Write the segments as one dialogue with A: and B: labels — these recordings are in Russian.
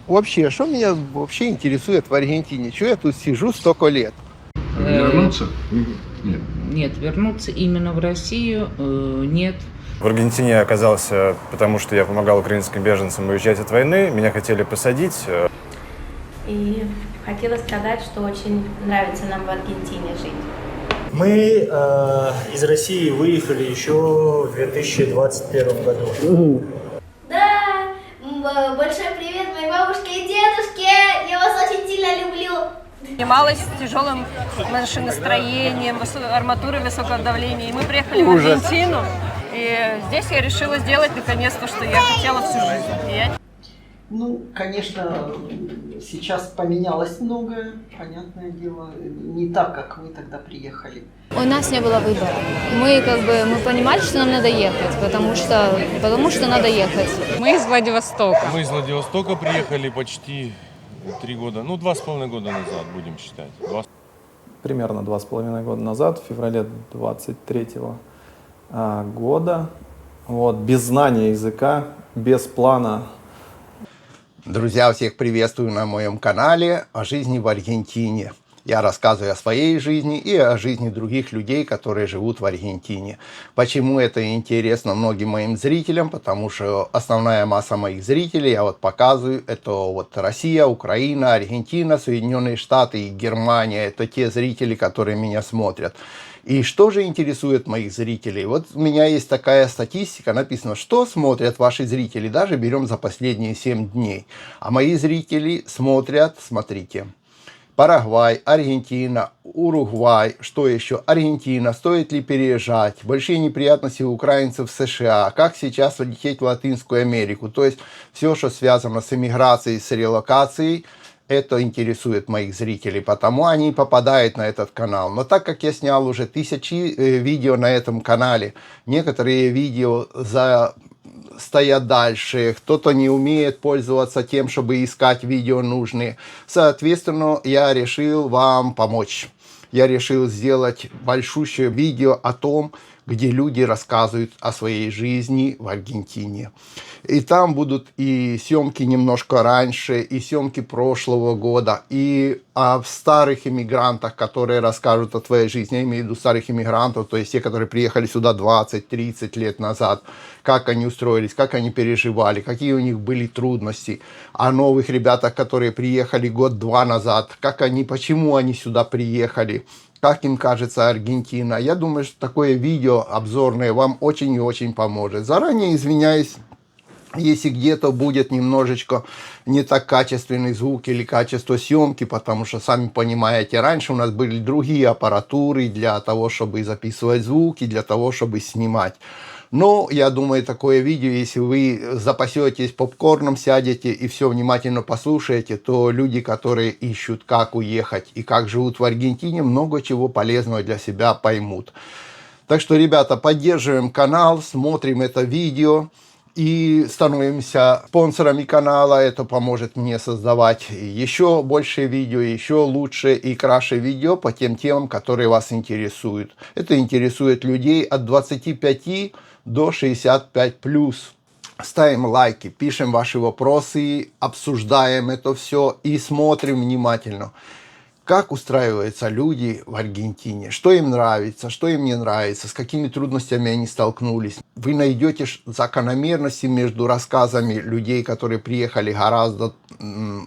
A: Вообще, что меня вообще интересует в Аргентине? Чего я тут сижу столько лет?
B: Вернуться? Нет.
C: Нет, вернуться именно в Россию нет.
D: В Аргентине я оказался, потому что я помогал украинским беженцам уезжать от войны. Меня хотели посадить.
E: И хотела сказать, что очень нравится нам в Аргентине жить.
F: Мы из России выехали еще в 2021 году.
G: Да, большой привет моей бабушке и дедушке. Я вас очень сильно люблю.
H: Занималась тяжелым машиностроением, арматурой высокого давления. И мы приехали в Аргентину. И здесь я решила сделать наконец-то, что я хотела всю жизнь.
I: Ну, конечно, сейчас поменялось многое, понятное дело, не так, как мы тогда приехали.
J: У нас не было выбора. Мы понимали, что нам надо ехать, потому что надо ехать.
H: Мы из Владивостока.
K: Мы из Владивостока приехали почти 3 года, 2,5 года назад, будем считать.
L: Примерно 2,5 года назад, в феврале 23-го года, без знания языка, без плана.
A: Друзья, всех приветствую на моем канале о жизни в Аргентине. Я рассказываю о своей жизни и о жизни других людей, которые живут в Аргентине. Почему это интересно многим моим зрителям? Потому что основная масса моих зрителей, я показываю, это Россия, Украина, Аргентина, Соединенные Штаты и Германия. Это те зрители, которые меня смотрят. И что же интересует моих зрителей? У меня есть такая статистика, написано, что смотрят ваши зрители, даже берем за последние 7 дней. А мои зрители смотрят, смотрите, Парагвай, Аргентина, Уругвай, что еще? Аргентина, стоит ли переезжать, большие неприятности у украинцев в США, как сейчас лететь в Латинскую Америку. То есть все, что связано с эмиграцией, с релокацией, это интересует моих зрителей, потому они попадают на этот канал. Но так как я снял уже тысячи видео на этом канале, некоторые видео стоят дальше, кто-то не умеет пользоваться тем, чтобы искать видео нужные. Соответственно, я решил вам помочь. Я решил сделать большущее видео о том, где люди рассказывают о своей жизни в Аргентине. И там будут и съемки немножко раньше, и съемки прошлого года, и о старых иммигрантах, которые расскажут о твоей жизни. Я имею в виду старых иммигрантов, то есть те, которые приехали сюда 20-30 лет назад, как они устроились, как они переживали, какие у них были трудности. О новых ребятах, которые приехали год-два назад, почему они сюда приехали. Как им кажется Аргентина. Я думаю, что такое видео обзорное вам очень и очень поможет. Заранее извиняюсь, если где-то будет немножечко не так качественный звук или качество съемки, потому что, сами понимаете, раньше у нас были другие аппаратуры для того, чтобы записывать звуки, для того, чтобы снимать. Но я думаю, такое видео, если вы запасетесь попкорном, сядете и все внимательно послушаете, то люди, которые ищут, как уехать и как живут в Аргентине, много чего полезного для себя поймут. Так что, ребята, поддерживаем канал, смотрим это видео и становимся спонсорами канала. Это поможет мне создавать еще больше видео, еще лучше и краше видео по тем темам, которые вас интересуют. Это интересует людей от 25 до 65+. Ставим лайки, пишем ваши вопросы, обсуждаем это все и смотрим внимательно. Как устраиваются люди в Аргентине, что им нравится, что им не нравится, с какими трудностями они столкнулись. Вы найдете закономерности между рассказами людей, которые приехали гораздо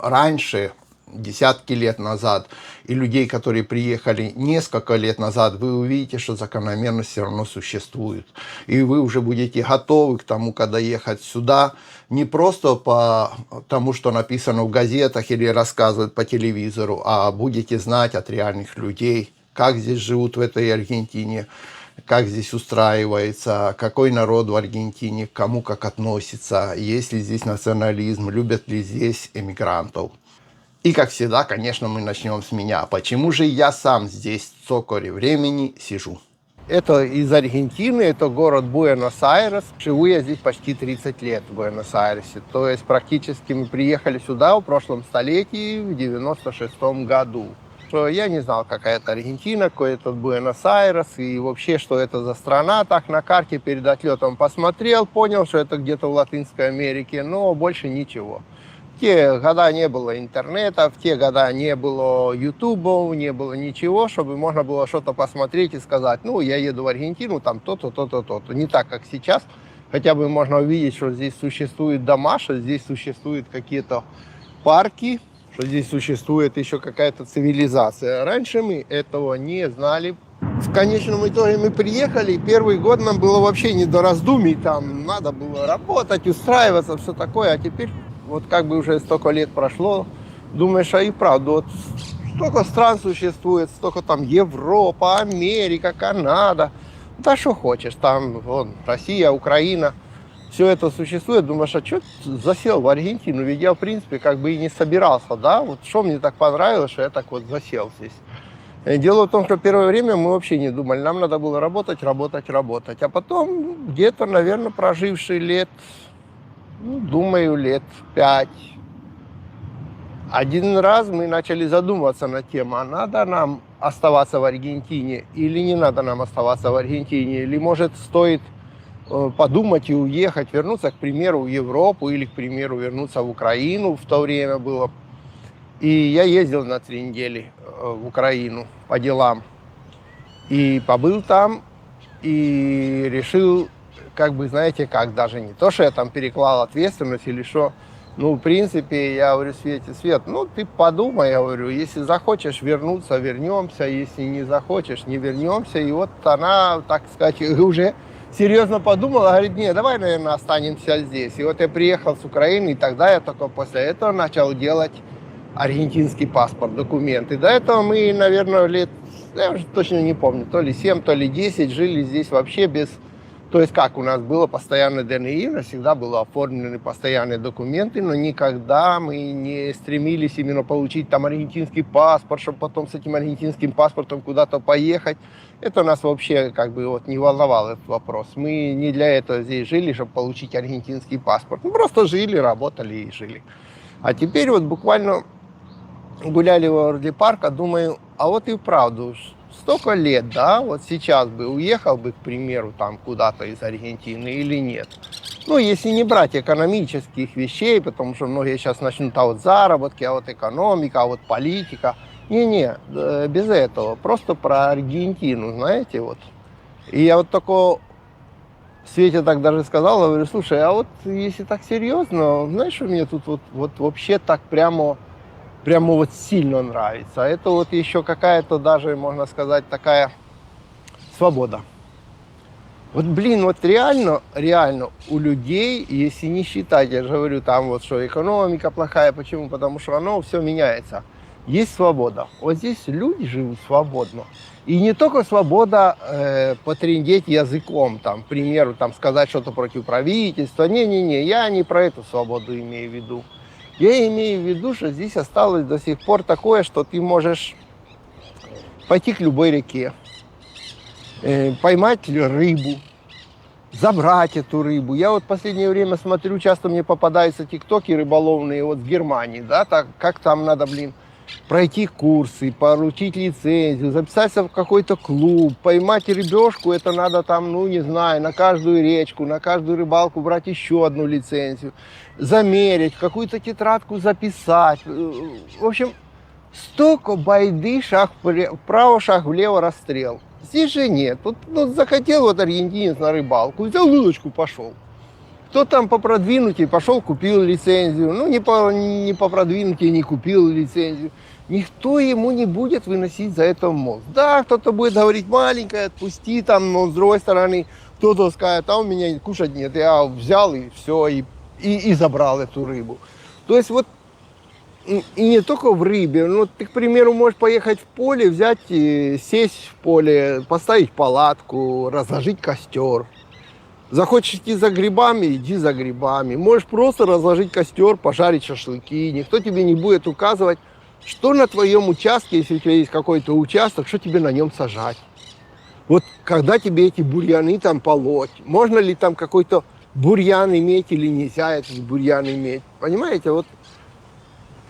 A: раньше, десятки лет назад, и людей, которые приехали несколько лет назад. Вы увидите, что закономерность все равно существует. И вы уже будете готовы к тому, когда ехать сюда, не просто по тому, что написано в газетах или рассказывают по телевизору, а будете знать от реальных людей, как здесь живут в этой Аргентине, как здесь устраивается, какой народ в Аргентине, к кому как относится, есть ли здесь национализм, любят ли здесь эмигрантов. И, как всегда, конечно, мы начнем с меня. Почему же я сам здесь в цоколе времени сижу? Это из Аргентины, это город Буэнос-Айрес. Живу я здесь почти 30 лет в Буэнос-Айресе. То есть практически мы приехали сюда в прошлом столетии, в 96-м году. Что я не знал, какая это Аргентина, какой это Буэнос-Айрес и вообще, что это за страна. Так на карте перед отлетом посмотрел, понял, что это где-то в Латинской Америке, но больше ничего. В те года не было интернета, в те года не было ютубов, не было ничего, чтобы можно было что-то посмотреть и сказать, ну, я еду в Аргентину, там то-то, то-то, то-то. Не так, как сейчас. Хотя бы можно увидеть, что здесь существуют дома, что здесь существуют какие-то парки, что здесь существует еще какая-то цивилизация. Раньше мы этого не знали. В конечном итоге мы приехали, и первый год нам было вообще не до раздумий, там надо было работать, устраиваться, все такое, а теперь вот как бы уже столько лет прошло, думаешь, а и правда, вот столько стран существует, столько там Европа, Америка, Канада, да что хочешь, там вон, Россия, Украина, все это существует, думаешь, а что засел в Аргентину, ведь я в принципе как бы и не собирался, да, вот что мне так понравилось, что я так вот засел здесь. Дело в том, что первое время мы вообще не думали, нам надо было работать, а потом где-то, наверное, проживший лет, ну, думаю, лет 5, один раз мы начали задумываться над тем, а надо нам оставаться в Аргентине или не надо нам оставаться в Аргентине, или может стоит подумать и уехать, вернуться, к примеру, в Европу или, к примеру, вернуться в Украину, в то время было. И я ездил на 3 недели в Украину по делам. И побыл там, и решил, как бы, знаете, как, даже не то, что я там переклал ответственность или что. Ну, в принципе, я говорю, Свет, ну, ты подумай, я говорю, если захочешь вернуться, вернемся, если не захочешь, не вернемся. И вот она, так сказать, уже серьезно подумала, говорит, нет, давай, наверное, останемся здесь. И вот я приехал с Украины, и тогда я только после этого начал делать аргентинский паспорт, документы. До этого мы, наверное, лет, я уже точно не помню, то ли 7, то ли 10 жили здесь вообще без... То есть как у нас было постоянное ДНИ, всегда были оформлены постоянные документы, но никогда мы не стремились именно получить там аргентинский паспорт, чтобы потом с этим аргентинским паспортом куда-то поехать. Это нас вообще как бы вот не волновал этот вопрос. Мы не для этого здесь жили, чтобы получить аргентинский паспорт. Мы просто жили, работали и жили. А теперь вот буквально гуляли в городе парка, думаю, а вот и вправду, столько лет, да, вот сейчас бы уехал бы, к примеру, там куда-то из Аргентины или нет. Ну, если не брать экономических вещей, потому что многие сейчас начнут, а вот заработки, а вот экономика, а вот политика. Не-не, без этого, просто про Аргентину, знаете, вот. И я вот такого... Свете так даже сказала, говорю, слушай, а вот если так серьезно, знаешь, что мне тут вот вообще так прямо вот сильно нравится. Это вот еще какая-то даже, можно сказать, такая свобода. Вот, блин, вот реально у людей, если не считать, я же говорю, там вот, что экономика плохая, почему? Потому что оно все меняется. Есть свобода. Вот здесь люди живут свободно. И не только свобода потрындеть языком, там, к примеру, там, сказать что-то против правительства. Не-не-не, я не про эту свободу имею в виду. Я имею в виду, что здесь осталось до сих пор такое, что ты можешь пойти к любой реке, поймать рыбу, забрать эту рыбу. Я вот в последнее время смотрю, часто мне попадаются тиктоки рыболовные вот в Германии, да, так, как там надо, блин, пройти курсы, получить лицензию, записаться в какой-то клуб, поймать рыбешку, это надо там, ну не знаю, на каждую речку, на каждую рыбалку брать еще одну лицензию, замерить, какую-то тетрадку записать. В общем, столько байды, шаг вправо, шаг влево, расстрел. Здесь же нет. Вот захотел вот аргентинец на рыбалку, взял удочку, пошел. Кто там по продвинутей пошел, купил лицензию. Ну, не по продвинутей не купил лицензию. Никто ему не будет выносить за это мозг. Да, кто-то будет говорить, маленькая, отпусти там, но с другой стороны, кто-то скажет, а у меня кушать нет. Я взял и все, и забрал эту рыбу. То есть вот, и не только в рыбе. Ну, ты, к примеру, можешь поехать в поле, взять, сесть в поле, поставить палатку, разложить костер. Захочешь идти за грибами, иди за грибами. Можешь просто разложить костер, пожарить шашлыки. Никто тебе не будет указывать, что на твоем участке, если у тебя есть какой-то участок, что тебе на нем сажать. Вот когда тебе эти бурьяны там полоть, можно ли там какой-то бурьян иметь или нельзя этот бурьян иметь. Понимаете, вот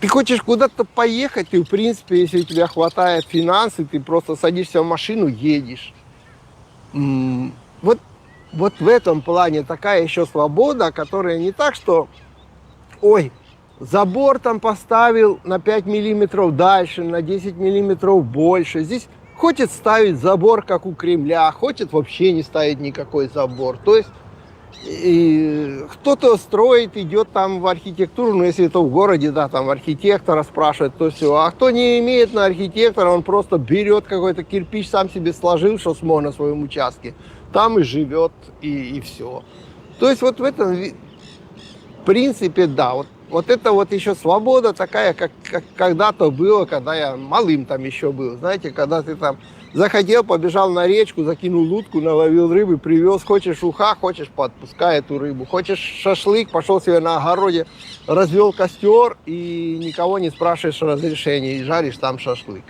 A: ты хочешь куда-то поехать, и в принципе, если у тебя хватает финансов, ты просто садишься в машину, едешь. Вот в этом плане такая еще свобода, которая не так, что, ой, забор там поставил на 5 миллиметров дальше, на 10 миллиметров больше. Здесь хочет ставить забор, как у Кремля, хочет вообще не ставить никакой забор. То есть и кто-то строит, идет там в архитектуру, ну если это в городе, да, там архитектора спрашивает, то все. А кто не имеет на архитектора, он просто берет какой-то кирпич, сам себе сложил, что смог на своем участке, там и живет, и все. То есть вот в этом, в принципе, да, вот это вот еще свобода такая, как когда-то было, когда я малым там еще был, знаете, когда ты там захотел, побежал на речку, закинул удку, наловил рыбы, привез, хочешь уха, хочешь подпускай эту рыбу, хочешь шашлык, пошел себе на огороде, развел костер и никого не спрашиваешь разрешения, и жаришь там шашлык.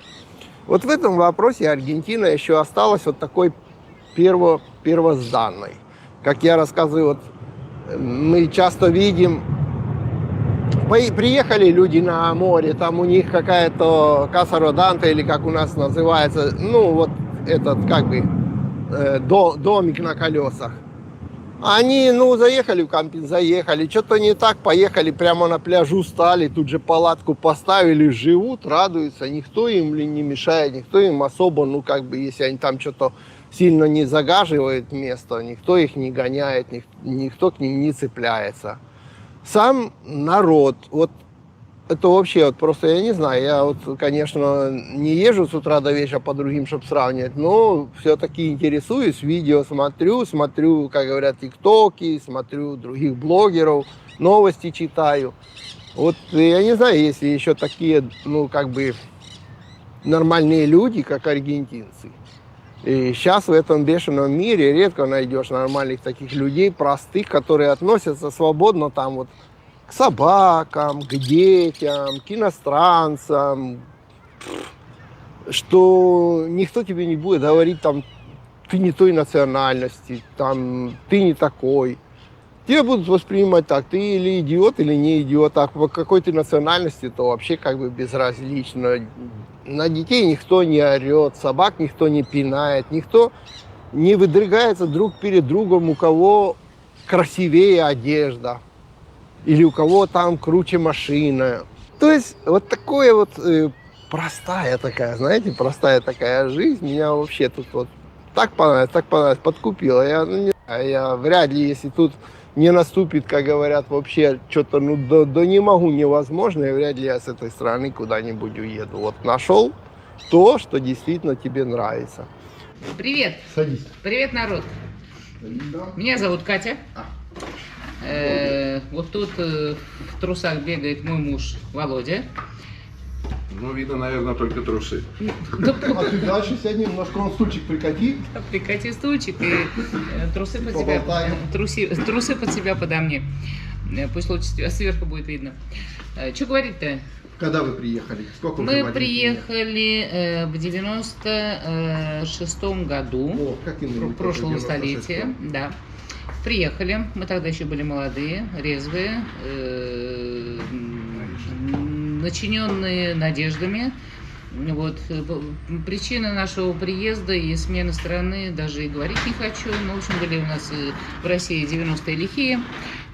A: Вот в этом вопросе Аргентина еще осталась вот такой первозданной. Как я рассказываю, вот мы часто видим, приехали люди на море, там у них какая-то Каса Роданте, или как у нас называется, ну вот этот как бы домик на колесах. Они, ну, заехали в кампинг, заехали, что-то не так, поехали прямо на пляжу, стали, тут же палатку поставили, живут, радуются, никто им не мешает, никто им особо, ну, как бы, если они там что-то сильно не загаживает место, никто их не гоняет, никто к ним не цепляется. Сам народ, вот это вообще вот просто, я не знаю, я вот, конечно, не езжу с утра до вечера по другим, чтобы сравнивать, но все-таки интересуюсь, видео смотрю, как говорят, тиктоки, смотрю других блогеров, новости читаю. Вот я не знаю, если еще такие, ну, как бы нормальные люди, как аргентинцы. И сейчас в этом бешеном мире редко найдешь нормальных таких людей, простых, которые относятся свободно там вот к собакам, к детям, к иностранцам, что никто тебе не будет говорить там, ты не той национальности, там, ты не такой. Тебя будут воспринимать так, ты или идиот, или не идиот, а по какой ты национальности, то вообще как бы безразлично. На детей никто не орет, собак никто не пинает, никто не выдрыгается друг перед другом, у кого красивее одежда или у кого там круче машина. То есть вот такое вот простая такая, знаете, простая такая жизнь меня вообще тут вот так понравилось, подкупила. Я вряд ли, если тут не наступит, как говорят, вообще что-то, ну, да не могу, невозможно, и вряд ли я с этой страны куда-нибудь уеду. Вот нашел то, что действительно тебе нравится.
C: Привет.
A: Садись.
C: Привет, народ. Меня зовут Катя. Вот тут в трусах бегает мой муж Володя.
B: Ну, видно, наверное, только трусы.
A: А ты дальше сядь немножко, он стульчик прикати.
C: Прикати стульчик и трусы под тебя, трусы под себя подо мне. Пусть лучше тебя сверху будет видно. Что говорить-то?
A: Когда вы приехали? Сколько
C: Мы приехали в 96-м году, прошлого столетия. Да. Приехали, мы тогда еще были молодые, резвые, начиненные надеждами. Вот. Причина нашего приезда и смены страны даже и говорить не хочу. Ну, в общем, были у нас в России 90-е лихие.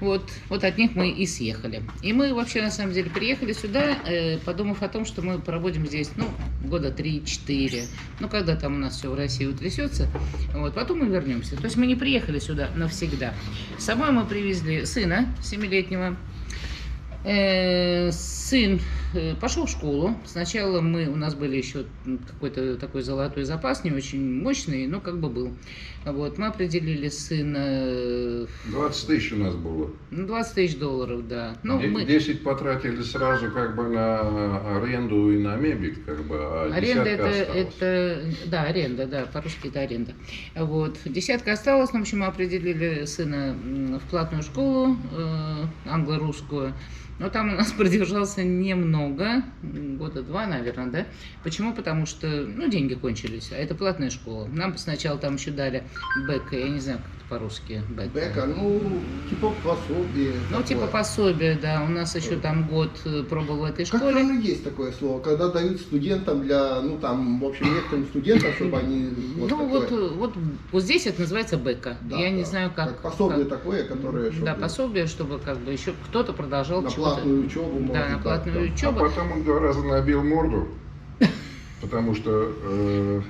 C: Вот от них мы и съехали. И мы вообще, на самом деле, приехали сюда, подумав о том, что мы проводим здесь, ну, года 3-4. Ну, когда там у нас все в России утрясется, вот, потом мы вернемся. То есть мы не приехали сюда навсегда. С собой мы привезли сына 7-летнего. Сын пошел в школу. Сначала у нас были еще какой-то такой золотой запас, не очень мощный, но как бы был. Вот, мы определили сына...
B: 20 тысяч у нас было.
C: Ну, $20 тысяч, да. Ну,
B: 10 потратили сразу как бы на аренду и на мебель, как бы, а
C: аренда
B: это
C: да, аренда, да, по-русски это аренда. Вот, 10 осталось, но, в общем, мы определили сына в платную школу, англо-русскую. Но там у нас продержался немного, года 2, наверное, да? Почему? Потому что, ну, деньги кончились, а это платная школа. Нам сначала там еще дали бэка, я не знаю, как это по-русски.
A: Бэка, ну, типа пособие.
C: Ну, типа пособие, да. У нас еще там год пробовал в этой школе.
A: Как оно есть такое слово, когда дают студентам для, ну, там, в общем, некоторым студентам, чтобы они...
C: Вот здесь это называется бэка. Да, я не знаю, как...
A: Пособие такое, которое...
C: Да, пособие, чтобы как бы еще кто-то продолжал чего-то
A: платную учебу.
C: Да, на платную учебу.
B: А потом он 2 раза набил морду, потому что...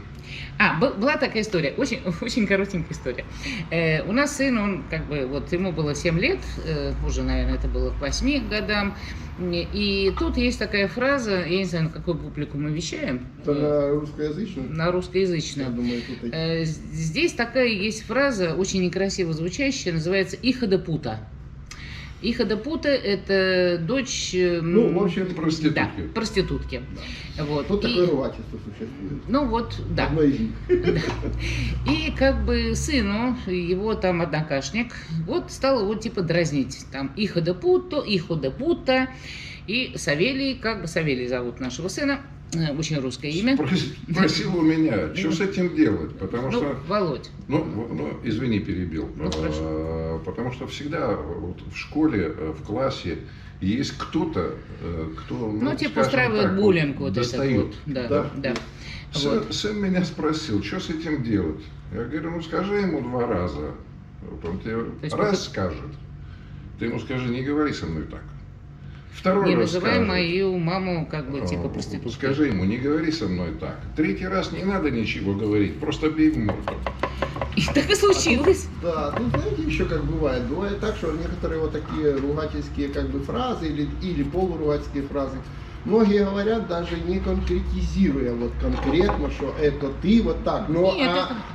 C: Была такая история, очень, очень коротенькая история. У нас сын, он как бы, вот ему было 7 лет, уже, наверное, это было к 8 годам. И тут есть такая фраза, я не знаю, на какую публику мы вещаем.
A: Это на русскоязычную?
C: На русскоязычную.
A: Я думаю, тут...
C: Здесь такая есть фраза, очень некрасиво звучащая, называется «Ихода-пута». Ихода-пута – это дочь…
B: Ну, в общем, проститутки.
C: Да, проститутки. Да. Вот.
A: Тут такое ругательство существует.
C: Ну вот, да.
A: Одно из них.
C: Да. И как бы сыну, его там однокашник, вот стал его типа дразнить. Там Ихода-пута, Ихода-пута. И Савелий, как бы Савелий зовут нашего сына, очень русское имя.
B: Спросил у меня, что с этим делать, потому что...
C: Володь.
B: Ну, извини, перебил. Потому что всегда вот в школе, в классе есть кто-то, кто...
C: Ну, типа устраивает буллинг вот
B: достает.
C: Это вот. Да.
B: Сын меня спросил, что с этим делать. Я говорю, ну скажи ему 2 раза. Вот он тебе раз скажет, ты ему скажи, не говори со мной так. 2-й
C: не
B: раз
C: называй
B: скажет,
C: мою маму как бы типа проституткой.
B: Скажи ему, не говори со мной так. 3-й раз не надо ничего говорить, просто бей в морду.
C: И так и случилось.
A: Да, ну знаете, еще как бывает. Бывает так, что некоторые вот такие ругательские как бы фразы или полуругательские фразы, многие говорят, даже не конкретизируя вот конкретно, что это ты вот так. Но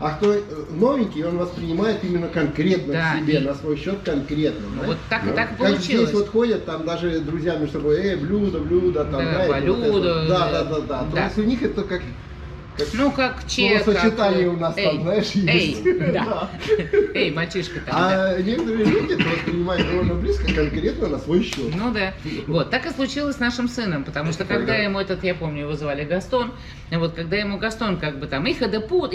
A: а кто новенький, он воспринимает именно конкретно к себе, на свой счет конкретно.
C: Ну, вот так и так
A: получилось.
C: получилось.
A: Здесь вот ходят там даже друзья между собой, блюдо, там,
C: да, блюдо.
A: Да. То есть у них это как
C: чек.
A: Словосочетание у нас там, знаешь, есть.
C: Да. Эй, мальчишка там.
A: А некоторые люди это воспринимают довольно близко, конкретно на свой счет.
C: Ну да. Вот, так и случилось с нашим сыном, потому что когда ему я помню, его звали Гастон, вот когда ему Гастон как бы там Ихода-пута,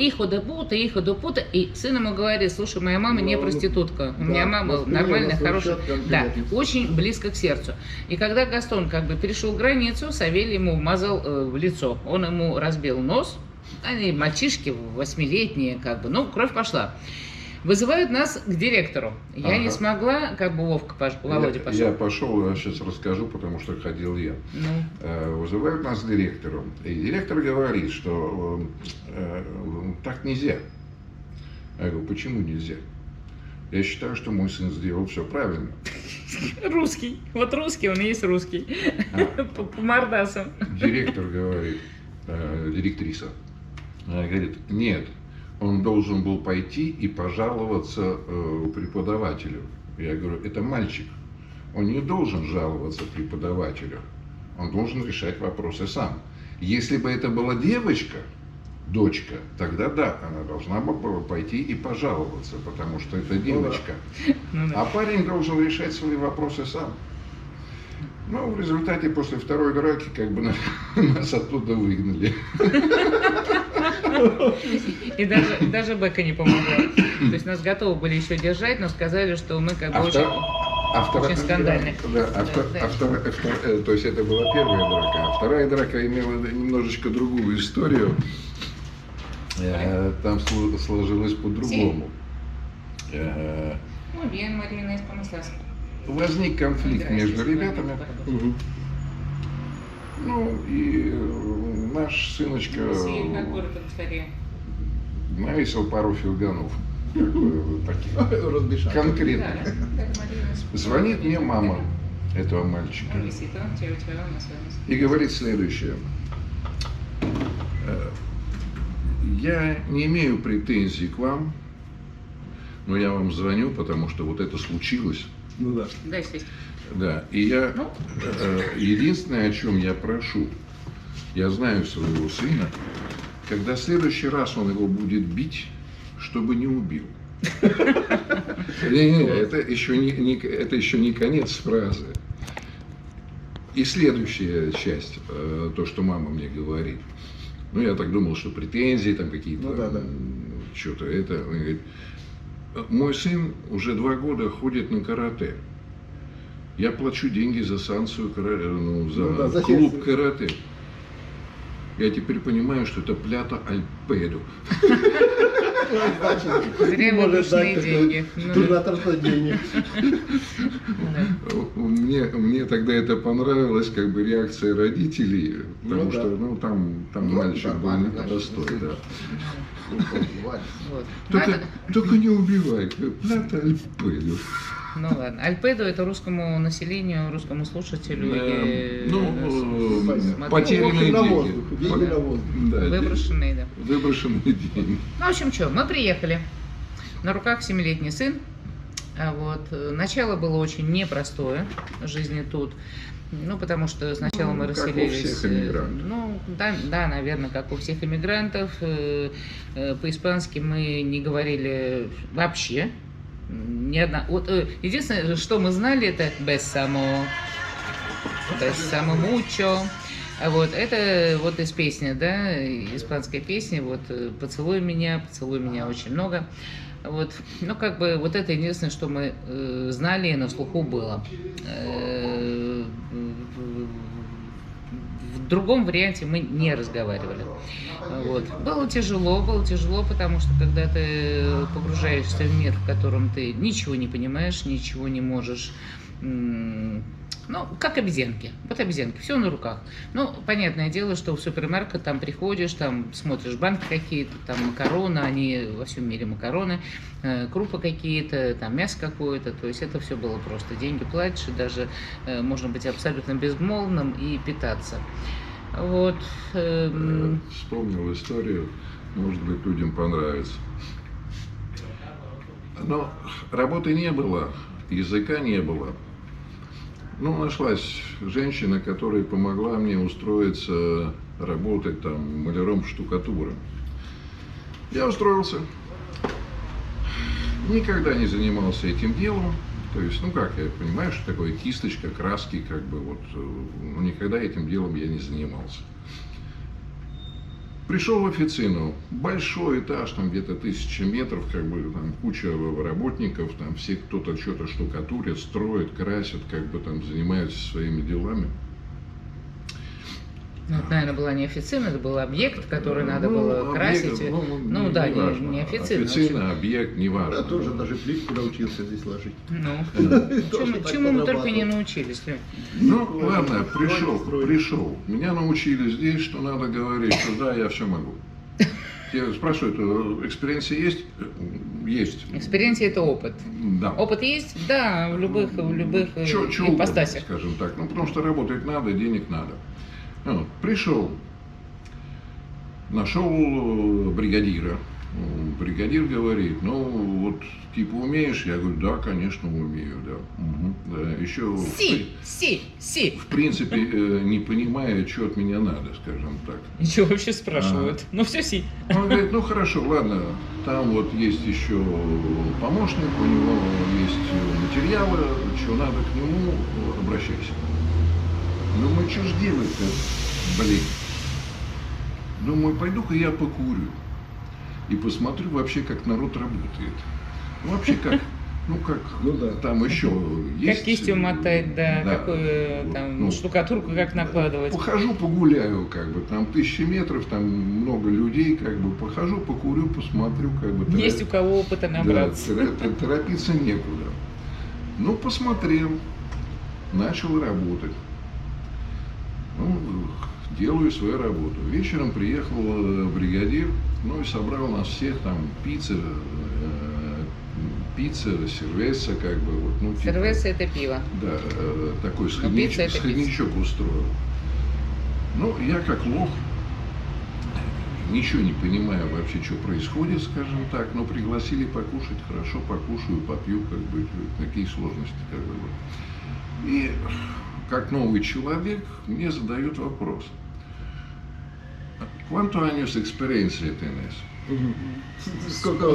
C: и сын ему говорит, слушай, моя мама не проститутка, у меня мама нормальная, хорошая, да, очень близко к сердцу. И когда Гастон как бы перешел границу, Савелий ему вмазал в лицо, он ему разбил нос. Они мальчишки 8-летние, как бы, кровь пошла. Вызывают нас к директору. Я не смогла, как бы Володя пошел.
B: Я пошел, сейчас расскажу, потому что ходил я. Вызывают нас к директору. И директор говорит, что так нельзя. Я говорю, почему нельзя? Я считаю, что мой сын сделал все правильно.
C: Русский. Вот русский, он и есть русский. По мордасам.
B: Директор говорит, директриса, говорит, нет, он должен был пойти и пожаловаться преподавателю. Я говорю, это мальчик, он не должен жаловаться преподавателю, он должен решать вопросы сам. Если бы это была девочка, дочка, тогда да, она должна была пойти и пожаловаться, потому что это девочка. А парень должен решать свои вопросы сам. Ну, в результате, после 2-й драки, как бы нас оттуда выгнали.
C: И даже Бека не помогла. То есть нас готовы были еще держать, но сказали, что мы как бы очень скандальные.
B: То есть это была 1-я драка, а 2-я драка имела немножечко другую историю. Там сложилось по-другому. Возник конфликт между ребятами. Ну и наш сыночка навесил пару филганов. Таких конкретных. Звонит мне мама этого мальчика и говорит следующее. Я не имею претензий к вам, но я вам звоню, потому что вот это случилось.
A: Ну да.
C: Да, естественно.
B: Да, и я единственное, о чем я прошу, я знаю своего сына, когда в следующий раз он его будет бить, чтобы не убил. Это еще не конец фразы. И следующая часть, то, что мама мне говорит. Ну, я так думал, что претензии там какие-то, что-то это. Он говорит, мой сын уже 2 года ходит на карате. Я плачу деньги за станцию, за клуб карате. Я теперь понимаю, что это плята альпеду.
C: Зря выброшенные деньги.
M: Дурно трата денег.
B: Мне тогда это понравилось, как бы реакция родителей, потому что, ну, там мальчик был непростой, да. Только не убивай, надо Альпеду.
C: Ну ладно, Альпеду это русскому населению, русскому слушателю
B: потерянные деньги.
C: Выброшенные, да.
B: Выброшенные деньги.
C: Ну, в общем, что, мы приехали. На руках 7-летний сын. Вот. Начало было очень непростое жизни тут. Ну, потому что сначала мы расселились...
B: Как у всех иммигрантов.
C: Ну, да, наверное, как у всех иммигрантов. По-испански мы не говорили вообще. Ни одна... Вот, единственное, что мы знали, это «Bésamo mucho». Вот, это вот из песни, да, испанской песни, вот поцелуй меня очень много. Вот, ну, как бы, вот это единственное, что мы знали и на слуху было. В другом варианте мы не разговаривали. Вот. Было тяжело, потому что когда ты погружаешься в мир, в котором ты ничего не понимаешь, ничего не можешь, ну, как обезьянки. Вот обезьянки, все на руках. Ну, понятное дело, что в супермаркет там приходишь, там смотришь банки какие-то, там макароны, они во всем мире макароны, крупы какие-то, там мясо какое-то. То есть это все было просто. Деньги платишь, и даже можно быть абсолютно безмолвным и питаться. Вот.
B: Вспомнил историю, может быть, людям понравится. Но работы не было, языка не было. Ну, нашлась женщина, которая помогла мне устроиться, работать там маляром-штукатуром. Я устроился. Никогда не занимался этим делом. То есть, ну как, я понимаю, что такое кисточка, краски, как бы вот, ну, никогда этим делом я не занимался. Пришел в официну, большой этаж, там где-то 1000 метров, как бы там куча работников, там все кто-то что-то штукатурят, строят, красят, как бы там занимаются своими делами.
C: Ну, это, наверное, была не официна, это был объект, который надо было красить. Ну да, не официна.
B: Официна, объект, неважно.
M: Я тоже даже плитку научился здесь ложить.
C: Ну, чему мы только не научились.
B: Ну, ладно, пришел. Меня научили здесь, что надо говорить, что да, я все могу. Я спрашиваю, экспириенция есть? Есть.
C: Экспириенция – это опыт.
B: Да.
C: Опыт есть? Да, в любых ипостасях.
B: Скажем так. Ну, потому что работать надо, денег надо. Вот, пришел, нашел бригадира. Бригадир говорит, ну вот типа умеешь? Я говорю, да, конечно, умею, да. Угу. Да. Еще в принципе не понимаю, что от меня надо, скажем так.
C: Ничего вообще спрашивают. Ну все си.
B: Он говорит, ну хорошо, ладно, там вот есть еще помощник, у него есть материалы, что надо к нему, обращайся. Думаю, что ж делать-то, блин. Думаю, пойду-ка я покурю. И посмотрю вообще, как народ работает. Вообще как, там еще есть.
C: Как кистью мотать, да, какую
B: вот,
C: там штукатурку как накладывать.
B: Похожу, погуляю, как бы, там 1000 метров, там много людей, как бы, похожу, покурю, посмотрю, как бы.
C: Есть у кого опыта набраться.
B: Да, торопиться некуда. Ну, посмотрел, начал работать. Ну, делаю свою работу. Вечером приехал бригадир, ну и собрал нас всех, там, пицца, сервеса, как бы, вот, ну, типа,
C: сервеса – это пиво.
B: Да, такой сходничок устроил. Ну, я как лох, ничего не понимаю вообще, что происходит, скажем так, но пригласили покушать, хорошо, покушаю, попью, как бы, какие сложности, как бы, вот. И как новый человек мне задают вопрос. ¿Cuántos años experiencia tenés?
C: Сколько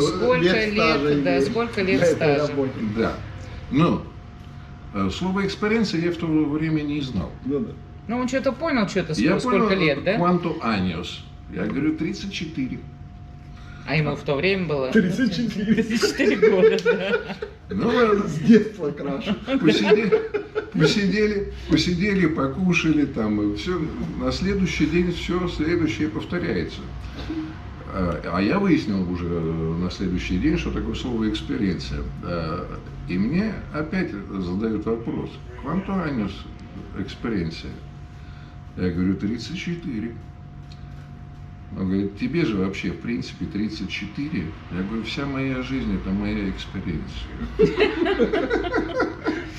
C: лет стажа?
B: Да. Но слово экспириенция я в то время не знал.
C: Ну, он что-то понял, сколько лет, да?
B: ¿Cuántos años? Я говорю, 34.
C: А ему в то время было?
M: 34
C: года, да.
B: Ну ладно.
M: С детства крашу.
B: Посидели, покушали там, и все. На следующий день все следующее повторяется. А я выяснил уже на следующий день, что такое слово «экспириенция». И мне опять задают вопрос: «Quanto años экспириенция?» Я говорю: 34. Он говорит: «Тебе же вообще, в принципе, 34. Я говорю: «Вся моя жизнь – это моя экспириенция».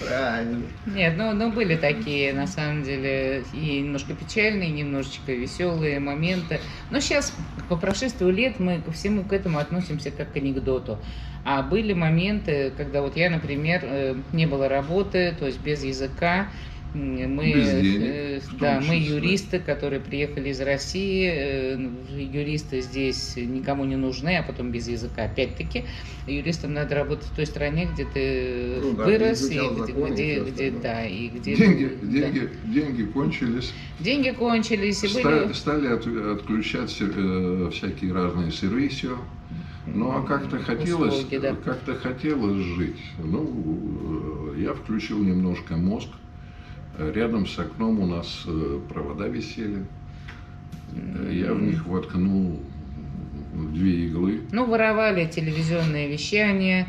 M: Правильно.
C: Нет, ну были такие, на самом деле, и немножко печальные, и немножечко веселые моменты. Но сейчас, по прошествию лет, мы ко всему к этому относимся как к анекдоту. А были моменты, когда вот я, например, не было работы, то есть без языка. Мы,
B: Без денег, в том
C: мы
B: числе.
C: юристы, которые приехали из России. Юристы здесь никому не нужны, а потом без языка. Опять-таки, юристам надо работать в той стране, где ты
M: Ну да,
C: вырос, и
M: изучал законы и всё
C: где,
M: остальное.
C: да, и где
B: Деньги кончились.
C: деньги кончились, и были...
B: Стали отключать всякие разные сервисы. Ну а как-то хотелось,
C: Услуги, да.
B: как-то хотелось жить. Ну, я включил немножко мозг. Рядом с окном у нас провода висели. Я в них воткнул 2 иглы.
C: Ну, воровали телевизионное вещание,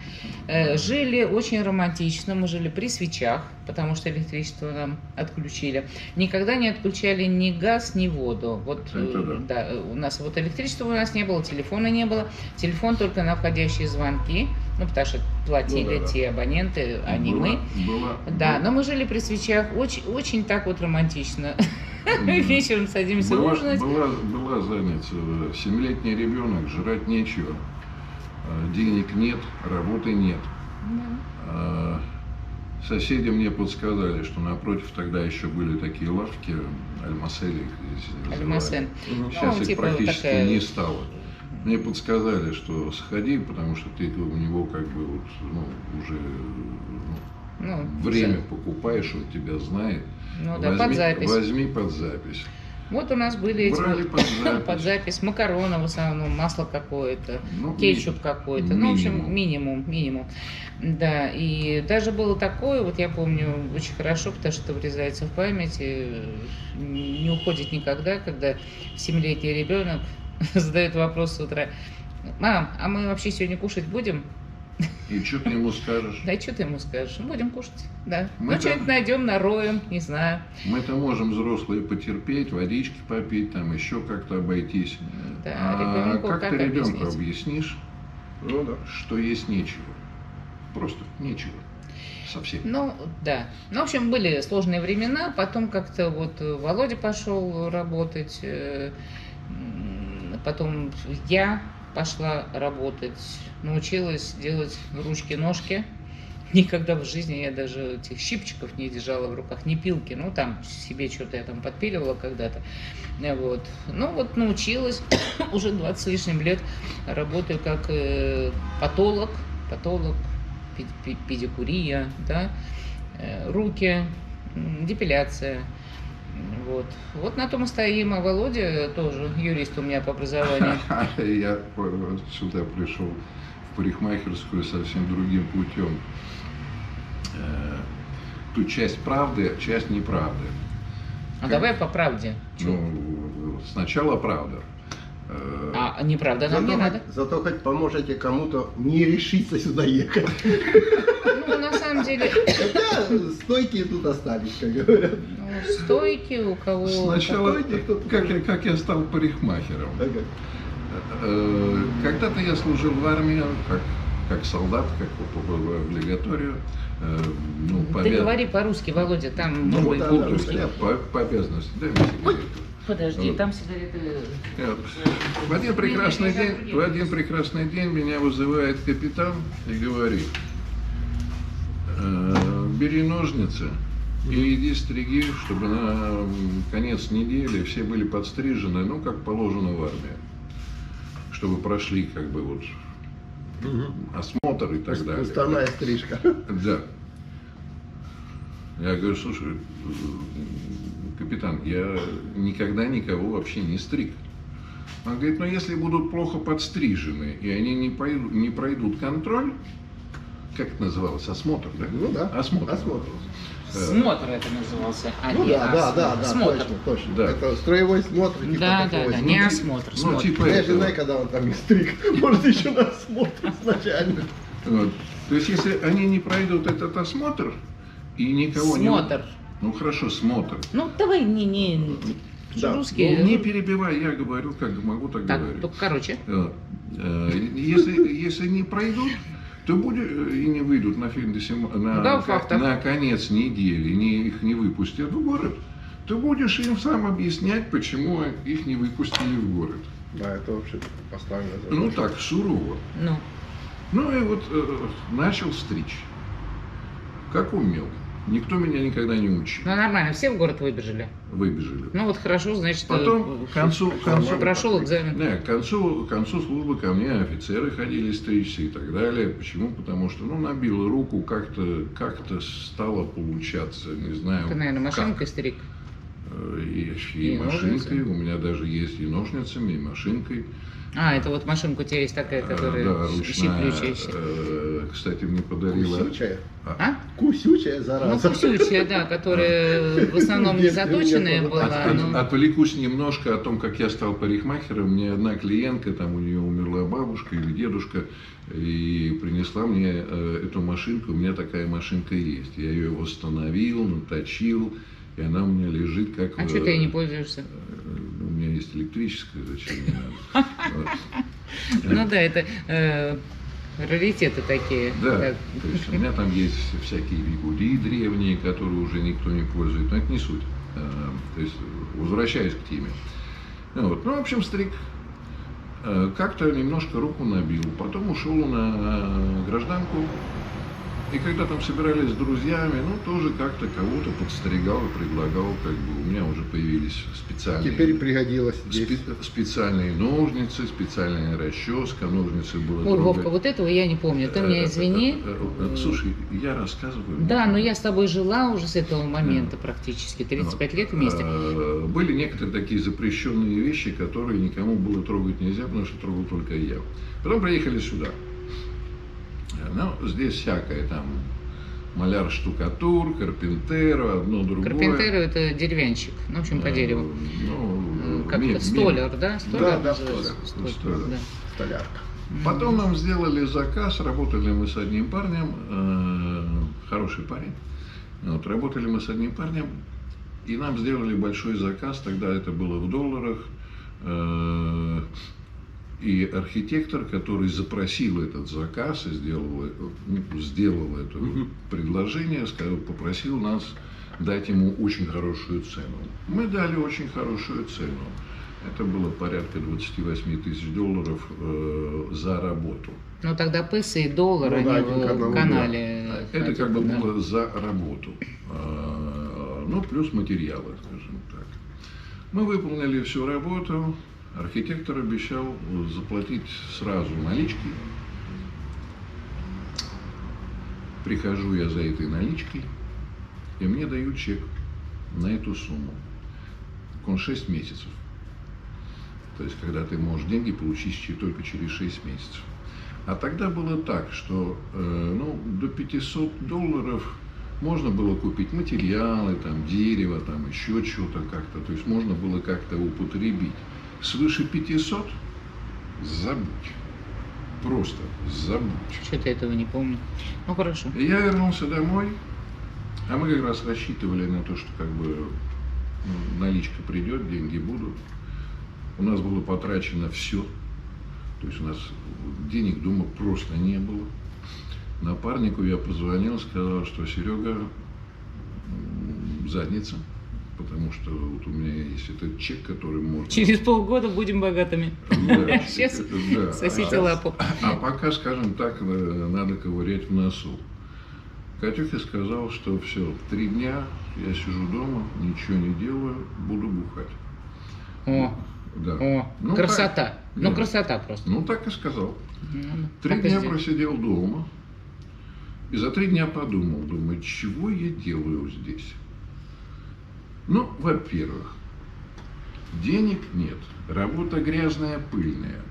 C: жили очень романтично, мы жили при свечах, потому что электричество нам отключили. Никогда не отключали ни газ, ни воду. Вот,
B: Это
C: да, у нас вот электричества у нас не было, телефона не было, телефон только на входящие звонки, ну, потому что платили те абоненты, а не мы. Да, но мы жили при свечах, очень, очень так вот романтично. Вечером садимся ужинать.
B: Была задница. 7-летний ребенок, жрать нечего. Денег нет, работы нет. Соседи мне подсказали, что напротив тогда еще были такие лавки, альмасели их здесь называли.
C: Альмасен.
B: Сейчас
C: Ну,
B: их
C: типа
B: практически
C: такая...
B: не стало. Мне подсказали, что сходи, потому что ты у него как бы вот, уже время покупаешь, он тебя знает.
C: Ну да, под запись.
B: Возьми под запись.
C: Вот у нас были эти
B: Брали
C: вот под запись макароны в основном, масло какое-то,
B: Ну,
C: кетчуп какой-то, ну, в общем, минимум. Да, и даже было такое, вот я помню очень хорошо, потому что это врезается в память, и не уходит никогда, когда 7-летний ребенок задает вопрос с утра: «Мам, а мы вообще сегодня кушать будем?»
B: И что ты ему скажешь?
C: Да, и что ты ему скажешь? Будем кушать, да.
B: Мы
C: Ну, что-нибудь найдем, нароем, не знаю.
B: Мы-то можем, взрослые, потерпеть, водички попить, там еще как-то обойтись.
C: Да,
B: А
C: ребенку
B: как ты
C: как
B: ребенку
C: объяснить?
B: объяснишь, что есть нечего? Просто нечего. Совсем.
C: Ну, да. Ну, в общем, были сложные времена. Потом как-то вот Володя пошел работать. Потом я пошла работать. Научилась делать ручки-ножки. Никогда в жизни я даже этих щипчиков не держала в руках, ни пилки. Ну, там себе что-то я там подпиливала когда-то. Вот. Ну, вот научилась. Уже 20 с лишним лет работаю как патолог, педикурия, да, руки, депиляция. Вот на том и стоим. А Володя тоже юрист у меня по образованию.
B: Я сюда пришел в парикмахерскую совсем другим путем. Тут часть правды, часть неправды.
C: А давай по правде.
B: Ну, сначала правда.
C: А неправда нам не надо.
M: Зато хоть поможете кому-то не решиться сюда ехать.
C: Ну, на самом деле...
M: Хотя стойкие тут остались, как говорят.
C: Ну, стойки у кого...
B: Сначала, как я стал парикмахером. Когда-то я служил в армии, как солдат, как в облигаторию.
C: Ты говори по-русски, Володя, там
B: Ну,
C: может быть по-русски.
B: по обязанности. Дай мне сигарету.
C: Подожди, там сигареты...
B: В один прекрасный день меня вызывает капитан и говорит: бери ножницы и иди стриги, чтобы на конец недели все были подстрижены, ну, как положено в армии. Чтобы прошли, как бы, вот, осмотр и так далее.
M: Уставная стрижка.
B: Да. Я говорю: слушай, капитан, я никогда никого вообще не стриг. Он говорит: ну, если будут плохо подстрижены, и они не пройдут контроль, как это называлось, осмотр, да?
M: Ну да.
B: Осмотр.
C: Смотр это назывался.
M: Ну да,
C: Смотр.
M: точно.
B: Да.
M: Это строевой смотр. Типа
C: Да,
M: такого.
C: не осмотр,
B: Ну,
C: смотр.
B: типа
M: Я
B: этого.
M: знаю, когда он там и стриг, может еще на осмотр сначала.
B: Вот. То есть, если они не пройдут этот осмотр и никого
C: Смотр.
B: не... Ну, хорошо, смотр.
C: Ну, давай не
M: Да.
C: русские.
B: Ну, не перебивай, я говорю, как могу, так
C: Так,
B: говорю.
C: только короче.
B: Если не пройдут, то будет и не выйдут на фильм
C: Да, фактов.
B: на конец недели, их не выпустят в город, то будешь им сам объяснять, почему их не выпустили в город.
M: Да, это вообще поставлено.
B: Ну так, сурово.
C: Ну.
B: Ну и вот начал стричь. Как умел. Никто меня никогда не учил.
C: Ну, нормально, все в город выбежали.
B: Выбежали.
C: Ну, вот хорошо, значит,
B: Потом к концу
C: прошел экзамен.
B: Не, к концу службы ко мне офицеры ходили стричься и так далее. Почему? Потому что, набила руку, как-то стало получаться, не знаю.
C: Ты, наверное, машинкой стриг?
B: И машинкой, у меня даже есть и ножницами, и машинкой.
C: А, это вот машинка у тебя есть такая, которая
B: Да, ручная.
C: щиплющаяся.
B: Кстати, мне подарила...
M: Кусючая.
C: А?
M: Кусючая,
C: Ну,
M: зараза.
C: кусючая, да, которая в основном не заточенная была. но-
B: Отвлекусь немножко о том, как я стал парикмахером. Мне одна клиентка, там у нее умерла бабушка или дедушка, и принесла мне эту машинку. У меня такая машинка есть. Я ее восстановил, наточил, и она у меня лежит как...
C: А что ты ей не пользуешься?
B: У меня есть электрическая, зачем мне надо? Вот.
C: Ну да, это раритеты такие.
B: Да,
C: Так.
B: то есть у меня там есть всякие бигуди древние, которые уже никто не пользует, но это не суть. То есть возвращаясь к теме. Вот. Ну, в общем, стриг. Как-то немножко руку набил, потом ушел на гражданку. И когда там собирались с друзьями, тоже как-то кого-то подстригал и предлагал, у меня уже появились специальные...
M: Теперь пригодилось здесь.
B: Специальные ножницы, специальная расческа, ножницы было...
C: Ой, Вовка, вот этого я не помню. Ты меня извини.
B: Слушай, я рассказываю...
C: Да, но я с тобой жила уже с этого момента практически, 35 лет вместе.
B: Были некоторые такие запрещенные вещи, которые никому было трогать нельзя, потому что трогал только я. Потом приехали сюда. Здесь всякое, там, маляр-штукатур, карпентеро, одно другое.
C: Карпентеро — это деревянщик, в общем, по дереву. Как-то столяр, да? Столяр называется?
B: Столяр.
C: Да.
M: Столярка.
B: Потом нам сделали заказ, работали мы с одним парнем, хороший парень. Работали мы с одним парнем, и нам сделали большой заказ, тогда это было в долларах. И архитектор, который запросил этот заказ и сделал это предложение, попросил нас дать ему очень хорошую цену. Мы дали очень хорошую цену. Это было порядка $28 000 за работу.
C: Ну тогда песы и доллары,
M: да,
C: они в канале.
B: Это как бы было за работу. Плюс материалы, скажем так. Мы выполнили всю работу. Архитектор обещал заплатить сразу наличкой. Прихожу я за этой наличкой, и мне дают чек на эту сумму. Он 6 месяцев. То есть, когда ты можешь деньги получить только через 6 месяцев. А тогда было так, что до $500 можно было купить материалы, там, дерево, там, еще что-то как-то. То есть, можно было как-то употребить. Свыше 500 забудь. Просто забудь.
C: Что-то этого не помню. Ну хорошо.
B: И я вернулся домой, а мы как раз рассчитывали на то, что наличка придет, деньги будут. У нас было потрачено все. То есть у нас денег дома просто не было. Напарнику я позвонил, сказал, что Серега, задница. Потому что вот у меня есть этот чек, который можно...
C: Через полгода будем богатыми.
B: Да,
C: Сейчас
B: да.
C: сосите лапу.
B: А пока, скажем так, надо ковырять в носу. Катюха сказал, что все, 3 дня я сижу дома, ничего не делаю, буду бухать.
C: О,
B: да.
C: Красота. Красота просто.
B: Так и сказал. 3 дня просидел дома. И за 3 дня думаю, чего я делаю здесь? Во-первых, денег нет, работа грязная, пыльная.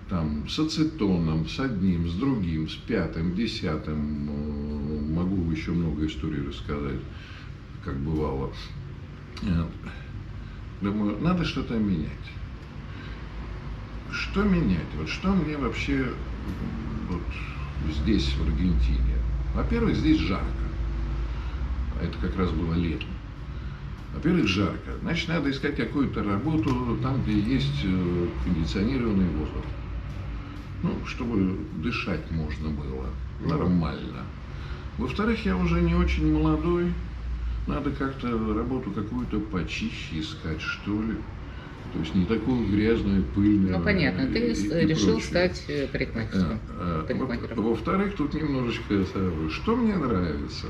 B: Там с ацетоном, с одним, с другим, с 5-м, 10-м могу еще много историй рассказать, как бывало. Думаю, надо что-то менять. Что менять? Вот что мне вообще вот здесь, в Аргентине? Во-первых, здесь жарко. Это как раз было летом. Во-первых, жарко. Значит, надо искать какую-то работу там, где есть кондиционированный воздух. Ну, чтобы дышать можно было нормально. Во-вторых, я уже не очень молодой. Надо как-то работу какую-то почище искать, что ли. То есть не такую грязную, пыльную.
C: Ну, понятно, ты решил
B: прочее.
C: стать парикмахером.
B: Во-вторых, тут немножечко, что мне нравится?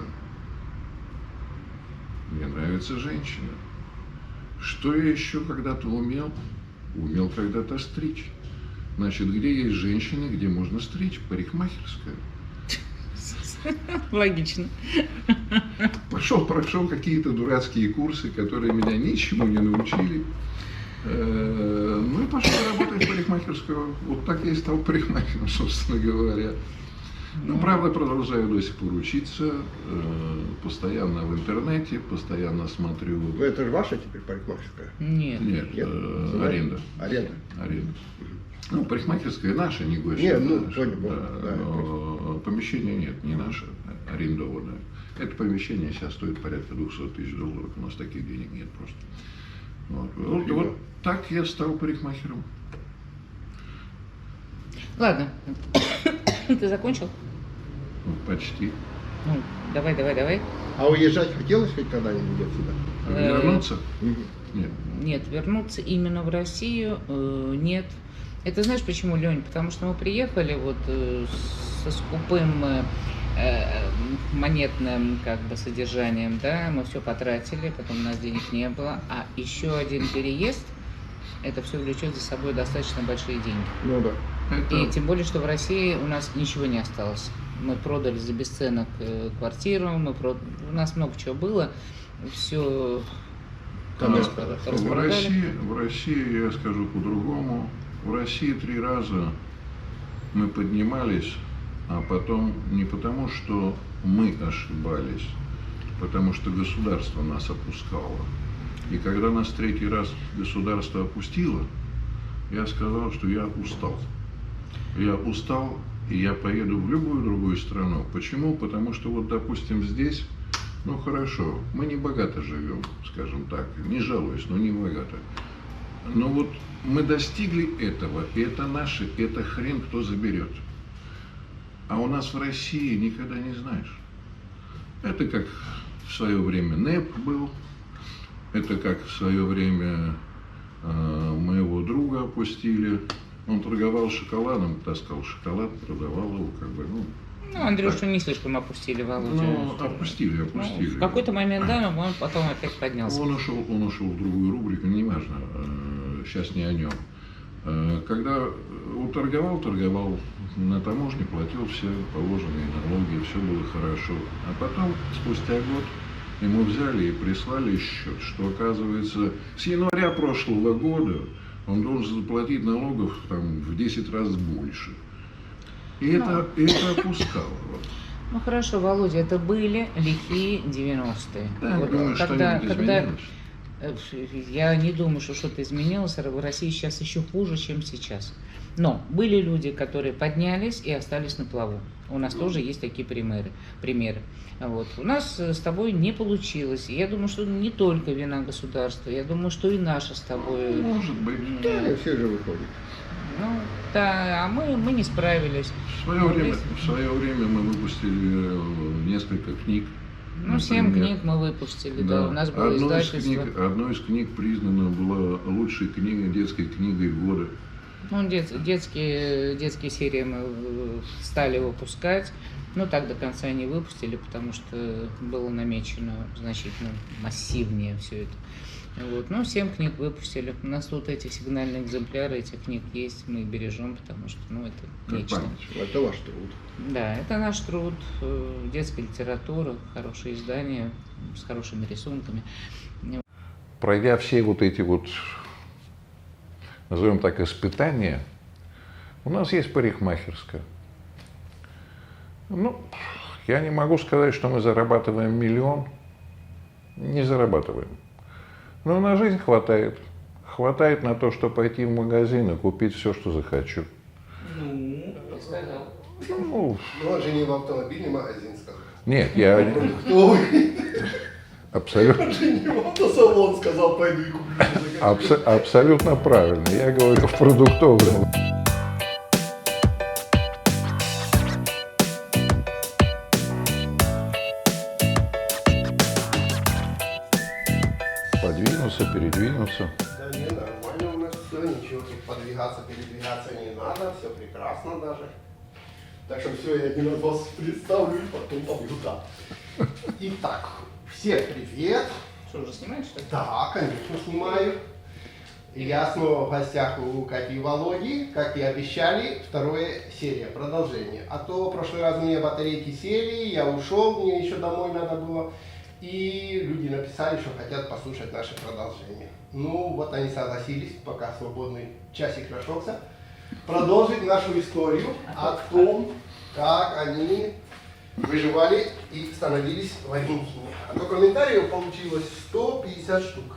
B: Мне нравится женщина. Что я еще когда-то умел? Умел когда-то стричь. Значит, где есть женщины, где можно стричь? Парикмахерская.
C: Логично.
B: Прошел какие-то дурацкие курсы, которые меня ничему не научили. Ну и пошел работать в парикмахерскую. Вот так я и стал парикмахером, собственно говоря. Ну, правда, продолжаю до сих пор учиться, постоянно в интернете, постоянно смотрю.
M: Ну, это же ваша теперь парикмахерская?
C: Нет.
B: Нет, аренда.
M: Аренда?
B: Аренда. Ну, парикмахерская наша, не гостья.
M: Нет, ну,
B: наша,
M: понял,
B: да, но помещения нет, не наше, арендованное. Это помещение сейчас стоит порядка $200 000. У нас таких денег нет просто. Вот так я стал парикмахером.
C: Ладно. Ты закончил?
B: Ну, почти.
C: Ну, давай.
M: А уезжать хотелось хоть когда-нибудь отсюда?
B: Вернуться? Нет.
C: Нет, вернуться именно в Россию нет. Это знаешь почему, Лень? Потому что мы приехали вот со скупым монетным как бы содержанием, да, мы все потратили, потом у нас денег не было, а еще один переезд, это все влечет за собой достаточно большие деньги.
M: Ну да.
C: И тем более, что в России у нас ничего не осталось. Мы продали за бесценок квартиру, у нас много чего было, все
B: В России, я скажу по-другому, в России 3 раза мы поднимались, а потом не потому, что мы ошибались, потому что государство нас опускало. И когда нас 3-й раз государство опустило, я сказал, что я устал. Я устал, и я поеду в любую другую страну. Почему? Потому что вот, допустим, здесь, ну хорошо, мы не богато живем, скажем так, не жалуюсь, но не богато. Но вот мы достигли этого, и это наше, это хрен кто заберет. А у нас в России никогда не знаешь. Это как в свое время НЭП был, это как в свое время моего друга опустили. Он торговал шоколадом, таскал шоколад, продавал его, как бы, ну...
C: Ну, Андрюшу не слишком опустили, Володя.
B: Ну, опустили.
C: Ну, в какой-то момент, да, но он потом опять поднялся.
B: Он ушел в другую рубрику, неважно, сейчас не о нем. Когда торговал на таможне, платил все положенные налоги, все было хорошо. А потом, спустя год, ему взяли и прислали счет, что, оказывается, с января прошлого года он должен заплатить налогов там, в 10 раз больше. И это опускало.
C: Ну хорошо, Володя, это были лихие 90-е.
B: Да, вот, думаю,
C: когда
B: изменилось.
C: Я не думаю, что что-то изменилось. В России сейчас еще хуже, чем сейчас. Но были люди, которые поднялись и остались на плаву. У нас тоже есть такие примеры. Вот. У нас с тобой не получилось. Я думаю, что не только вина государства. Я думаю, что и наша с тобой.
B: Может быть.
M: Да, все же выходит.
C: Ну, да, а мы не справились.
B: В свое время мы выпустили несколько книг.
C: Ну, 7 книг мы выпустили, да. У нас было издательство.
B: Одной из книг признана была лучшей книгой, детской книгой года.
C: Ну, детские серии мы стали выпускать, но так до конца не выпустили, потому что было намечено значительно массивнее все это. Вот. Ну, 7 книг выпустили. У нас тут эти сигнальные экземпляры этих книг есть, мы их бережем, потому что, ну, это нечто.
M: Это ваш труд.
C: Да, это наш труд, детская литература, хорошие издания с хорошими рисунками.
B: Пройдя все вот эти вот, назовем так, испытания, у нас есть парикмахерская. Ну, Я не могу сказать, что мы зарабатываем миллион. Не зарабатываем. Но на жизнь хватает. Хватает на то, чтобы пойти в магазин и купить все, что захочу.
C: Ну, ты сказал.
B: Ну,
A: он же не в автомобильный магазин сказал.
B: нет, я... Абсолютно.
A: Он же не в автосалон сказал, пойду и куплю.
B: Абсолютно правильно. Я говорю в продуктовый. Подвинуться, передвинуться.
A: Да не, нормально у нас все, ничего тут подвигаться, передвигаться не надо, все прекрасно даже. Так что все, я один раз вас представлю и потом побегу там. Итак, всем привет.
C: Что, уже снимаешь, что ли?
A: Да, конечно, снимаю. Я снова в гостях у Кати и Володи, как и обещали, вторая серия, продолжение. А то в прошлый раз у меня батарейки сели, я ушел, мне еще домой надо было. И люди написали, что хотят послушать наше продолжение. Ну, вот они согласились, пока свободный часик нашелся, продолжить нашу историю о том, как они выживали и становились в Аргентине. А то комментариев получилось 150 штук.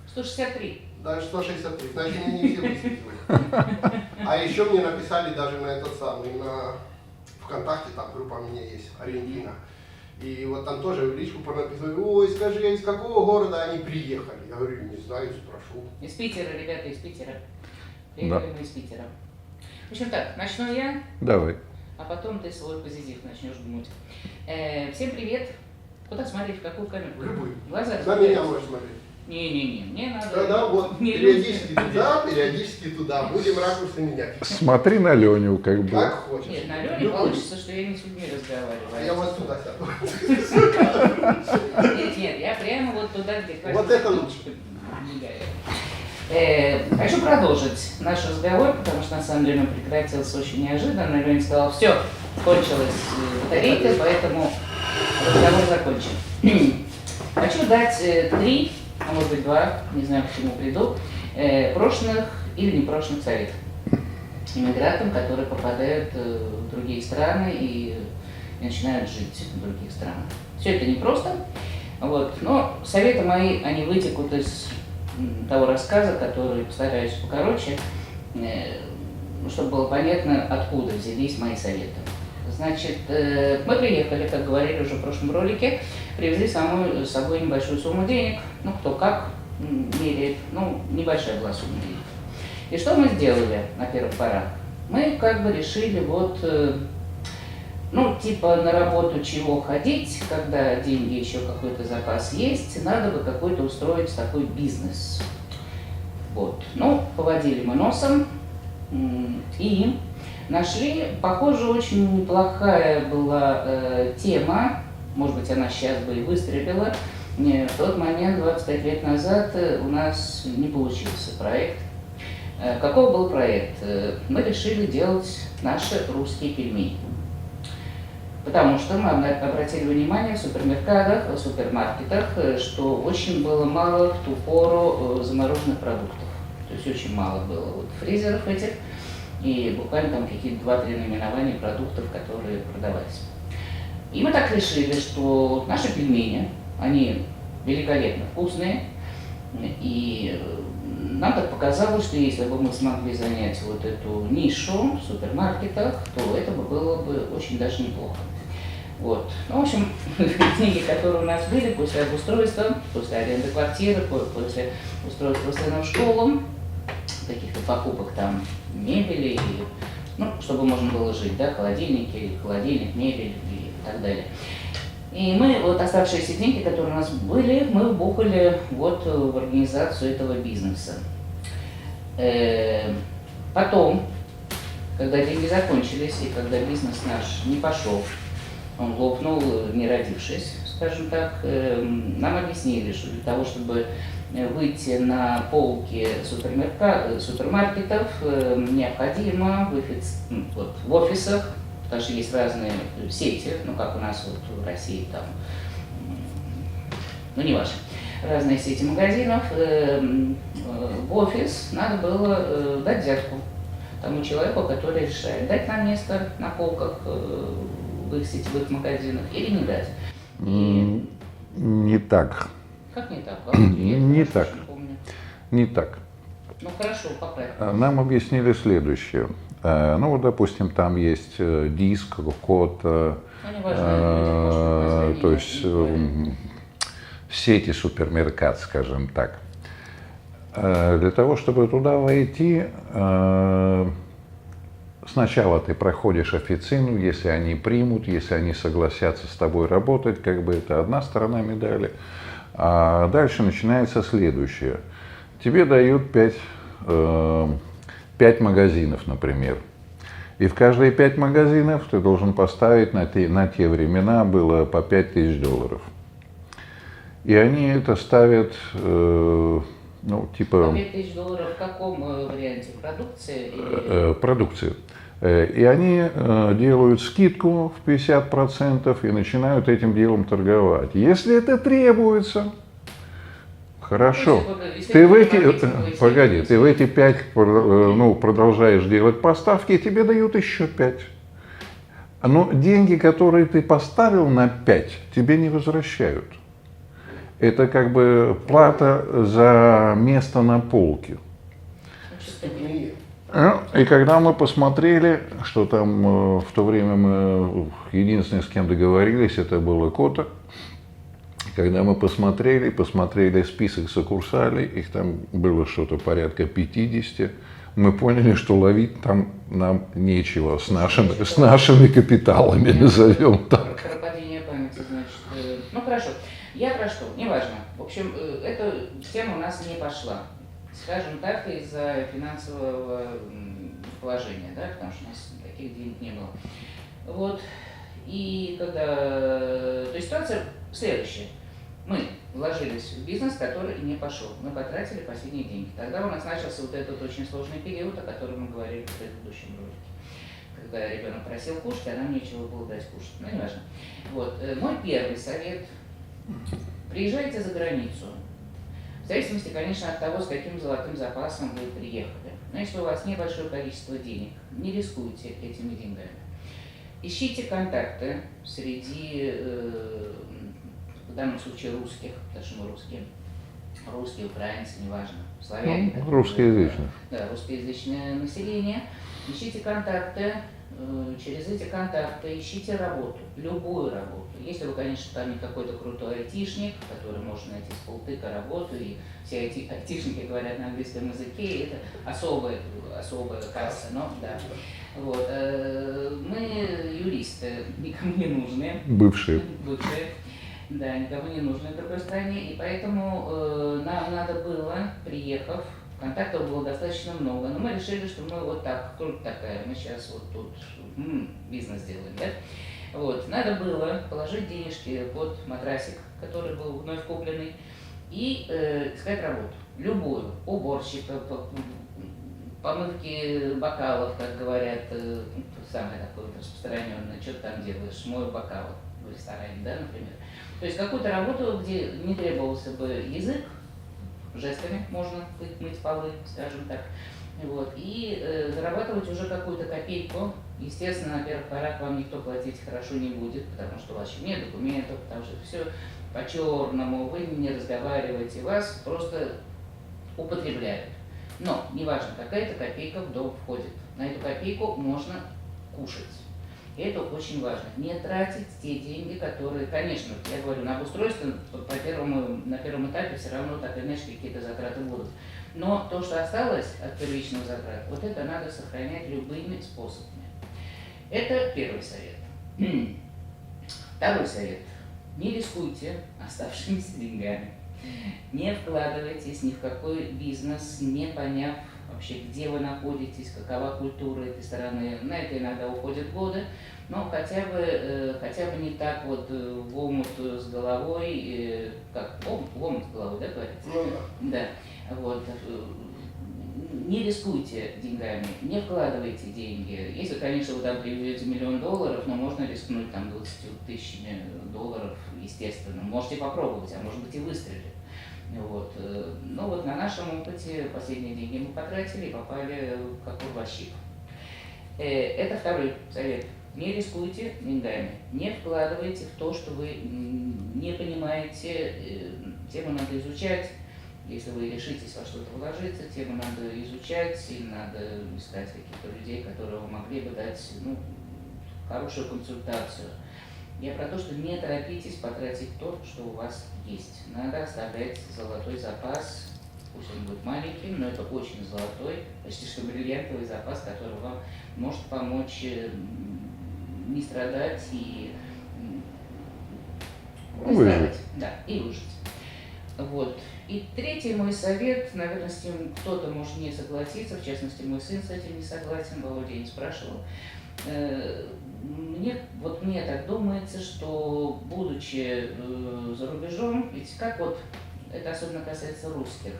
C: 163.
A: Даже 163, значит, они не все высветили. А еще мне написали даже на этот самый, на ВКонтакте, там группа у меня есть, Аргентина. И вот там тоже в личку понаписали: ой, скажи, из какого города они приехали? Я говорю, не знаю, спрошу.
C: Из Питера, ребята, из Питера. Приехали мы из Питера. В общем так, начну я.
B: Давай.
C: А потом ты свой позитив начнешь гнуть. Всем привет. Куда смотреть, в какую камеру?
A: В любую.
C: Глаза.
A: На меня можешь смотреть.
C: Не-не-не, мне надо...
A: Да, вот, периодически туда, периодически туда. Будем ракурсы менять.
B: Смотри на Леню, как бы.
A: Как хочешь.
C: Нет, на Лене получится, что я не с людьми разговариваю.
A: А я вот туда сяду.
C: Нет, я прямо вот туда, где...
A: Вот это лучше.
C: Хочу продолжить наш разговор, потому что на самом деле он прекратился очень неожиданно. Леня сказал: все, кончилась батарейка, поэтому разговор закончен. Хочу дать 3, а может быть 2, не знаю, к чему приду, прошлых или непрошенных советов иммигрантам, которые попадают в другие страны и начинают жить в других странах. Все это непросто, вот, но советы мои, они вытекут из того рассказа, который постараюсь покороче, чтобы было понятно, откуда взялись мои советы. Значит, мы приехали, как говорили уже в прошлом ролике, привезли с собой небольшую сумму денег, ну кто как меряет, ну небольшая была сумма денег. И что мы сделали на первых порах? Мы как бы решили вот, ну типа на работу чего ходить, когда деньги еще какой-то запас есть, надо бы какой-то устроить такой бизнес. Вот, ну поводили мы носом и нашли, похоже, очень неплохая была тема, может быть, она сейчас бы и выстрелила. В тот момент, 25 лет назад, у нас не получился проект. Какой был проект? Мы решили делать наши русские пельмени. Потому что мы обратили внимание в супермаркетах, что очень было мало в ту пору замороженных продуктов. То есть очень мало было вот фризеров этих. И буквально там какие-то 2-3 наименования продуктов, которые продавались. И мы так решили, что наши пельмени, они великолепно вкусные, и нам так показалось, что если бы мы смогли занять вот эту нишу в супермаркетах, то это было бы очень даже неплохо. Вот. Ну, в общем, деньги, которые у нас были после обустройства, после аренды квартиры, после устройства сына в школу, каких-то покупок там мебели, и, ну, чтобы можно было жить, да, холодильник, мебель и так далее. И мы, вот оставшиеся деньги, которые у нас были, мы вбухали вот в организацию этого бизнеса. Потом, когда деньги закончились и когда бизнес наш не пошел, он лопнул, не родившись, скажем так, нам объяснили, что для того, чтобы выйти на полки супермаркетов, необходимо в офисах, потому что есть разные сети, ну как у нас вот в России там, ну не важно, разные сети магазинов, в офис надо было дать взятку тому человеку, который решает, дать нам место на полках в их сетевых магазинах или не дать?
B: Не так.
C: Как не так?
B: Не так. Не так.
C: Ну хорошо, поправь.
B: Нам объяснили следующее. Ну вот, допустим, там есть диск, код, то есть сети супермеркат, скажем так. Для того, чтобы туда войти, сначала ты проходишь официну, если они примут, если они согласятся с тобой работать, как бы это одна сторона медали. А дальше начинается следующее. Тебе дают 5 магазинов, например. И в каждые 5 магазинов ты должен поставить, на те времена было по $5000. И они это ставят, ну, типа...
C: По $5000 в каком варианте? Продукции? Или...
B: Продукции. И они делают скидку в 50% и начинают этим делом торговать. Если это требуется... Хорошо. Ты в эти 5 продолжаешь делать поставки, и тебе дают еще 5. Но деньги, которые ты поставил на 5, тебе не возвращают. Это как бы плата за место на полке. И когда мы посмотрели, что там в то время мы единственное, с кем договорились, это было Кота. Когда мы посмотрели список сокурсалей, их там было что-то порядка 50, мы поняли, что ловить там нам нечего с нашими капиталами, назовем так.
C: Про падение памяти, значит. Ну хорошо, я про что, неважно. В общем, эта тема у нас не пошла. Скажем так, из-за финансового положения, да, потому что у нас таких денег не было. Вот. И когда... То есть ситуация следующая. Мы вложились в бизнес, который не пошел. Мы потратили последние деньги. Тогда у нас начался вот этот очень сложный период, о котором мы говорили в предыдущем ролике. Когда ребенок просил кушать, а нам нечего было дать кушать. Ну, не важно. Вот. Мой первый совет. Приезжайте за границу. В зависимости, конечно, от того, с каким золотым запасом вы приехали. Но если у вас небольшое количество денег, не рискуйте этими деньгами. Ищите контакты среди... в данном случае русских, потому что мы русские, украинцы, неважно, славяне.
B: Русскоязычные.
C: Да, русскоязычное население. Ищите контакты, через эти контакты ищите работу, любую работу. Если вы, конечно, там не какой-то крутой айтишник, который может найти с полтыка работу, и все айтишники говорят на английском языке, и это особая касса, но да. Вот. Мы юристы, никому не нужны.
B: Бывшие.
C: Да, никому не нужны в другой стране, и поэтому нам надо было, приехав, контактов было достаточно много, но мы решили, что мы вот так, круто такая, мы сейчас вот тут бизнес делаем, да? Вот, надо было положить денежки под матрасик, который был вновь купленный, и искать работу, любую, уборщика, помывки бокалов, как говорят, самое такое распространенное, что ты там делаешь, мою бокалы в ресторане, да, например. То есть какую-то работу, где не требовался бы язык, жестами можно мыть полы, скажем так, вот, и зарабатывать уже какую-то копейку. Естественно, на первых порах вам никто платить хорошо не будет, потому что у вас еще нет документов, потому что все по-черному, вы не разговариваете, вас просто употребляют. Но неважно, какая-то копейка в дом входит. На эту копейку можно кушать. И это очень важно. Не тратить те деньги, которые, конечно, я говорю, на обустройство на первом этапе все равно так или иначе какие-то затраты будут. Но то, что осталось от первичных затрат, вот это надо сохранять любыми способами. Это первый совет. Второй совет. Не рискуйте оставшимися деньгами. Не вкладывайтесь ни в какой бизнес, не поняв вообще, где вы находитесь, какова культура этой страны. На это иногда уходят годы, но хотя бы не так вот в омут с головой, как в омут с головой, да, говорится? Да. Вот. Не рискуйте деньгами, не вкладывайте деньги. Если, конечно, вы там привезете $1 000 000, но можно рискнуть там 20 тысячами долларов, естественно. Можете попробовать, а может быть и выстрелит. Вот. Но вот на нашем опыте последние деньги мы потратили и попали как урващик. Это второй совет. Не рискуйте деньгами, не вкладывайте в то, что вы не понимаете, тему надо изучать. Если вы решитесь во что-то вложиться, тему надо изучать, и надо искать каких-то людей, которые вы могли бы дать хорошую консультацию. Я про то, что не торопитесь потратить то, что у вас есть. Надо оставлять золотой запас, пусть он будет маленьким, но это очень золотой, почти что бриллиантовый запас, который вам может помочь не страдать и
B: выжить.
C: Да, и выжить. Вот. И третий мой совет, наверное, с тем кто-то может не согласиться, в частности, мой сын с этим не согласен, Володя не спрашивал. Мне так думается, что, будучи за рубежом, ведь как вот, это особенно касается русских,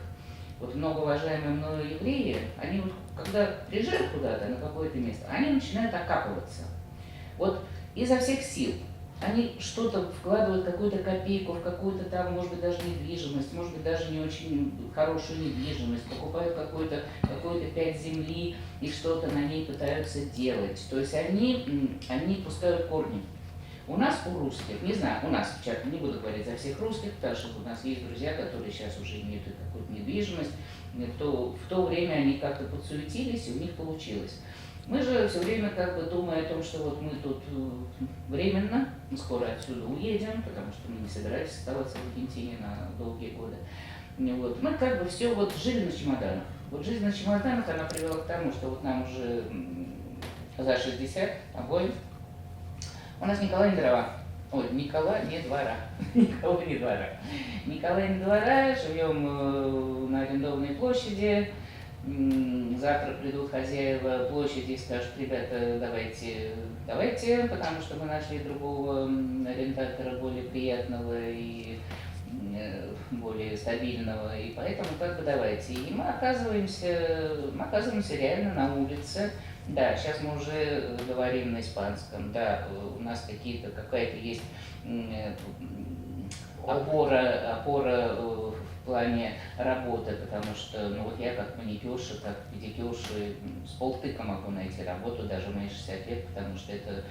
C: вот многоуважаемые мною евреи, они вот, когда приезжают куда-то, на какое-то место, они начинают окапываться. Вот изо всех сил. Они что-то вкладывают, какую-то копейку в какую-то там, может быть, даже недвижимость, может быть, даже не очень хорошую недвижимость, покупают какую-то 5 земли и что-то на ней пытаются делать. То есть они пускают корни. У нас, у русских, не знаю, у нас, не буду говорить за всех русских, потому что у нас есть друзья, которые сейчас уже имеют какую-то недвижимость, в то время они как-то подсуетились, и у них получилось. Мы же все время думаем о том, что вот мы тут временно, мы скоро отсюда уедем, потому что мы не собирались оставаться в Аргентине на долгие годы. Вот. Мы все жили на чемоданах. Вот жизнь на чемоданах, она привела к тому, что вот нам уже за 60 обоим. У нас Николай не дрова. Ой, Николай не двора. Николай не двора. Николай не двора, живем на арендованной площади. Завтра придут хозяева площади и скажут: ребята, давайте, потому что мы нашли другого арендатора, более приятного и более стабильного, и поэтому давайте. И мы оказываемся реально на улице. Да, сейчас мы уже говорим на испанском, да, у нас какая-то есть опора в плане работы, потому что, я как маникюрша, как педикюрша с полтыка могу найти работу, даже в мои 60 лет, потому что это,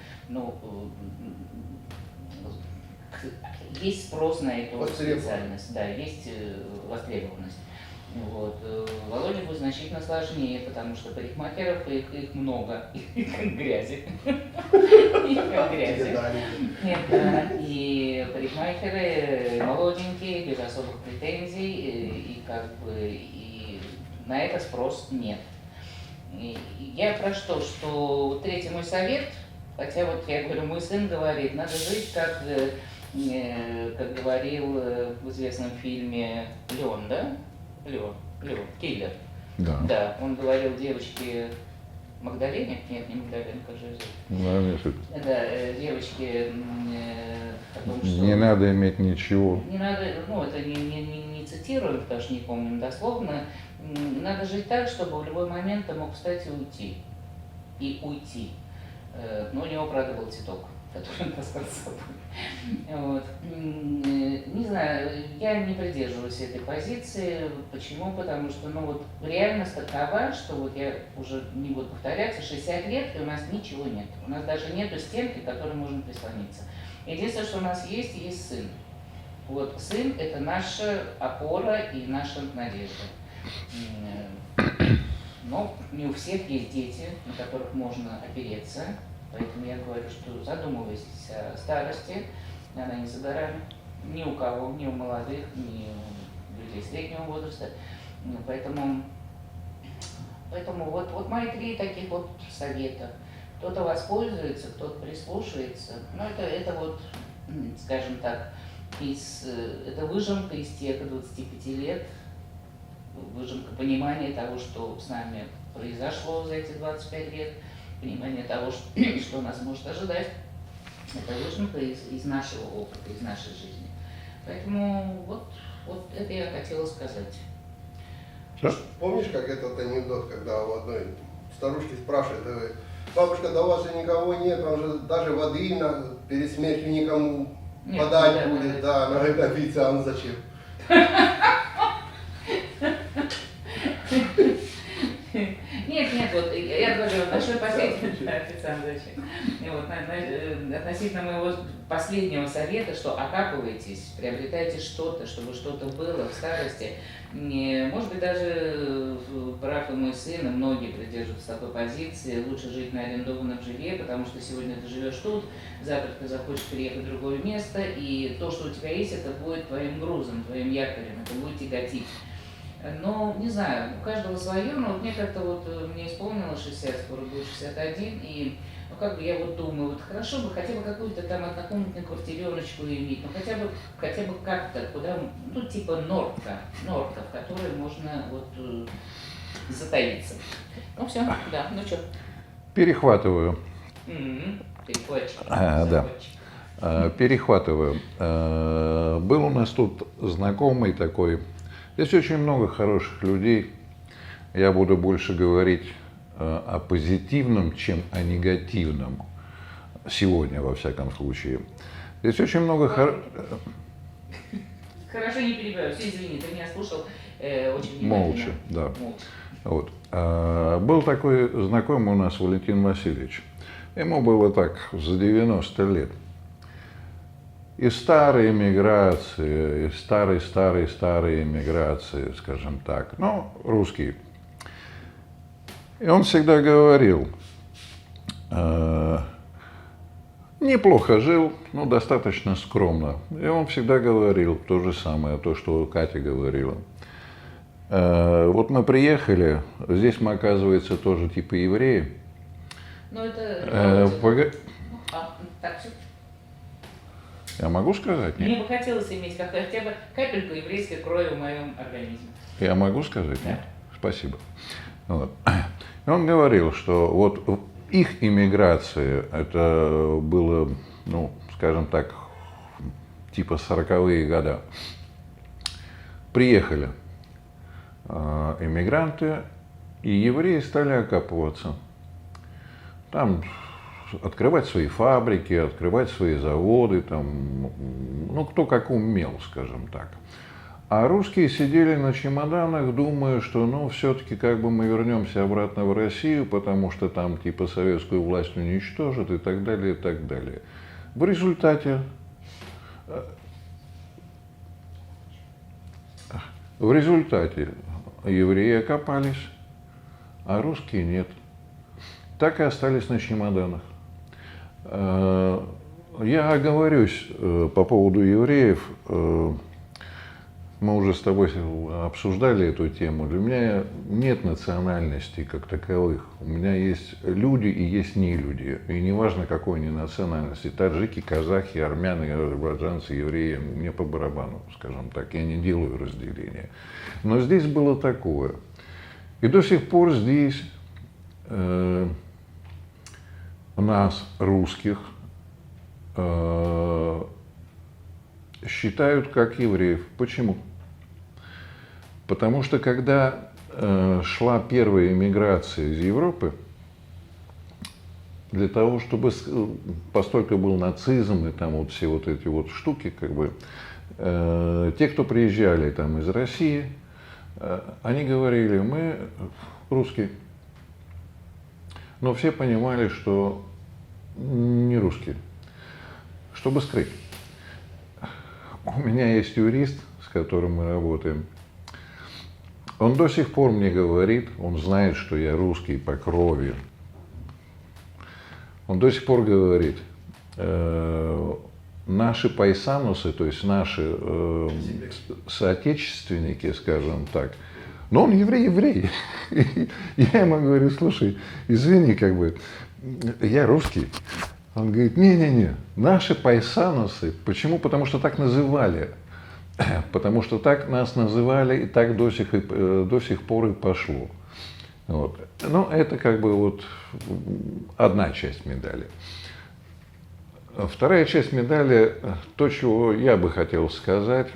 C: есть спрос на эту специальность, да, есть востребованность. Вот. Володе будет значительно сложнее, потому что парикмахеров их много, их как грязи. И парикмахеры молоденькие, без особых претензий, и на это спрос нет. И я про что третий мой совет, хотя я говорю, мой сын говорит, надо жить как говорил в известном фильме Леон, да? Леон, киллер.
B: Да.
C: Да, он говорил девочке Магдалене, нет, не Магдалене, как же зовут? Да, девочке о том, что...
B: Не надо иметь ничего.
C: Не надо, это не цитируем, потому что не помним дословно. Надо жить так, чтобы в любой момент ты мог встать и уйти. Но у него, правда, был цветок, который он таскал с собой. Вот. Не знаю, я не придерживаюсь этой позиции. Почему? Потому что реальность такова, что я уже не буду повторяться, 60 лет, и у нас ничего нет. У нас даже нету стенки, к которой можно прислониться. Единственное, что у нас есть сын. Вот сын – это наша опора и наша надежда. Но не у всех есть дети, на которых можно опереться. Поэтому я говорю, что задумывайтесь о старости, она не за горами, ни у кого, ни у молодых, ни у людей среднего возраста. Поэтому вот мои 3 таких совета. Кто-то воспользуется, кто-то прислушается. Но это скажем так, это выжимка из тех 25 лет, выжимка понимания того, что с нами произошло за эти 25 лет, понимание того, что нас может ожидать. Это выжимка из нашего опыта, из нашей жизни. Поэтому вот это я хотела сказать.
M: Помнишь, как этот анекдот, когда у одной старушки спрашивают: бабушка, да у вас же никого нет, вам же даже воды перед смертью никому подать будет. Да, она говорит: официант зачем?
C: Нет, вот я говорю, большой последний Александрович, относительно моего последнего совета, что окапывайтесь, приобретайте что-то, чтобы что-то было в старости. Может быть, даже прав и мой сын, и многие придерживаются такой позиции, лучше жить на арендованном жилье, потому что сегодня ты живешь тут, завтра ты захочешь переехать в другое место, и то, что у тебя есть, это будет твоим грузом, твоим якорем, это будет тяготить. Но, не знаю, у каждого свое, но вот мне как-то мне исполнилось 60, скоро будет 61, и как бы я думаю, хорошо бы хотя бы какую-то там однокомнатную квартиреночку иметь, но хотя бы как-то, куда, типа норка, в которой можно затаиться. Ну все, да, ну что.
B: Перехватываю.
C: Перехватчик.
B: Да. Перехватываю. Был у нас тут знакомый такой. Здесь очень много хороших людей. Я буду больше говорить о позитивном, чем о негативном. Сегодня, во всяком случае. Здесь очень много...
C: Хорошо, не перебиваю. Все, извини, ты меня слушал очень внимательно.
B: Молча, да. Вот. Был такой знакомый у нас Валентин Васильевич. Ему было так за 90 лет. Из старой эмиграции, из старой эмиграции, скажем так, русский. И он всегда говорил, неплохо жил, достаточно скромно. И он всегда говорил то же самое, то, что Катя говорила. Вот мы приехали, здесь мы, оказывается, тоже типа евреи.
C: Ну, это... Так, все.
B: Я могу сказать? Нет?
C: Мне бы хотелось иметь хотя бы капельку еврейской крови в моем организме.
B: Я могу сказать?
C: Да.
B: Нет? Спасибо. Вот. И он говорил, что вот в их иммиграции это было, скажем так, типа 40-е годы. Приехали иммигранты, и евреи стали окапываться. Там открывать свои фабрики, открывать свои заводы, кто как умел, скажем так. А русские сидели на чемоданах, думая, что, все-таки как бы мы вернемся обратно в Россию, потому что там типа советскую власть уничтожат и так далее, и так далее. В результате евреи окопались, а русские нет. Так и остались на чемоданах. Я оговорюсь по поводу евреев. Мы уже с тобой обсуждали эту тему. Для меня нет национальностей как таковых. У меня есть люди и есть нелюди. И неважно, какой они национальности. Таджики, казахи, армяне, азербайджанцы, евреи. Мне по барабану, скажем так. Я не делаю разделения. Но здесь было такое. И до сих пор здесь нас, русских, считают как евреев. Почему? Потому что когда шла первая эмиграция из Европы, для того, чтобы, постольку был нацизм и там вот все вот эти вот штуки, как бы, те, кто приезжали там из России, они говорили, мы русские. Но все понимали, что не русские. Чтобы скрыть. У меня есть юрист, с которым мы работаем. Он до сих пор мне говорит, он знает, что я русский по крови. Он до сих пор говорит, наши пайсанусы, то есть наши соотечественники, скажем так, но он еврей. Я ему говорю, слушай, извини, как бы, я русский. Он говорит, не-не-не, наши пайсанусы. Почему? Потому что так называли. Потому что так нас называли, и так до сих пор и пошло. Вот. Ну, это как бы вот одна часть медали. Вторая часть медали, то, чего я бы хотел сказать,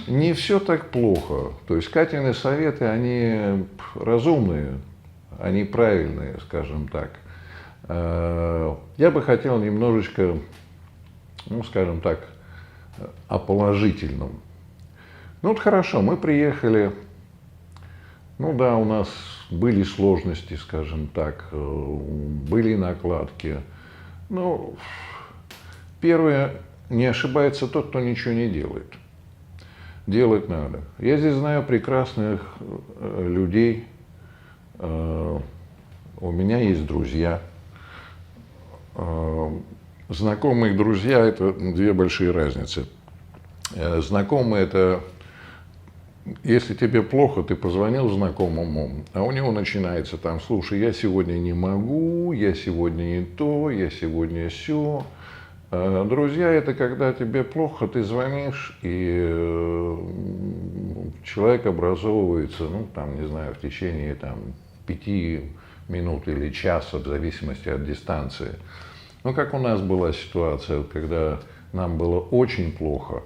B: не все так плохо. То есть Катины советы, они разумные, они правильные, скажем так. Я бы хотел немножечко, ну, скажем так, о положительном. Ну вот хорошо, мы приехали, ну да, у нас были сложности, скажем так, были накладки. Ну, первое, не ошибается тот, кто ничего не делает. Делать надо. Я здесь знаю прекрасных людей. У меня есть друзья. Знакомые и друзья – это две большие разницы. Знакомые – это если тебе плохо, ты позвонил знакомому, а у него начинается там: слушай, я сегодня не могу, я сегодня не то, я сегодня сё. Друзья – это когда тебе плохо, ты звонишь, и человек образовывается, ну, там, не знаю, в течение там 5 минут или часа, в зависимости от дистанции. Ну, как у нас была ситуация, когда нам было очень плохо,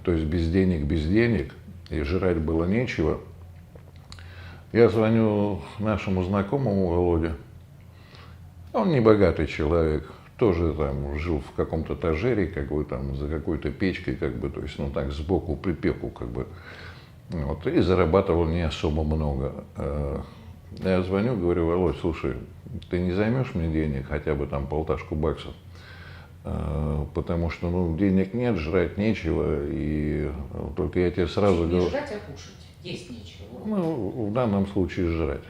B: то есть без денег, и жрать было нечего. Я звоню нашему знакомому Володе. Он не богатый человек, тоже там жил в каком-то этажере, как бы там за какой-то печкой, как бы, то есть, ну так, сбоку припеку, как бы. Вот, и зарабатывал не особо много. Я звоню, говорю: Володь, слушай, ты не займешь мне денег, хотя бы там $1,500? Потому что, ну, денег нет, жрать нечего, и только я тебе сразу говорю...
C: Не жрать, а кушать. Есть нечего.
B: Ну, в данном случае жрать.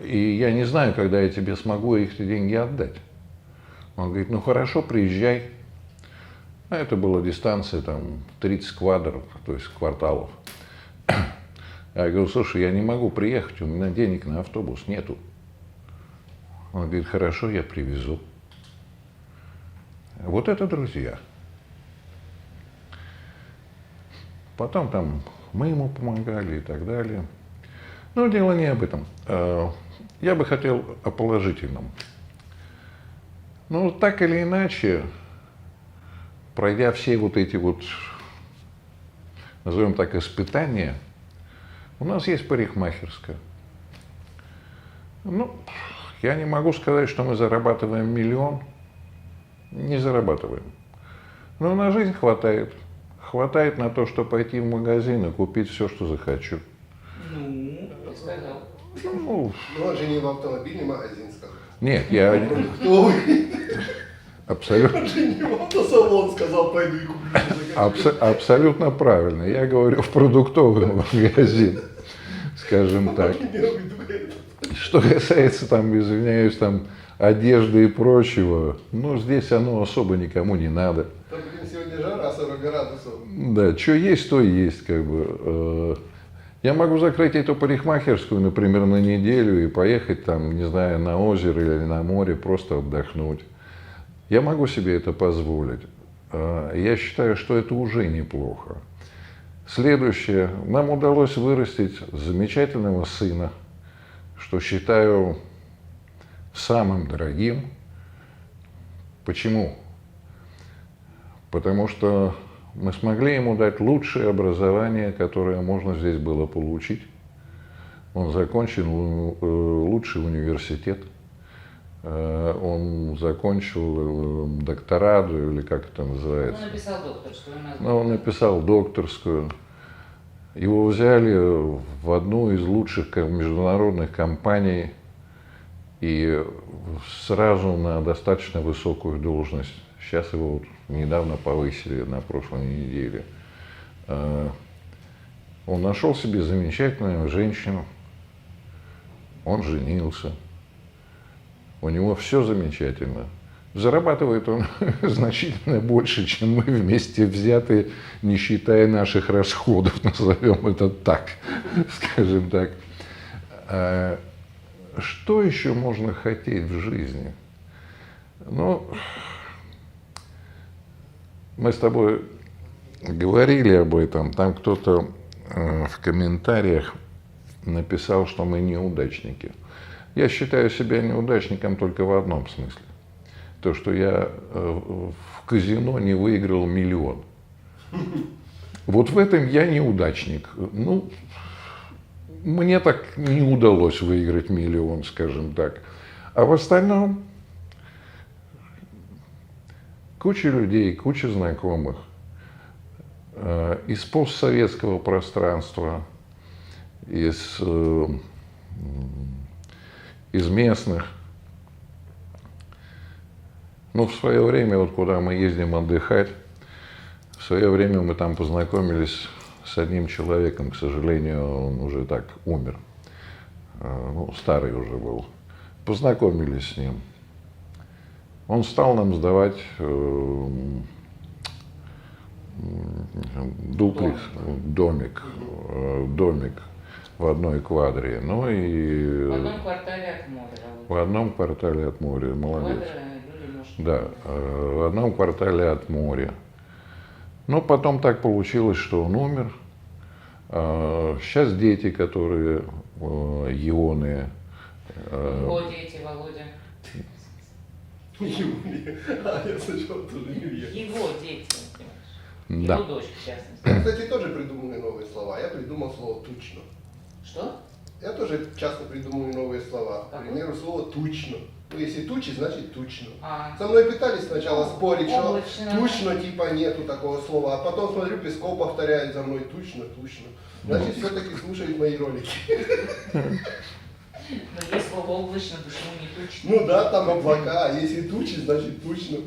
B: И я не знаю, когда я тебе смогу эти деньги отдать. Он говорит: ну хорошо, приезжай. А это была дистанция там 30 квадров, то есть кварталов. Я говорю: слушай, я не могу приехать, у меня денег на автобус нету. Он говорит: хорошо, я привезу. Вот это друзья. Потом там мы ему помогали и так далее. Но дело не об этом. Я бы хотел о положительном. Ну, так или иначе, пройдя все вот эти вот, назовем так, испытания, у нас есть парикмахерская. Ну, я не могу сказать, что мы зарабатываем миллион. Не зарабатываем. Но на жизнь хватает. Хватает на то, чтобы пойти в магазин и купить все, что захочу.
M: Ну,
C: сказал.
B: Ну,
M: он же не в автомобильный магазин сказал.
B: Нет, я...
M: Кто вы?
B: Абсолютно.
M: Он же не в автосалон сказал: пойду и куплю.
B: Абсолютно правильно. Я говорю в продуктовый магазин, скажем так. Что касается там, извиняюсь, там одежды и прочего, ну, здесь оно особо никому не надо.
M: Там, блин, сегодня жара 40 градусов.
B: Да, что есть, то и есть, как бы. Я могу закрыть эту парикмахерскую, например, на неделю и поехать там, не знаю, на озеро или на море, просто отдохнуть. Я могу себе это позволить. Я считаю, что это уже неплохо. Следующее. Нам удалось вырастить замечательного сына, что считаю самым дорогим. Почему? Потому что мы смогли ему дать лучшее образование, которое можно здесь было получить. Он закончил лучший университет. Он закончил докторат, или как это называется.
C: Он написал докторскую.
B: Он написал докторскую. Его взяли в одну из лучших международных компаний и сразу на достаточно высокую должность. Сейчас его вот недавно повысили на прошлой неделе. Он нашел себе замечательную женщину. Он женился. У него все замечательно. Зарабатывает он значительно больше, чем мы вместе взятые, не считая наших расходов, назовем это так, скажем так. Что еще можно хотеть в жизни? Ну, мы с тобой говорили об этом, там кто-то в комментариях написал, что мы неудачники. Я считаю себя неудачником только в одном смысле. То, что я в казино не выиграл миллион. Вот в этом я неудачник. Ну, мне так не удалось выиграть миллион, скажем так. А в остальном куча людей, куча знакомых из постсоветского пространства, из местных. Ну, в свое время, вот куда мы ездим отдыхать, в свое время мы там познакомились с одним человеком, к сожалению, он уже так умер, ну, старый уже был. Познакомились с ним. Он стал нам сдавать домик в одной квадре. Ну и
C: В одном квартале от моря.
B: в одном квартале от моря, молодец.
C: Квадра, люди, может,
B: Да, в одном квартале от моря. Но потом так получилось, что он умер. Сейчас дети, которые ионы.
C: Его дети, Володя.
M: Юлия. А я сначала тоже Юлия.
C: Его дети,
B: Да.
C: его дочь, в частности.
M: Я, кстати, тоже придумываю новые слова. Я придумал слово «тучно».
C: Что?
M: Я тоже часто придумываю новые слова. К примеру, слово «тучно». Ну, если тучи, значит тучно. Со мной пытались сначала спорить, что
C: облачно.
M: тучно типа нету такого слова, а потом смотрю, Песков повторяет за мной тучно, тучно. Значит, все-таки слушает мои ролики.
C: Но есть слово облачно, почему не тучно?
M: Ну да, там облака, а если тучи, значит тучно.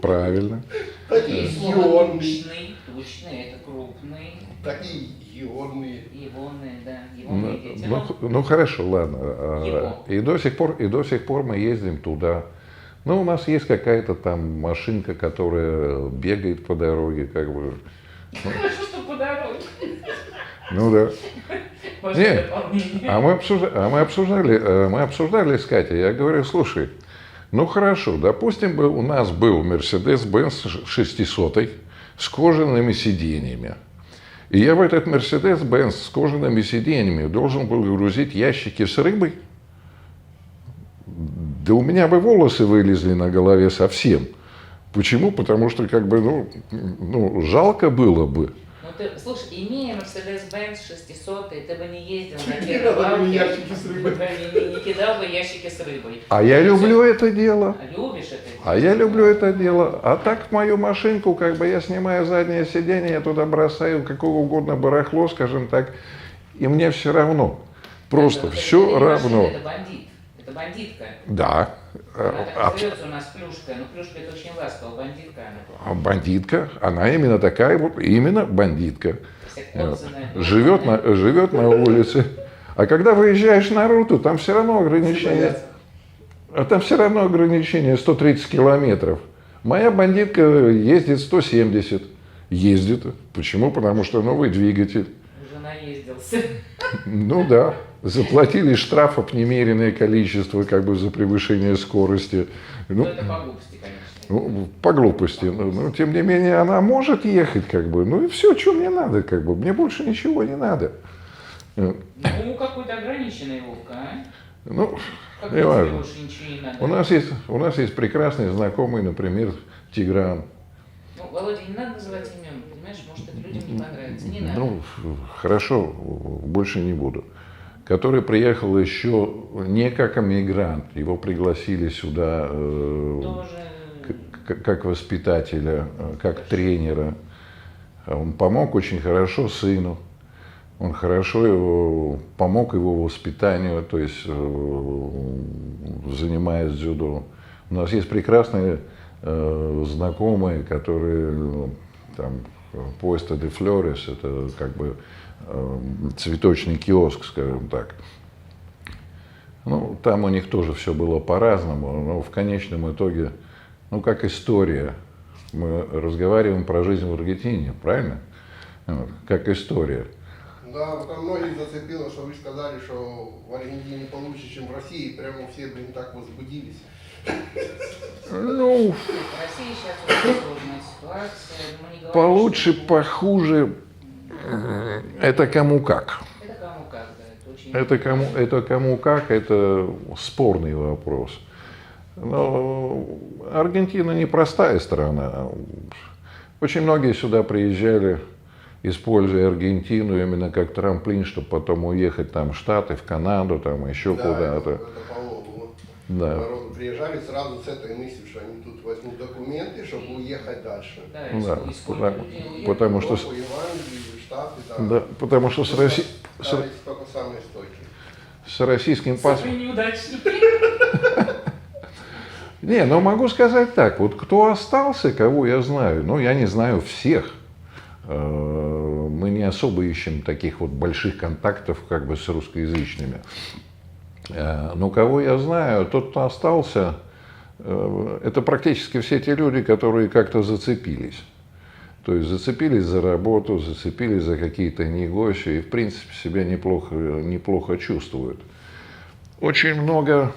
B: Правильно.
M: Такие
C: Есть слово
M: ионные.
C: тучный, это крупный.
M: Такие ионные.
C: Ионные, да, ионные дети.
B: Ну хорошо, ладно.
C: Его.
B: И до сих пор мы ездим туда. Ну, у нас есть какая-то там машинка, которая бегает по дороге, как бы.
C: Хорошо, что по дороге.
B: Ну да.
C: Может,
B: Нет,
C: дополнение.
B: мы обсуждали с Катей. Я говорю, слушай, ну хорошо, допустим, у нас был Mercedes-Benz 600 с кожаными сиденьями. И я в этот Mercedes-Benz с кожаными сиденьями должен был грузить ящики с рыбой. Да у меня бы волосы вылезли на голове совсем. Почему? Потому что, как бы, ну жалко было бы.
C: Ну ты, слушай, имея Mercedes-Benz 600, ты бы не ездил на
M: Не
C: те
M: надо мне
C: рыбалки,
M: ящики с рыбой.
C: не кидал бы ящики с рыбой.
B: А я люблю это дело.
C: Любишь это дело?
B: А я люблю это дело. А так мою машинку, как бы я снимаю заднее сиденье, я туда бросаю какого угодно барахло, скажем так, и мне все равно. Просто
C: Это
B: все
C: не
B: равно.
C: машина, это бандит. Это бандитка.
B: Да.
C: Она так называется у нас плюшка. Но плюшка это очень ласково, бандитка она.
B: А бандитка, она именно такая вот, именно бандитка. Живет на улице. А когда выезжаешь на руту, там все равно ограничение. А там все равно ограничение 130 километров. Моя бандитка ездит 170. Ездит. Почему? Потому что новый двигатель.
C: Уже наездился.
B: Ну да. Заплатили штрафов немеренное количество, как бы, за превышение скорости. Ну,
C: это по глупости, конечно.
B: Ну, по глупости. Но, тем не менее, она может ехать, как бы. Ну и все, что мне надо, как бы. Мне больше ничего не надо.
C: Ну, какой-то ограниченный Вовка, а?
B: Ну,
C: как
B: не важно.
C: больше ничего не надо.
B: У нас есть прекрасный знакомый, например, Тигран.
C: Ну, Володя, не надо называть имен, понимаешь? Может, это людям не понравится. Не надо.
B: Ну, хорошо, больше не буду. Который приехал еще не как эмигрант. Его пригласили сюда как воспитателя, как тренера. Он помог очень хорошо сыну. Он хорошо помог его воспитанию, то есть занимаясь дзюдо. У нас есть прекрасные знакомые, которые там Puesto de Flores, это как бы цветочный киоск, скажем так. Ну, там у них тоже все было по-разному, но в конечном итоге, ну, как история. Мы разговариваем про жизнь в Аргентине, правильно? Как история.
M: Да, там многих зацепило, что вы сказали, что в Аргентине получше, чем в России. Прямо все, блин, так возбудились.
B: Ну,
C: в России сейчас очень сложная ситуация. Мы не говорим,
B: получше, похуже, это кому как.
C: Это кому как, да.
B: Это кому как, это спорный вопрос. Но Аргентина непростая страна. Очень многие сюда приезжали, используя Аргентину именно как трамплин, чтобы потом уехать там в Штаты, в Канаду, там еще куда-то.
M: Это по-логу.
B: Да.
M: Народу приезжали сразу с этой мыслью, что они тут возьмут документы, чтобы уехать дальше.
B: Да, потому что,
M: Европу, Ирландию, Штаты,
B: да, потому что с Россией...
M: самые стойкие.
B: С российским паспортом.
C: Самые неудачники.
B: Не, но могу сказать так, вот кто остался, кого я знаю, ну, я не знаю всех. Мы не особо ищем таких вот больших контактов как бы с русскоязычными. Но кого я знаю, тот, кто остался, это практически все те люди, которые как-то зацепились. То есть зацепились за работу, зацепились за какие-то негоси и, в принципе, себя неплохо чувствуют. Очень много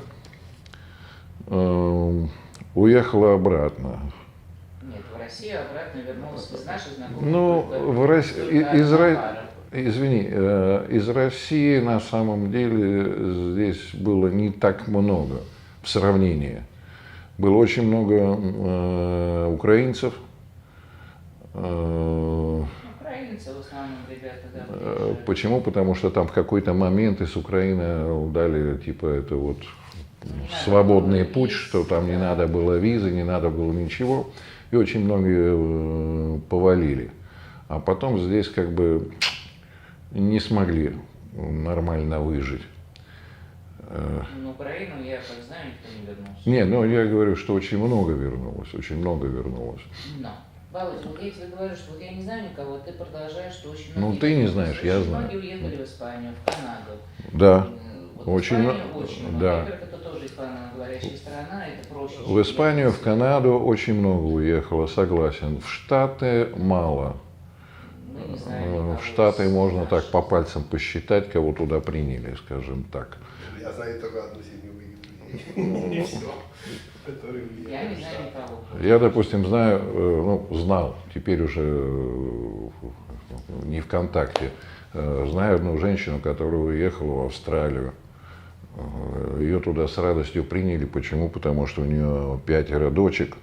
B: уехало обратно.
C: Нет, в Россию обратно вернулась из наших знакомых.
B: Ну, в России, извини, из России на самом деле здесь было не так много в сравнении. Было очень много украинцев.
C: Украинцы в основном, ребята, да.
B: Почему? Потому что там в какой-то момент из Украины дали, типа, это вот свободный путь, что там не надо было визы, не надо было ничего. И очень многие повалили. А потом здесь как бы не смогли нормально выжить.
C: На Украину, я как знаю, никто не вернулся.
B: Не, ну я говорю, что очень много вернулось, очень много вернулось.
C: Но, Володь, вот я тебе говорю, что вот я не знаю никого, ты продолжаешь, что очень многие...
B: Ну ты не знаешь, я знаю.
C: Многие уехали в Испанию, в Канаду.
B: Да.
C: Вот
B: очень
C: много. Очень много.
B: Да.
C: Во-первых, это тоже испаноговорящая страна, это проще.
B: В Испанию, в Канаду очень много уехало, согласен. В Штаты мало.
C: Мы не знаем,
B: в Штаты можно так по пальцам посчитать, кого туда приняли, скажем так.
M: Я знаю только одну семью моих друзей.
C: Я не знаю никого.
B: Я, допустим, знал, теперь уже не ВКонтакте, знаю одну женщину, которая уехала в Австралию. Ее туда с радостью приняли. Почему? Потому что у нее 5 дочек,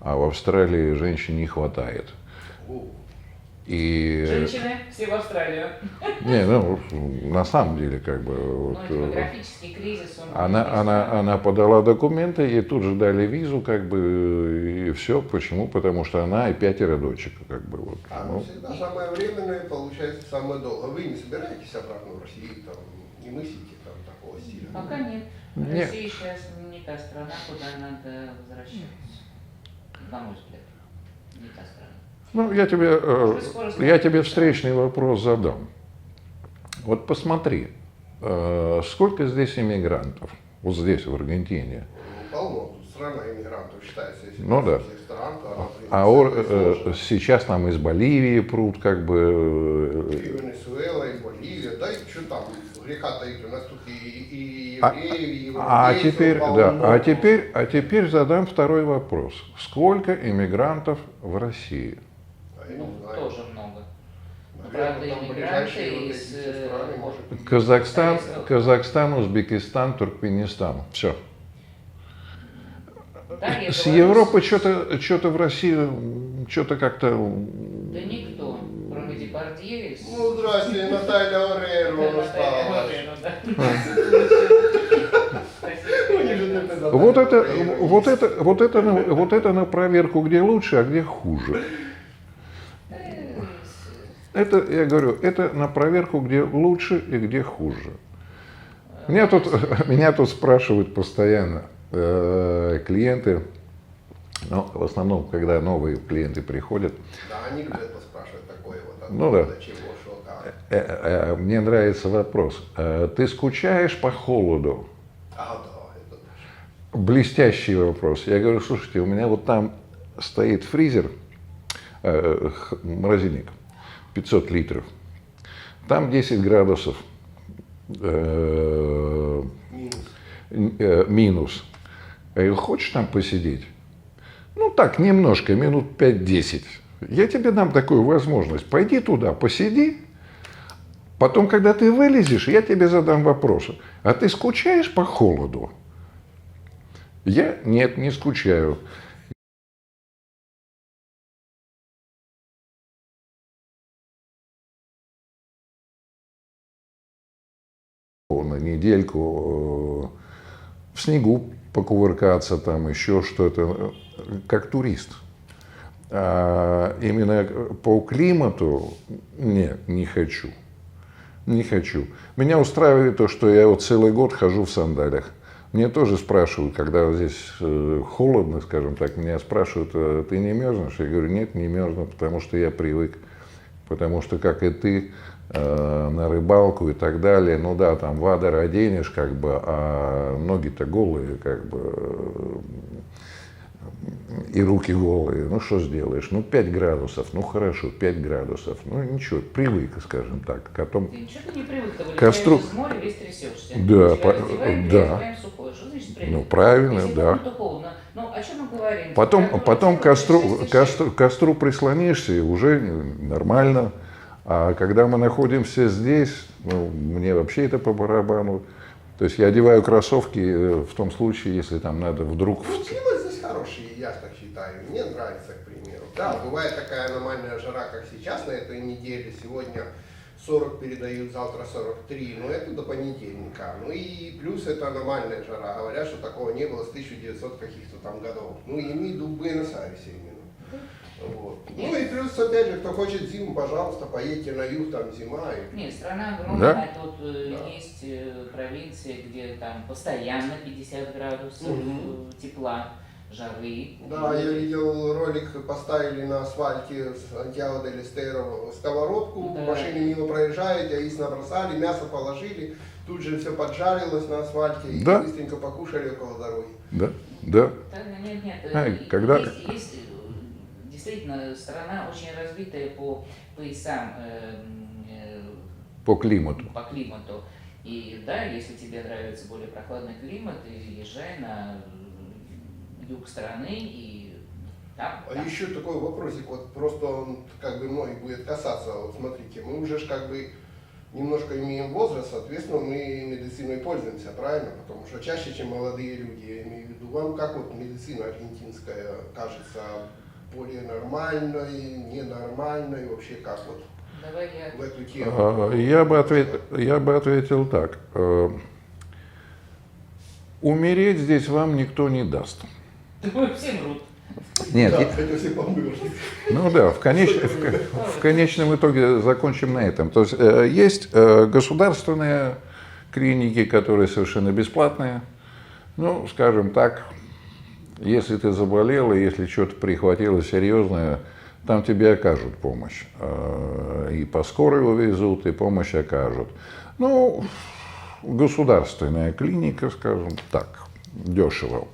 B: а в Австралии женщин не хватает. И...
C: Женщины, все в Австралию.
B: Не, ну, на самом деле, как бы... Вот,
C: демографический кризис,
B: она подала документы, ей тут же дали визу, как бы, и все. Почему? Потому что она и 5 дочек, как бы, вот.
M: Всегда самое временное получается самое долгое. Вы не собираетесь обратно в Россию, там, не мыслите там такого стиля?
C: Пока нет.
B: Нет.
C: Россия сейчас не та страна, куда надо возвращаться. На мой взгляд, не та страна.
B: Ну, я тебе встречный вопрос задам. Вот посмотри, сколько здесь иммигрантов, вот здесь, в Аргентине?
M: Полно. Страна иммигрантов считается, если
B: ну да.
M: всех стран, то
B: сейчас там из Боливии прут, как бы...
M: И Венесуэла, и Боливия, да и что там, греха-то у нас тут и евреи, и европейцы.
B: А теперь задам второй вопрос. Сколько иммигрантов в России?
C: Тоже много. Правда, иммигранты из...
B: Казахстан, Узбекистан, Туркменистан. Все.
C: Да,
B: с Европы что-то в России, что-то как-то...
C: Да никто, кроме Депардье.
M: Ну, здрасте, Наталья Орейро осталась.
B: Вот это на проверку, где лучше, а где хуже. Это, я говорю, это на проверку, где лучше и где хуже. Меня тут спрашивают постоянно клиенты, но в основном, когда новые клиенты приходят.
M: Да, они любят спрашивать такое вот.
B: Ну да.
M: До чего, что, как.
B: Мне нравится вопрос. Ты скучаешь по холоду?
M: А, да, это
B: Блестящий вопрос. Я говорю, слушайте, у меня вот там стоит фризер, морозильник, 500 литров. Там 10 градусов минус. Я говорю, хочешь там посидеть? Ну так, немножко, минут 5-10. Я тебе дам такую возможность. Пойди туда, посиди. Потом, когда ты вылезешь, я тебе задам вопрос. А ты скучаешь по холоду? Я? Нет, не скучаю. На недельку в снегу покувыркаться, там еще что-то, как турист. А именно по климату нет, не хочу. Не хочу. Меня устраивает то, что я вот целый год хожу в сандалиях. Мне тоже спрашивают, когда вот здесь холодно, скажем так, меня спрашивают, ты не мерзнешь? Я говорю, нет, не мерзну, потому что я привык. Потому что, как и ты, на рыбалку и так далее, ну да, там вадер оденешь, как бы, а ноги-то голые, как бы, и руки голые. Ну, что сделаешь? Ну, 5 градусов, ну, хорошо, 5 градусов. Ну, ничего, привык, скажем так. Потом
C: Ты ничего не привык, ты
B: костру...
C: с моря весь трясешься.
B: Да,
C: да. Сухой. Что значит привык?
B: Ну, правильно,
C: если
B: да.
C: то холодно. Ну, о чем мы говорим?
B: Потом к костру прислонишься, и уже нормально. А когда мы находимся здесь, ну, мне вообще это по барабану. То есть я одеваю кроссовки в том случае, если там надо вдруг...
M: Ну, климат здесь хороший, я так считаю. Мне нравится, к примеру. Да, бывает такая аномальная жара, как сейчас на этой неделе. Сегодня 40 передают, завтра 43. Но это до понедельника. Ну и плюс это аномальная жара. Говорят, что такого не было с 1900 каких-то там годов. Ну, имею в виду в Буэнос-Айресе именно. Вот. Ну и плюс, опять же, кто хочет зиму, пожалуйста, поедьте на юг, там зима.
C: Нет, страна огромная,
B: Да?
C: тут есть провинции, где там постоянно 50 градусов тепла, жары.
M: Да, я видел ролик, поставили на асфальте с Сантьяго-дель-Эстеро сковородку,
C: Да.
M: машины мимо проезжают, яиц набросали, мясо положили, тут же все поджарилось на асфальте и
B: Да.
M: быстренько покушали около дороги.
B: Да, да.
C: Нет,
B: Когда...
C: есть действительно страна очень развитая по поясам,
B: По климату.
C: по климату. И да, если тебе нравится более прохладный климат, ты езжай на юг страны и там.
M: А еще такой вопросик, вот просто он как бы многих будет касаться. Вот смотрите, мы уже ж как бы немножко имеем возраст, соответственно, мы медициной пользуемся, правильно? Потому что чаще, чем молодые люди, я имею в виду. Вам как вот медицина аргентинская кажется более нормальной, ненормальной, вообще как вот
C: Давай
M: в эту тему?
B: Я бы ответил так. Умереть здесь вам никто не даст.
C: Все мрут.
B: Нет,
M: Да, это все помрут.
B: ну да, в конечном итоге закончим на этом. То есть есть государственные клиники, которые совершенно бесплатные. Ну, скажем так, если ты заболел, и если что-то прихватило серьезное, там тебе окажут помощь. И по скорой увезут, и помощь окажут. Ну, государственная клиника, скажем так, дешево.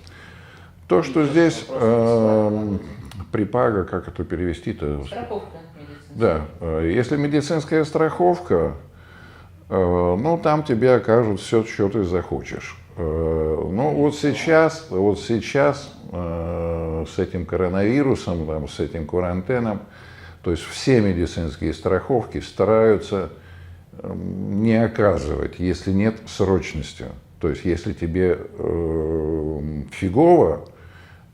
B: То, что здесь припага, как это перевести-то?
C: Страховка медицинская.
B: Да, если медицинская страховка, ну, там тебе окажут все, что ты захочешь. Ну, вот сейчас с этим коронавирусом, там, с этим карантином, то есть все медицинские страховки стараются не оказывать, если нет срочности. То есть если тебе фигово,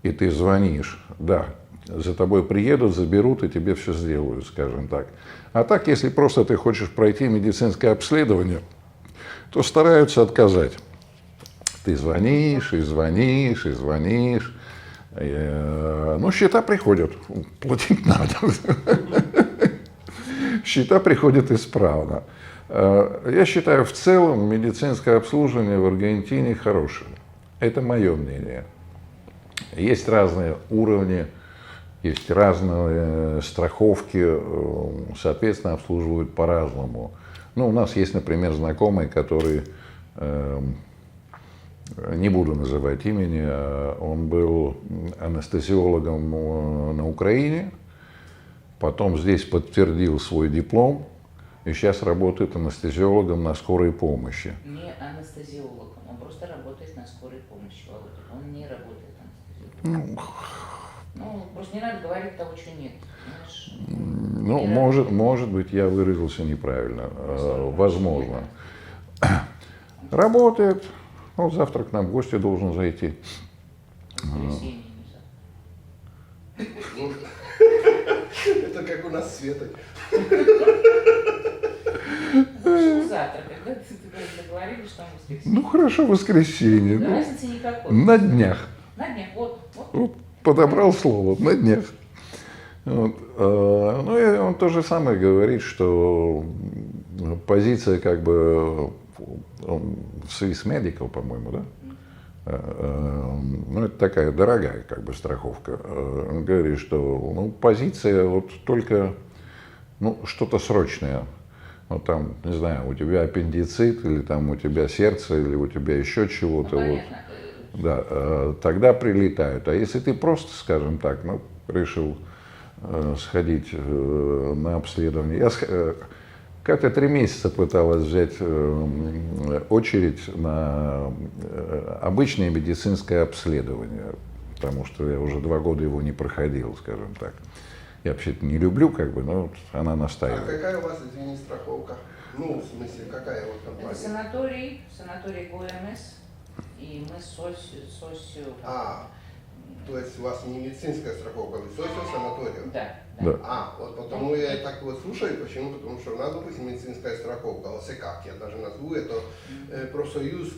B: и ты звонишь, да, за тобой приедут, заберут и тебе все сделают, скажем так. А так, если просто ты хочешь пройти медицинское обследование, то стараются отказать. Ты звонишь, и звонишь, и звонишь. Ну, счета приходят, платить надо. Счета приходят исправно. Я считаю, в целом медицинское обслуживание в Аргентине хорошее. Это мое мнение. Есть разные уровни, есть разные страховки, соответственно, обслуживают по-разному. Ну, у нас есть, например, знакомый, который, не буду называть имени, он был анестезиологом на Украине, потом здесь подтвердил свой диплом, и сейчас работает анестезиологом на скорой помощи.
C: Не анестезиологом, он просто работает на скорой помощи, Володя. Он не работает анестезиологом. Ну, просто не надо говорить того, чего нет. Понимаешь?
B: Ну, может быть, я выразился неправильно. Возможно. Работает. Ну, завтра к нам в гости должен зайти.
M: Это как у нас Света.
C: Завтра, когда ты договорились, что он воскресенье.
B: Ну, хорошо, воскресенье.
C: Да, разницы никакой.
B: На днях.
C: На днях, вот.
B: Подобрал слово, на днях. Вот. Ну, и он то же самое говорит, что позиция как бы Swiss Medical, по-моему, да? Ну, это такая дорогая как бы страховка. Он говорит, что ну, позиция вот только ну, что-то срочное. Вот там, не знаю, у тебя аппендицит, или там у тебя сердце, или у тебя еще чего-то. Ну, вот. Да, тогда прилетают. А если ты просто, скажем так, ну, решил сходить на обследование. Я как-то 3 месяца пыталась взять очередь на обычное медицинское обследование, потому что я уже 2 года его не проходил, скажем так. Я вообще-то не люблю, как бы, но она настаивает.
M: А какая у вас, извини, страховка? Ну, в смысле, какая вот компания?
C: Это санаторий ГУМС, и мы СОСью.
M: То есть у вас не медицинская страховка, вы СОСью санаторию?
C: Да.
M: Вот потому я так вот слушаю, почему? Потому что у нас, допустим, медицинская страховка, ОСК, я даже назову это профсоюз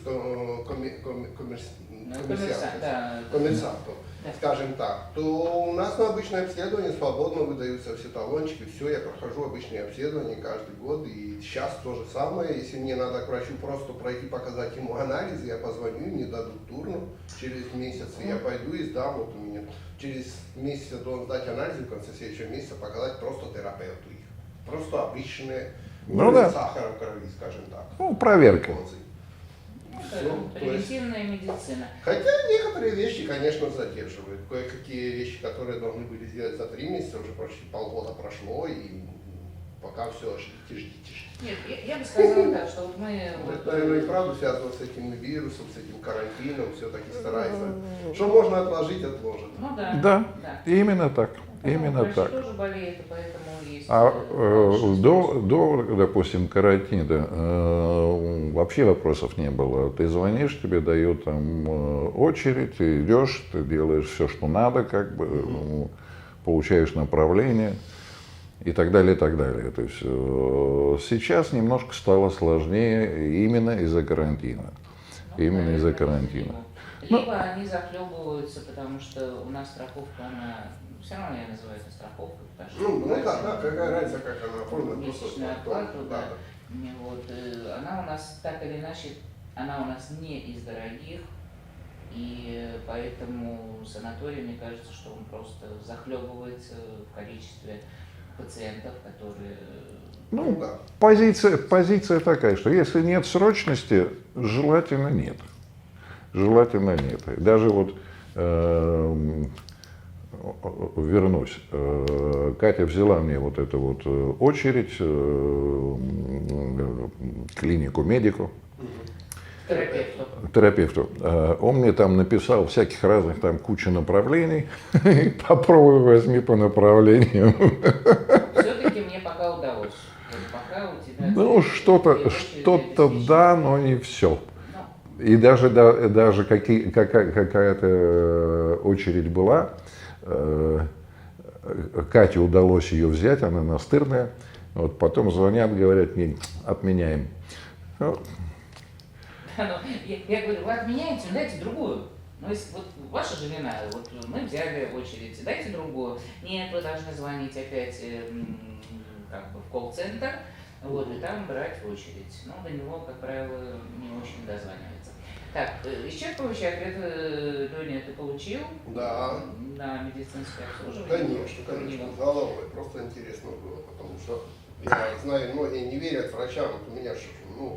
M: коммерсантов, скажем так, то у нас на обычное обследование свободно выдаются все талончики, все, я прохожу обычные обследования каждый год, и сейчас то же самое, если мне надо к врачу просто пройти, показать ему анализы, я позвоню, мне дадут турну через месяц, и я пойду и сдам, вот у меня через месяц я должен сдать анализы, в конце следующего месяца показать просто терапевту их, просто обычные сахара в крови, скажем так.
B: Ну, проверка.
C: Превентивная медицина.
M: Хотя некоторые вещи, конечно, задерживают. Кое-какие вещи, которые должны были сделать за 3 месяца, уже почти полгода прошло, и пока все ждите.
C: Нет, я бы сказала так, что вот мы...
M: Это, наверное, и правда связано с этим вирусом, с этим карантином, все-таки старается. Что можно отложить, отложит.
C: Ну да.
B: Да, именно так. Именно так.
C: Тоже болеет, поэтому есть.
B: До, допустим, карантина вообще вопросов не было. Ты звонишь, тебе дают там очередь, ты идешь, ты делаешь все, что надо, как бы получаешь направление и так далее, и так далее. То есть сейчас немножко стало сложнее именно из-за карантина. Именно из-за карантина.
C: Либо они захлебываются, потому что у нас страховка, она все равно я называю это страховкой, потому что
M: какая разница, как она оформлена.
C: Месячную оплату, да. Вот, она у нас так или иначе, она у нас не из дорогих, и поэтому санаторий, мне кажется, что он просто захлебывается в количестве пациентов, которые...
B: Ну, позиция такая, что если нет срочности, желательно нет. Желательно нет. Даже вот вернусь. Катя взяла мне вот эту вот очередь, клинику медику, терапевту. Он мне там написал всяких разных, там куча направлений. Попробуй возьми по направлениям.
C: Все-таки мне пока удалось. Пока у тебя...
B: Ну, что-то да, но не все. И даже какая-то очередь была, Кате удалось ее взять, она настырная. Вот потом звонят, говорят, не, отменяем.
C: Я говорю, вы отменяете, дайте другую. Ну, если вот ваша же вина, вот мы взяли очередь, дайте другую. Нет, вы должны звонить опять как бы в колл-центр, вот, и там брать очередь. Но до него, как правило, не очень дозванивается. Так, исчерпывающий ответ, Леня, ты получил?
M: Да.
C: На медицинское обслуживание?
M: Конечно, головой. Просто интересно было, потому что я знаю, многие не верят врачам. У меня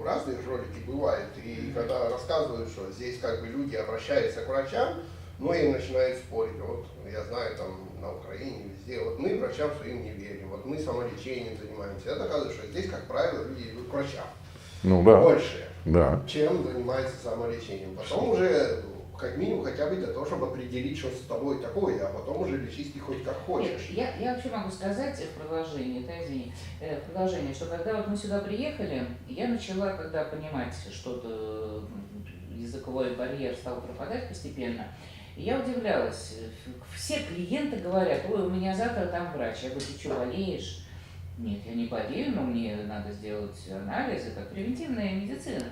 M: разные ролики бывают, и когда рассказывают, что здесь как бы люди обращаются к врачам, многие начинают спорить. Вот я знаю, там на Украине, везде, вот мы врачам своим не верим, вот мы самолечением занимаемся. Я доказываю, что здесь, как правило, люди идут к врачам.
B: Ну да.
M: Больше,
B: да.
M: Чем занимаются самолечением. Потом уже, как минимум, хотя бы для того, чтобы определить, что с тобой такое, а потом уже лечись ты хоть как хочешь.
C: Нет, я вообще могу сказать в продолжении, что когда вот мы сюда приехали, я начала, когда понимать что-то, языковой барьер стал пропадать постепенно, и я удивлялась. Все клиенты говорят, ой, у меня завтра там врач. Я говорю, ты что, болеешь? Нет, я не болею, но мне надо сделать анализы, как превентивная медицина.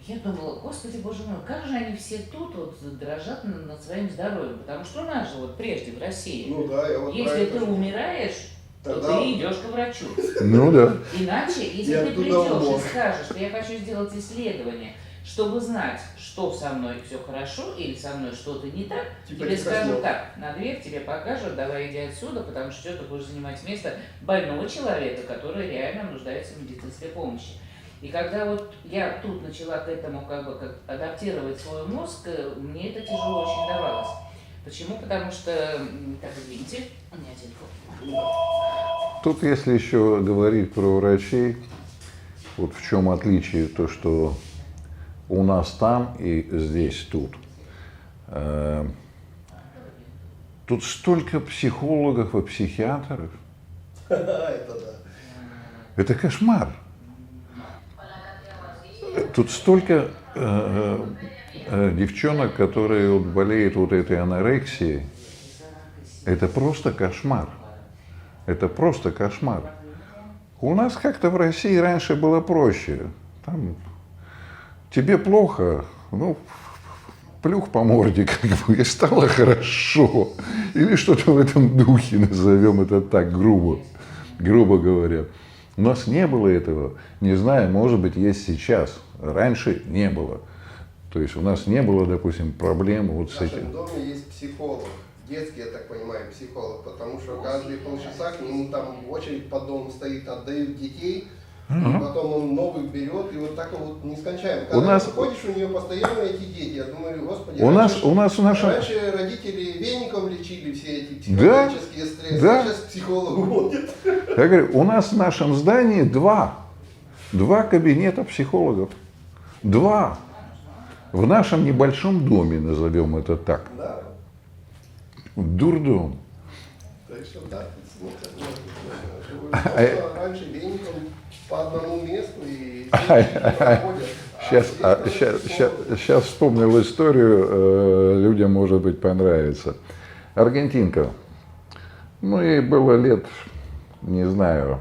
C: Я думала, господи, боже мой, как же они все тут вот дрожат над своим здоровьем, потому что у нас же вот прежде в России,
M: я вот
C: если ты умираешь, то
M: Тогда-
C: ты идешь к врачу.
B: Ну да.
C: Иначе, если
M: Я
C: ты
M: оттуда
C: придешь
M: умор.
C: и скажешь, что я хочу сделать исследование, чтобы знать, что со мной все хорошо или со мной что-то не так,
M: Типа
C: тебе скажут
M: тихоснёв.
C: так, на дверь тебе покажут, давай иди отсюда, потому что ты будешь занимать место больного человека, который реально нуждается в медицинской помощи. И когда вот я тут начала к этому как адаптировать свой мозг, мне это тяжело очень давалось. Почему? Потому что, так, извините, у меня телефон.
B: Тут, если еще говорить про врачей, вот в чем отличие, то, что у нас там и здесь тут. Тут столько психологов и психиатров.
M: Это да.
B: Это кошмар. Тут столько девчонок, которые вот болеют вот этой анорексией. Это просто кошмар. Это просто кошмар. У нас как-то в России раньше было проще. Там тебе плохо, ну, плюх по морде, как бы, и стало хорошо. Или что-то в этом духе, назовем это так, грубо говоря. У нас не было этого. Не знаю, может быть, есть сейчас. Раньше не было. То есть у нас не было, допустим, проблем вот с
M: В нашем
B: этим.
M: доме есть психолог. Детский, я так понимаю, психолог, потому что каждые полчаса к нему там очередь по дому стоит, отдают детей, и потом он новых берет, и вот так вот нескончаемо. Когда
B: нас-
M: ты ходишь, у нее постоянно эти дети. Я думаю, господи,
B: У нас в нашем...
M: раньше родители веником лечили все эти
B: Да,
M: психологические стрессы,
B: да.
M: а сейчас к психологу ходят.
B: Я говорю, у нас в нашем здании два кабинета психологов. 2. В нашем небольшом доме, назовем это так.
M: Да.
B: Дурдом.
M: Так что да, смотрят. Раньше веником по одному месту и
B: Сейчас вспомнил историю, людям, может быть, понравится. Аргентинка. Ну, ей было лет, не знаю,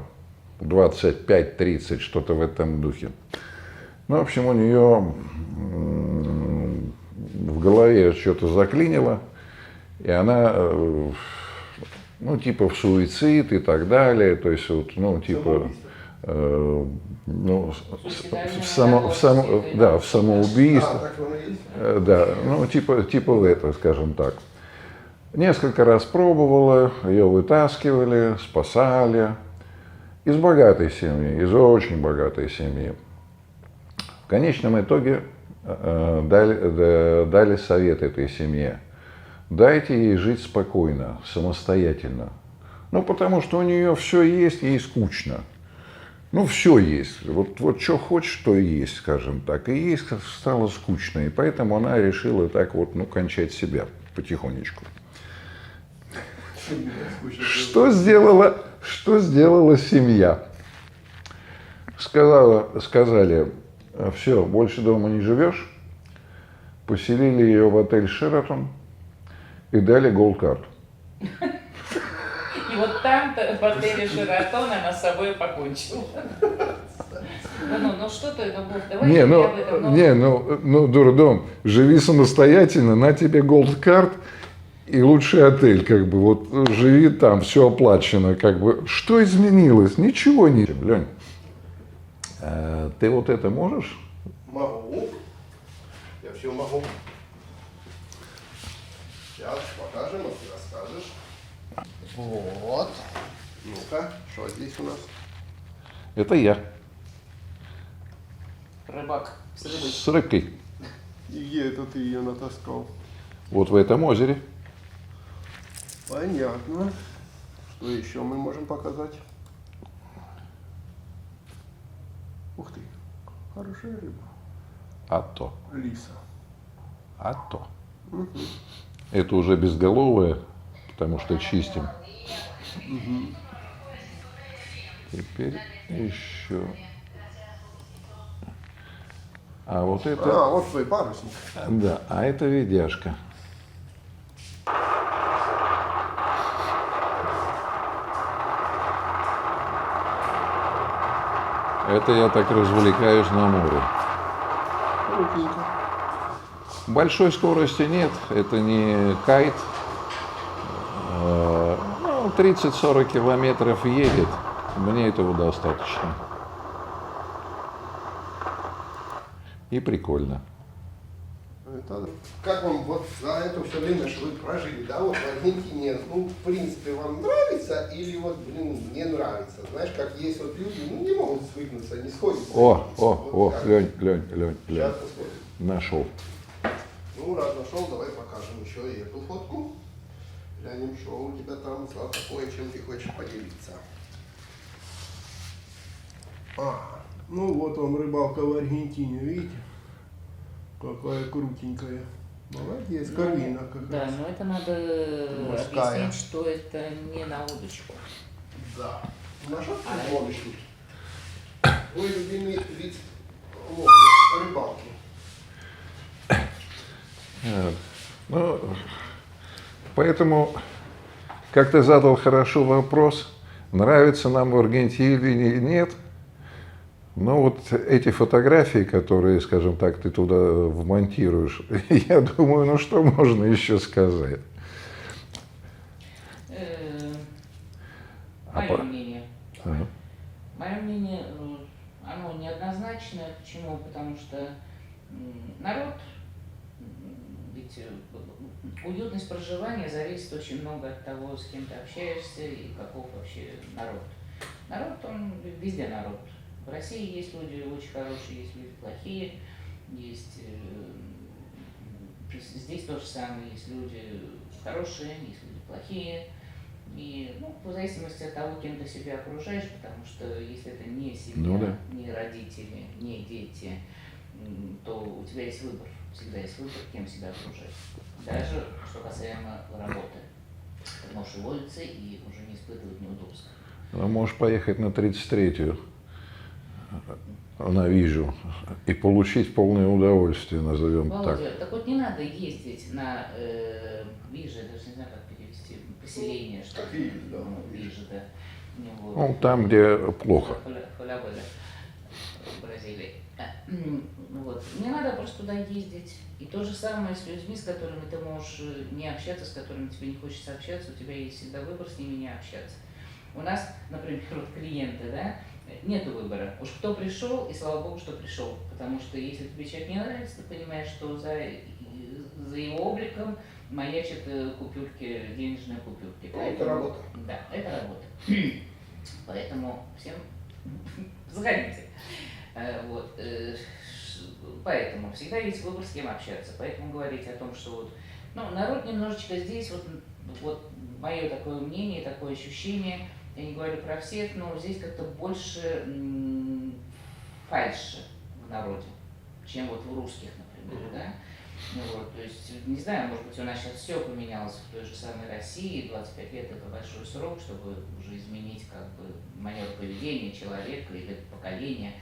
B: 25-30, что-то в этом духе. Ну, в общем, у нее в голове что-то заклинило, и она, ну, типа в суицид и так далее, то есть, вот, ну, типа, ну, в самоубийство, да, ну, типа в это, скажем так. Несколько раз пробовала, ее вытаскивали, спасали. Из богатой семьи, из очень богатой семьи. В конечном итоге дали совет этой семье. Дайте ей жить спокойно, самостоятельно. Ну, потому что у нее все есть, ей скучно. Ну, все есть. Вот что хочешь, то и есть, скажем так. И ей стало скучно. И поэтому она решила так вот, ну, кончать себя потихонечку. Что сделала семья? Сказали, все, больше дома не живешь. Поселили ее в отель «Шератон» и дали голд-карт.
C: И вот там-то в отеле «Шератон» она с собой покончила. Ну что ты, давай
B: ну, дурдом, живи самостоятельно, на тебе голд-карт и лучший отель, как бы, вот живи там, все оплачено, как бы. Что изменилось? Ничего не. Лень, ты вот это можешь?
M: Могу. Я все могу. Сейчас покажем, а ты расскажешь. Вот. Ну-ка, что здесь у нас?
B: Это я.
C: Рыбак с рыбой.
B: С рыбкой.
M: И где это ты ее натаскал?
B: Вот в этом озере.
M: Понятно. Что еще мы можем показать? Ух ты, хорошая рыба.
B: А то.
M: Лиса.
B: А то. Это уже безголовая, потому что чистим. Теперь еще. А вот это...
M: А, вот твой парусник.
B: Да, а это ведяшка. Это я так развлекаюсь на море. Большой скорости нет, это не кайт. Ну, 30-40 километров едет, мне этого достаточно. И прикольно.
M: Как вам вот за это все время, что вы прожили, да, вот в Аргентине, ну, в принципе, вам нравится или вот, блин, не нравится? Знаешь, как есть вот люди, ну, не могут свыкнуться, не сходят.
B: О, Лень,
M: Сейчас посмотрим.
B: нашел.
M: Ну, раз нашел, давай покажем еще и эту фотку. Глянем, что у тебя там такое, чем ты хочешь поделиться. Ну вот вам рыбалка в Аргентине, видите? Какая крутенькая. Молодец, Карина как
C: Да,
M: раз.
C: но это надо
M: Морская.
C: объяснить, что это не на удочку.
M: Да. На что
C: А
M: ты ловишь тут? Твой любимый вид рыбалки.
B: Ну, поэтому, как ты задал хорошо вопрос, нравится нам в Аргентине или нет, но вот эти фотографии, которые, скажем так, ты туда вмонтируешь, я думаю, ну что можно еще сказать?
C: Мое мнение.
B: Ага.
C: Мое мнение, оно неоднозначное. Почему? Потому что народ, ведь уютность проживания зависит очень много от того, с кем ты общаешься и каков вообще народ. Народ, он везде народ. В России есть люди очень хорошие, есть люди плохие, есть здесь то же самое, есть люди хорошие, есть люди плохие. И, ну, в зависимости от того, кем ты себя окружаешь, потому что если это не семья,
B: Ну да.
C: не родители, не дети, то у тебя есть выбор, всегда есть выбор, кем себя окружать. Даже что касаемо работы. Ты можешь уволиться и уже не испытывать неудобств.
B: Ну, можешь поехать на 33-ю на Вижу и получить полное удовольствие, назовем
C: Володя,
B: так.
C: так вот не надо ездить на Вижу, я даже не знаю, как перевести, поселение, что Вижу, да. Вот.
B: Ну, там, где плохо.
C: Халявеля в Бразилии. Вот. Не надо просто туда ездить. И то же самое с людьми, с которыми ты можешь не общаться, с которыми тебе не хочется общаться, у тебя есть всегда выбор с ними не общаться. У нас, например, вот клиенты, да, нету выбора. Уж кто пришел, и слава богу, что пришел. Потому что если тебе человек не нравится, ты понимаешь, что за его обликом маячат купюрки, денежные купюрки.
M: Это работа.
C: Да, это работа. Поэтому всем заходите. Вот. Поэтому всегда есть выбор, с кем общаться. Поэтому говорить о том, что вот, ну, народ немножечко здесь, вот мое такое мнение, такое ощущение, я не говорю про всех, но здесь как-то больше фальши в народе, чем вот в русских, например, да? Ну, вот, то есть, не знаю, может быть, у нас сейчас все поменялось в той же самой России, 25 лет это большой срок, чтобы уже изменить как бы манеру поведения человека или поколения.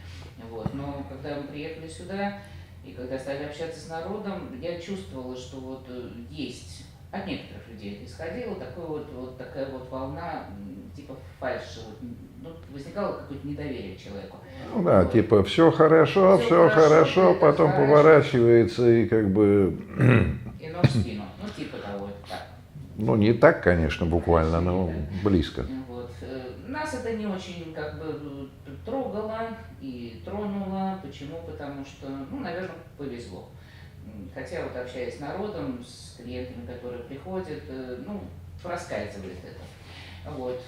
C: Вот. Но когда мы приехали сюда, и когда стали общаться с народом, я чувствовала, что вот есть, от некоторых людей это исходило, такая вот волна, типа фальши, вот, ну, возникало какое-то недоверие к человеку.
B: Ну да, вот. Типа все хорошо, потом хорошо. Поворачивается и как бы...
C: И нож в спину, ну типа того, это так.
B: Ну не так, конечно, буквально, но близко.
C: Вот. Нас это не очень как бы трогало и тронуло. Почему? Потому что, ну, наверное, повезло. Хотя вот общаясь с народом, с клиентами, которые приходят, ну, проскальзывает это. Вот.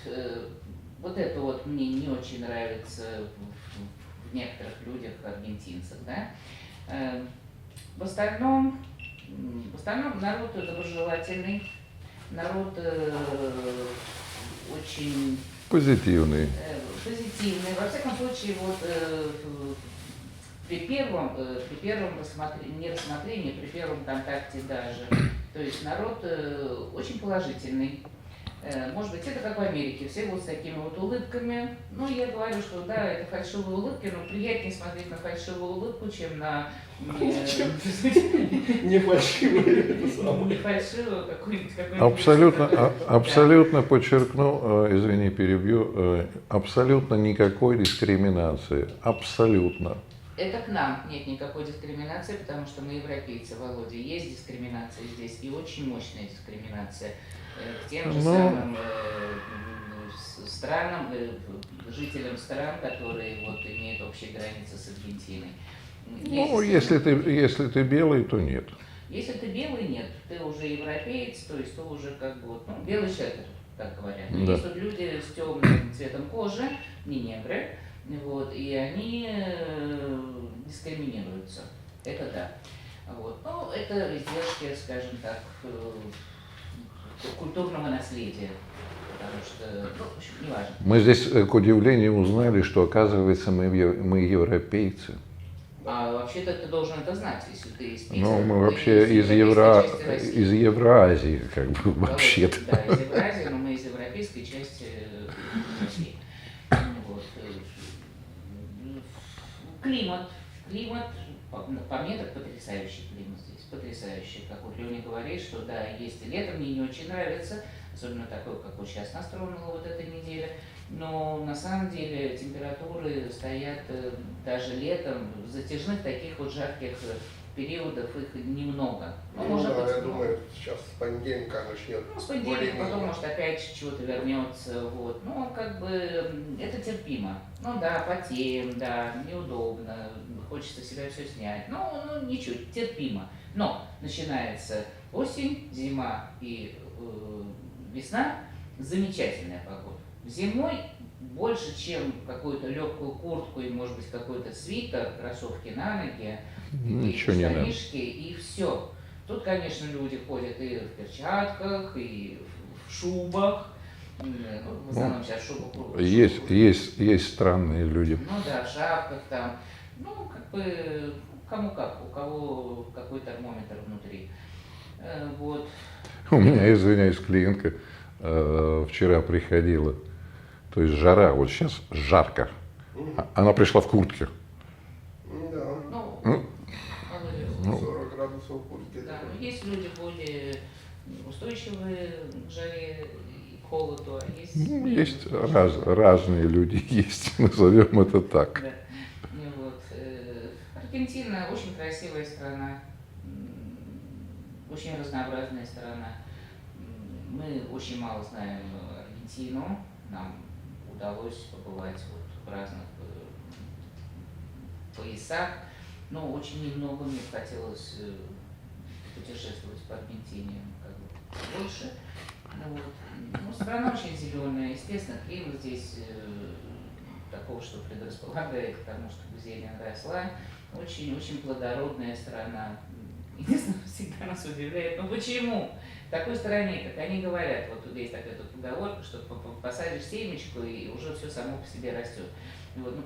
C: Вот это вот мне не очень нравится в некоторых людях, аргентинцах, да. В остальном народ доброжелательный, народ очень
B: позитивный.
C: Позитивный. Во всяком случае, вот при первом рассмотрении, при первом контакте даже, то есть народ очень положительный. Может быть, это как в Америке, все вот с такими вот улыбками. Ну, я говорю, что да, это фальшивые улыбки, но приятнее смотреть на фальшивую улыбку, чем на...
M: Не фальшивую, это самое.
C: Не фальшивую, какую-нибудь...
B: Абсолютно подчеркну, извини, перебью, абсолютно никакой дискриминации. Абсолютно.
C: Это к нам нет никакой дискриминации, потому что мы европейцы, Володя. Есть дискриминация здесь, и очень мощная дискриминация. к тем же самым странам, жителям стран, которые вот имеют общие границы с Аргентиной.
B: Ну, если ты белый, то нет.
C: Если ты белый, нет, ты уже европеец, то есть ты уже как бы вот, ну, белый шефер, так говорят. Но есть вот люди с темным цветом кожи, не негры, вот, и они дискриминируются. Это да. Вот. Ну, это издержки, скажем так, культурного наследия. Потому что, ну, в общем, неважно.
B: Мы здесь, к удивлению, узнали, что, оказывается, мы европейцы.
C: А вообще-то ты должен это знать, если ты из Питера.
B: Ну, мы вообще из Евразии, как бы, вообще-то.
C: Да, из Евразии, но мы из европейской части России. Вот. Климат, по мне, так потрясающий климат здесь, потрясающий. Как вот Леня говорит, что да, есть и летом, мне не очень нравится, особенно такой, как вот сейчас настроена вот эта неделя. Но на самом деле температуры стоят даже летом, в затяжных таких вот жарких периодов их немного. Ну, может быть,
M: я думаю, сейчас с понедельника начнет.
C: Ну, с понедельника потом, может, опять чего-то вернется. Вот. Ну, как бы это терпимо. Ну да, потеем, да, неудобно, хочется себя все снять. Ну ничего, терпимо. Но начинается осень, зима и весна, замечательная погода. Зимой больше, чем какую-то легкую куртку и, может быть, какой-то свитер, кроссовки на ноги,
B: ничего не надо.
C: и все. Тут, конечно, люди ходят и в перчатках, и в шубах. Ну, в основном сейчас шубах.
B: Есть странные люди.
C: Ну да, в шапках там. Ну, как бы, кому как, у кого какой термометр внутри. Вот.
B: У меня, извиняюсь, клиентка вчера приходила. То есть жара, вот сейчас жарко. Она пришла в куртке.
M: Да. 40 градусов в куртке.
C: Да, но есть люди более устойчивые к жаре и к холоду, а есть...
B: Есть разные люди, есть, назовем это так.
C: Да. Вот. Аргентина очень красивая страна, очень разнообразная страна. Мы очень мало знаем Аргентину, нам удалось побывать вот в разных поясах, но очень немного мне хотелось путешествовать по Аргентине как бы больше. Вот. Ну, страна очень зеленая, естественно, климат здесь такого, что предрасполагает к тому, чтобы зелень росла. Очень плодородная страна. Единственное, всегда нас удивляет, ну почему? В такой стране, как они говорят, вот тут есть такая тут поговорка, что посадишь семечку и уже все само по себе растет. Вот, ну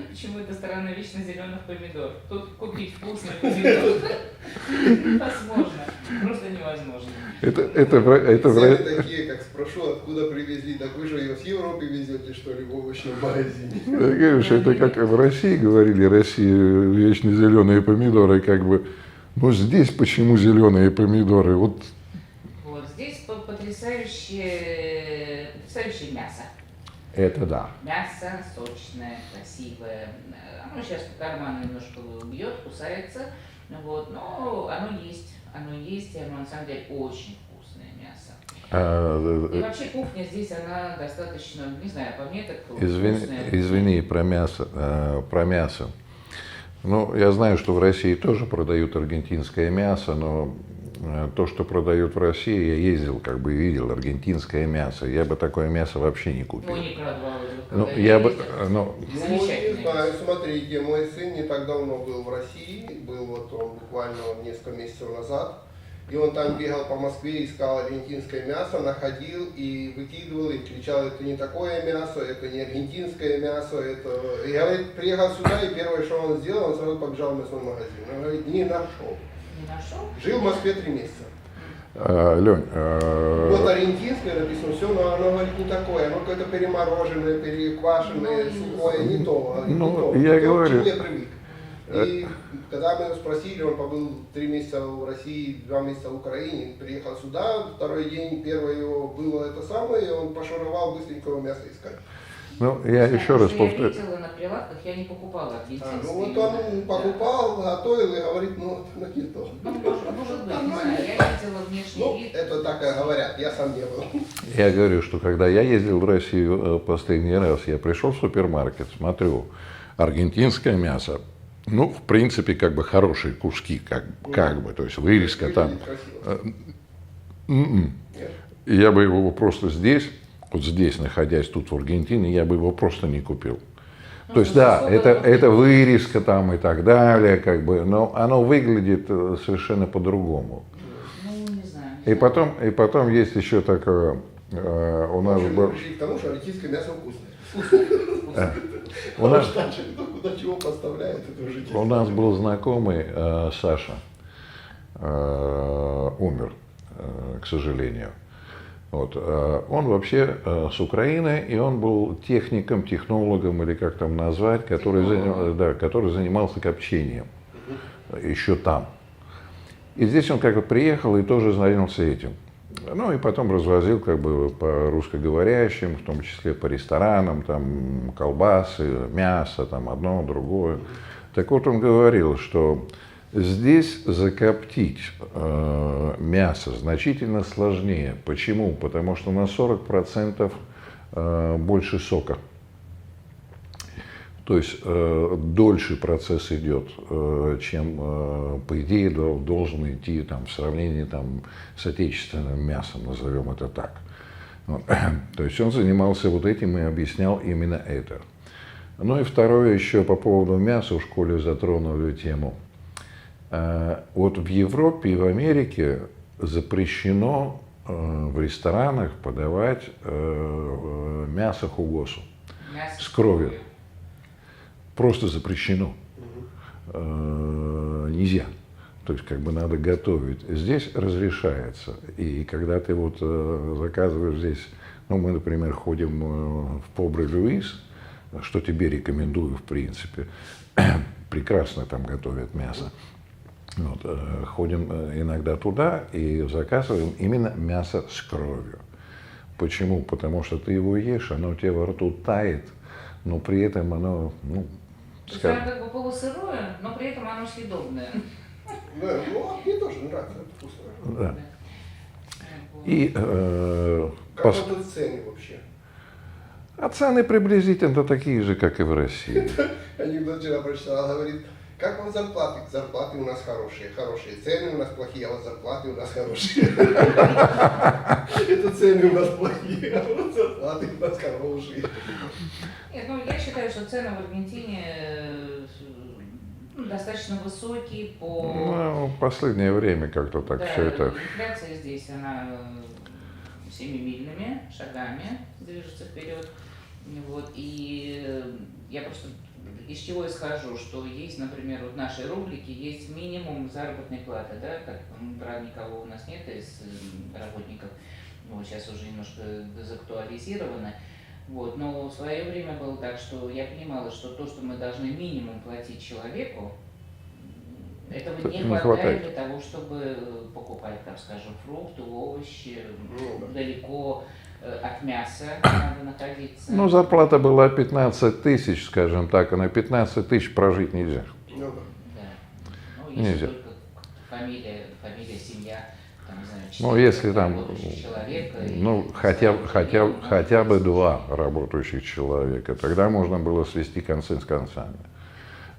C: почему эта страна вечно зеленых помидор? Тут купить вкусный помидор невозможно, просто невозможно.
M: Цены такие, как спрошу, откуда привезли, так вы же ее с Европы везете, что ли, в овощном магазине?
B: Я говорю, что это как в России говорили, Россия вечно зеленые помидоры, как бы. Но здесь почему зеленые помидоры? Вот
C: здесь потрясающее мясо.
B: Это да.
C: Мясо сочное, красивое. Оно сейчас по карману немножко бьет, кусается. Вот, но оно есть, и оно на самом деле очень вкусное мясо. И вообще кухня здесь, она достаточно, не знаю, по мне так вкусная.
B: Извини, про мясо. Ну, я знаю, что в России тоже продают аргентинское мясо, но то, что продают в России, я ездил, как бы видел аргентинское мясо. Я бы такое мясо вообще не купил.
C: Ну, не продавал.
M: Не знаю, смотрите, мой сын не так давно был в России, был вот он буквально несколько месяцев назад, и он там бегал по Москве, искал аргентинское мясо, находил и выкидывал, и кричал, это не такое мясо, это не аргентинское мясо, это... И говорит, приехал сюда, и первое, что он сделал, он сразу побежал в мясной магазин. Он говорит, не нашел. Жил в Москве 3 месяца.
B: Лень,
M: вот аргентинское написано, все, но оно говорит не такое, оно какое-то перемороженное, переквашенное, сухое, не то.
B: Я говорю.
M: Я привык. И когда мы его спросили, он побыл 3 месяца в России, 2 месяца в Украине, приехал сюда, второй день, первое его было это самое, и он пошуровал быстренько его мясо искать.
B: Ну, я еще раз повторю.
C: Я видела на прилавках, я не покупала аргентинское.
M: Ну вот он покупал, готовил и говорит, ну это не то.
C: Может быть, не знаю, я видела красила внешний
M: Ну,
C: вид.
M: это так и говорят, я сам не был.
B: Я говорю, что когда я ездил в Россию последний раз, я пришел в супермаркет, смотрю, аргентинское мясо, ну, в принципе, как бы хорошие куски, как бы, то есть вырезка там. И я бы его просто здесь, вот здесь, находясь тут в Аргентине, я бы его просто не купил. То есть, да, это вырезка там и так далее, как бы, но оно выглядит совершенно по-другому.
C: Ну, не знаю.
B: И потом есть еще такое, у нас был...
M: Пришли к тому, что аргентинское мясо вкусное.
B: У нас,
M: куда чего поставляют, это уже
B: у нас был знакомый Саша, умер, к сожалению. Вот. Он вообще с Украины, и он был техником, технологом, или как там назвать, который занимался копчением еще там. И здесь он как бы приехал и тоже занялся этим. Ну и потом развозил как бы по русскоговорящим, в том числе по ресторанам, там колбасы, мясо, там одно, другое. Так вот он говорил, что здесь закоптить мясо значительно сложнее. Почему? Потому что на 40% больше сока. То есть дольше процесс идет, чем, по идее, должен идти там, в сравнении там, с отечественным мясом, назовем это так. Вот. То есть он занимался вот этим и объяснял именно это. Ну и второе еще по поводу мяса, в школе затронули тему. Вот в Европе и в Америке запрещено в ресторанах подавать мясо хугосу с кровью. Просто запрещено. Нельзя. То есть как бы надо готовить. Здесь разрешается. И когда ты вот заказываешь здесь, ну мы, например, ходим в Побре Люис, что тебе рекомендую в принципе, прекрасно там готовят мясо. Вот, ходим иногда туда и заказываем именно мясо с кровью. Почему? Потому что ты его ешь, оно у тебя во рту тает, но при этом оно, ну,
C: скажем, оно как бы полусырое, но при этом оно съедобное.
M: Да, ну, мне тоже нравится, это вкусно.
B: Да. И
M: как вот цены вообще?
B: А цены приблизительно такие же, как и в России.
M: Анекдот вчера прочитал, говорит, как вам зарплаты? Зарплаты у нас хорошие, цены у нас плохие, а вот зарплаты у нас хорошие. Это цены у нас плохие, а вот зарплаты у нас хорошие.
C: Нет, ну я считаю, что цены в Аргентине достаточно высокие по...
B: Ну, в последнее время как-то так все это...
C: Инфляция здесь, она семимильными шагами движется вперед. Вот, и я просто из чего исхожу, что есть, например, вот в нашей рубрике есть минимум заработной платы, да, как, правда, никого у нас нет из работников, ну, сейчас уже немножко дезактуализировано. Вот, но в свое время было так, что я понимала, что то, что мы должны минимум платить человеку, этого не хватает для того, чтобы покупать, там, скажем, фрукты, овощи, далеко от мяса надо находиться.
B: Ну, зарплата была 15 тысяч, скажем так, а на 15 тысяч прожить нельзя.
C: Ну, да. Ну, если нельзя. Только фамилия, семья, там, не знаю, 4,
B: ну, если там,
C: человека,
B: ну, хотя бы 2 работающих человека, тогда можно было свести концы с концами.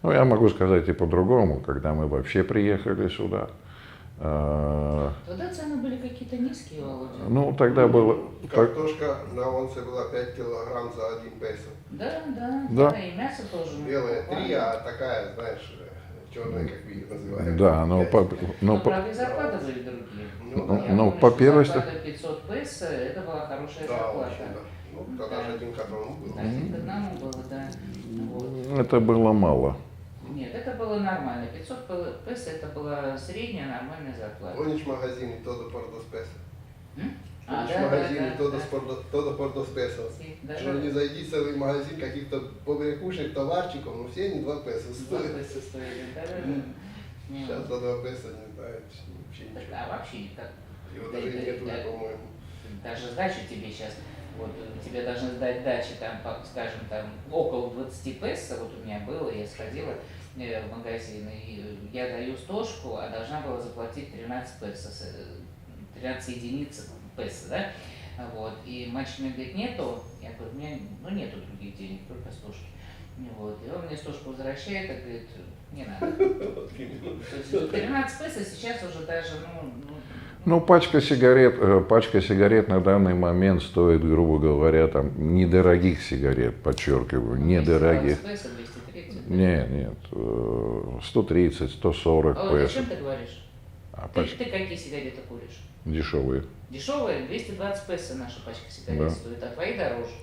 B: Ну, я могу сказать и по-другому, когда мы вообще приехали сюда.
C: Тогда цены были какие-то низкие, Володя.
B: Ну, тогда было...
M: Картошка на онце была 5 килограмм за 1 песо.
C: Да, и мясо тоже.
M: Белая 3, а такая, знаешь, черная, как вы ее называете.
B: Да, но...
C: правда, и зарплаты были другие.
B: Ну, по первости...
C: 500 песо, это была хорошая зарплата.
M: Ну, тогда же 1 к 1 было.
C: 1 к 1 было, да. Вот.
B: Это было мало.
C: Нет, это было нормально. 500 песо это была средняя нормальная зарплата.
M: Помнишь магазин todo por 2 pesos? Помнишь
C: Да,
M: магазин
C: да,
M: todo por 2 pesos? Что не зайди в целый магазин каких-то побрякушек, товарчиков, но все они 2 песо стоят.
C: 2 песо стоили, да.
M: Сейчас за 2 песо не знаю, вообще ничего.
C: А вообще никак.
M: Его даже нет уже, по-моему.
C: Даже сдачу тебе сейчас, вот тебе должны сдать дачи, там, скажем, там около 20 песо, вот у меня было, я сходила в магазин, и я даю 100, а должна была заплатить 13 песо 13 единиц песо, да? Вот. И мальчик мне говорит, нету. Я говорю, у меня нету других денег, только 100. Вот. И он мне 100 возвращает и говорит, не надо. То есть 13 песо сейчас уже даже,
B: Ну, пачка сигарет на данный момент стоит, грубо говоря, там, недорогих сигарет, подчеркиваю, недорогих.
C: 200 песо, 230?
B: Нет, 130, 140
C: А вот
B: песо.
C: о чем ты говоришь? Ты какие сигареты куришь?
B: Дешевые.
C: Дешевые? 220 песо наша пачка сигарет
B: Да.
C: стоит, а твои дороже.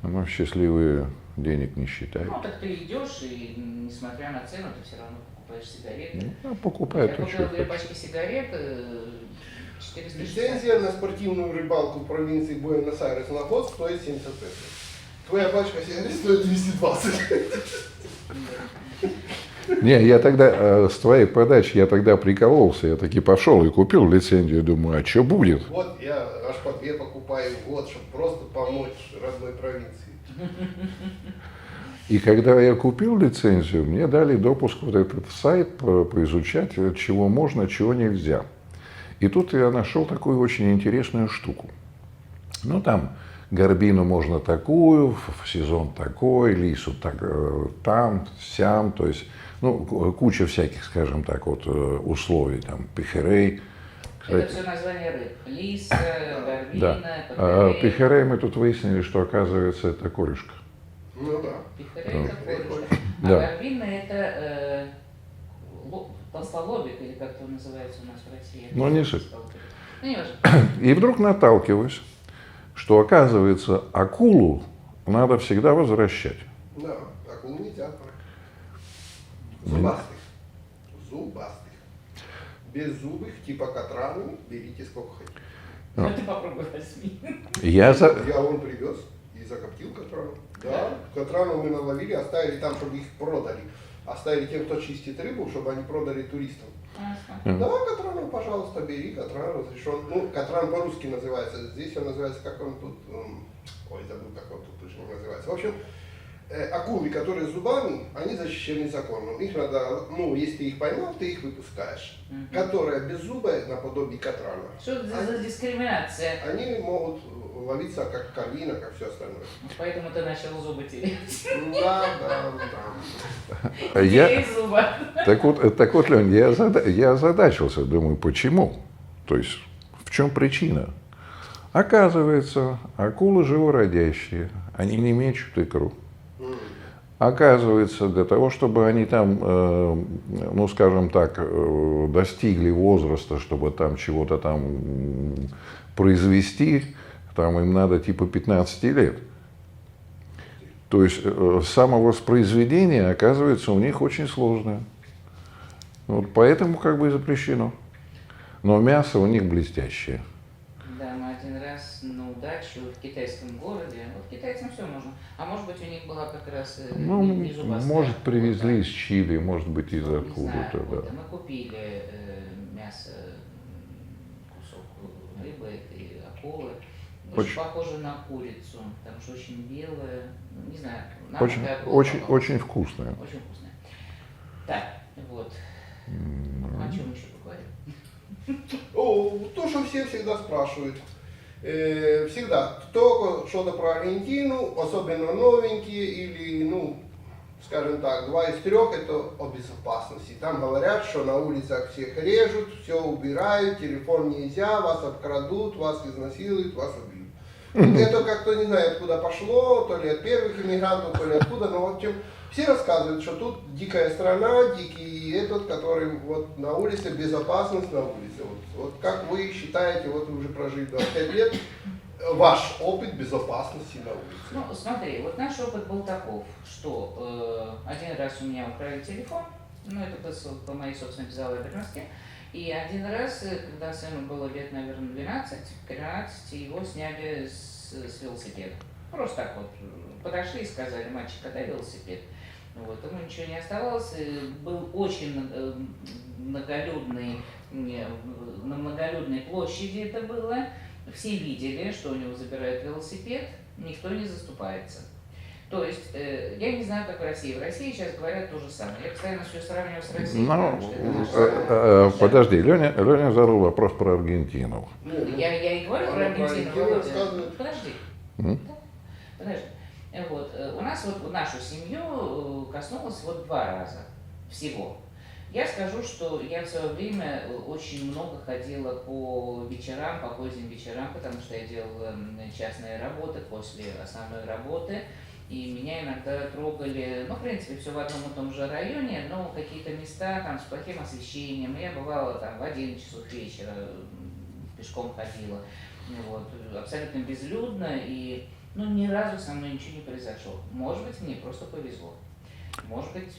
B: Ну, счастливые денег не считают.
C: Ну, так ты идешь, и несмотря на цену, ты все равно покупаешь сигареты.
B: Ну, покупают,
C: Я
B: что
C: купила 2
B: хочешь.
C: пачки сигарет, 460.
M: Лицензия на спортивную рыбалку в провинции Буэнос-Айрес на год стоит 70 песо. Твоя пачка сигарет стоит 220.
B: Не, я тогда, с твоей подачи, я тогда прикололся, я таки пошел и купил лицензию, думаю, а что будет?
M: Вот я аж по 2 покупаю в год, чтобы просто помочь родной провинции.
B: И когда я купил лицензию, мне дали допуск в этот сайт поизучать, чего можно, чего нельзя. И тут я нашел такую очень интересную штуку. Ну, там горбину можно такую, в сезон такой, лису так, там, сям, то есть, ну, куча всяких, скажем так, вот условий, там, пехерей.
C: Это все название рыб. Лис, горбина,
B: Да. Пехерей мы тут выяснили, что, оказывается, это корешка.
M: Ну да.
C: Пехерей это корешка. А
B: Да.
C: горбина это толстолобик, или как это называется у нас в России.
B: Ну, не суть.
C: Ну, не важно.
B: И вдруг наталкиваюсь, что, оказывается, акулу надо всегда возвращать.
M: Да, акул нельзя брать. Зубастых. Зубастых. Беззубых, типа катраны, берите сколько хотите.
C: Ну, ты попробуй возьми.
B: Я
M: он привез и закоптил катрану. Да, катрану мы наловили, оставили там, чтобы их продали. Оставили тем, кто чистит рыбу, чтобы они продали туристам. Да, катрану, пожалуйста, бери, катран разрешен. Ну, катран по-русски называется, здесь он называется, как он тут, ой, забыл, как он тут точно называется. В общем, акулы, которые с зубами, они защищены законом. Их надо, ну, если ты их поймал, ты их выпускаешь. Которые беззубые, наподобие катрана.
C: Что это за дискриминация?
M: Они могут ловиться как калина, как все остальное.
C: Поэтому ты начал зубы терять.
M: Да.
B: Так вот, Лень, я озадачился, думаю, почему? То есть, в чем причина? Оказывается, акулы живородящие, они не мечут икру. Оказывается, для того, чтобы они там, ну, скажем так, достигли возраста, чтобы там чего-то там произвести, там им надо типа 15 лет. То есть самовоспроизведение, оказывается, у них очень сложное. Вот поэтому как бы и запрещено. Но мясо у них блестящее.
C: Да, мы один раз на удачу в китайском городе, вот китайцам все можно, а может быть у них была как раз
B: Ну,
C: не зубастая.
B: может, привезли из Чили, может быть, из откуда-то,
C: Вот,
B: да.
C: мы купили мясо, кусок рыбы и акулы. Очень похоже на курицу, потому что очень белая, ну, не знаю.
B: Очень вкусная.
C: Очень вкусная. Так, вот. О чем еще поговорим?
M: То, что все всегда спрашивают. Всегда. Кто что-то про Аргентину, особенно новенькие или, ну, скажем так, 2 из 3 это о безопасности. Там говорят, что на улицах всех режут, все убирают, телефон нельзя, вас обкрадут, вас изнасилуют, вас убьют. Это как-то не знаю, откуда пошло, то ли от первых иммигрантов, то ли откуда, но вот чем все рассказывают, что тут дикая страна, дикий этот, который вот на улице, безопасность на улице. Вот как вы считаете, вот вы уже прожили 25 лет, ваш опыт безопасности на улице?
C: Ну, смотри, вот наш опыт был таков, что один раз у меня украли телефон, ну, это по моей собственной безалаберности, и один раз, когда сыну было лет, наверное, 12-13, его сняли с велосипеда. Просто так вот подошли и сказали, мальчик, отдай велосипед. Вот, ему ничего не оставалось, был очень многолюдный, на многолюдной площади это было, все видели, что у него забирают велосипед, никто не заступается. То есть, я не знаю, как в России. В России сейчас говорят то же самое. Я постоянно все сравниваю с Россией.
B: Подожди, Леня задал вопрос про Аргентину.
C: Я и говорю про Аргентину. Подожди. Подожди. Вот. У нас вот нашу семью коснулось вот 2 раза всего. Я скажу, что я в свое время очень много ходила по вечерам, по поздним вечерам, потому что я делала частные работы после основной работы. И меня иногда трогали, ну, в принципе, все в одном и том же районе, но какие-то места там с плохим освещением. Я бывала там в 11 часов вечера, пешком ходила. Вот, абсолютно безлюдно, и ну, ни разу со мной ничего не произошло. Может быть, мне просто повезло. Может быть...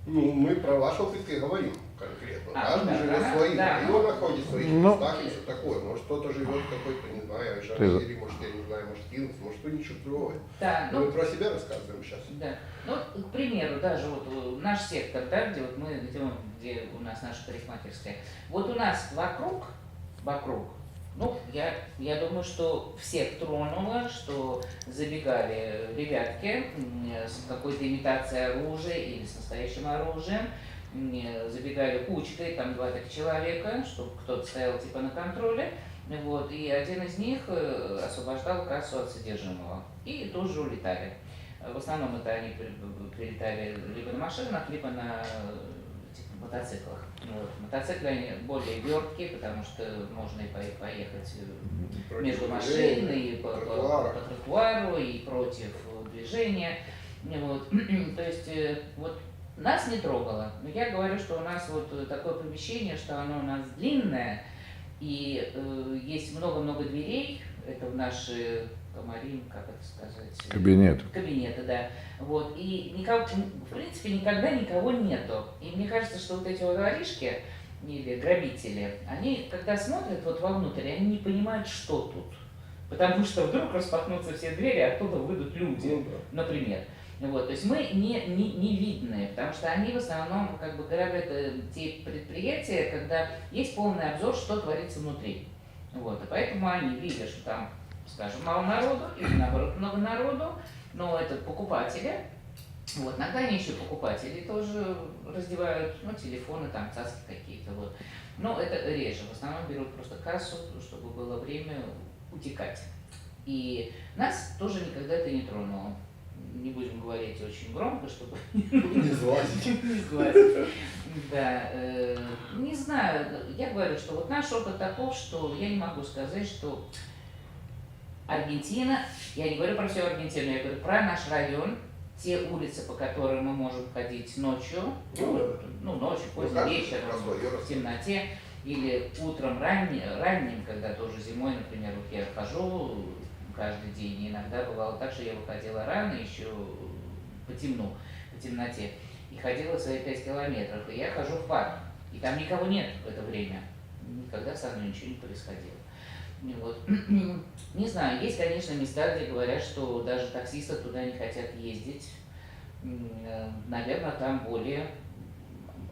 M: Ну, мы про ваш опыт и говорим конкретно. Каждый живет в своих районах, ходит в своих местах и все такое. Может, кто-то живет какой-то, не знаю, Ажарсерии, может, я не знаю, может, Кинс, может, кто ничего другое.
C: Да,
M: мы про себя рассказываем сейчас.
C: Да. Ну, к примеру, даже вот наш сектор, да, где вот мы, где у нас наша парикмахерская, вот у нас вокруг, ну, я думаю, что всех тронуло, что забегали ребятки с какой-то имитацией оружия или с настоящим оружием, забегали кучкой, там 2-3 человека, чтобы кто-то стоял типа на контроле, вот, и один из них освобождал кассу от содержимого, и тоже улетали. В основном это они прилетали либо на машинах, либо на мотоциклах. Вот. Мотоциклы они более верткие, потому что можно и поехать между машиной, и по тротуару, и против движения. Вот. То есть вот нас не трогало. Но я говорю, что у нас вот такое помещение, что оно у нас длинное, и есть много-много дверей. Это в наши комарин, как это сказать? Кабинеты, да. Вот. И никого, в принципе, никогда никого нету. И мне кажется, что вот эти вот воришки или грабители, они, когда смотрят вот вовнутрь, они не понимают, что тут. Потому что вдруг распахнутся все двери, а оттуда выйдут люди, например. Вот. То есть мы не видны, потому что они в основном как бы грабят те предприятия, когда есть полный обзор, что творится внутри. Вот. И поэтому они видят, что там, скажем, мало народу или наоборот много народу, но это покупатели. Вот, иногда они еще покупатели тоже раздевают, ну, телефоны, там, цацки какие-то, вот. Но это реже, в основном берут просто кассу, чтобы было время утекать. И нас тоже никогда это не тронуло. Не будем говорить очень громко, чтобы
M: не сглазить.
C: Да, не знаю, я говорю, что вот наш опыт таков, что я не могу сказать, что Аргентина, я не говорю про всю Аргентину, я говорю про наш район, те улицы, по которым мы можем ходить ночью, ночью, поздним вечером, в темноте, или утром ранним, когда тоже зимой, например, вот я хожу каждый день, и иногда бывало так, что я выходила рано, еще по темноте, и ходила свои 5 километров, и я хожу в парк, и там никого нет в это время, никогда со мной ничего не происходило. Вот. Не знаю, есть, конечно, места, где говорят, что даже таксисты туда не хотят ездить. Наверное, там более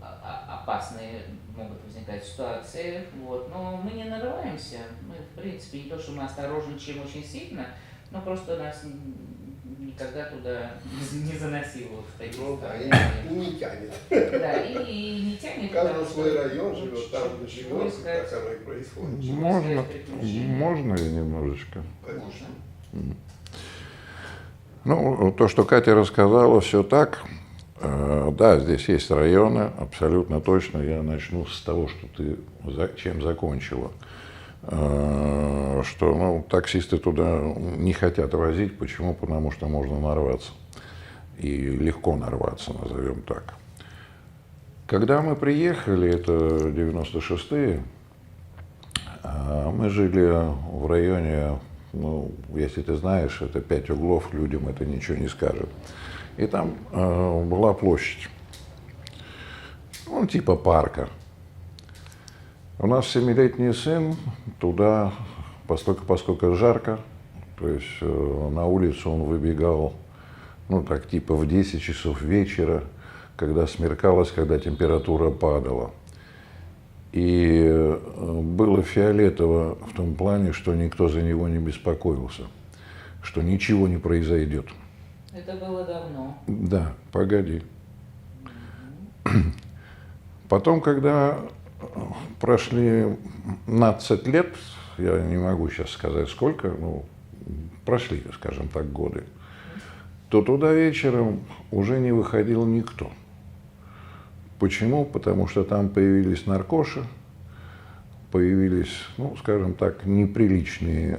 C: опасные могут возникать ситуации. Вот. Но мы не нарываемся. Мы, в принципе, не то, что мы осторожничаем очень сильно, но просто нас никогда туда не заносило в такие ситуации.
M: И не тянет.
C: Да, и не тянет.
M: Каждый свой район живет, там, где живет, как оно и происходит.
B: Можно ли немножечко?
M: Конечно.
B: Ну, то, что Катя рассказала, все так. Да, здесь есть районы, абсолютно точно. Я начну с того, что ты чем закончила. Что таксисты туда не хотят возить. Почему? Потому что можно нарваться. И легко нарваться, назовем так. Когда мы приехали, это 96-е, мы жили в районе, если ты знаешь, это 5 углов, людям это ничего не скажет. И там была площадь, типа парка. У нас 7-летний сын туда, поскольку жарко, то есть на улицу он выбегал, типа в 10 часов вечера, когда смеркалось, когда температура падала. И было фиолетово в том плане, что никто за него не беспокоился, что ничего не произойдет.
C: Это было давно.
B: Да, погоди. Потом, когда прошли 15 лет, я не могу сейчас сказать сколько, ну, прошли, скажем так, годы, то туда вечером уже не выходил никто. Почему? Потому что там появились наркоши, появились, ну, скажем так, неприличные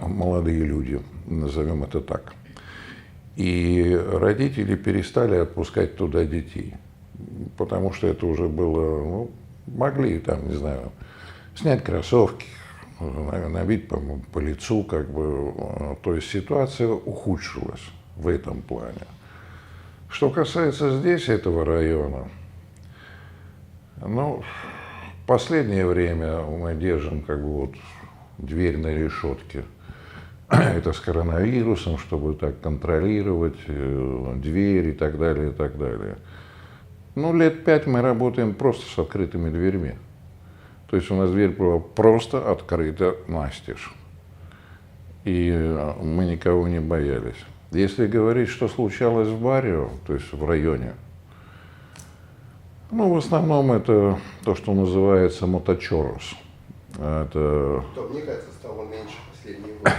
B: молодые люди, назовем это так. И родители перестали отпускать туда детей, потому что это уже было, ну, могли там, не знаю, снять кроссовки, набить по лицу, как бы, то есть ситуация ухудшилась в этом плане. Что касается здесь, этого района, ну, в последнее время мы держим, как бы, вот, дверь на решетке. Это с коронавирусом, чтобы так контролировать дверь и так далее, и так далее. Ну, лет 5 мы работаем просто с открытыми дверьми. То есть у нас дверь была просто открыта настежь. И мы никого не боялись. Если говорить, что случалось в Баррио, то есть в районе, ну, в основном это то, что называется моточорос. Это...
M: То, мне кажется, стало меньше последние годы.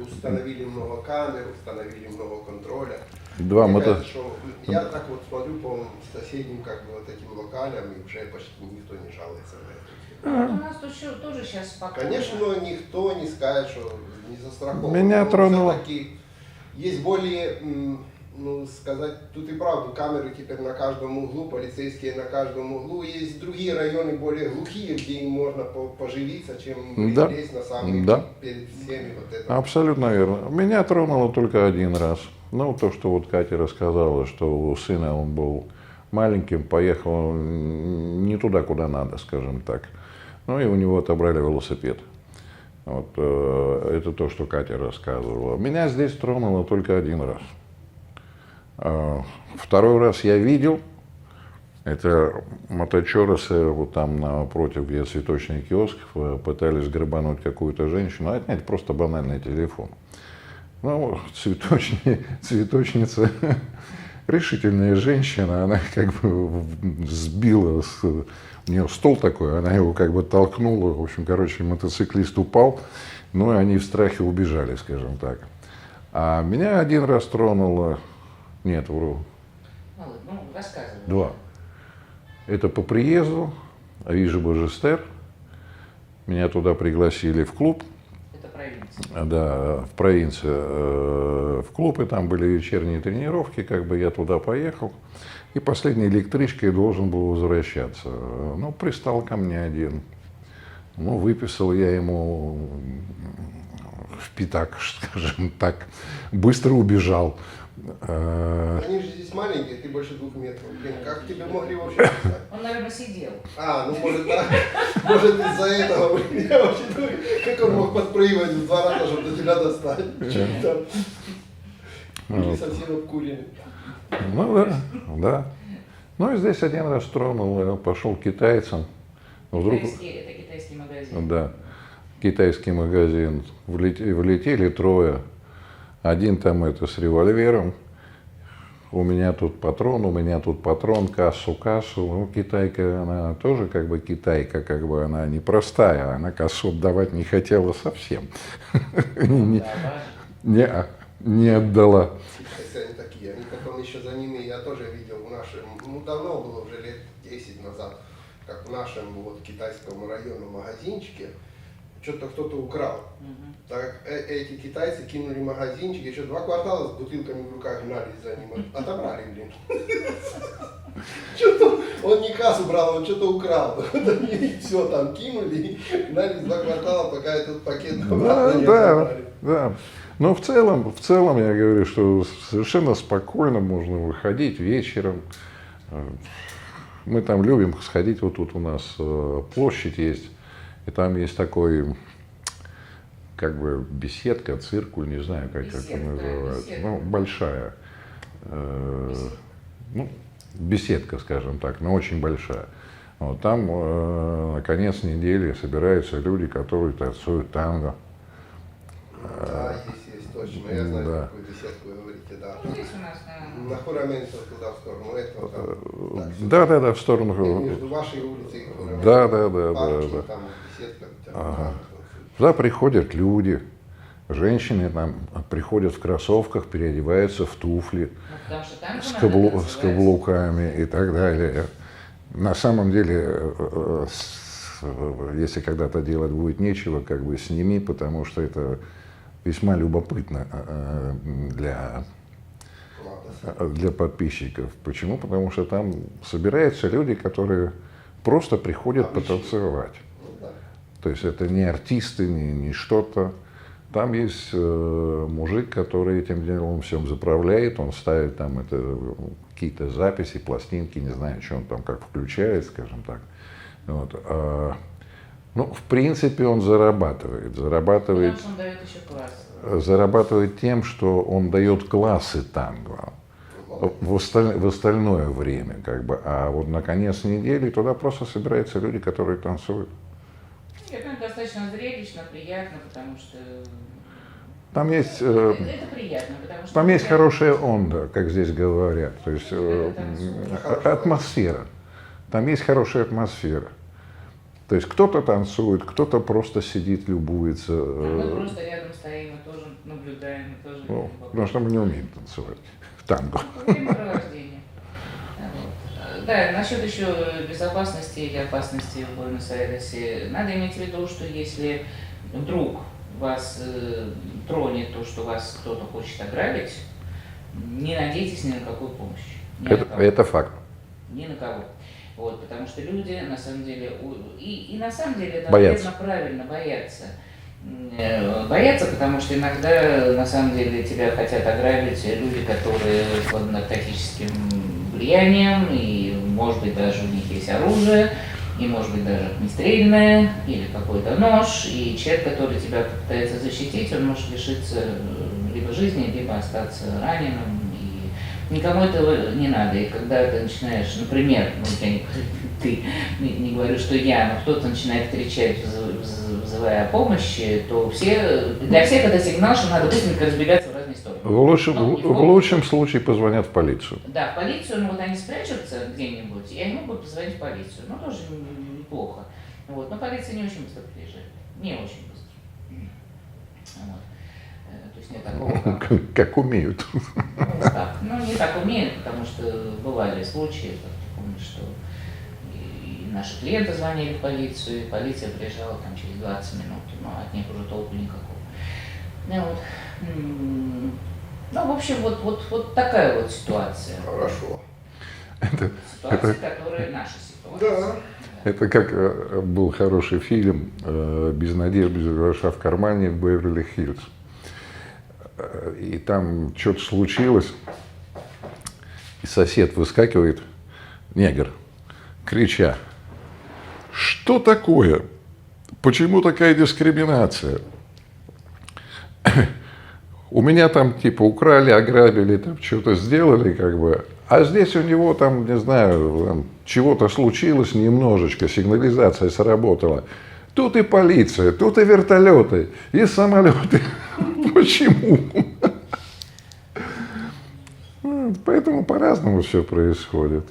M: Установили много камер, установили много контроля. Кажется, что я так вот смотрю по соседним, как бы, вот этим локалям, и уже почти никто не жалуется на это.
C: У нас тут тоже сейчас спокойно.
M: Конечно, но никто не скажет, что не застрахован.
B: Меня тронуло.
M: Есть более, ну, сказать, тут и правда, камеры теперь на каждом углу, полицейские на каждом углу. Есть другие районы более глухие, где им можно поживиться, чем
B: да.
M: здесь на самом
B: да.
M: перед всеми вот это.
B: Абсолютно верно. Меня тронуло только один раз. Ну, то, что вот Катя рассказала, что у сына он был маленьким, поехал не туда, куда надо, скажем так. Ну, и у него отобрали велосипед. Вот, это то, что Катя рассказывала. Меня здесь тронуло только один раз. Второй раз я видел, это моточоросы вот там напротив, где цветочный киоск, пытались грабануть какую-то женщину, отнять просто банальный телефон. Ну, цветочница, решительная женщина, она как бы сбила, у нее стол такой, она его как бы толкнула, в общем, короче, мотоциклист упал, ну, и они в страхе убежали, скажем так. А меня один раз тронуло, нет, вру.
C: Ну, рассказывай.
B: 2. Это по приезду, Вижу Божестер, меня туда пригласили в клуб. Да, в провинции, в клуб, и там были вечерние тренировки, как бы я туда поехал, и последней электричкой должен был возвращаться. Ну, пристал ко мне один, ну, выписал я ему в пятак, скажем так, быстро убежал.
M: Они же здесь маленькие, ты больше 2 метров. Блин, как тебе могли вообще писать?
C: Он, наверное, сидел.
M: Ну может так. Может из-за этого, блин, я вообще думаю, как он мог подпрыгивать в 2 раза, чтобы до тебя достать. Или совсем обкуренный.
B: Ну да. Ну и здесь один раз тронул, пошел к китайцам. Вдруг...
C: Это китайский магазин.
B: Да, китайский магазин. Влетели 3. Один там это с револьвером, у меня тут патрон, кассу. Ну, китайка, она тоже как бы китайка, как бы она непростая, она кассу отдавать не хотела совсем. Не отдала.
M: Они такие, они потом еще за ними, я тоже видел в нашем, ну давно было, уже лет 10 назад, как в нашем вот китайском районном магазинчике, что-то кто-то украл. Так эти китайцы кинули магазинчик, еще 2 квартала с бутылками в руках гнались за ним. Отобрали, блин. Что-то он не кассу брал, он что-то украл. И все, там кинули, гнались 2 квартала, пока этот пакет обратно не отобрали.
B: Да. Но в целом я говорю, что совершенно спокойно можно выходить вечером. Мы там любим сходить, вот тут у нас площадь есть. И там есть такой, как бы, беседка, циркуль, не знаю, как это называется. Ну, большая. Ну, беседка, скажем так, но очень большая. Вот, там на конец недели собираются люди, которые танцуют танго.
M: Да, есть, точно. Я знаю, какую беседку вы говорите, да. На Хураменцева туда, в сторону этого. Там,
B: Да, в сторону.
M: Между вашей улицей и Хураменцева.
B: Да.
M: Там беседка.
B: Ага. Туда приходят люди, женщины там приходят в кроссовках, переодеваются в туфли с каблуками и так далее. На самом деле, если когда-то делать будет нечего, как бы сними, потому что это весьма любопытно для подписчиков. Почему? Потому что там собираются люди, которые просто приходят потанцевать. То есть это не артисты, не что-то. Там есть мужик, который этим делом всем заправляет, он ставит там какие-то записи, пластинки, не знаю, что он там как включает, скажем так. Вот. Ну, в принципе, он зарабатывает.
C: Потому что он дает еще класс.
B: Зарабатывает тем, что он дает классы танго в остальное время, как бы. А вот на конец недели туда просто собираются люди, которые танцуют.
C: Это достаточно зрелищно, приятно, потому что...
B: Там есть,
C: это приятно, потому что...
B: Там есть хорошая онда, как здесь говорят, то есть атмосфера. Там есть хорошая атмосфера. То есть кто-то танцует, кто-то просто сидит, любуется.
C: Мы просто рядом стоим и тоже наблюдаем. И тоже
B: Потому что мы не умеем танцевать в танго.
C: Времяпровождение. Да, насчет еще безопасности или опасности в Буэнос-Айресе. Надо иметь в виду, что если вдруг вас тронет то, что вас кто-то хочет ограбить, не надейтесь ни на какую помощь.
B: Это факт.
C: Ни на кого. Вот, потому что люди, на самом деле, и на самом деле это
B: боятся.
C: Правильно боятся. Боятся, потому что иногда, на самом деле, тебя хотят ограбить люди, которые под наркотическим влиянием, и, может быть, даже у них есть оружие, и, может быть, даже огнестрельное, или какой-то нож, и человек, который тебя пытается защитить, он может лишиться либо жизни, либо остаться раненым. Никому этого не надо. И когда ты начинаешь, например, ты не говорю, что я, но кто-то начинает кричать, вызывая о помощи, то для всех это сигнал, что надо быстренько разбегаться в разные стороны.
B: В лучшем случае позвонят в полицию.
C: Да, в полицию, ну вот они спрячутся где-нибудь, и они могут позвонить в полицию. Ну, тоже неплохо. Вот. Но полиция не очень быстро приезжает. Не очень быстро. Вот. То есть нет такого,
B: как умеют.
C: Ну, не так умеют, потому что бывали случаи, помню, что и наши клиенты звонили в полицию, и полиция приезжала там через 20 минут, но от них уже толку никакого. Ну, в общем, вот такая вот ситуация.
M: Хорошо.
C: Ситуация, которая наша ситуация.
M: Да.
B: Это как был хороший фильм «Без надежды, без гроша в кармане» в Беверли-Хиллз. И там что-то случилось, и сосед выскакивает, негр, крича: «Что такое? Почему такая дискриминация? У меня там типа украли, ограбили, там что-то сделали, как бы, а здесь у него там, не знаю, там, чего-то случилось немножечко, сигнализация сработала. Тут и полиция, тут и вертолеты, и самолеты. Почему?» Поэтому по-разному все происходит.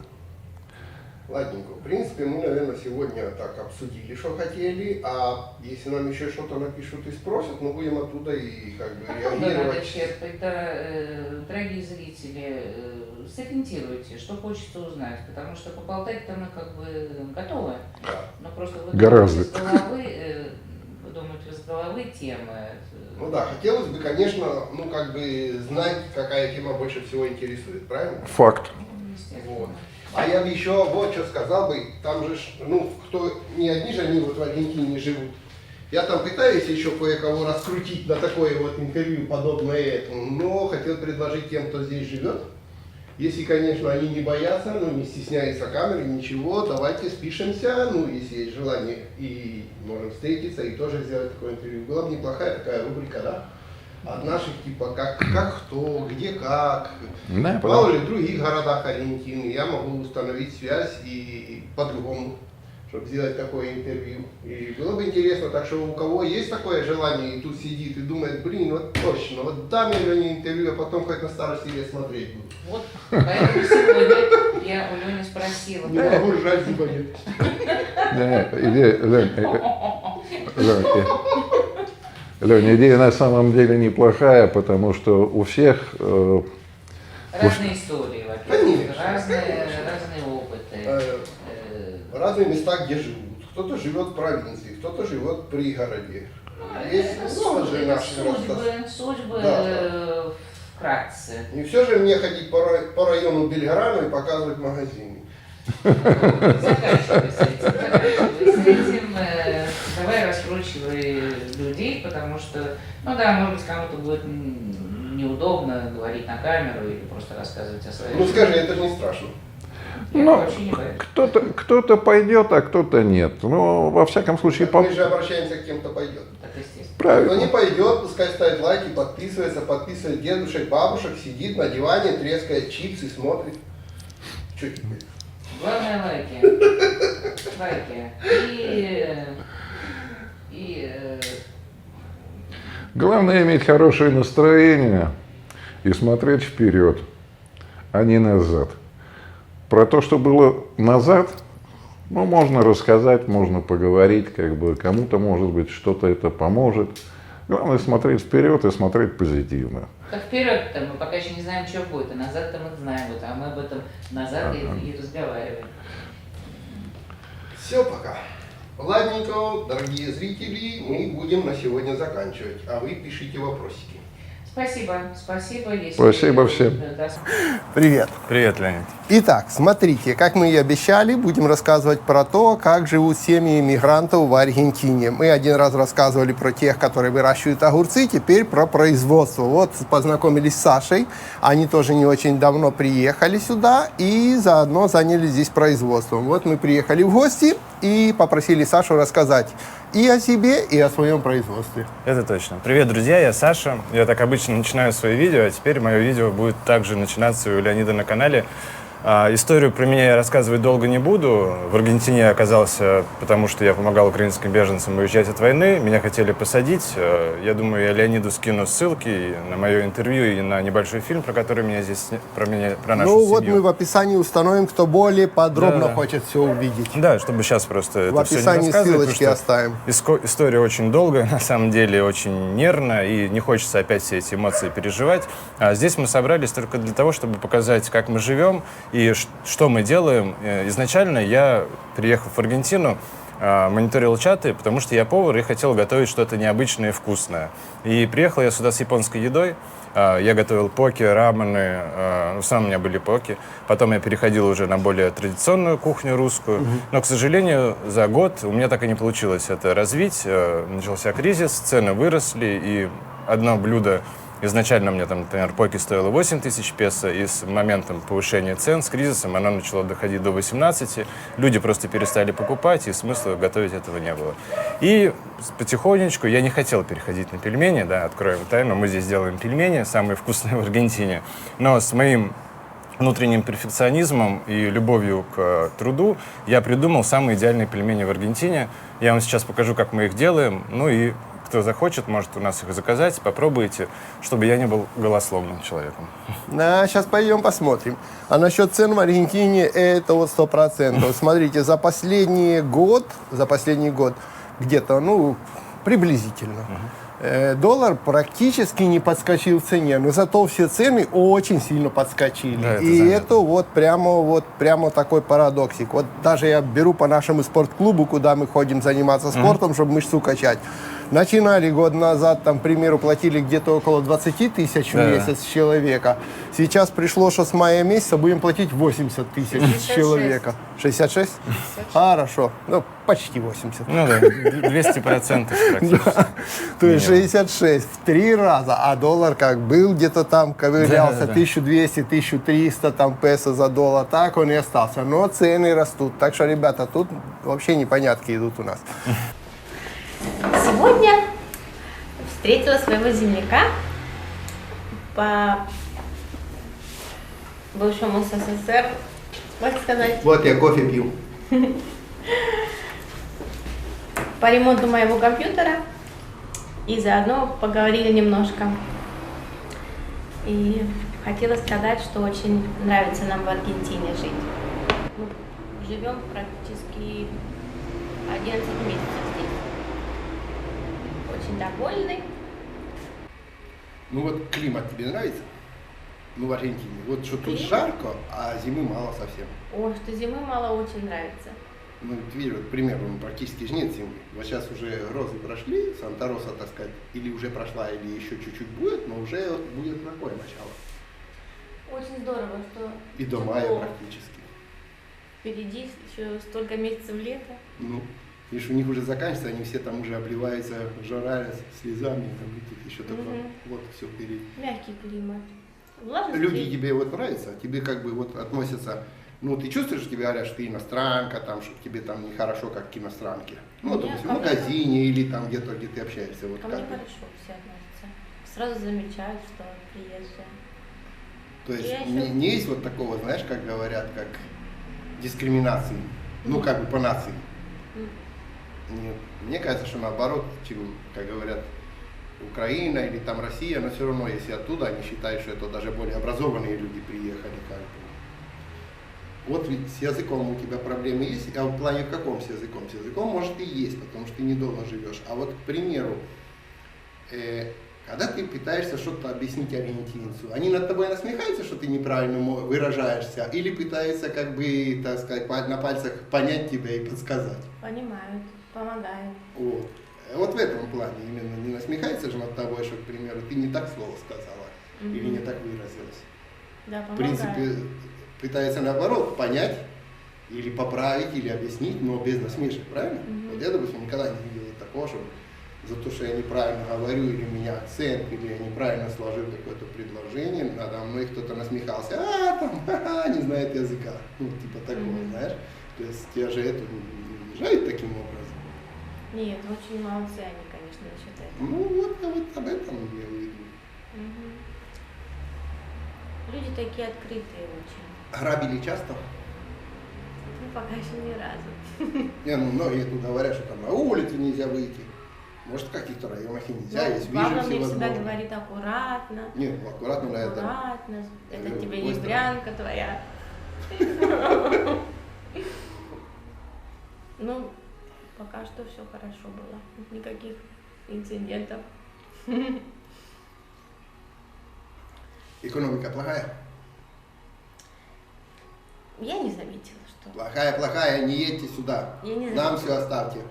M: Ладненько. В принципе, мы, наверное, сегодня так обсудили, что хотели, а если нам еще что-то напишут и спросят, мы будем оттуда и как бы реагировать.
C: Дорогие зрители, сориентируйте, что хочется узнать, потому что поболтать-то мы как бы готовы, но просто вы думаете из головы темы.
M: Ну да, хотелось бы, конечно, ну как бы знать, какая тема больше всего интересует, правильно?
B: Факт.
M: Вот. А я бы еще вот что сказал бы, там же, ну, кто, не одни же они вот в Аргентине живут. Я там пытаюсь еще кое-кого раскрутить на такое вот интервью, подобное этому, но хотел предложить тем, кто здесь живет. Если, конечно, они не боятся, ну, не стесняются камеры, ничего, давайте спишемся, ну, если есть желание, и можем встретиться и тоже сделать такое интервью. Была бы неплохая такая рубрика, да? От наших, типа, как кто, где как.
B: Да,
M: мало ли в других городах Аргентины. Я могу установить связь и по-другому чтобы сделать такое интервью. И было бы интересно, так что у кого есть такое желание и тут сидит и думает, блин, вот точно, вот дам я Лене интервью, а потом хоть на старости лет смотреть буду.
C: Вот, поэтому сегодня я у Лени спросила.
M: Не могу ржать, зуба нет.
B: Лёня, идея на самом деле неплохая, потому что у всех...
C: Разные истории, во-первых, разные опыты.
M: Разные места, где живут. Кто-то живет в провинции, кто-то живет в пригороде. Есть
C: судьбы
M: да.
C: вкратце.
M: Не все же мне ходить по району Бельграну и показывать магазины.
C: Заканчивай с этим. Давай раскручивай людей, потому что, ну да, может быть, кому-то будет неудобно говорить на камеру или просто рассказывать о своей
M: жизни. Ну скажи, это же не страшно.
B: Ну, кто-то пойдет, а кто-то нет. Ну, во всяком случае...
M: Мы же обращаемся к тем, кто пойдет.
B: Правильно.
M: Кто не пойдет, пускай ставит лайки, подписывает дедушек, бабушек, сидит на диване, трескает чипсы, смотрит. Что теперь?
C: Главное лайки. Лайки.
B: Главное иметь хорошее настроение и смотреть вперед, а не назад. Про то, что было назад, ну, можно рассказать, можно поговорить, как бы кому-то, может быть, что-то это поможет. Главное смотреть вперед и смотреть позитивно.
C: Так вперед-то мы пока еще не знаем, что будет, а назад-то мы знаем, а мы об этом назад и разговариваем.
M: Все, пока. Ладненько, дорогие зрители, мы будем на сегодня заканчивать, а вы пишите вопросики.
C: Спасибо.
B: Спасибо всем.
A: Привет.
D: Привет, Леонид.
A: Итак, смотрите, как мы и обещали, будем рассказывать про то, как живут семьи иммигрантов в Аргентине. Мы один раз рассказывали про тех, которые выращивают огурцы, теперь про производство. Вот познакомились с Сашей, они тоже не очень давно приехали сюда и заодно занялись здесь производством. Вот мы приехали в гости и попросили Сашу рассказать и о себе, и о своем производстве.
D: Это точно. Привет, друзья, я Саша. Я так обычно начинаю свои видео, а теперь мое видео будет также начинаться у Леонида на канале. Историю про меня я рассказывать долго не буду. В Аргентине я оказался, потому что я помогал украинским беженцам уезжать от войны. Меня хотели посадить. Я думаю, я Леониду скину ссылки на мое интервью и на небольшой фильм, про который меня здесь, про нашу семью.
A: Ну вот мы в описании установим, кто более подробно хочет все увидеть.
D: Да, чтобы сейчас просто это все не рассказывать.
A: В описании ссылочки оставим.
D: История очень долгая, на самом деле очень нервная, и не хочется опять все эти эмоции переживать. А здесь мы собрались только для того, чтобы показать, как мы живем, и что мы делаем. Изначально я, приехав в Аргентину, мониторил чаты, потому что я повар и хотел готовить что-то необычное и вкусное. И приехал я сюда с японской едой. Я готовил поки, рамены, в основном у меня были поки. Потом я переходил уже на более традиционную кухню русскую. Но, к сожалению, за год у меня так и не получилось это развить. Начался кризис, цены выросли, и одно блюдо изначально мне там, например, поки стоило 8 тысяч песо, и с моментом повышения цен, с кризисом, оно начало доходить до 18. Люди просто перестали покупать, и смысла готовить этого не было. И потихонечку я не хотел переходить на пельмени, да, откроем тайну, мы здесь делаем пельмени, самые вкусные в Аргентине, но с моим внутренним перфекционизмом и любовью к труду я придумал самые идеальные пельмени в Аргентине. Я вам сейчас покажу, как мы их делаем, ну и кто захочет, может у нас их заказать, попробуйте, чтобы я не был голословным человеком.
A: Сейчас пойдем посмотрим. А насчет цен в Аргентине, это вот 100%. Смотрите, за последний год где-то, ну, приблизительно, доллар практически не подскочил в цене, но зато все цены очень сильно подскочили. Да, это вот прямо такой парадоксик. Вот даже я беру по нашему спортклубу, куда мы ходим заниматься спортом, чтобы мышцу качать. Начинали год назад, там, к примеру, платили где-то около 20 тысяч в месяц с человека. Сейчас пришло, что с мая месяца будем платить 80 тысяч с человека. 66? Хорошо. Ну, почти 80.
D: Ну да, 200% практически.
A: То есть 66 в 3 раза, а доллар как был где-то там, ковырялся, 1200-1300 там песо за доллар, так он и остался. Но цены растут. Так что, ребята, тут вообще непонятки идут у нас.
E: Сегодня встретила своего земляка по бывшему СССР, можно сказать.
M: Вот я кофе пью.
E: по ремонту моего компьютера и заодно поговорили немножко. И хотела сказать, что очень нравится нам в Аргентине жить. Мы живем практически 11 месяцев здесь. Очень довольны.
M: Ну вот климат тебе нравится? Ну в Аргентине. Вот что тут
E: Климат?
M: жарко, а зимы мало совсем.
E: О, что зимы мало, очень нравится.
M: Ну, видишь, вот, к примеру, практически же нет зимы. Вот сейчас уже розы прошли, Санта-Роса, так сказать, или уже прошла, или еще чуть-чуть будет, но уже вот будет такое начало.
E: Очень здорово, что
M: И до мая практически.
E: впереди еще столько месяцев лета.
M: Ну, видишь, у них уже заканчивается, они все там уже обливаются жара, слезами, там, и тут еще такое.
E: Мгм.
M: Вот все впереди.
E: Мягкий климат. Влажность
M: Люди
E: есть.
M: тебе вот нравятся, тебе как бы вот относятся, ну ты чувствуешь, что тебе говорят, что ты иностранка, там, что тебе там нехорошо, как к иностранке. Ну,
E: Мне
M: допустим, в
E: ко мне-
M: магазине или там где-то, где ты общаешься. Вот
E: Ко
M: как
E: мне
M: бы.
E: хорошо все относятся. Сразу замечают, что приезжая.
M: То есть
E: Я
M: не,
E: ещё-
M: не есть вот такого, знаешь, как говорят, как дискриминации, ну как бы по нации. Нет. Мне кажется, что наоборот, чем, как говорят, Украина или там Россия, но все равно, если оттуда, они считают, что это даже более образованные люди приехали. Как бы. Вот ведь с языком у тебя проблемы есть, а в плане в каком с языком? С языком может и есть, потому что ты недолго живешь. А вот, к примеру, когда ты пытаешься что-то объяснить аргентинцу, они над тобой насмехаются, что ты неправильно выражаешься, или пытаются, как бы, так сказать, на пальцах понять тебя и подсказать?
E: Понимают, помогают.
M: Вот. Вот в этом плане именно не насмехается же над тобой, что, к примеру, ты не так слово сказала или не так выразилась.
E: Да,
M: В
E: помогают.
M: принципе, пытается наоборот понять или поправить, или объяснить, но без насмешек, правильно? Вот я, допустим, никогда не видел такого, что за то, что я неправильно говорю, или у меня акцент, или я неправильно сложил какое-то предложение, надо мной кто-то насмехался, там, не знает языка, ну, типа такого, знаешь. То есть тебя же это не жает таким образом.
E: Нет, очень молодцы они, конечно, насчет этого.
M: Ну, вот об этом я веду.
E: Люди такие открытые очень.
M: Грабили часто?
E: Ну, пока еще ни разу.
M: Не, ну, многие тут говорят, что там на улицу нельзя выйти. Может, в каких-то районах и нельзя,
E: Ну,
M: есть
E: папа
M: вижу
E: мне всегда
M: всевозможные.
E: говорит аккуратно.
M: Нет, ну, аккуратно на это.
E: Аккуратно. Это тебе не
M: быстро.
E: брянка твоя. Ну, пока что все хорошо было. Никаких инцидентов.
M: Экономика плохая?
E: Я не заметила, что...
M: Плохая, не едьте сюда.
E: Я не
M: Нам
E: заметила.
M: все оставьте.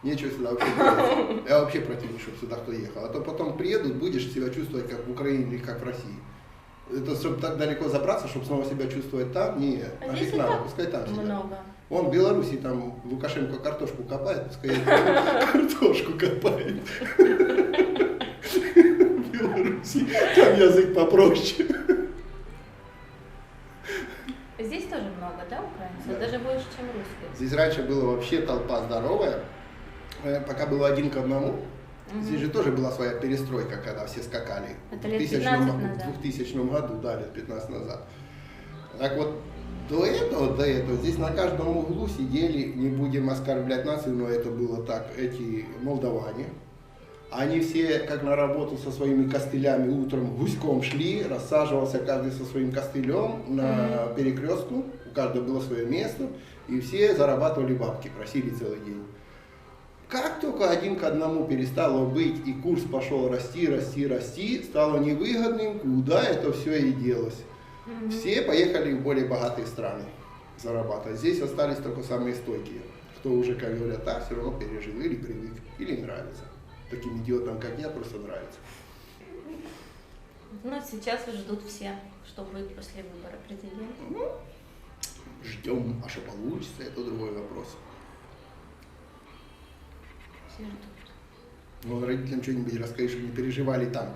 M: Нечего сюда вообще делать. Я вообще против, чтобы сюда кто ехал. А то потом приедут, будешь себя чувствовать как в Украине или как в России. Это чтобы так далеко забраться, чтобы снова себя чувствовать там, нет.
E: А
M: Нафиг
E: здесь и
M: надо,
E: так
M: пускай там сидят.
E: много.
M: Вон в Беларуси там Лукашенко картошку копает, пускай картошку копает. В Беларуси там язык попроще.
E: Здесь тоже много, да, украинцев?
M: Да.
E: Даже больше, чем русских.
M: Здесь раньше была вообще толпа здоровая, пока было 1 к 1. Здесь же тоже была своя перестройка, когда все скакали.
E: Это лет 15 назад.
M: В 2000 году, да, лет 15 назад. Так вот, до этого, здесь на каждом углу сидели, не будем оскорблять нацию, но это было так, эти молдаване. Они все, как на работу, со своими костылями утром гуськом шли, рассаживался каждый со своим костылем на перекрестку, у каждого было свое место, и все зарабатывали бабки, просили целый день. Как только 1 к 1 перестало быть, и курс пошел расти, стало невыгодным, куда это все и делось. Все поехали в более богатые страны зарабатывать. Здесь остались только самые стойкие, кто уже, как говорят, так, все равно пережил или привык, или нравится. Таким идиотам, как я, просто нравится.
E: Ну, сейчас ждут все, что будет после выбора президента.
M: Ждем, а что получится, это другой вопрос.
E: Все ждут.
M: Ну, родителям что-нибудь расскажи, чтобы не переживали там.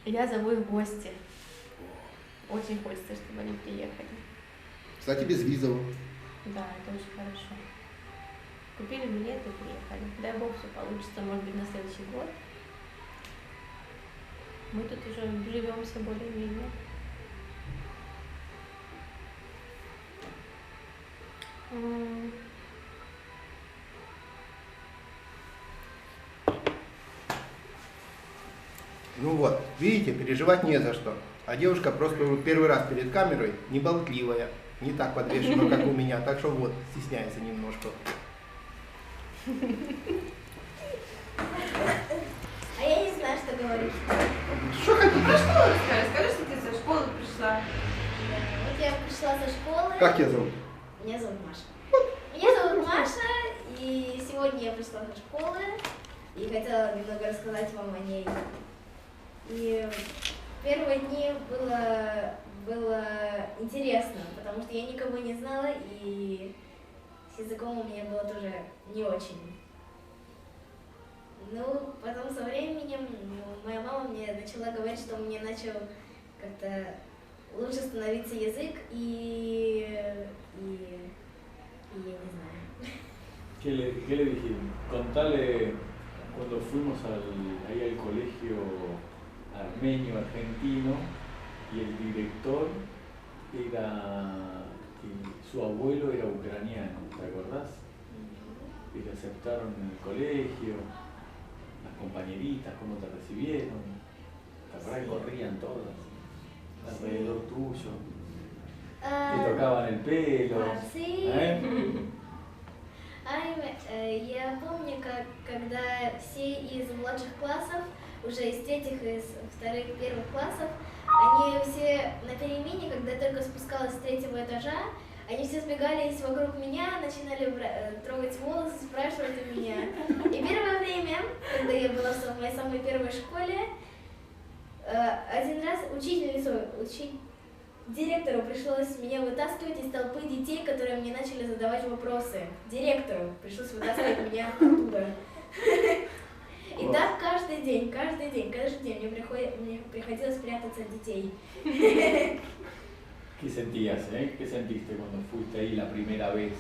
E: Я зову их в гости. Очень хочется, чтобы они приехали.
M: Кстати, без визов.
E: Да, это очень хорошо. Купили билеты и приехали. Дай бог, все получится, может быть, на следующий год. Мы тут уже живемся более-менее.
A: Ну вот, видите, переживать не за что. А девушка просто первый раз перед камерой, не болтливая, не так подвешена, как у меня, так что вот, стесняется немножко.
G: А я не знаю, что говорить.
A: Что хотите?
H: Про школу расскажи, скажи, что ты со школы пришла.
G: Вот я пришла со школы.
A: Как тебя зовут?
G: Меня зовут Маша. Меня зовут Маша, и сегодня я пришла со школы и хотела немного рассказать вам о ней. И первые дни было интересно, потому что я никого не знала, и с языком у меня было тоже не очень. Ну, потом со временем моя мама мне начала говорить, что мне начал как-то лучше становиться язык, и я не знаю.
N: ¿Qué le dije? Contale cuando fuimos ahí al colegio armenio argentino y el director su abuelo era ucraniano, ¿te acordás? Y le aceptaron en el colegio, las compañeritas, cómo te recibieron, ¿te acordás que corrían todas alrededor tuyo? Te tocaban el pelo.
G: Sí. Я помню, когда все из младших классов, уже из третьих, из вторых, первых классов, они все на перемене, когда только спускалась с третьего этажа, они все сбегались вокруг меня, начинали трогать волосы, спрашивать у меня. И первое время, когда я была в моей самой первой школе, один раз директору пришлось меня вытаскивать из толпы детей, которые мне начали задавать вопросы. Директору пришлось вытаскивать меня оттуда. И так каждый день мне приходилось прятаться от детей.
N: ¿Qué sentías, ¿Qué sentiste cuando fuiste ahí la primera vez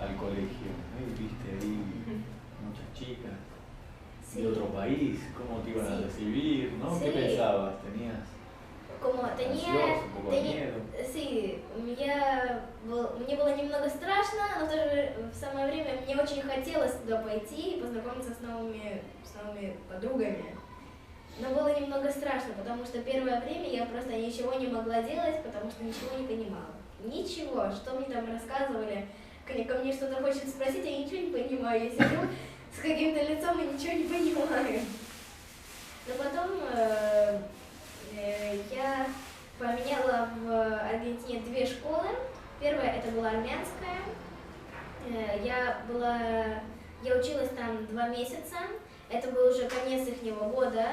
N: al colegio? ¿Viste ahí muchas chicas de otro país? ¿Cómo te iban a recibir? ¿No? ¿Qué pensabas? ¿Tenías ansioso, un poco de miedo?
G: Sí, мне было немного страшно, но в то же самое время мне очень хотелось туда пойти и познакомиться с новыми подругами. Но было немного страшно, потому что первое время я просто ничего не могла делать, потому что ничего не понимала. Ничего, что мне там рассказывали, ко мне что-то хочет спросить, я ничего не понимаю. Я сижу с каким-то лицом и ничего не понимаю. Но потом я поменяла в Аргентине 2 школы. Первая это была армянская. Я училась там 2 месяца. Это был уже конец ихнего года.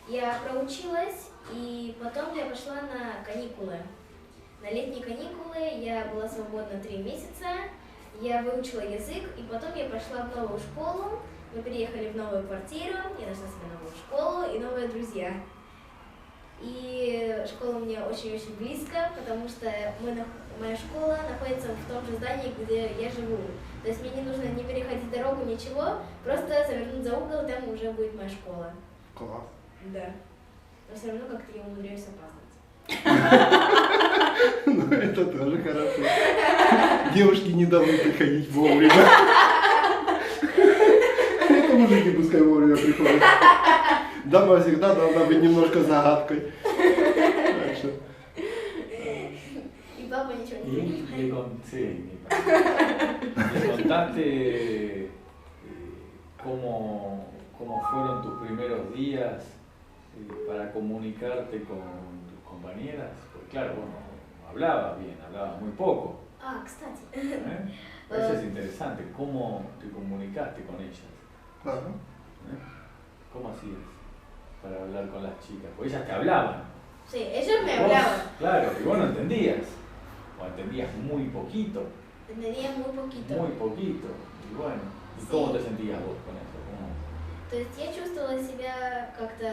G: Я проучилась, и потом я пошла на каникулы. На летние каникулы я была свободна 3 месяца. Я выучила язык, и потом я пошла в новую школу. Мы переехали в новую квартиру, я нашла себе новую школу и новые друзья. И школа мне очень-очень близко, потому что моя школа находится в том же здании, где я живу. То есть мне не нужно не переходить дорогу, ничего, просто завернуть за угол, там уже будет моя школа.
A: Класс.
G: Да. Но все равно как-то я умудряюсь опаздывать.
A: Ну, это тоже хорошо. Девушки не должны приходить вовремя. Это мужики пускай вовремя приходят. Дама всегда должна быть немножко загадкой.
G: И папа ничего не понимает.
N: ¿Le contaste cómo fueron tus primeros días para comunicarte con tus compañeras? Pues claro, bueno, hablabas bien, hablabas muy poco.
G: Кстати.
N: Eso es interesante, ¿cómo te comunicaste con ellas? ¿Cómo hacías para hablar con las chicas? Porque ellas te hablaban.
G: Sí, ellos me hablaban.
N: Claro, y vos no entendías. O entendías muy poquito.
G: Entendía muy poquito.
N: Muy poquito. Y bueno, ¿y cómo te sentías vos con eso?
G: То есть я чувствовала себя как-то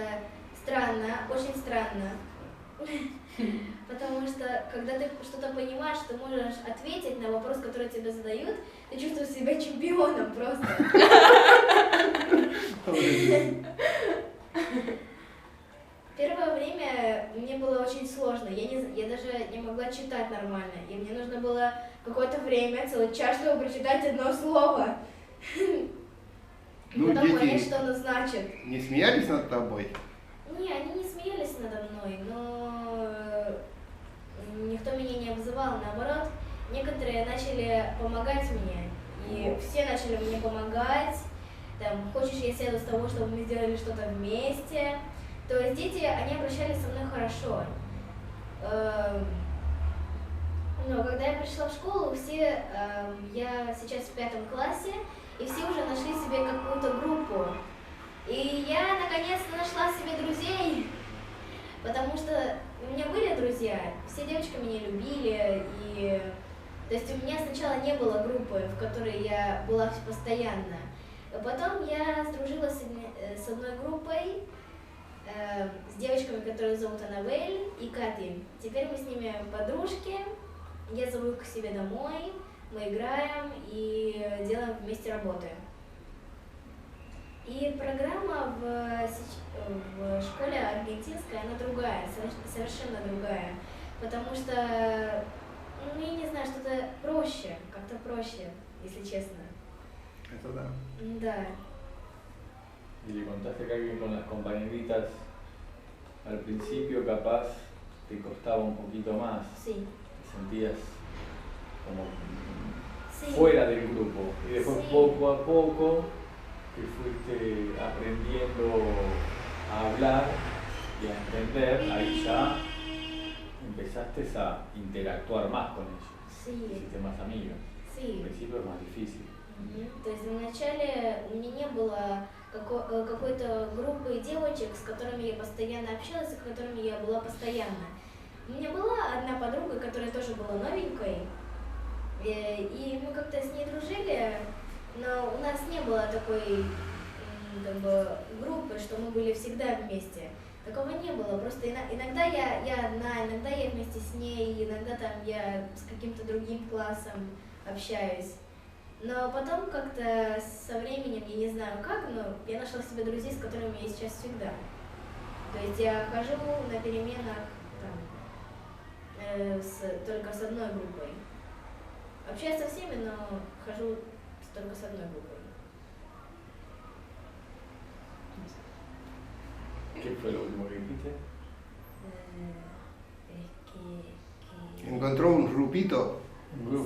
G: странно, очень странно. Потому что, когда ты что-то понимаешь, ты можешь ответить на вопрос, который тебе задают, ты чувствуешь себя чемпионом просто. Первое время мне было очень сложно, я даже не могла читать нормально, и мне нужно было какое-то время, целый час, чтобы прочитать одно слово.
A: Ну,
G: Потом
A: дети
G: понять, что оно значит.
A: Не смеялись над тобой?
G: Не, они не смеялись надо мной, но никто меня не обзывал, наоборот, некоторые начали помогать мне, и все начали мне помогать, там, хочешь, я сяду с того, чтобы мы сделали что-то вместе, то есть дети, они обращались со мной хорошо. Но когда я пришла в школу, все, я сейчас в 5 классе, и все уже нашли себе какую-то группу. И я наконец-то нашла себе друзей, потому что у меня были друзья, все девочки меня любили, и то есть у меня сначала не было группы, в которой я была постоянно. А потом я сдружилась с одной группой, с девочками, которые зовут Аннабель и Кати. Теперь мы с ними подружки, я зову их к себе домой, мы играем и делаем вместе работы. И программа в школе аргентинская, она другая, совершенно другая, потому что, ну, я не знаю, что-то проще, как-то проще, если честно.
M: Это да.
G: Да.
N: Y le contaste acá que con las compañeritas al principio capaz te costaba un poquito más.
G: Sí.
N: Te sentías como
G: Sí.
N: fuera del grupo. Y después
G: Sí.
N: poco a poco te fuiste aprendiendo a hablar y a entender, ahí ya empezaste a interactuar más con ellos.
G: Sí.
N: Hiciste más amigas.
G: Sí.
N: Al principio es más difícil.
G: То есть вначале у меня не было какой-то группы девочек, с которыми я постоянно общалась, с которыми я была постоянно. У меня была одна подруга, которая тоже была новенькой, и мы как-то с ней дружили, но у нас не было такой как бы группы, что мы были всегда вместе. Такого не было, просто иногда я одна, иногда я вместе с ней, иногда там я с каким-то другим классом общаюсь. Но потом как-то со временем, я не знаю как, но я нашла себе друзей, с которыми я сейчас всегда. То есть я хожу на переменах там, только с одной группой. Общаюсь со всеми, но хожу только с одной группой.
N: ¿Qué fue lo último que dijiste?
M: Encontró un grupito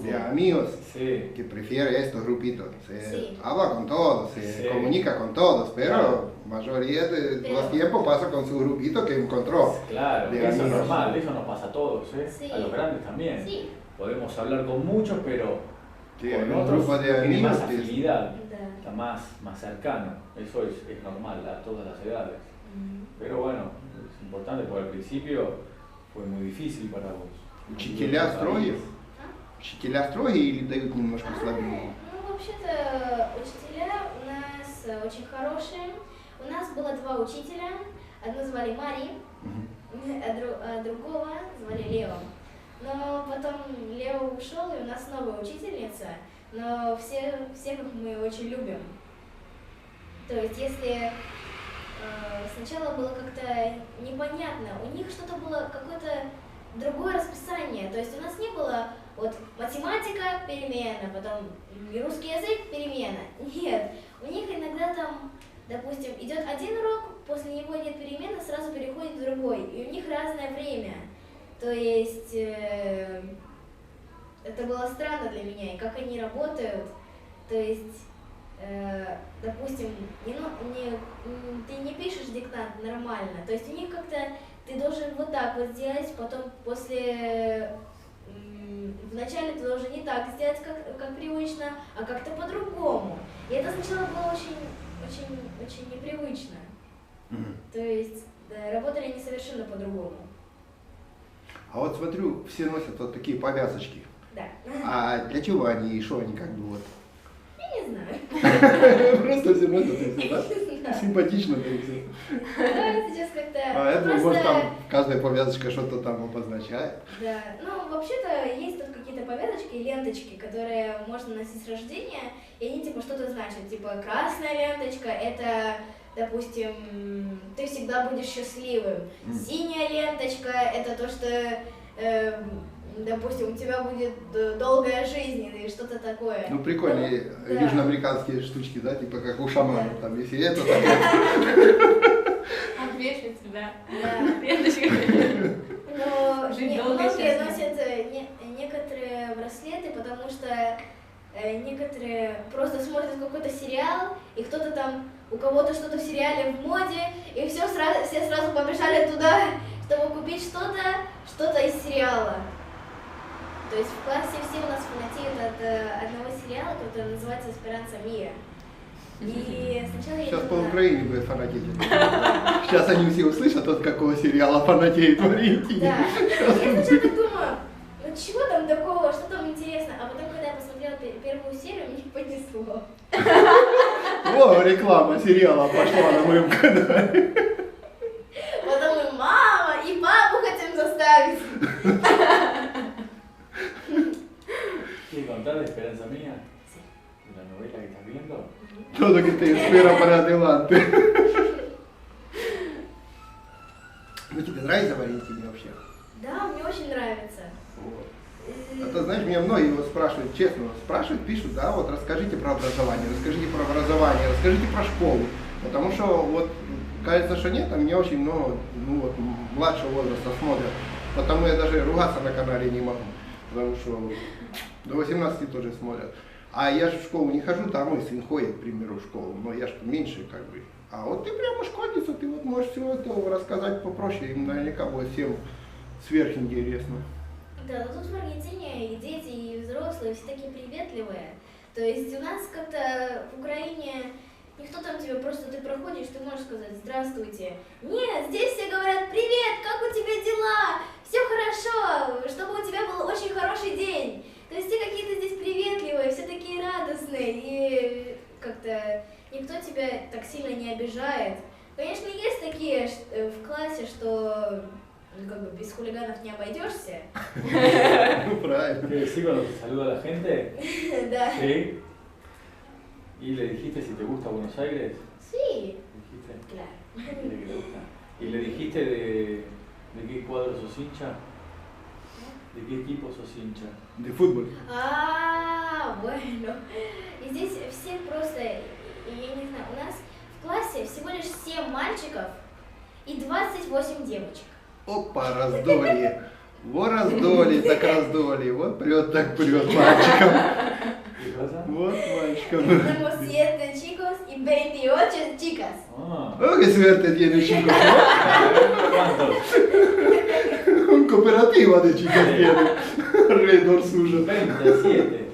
M: de amigos que prefiere estos grupitos. Se habla con todos, se comunica con todos, pero la mayoría de los tiempos pasa con su grupito que encontró.
N: Claro,
M: de
N: eso es
M: amigos.
N: normal, eso nos pasa a todos, a los grandes también. Podemos hablar con muchos, pero
M: Sí,
N: con
M: un
N: otros
M: grupo de
N: tiene más
M: amigos que-
N: afinidad, está más cercano. Eso es normal a todas las edades. Pero bueno, es importante porque al principio fue muy difícil para vos.
M: Учителя строгие? Учителя строгие или дают немножко слабее?
G: Ну, вообще-то, учителя у нас очень хорошие. У нас было 2 учителя. Одну звали Мари, а другого звали Лео. Но потом Лео ушел, и у нас новая учительница. Но всех мы очень любим. То есть, если сначала было как-то непонятно, у них что-то было какое-то другое расписание. То есть у нас не было вот математика перемена, потом русский язык перемена. Нет, у них иногда там, допустим, идет один урок, после него нет перемены, сразу переходит в другой. И у них разное время. То есть это было странно для меня, и как они работают. То есть, допустим, ты не пишешь диктант нормально, то есть у них как-то ты должен вот так вот сделать, потом вначале ты должен не так сделать, как привычно, а как-то по-другому. И это сначала было очень непривычно. То есть работали они совершенно по-другому.
M: А вот смотрю, все носят вот такие повязочки.
G: Да.
M: А для чего они и что они как бы вот?
G: Я не знаю.
M: Просто все носят и все, да? Симпатично да и все.
G: Да, сейчас как-то...
M: А я думаю, может там каждая повязочка что-то там обозначает.
G: Да, ну вообще-то есть тут какие-то повязочки и ленточки, которые можно носить с рождения, и они типа что-то значат. Типа красная ленточка — это, допустим, ты всегда будешь счастливым. Синяя ленточка — это то, что, допустим, у тебя будет долгая жизнь или что-то такое.
M: Ну прикольные
G: Да.
M: южноамериканские штучки, да, типа как у шаманов, там, если это, там,
E: Обвешать, да. Но
H: Жить долго и
E: многие
H: счастливо.
E: носят некоторые браслеты, потому что некоторые просто смотрят какой-то сериал, и кто-то там, у кого-то что-то в сериале в моде, и все сразу побежали туда, чтобы купить что-то из сериала. То есть в классе все у нас фанатеют от одного сериала, который называется «Эсперанца Мия». И сначала я
M: Сейчас
E: не
M: по
E: знала.
M: Украине будет фанатеть. Сейчас они все услышат, от какого сериала фанатеет в Аргентине.
E: Да. Я сначала так думала, ну чего там такого, что там интересно, а потом, когда я посмотрела первую серию, мне понесло.
M: О, реклама сериала пошла на моем канале.
E: Потом и мама, и папу хотим заставить.
N: ¿Quieres contar de Esperanza Mía? Sí. ¿De la novela que estás viendo?
M: Todo que te espera para adelante. Ну тебе нравится в Аргентине вообще?
E: Да, мне очень нравится.
M: А то, знаешь, меня многие вот спрашивают, честно, спрашивают, пишут, да, вот расскажите про образование, расскажите про школу. Потому что вот кажется, что нет, а мне очень много, ну вот, младшего возраста смотрят. Потому я даже ругаться на канале не могу. Потому что до 18 тоже смотрят. А я же в школу не хожу, там мой сын ходит, к примеру, в школу, но я же меньше как бы. А вот ты прямо школьница, ты вот можешь все это рассказать попроще, им наверняка будет всем сверхинтересно.
E: Да, но тут в Аргентине и дети, и взрослые все такие приветливые. То есть у нас как-то в Украине никто там тебе просто, ты проходишь, ты можешь сказать «Здравствуйте». Нет, здесь все говорят «Привет, как у тебя дела? Все хорошо, чтобы у тебя был очень хороший день». То есть все какие-то здесь приветливые, все такие радостные, и как-то никто тебя так сильно не обижает. Конечно, есть такие в классе, что ну, как бы без хулиганов не обойдешься.
M: Ну, правильно.
N: ¿Qué decir cuando te saluda la gente?
E: Да.
N: Sí. ¿Y le dijiste si te gusta Buenos Aires?
E: Sí.
N: ¿Dijiste?
E: Claro.
N: Dile que te gusta. ¿Y le dijiste de qué cuadro sos hincha? ¿De qué equipo sos hincha?
M: De fútbol.
E: Bueno. И здесь все просто, я не знаю, у нас в классе всего лишь 7 мальчиков и 28 девочек.
M: Опа, раздолье. Вот раздолье, так раздолье. Вот прет, так прет мальчиком. Вот мальчиком.
E: Tenemos 7 chicos y 28 chicas.
M: Oh, qué suerte tiene, chicos, ¿no? Un cooperativa de chicas tiene. Alrededor suyo.
N: 27.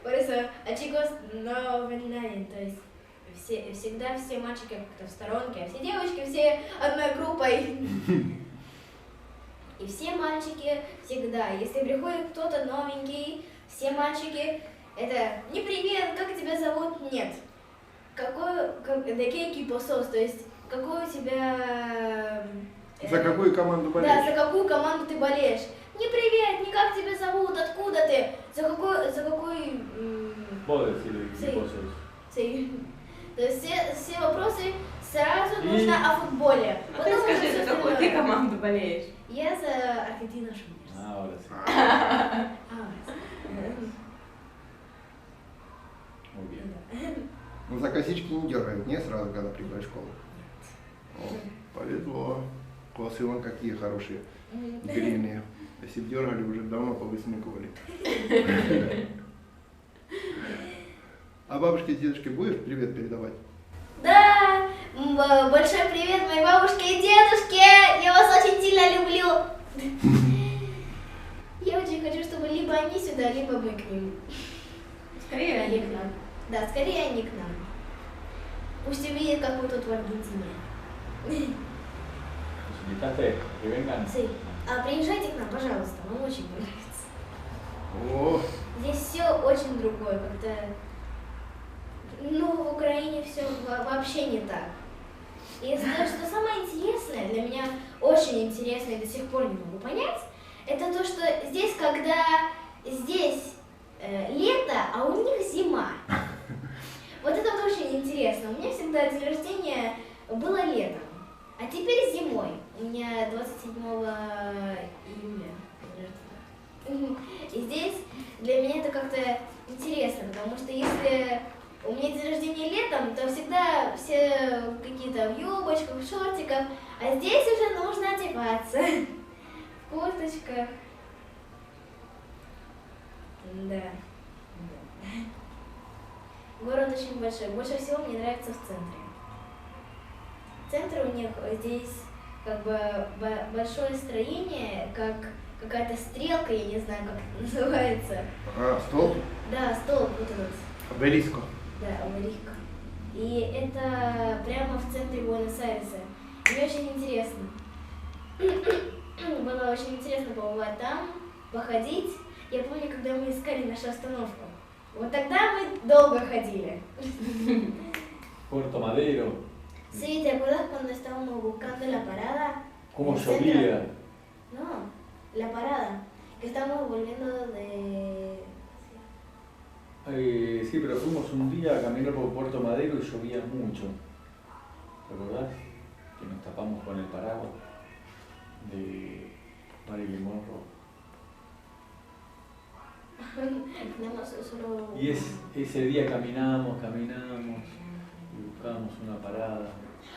E: Por eso, а chicos no ven nadie, то есть всегда все мальчики как-то в сторонке, а все девочки все одной группой. И все мальчики всегда, если приходит кто-то новенький, все мальчики, это не привет, как тебя зовут, нет. ¿De qué equipo sos? То есть, какой у тебя...
M: За какую команду болеешь?
E: Да, за какую команду ты болеешь. Не привет, не как тебя зовут, откуда ты, за какой...
N: Vos decirle qué
E: Sí.
N: equipo sos.
E: Sí. То есть все вопросы сразу нужно о футболе. Потом уже
H: Скажи,
E: всё
H: за какую
E: остальное.
H: ты команду болеешь?
E: Я за Аргентину Шумерс.
N: Ahora sí. Muy bien.
M: Ну, за косички не дергают, не сразу, когда приходишь в школу. О, повезло. Волосы вон какие хорошие, длинные. Если бы дергали, уже давно повысмыкивали. А бабушке и дедушке будешь привет передавать?
E: Да, большой привет моей бабушке и дедушке. Я вас очень сильно люблю. Я очень хочу, чтобы либо они сюда, либо мы к ним.
H: Скорее
E: они к нам. Да, скорее они к нам. Пусть увидят, как мы тут в Аргентине.
N: ¿Los invitaste? Que vengan.
E: Sí. А приезжайте к нам, пожалуйста, вам очень понравится.
M: О,
E: Здесь все очень другое, как-то... Ну, в Украине все вообще не так. И я знаю, что самое интересное, для меня очень интересное, и до сих пор не могу понять, это то, что здесь, когда здесь лето, а у них зима. Вот это вот очень интересно. У меня всегда день рождения было летом, а теперь зимой. У меня 27 июля день рождения. И здесь для меня это как-то интересно, потому что если у меня день рождения летом, то всегда все какие-то в юбочках, в шортиках, а здесь уже нужно одеваться. В курточках. Да. Город очень большой. Больше всего мне нравится в центре. Центр у них здесь как бы большое строение, как какая-то стрелка, я не знаю, как это называется.
A: А, столб?
E: Да, столб, вот этот.
A: Обелиско.
E: Да, обелиско. И это прямо в центре Буэнос-Айреса. Мне очень интересно. Было очень интересно побывать там, походить. Я помню, когда мы искали нашу остановку. Вот тогда мы долго ходили.
N: Puerto Madero.
E: Sí, ¿te acuerdas cuando estábamos buscando la parada?
N: ¿Cómo
E: En el centro?
N: llovía?
E: No, la parada. Que estábamos volviendo de...
N: Sí, pero fuimos un día a caminar por Puerto Madero y llovía mucho. ¿Te acordás? Que nos tapamos con el paraguas de Marilyn Monroe. Y ese día caminamos y buscábamos una parada.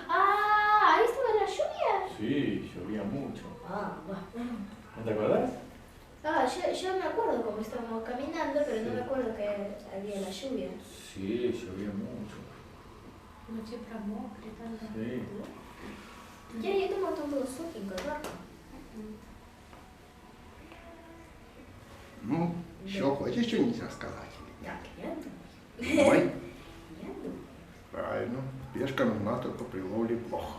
E: Ah, ¿ahí estaba la lluvia?
N: Sí, llovía mucho.
E: Ah,
N: ¿No te acordás?
E: Ah, yo me acuerdo cómo estábamos caminando, pero no me acuerdo que había la lluvia.
N: Sí, llovía mucho.
E: Ночи промокли там.
N: Sí.
E: Я думала, там было сухенько, жарко.
A: Ну, еще хочешь что-нибудь рассказать?
E: Так, я
A: Давай.
E: Я думаю.
A: Правильно. Пешка нужна только при ловле блох.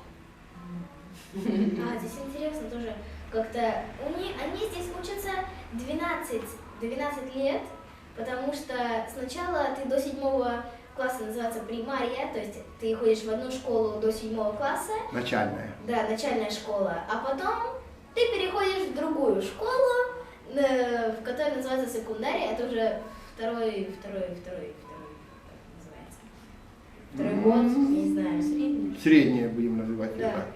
E: А, здесь интересно тоже, как-то они здесь учатся 12 лет, потому что сначала ты до 7 класса называется примария, то есть ты ходишь в одну школу до 7 класса.
A: Начальная.
E: Да, начальная школа. А потом ты переходишь в другую школу, в которой называется секундария, это уже второй называется. Второй год, не знаю, средний.
A: Среднее будем называть
E: Да.
A: это.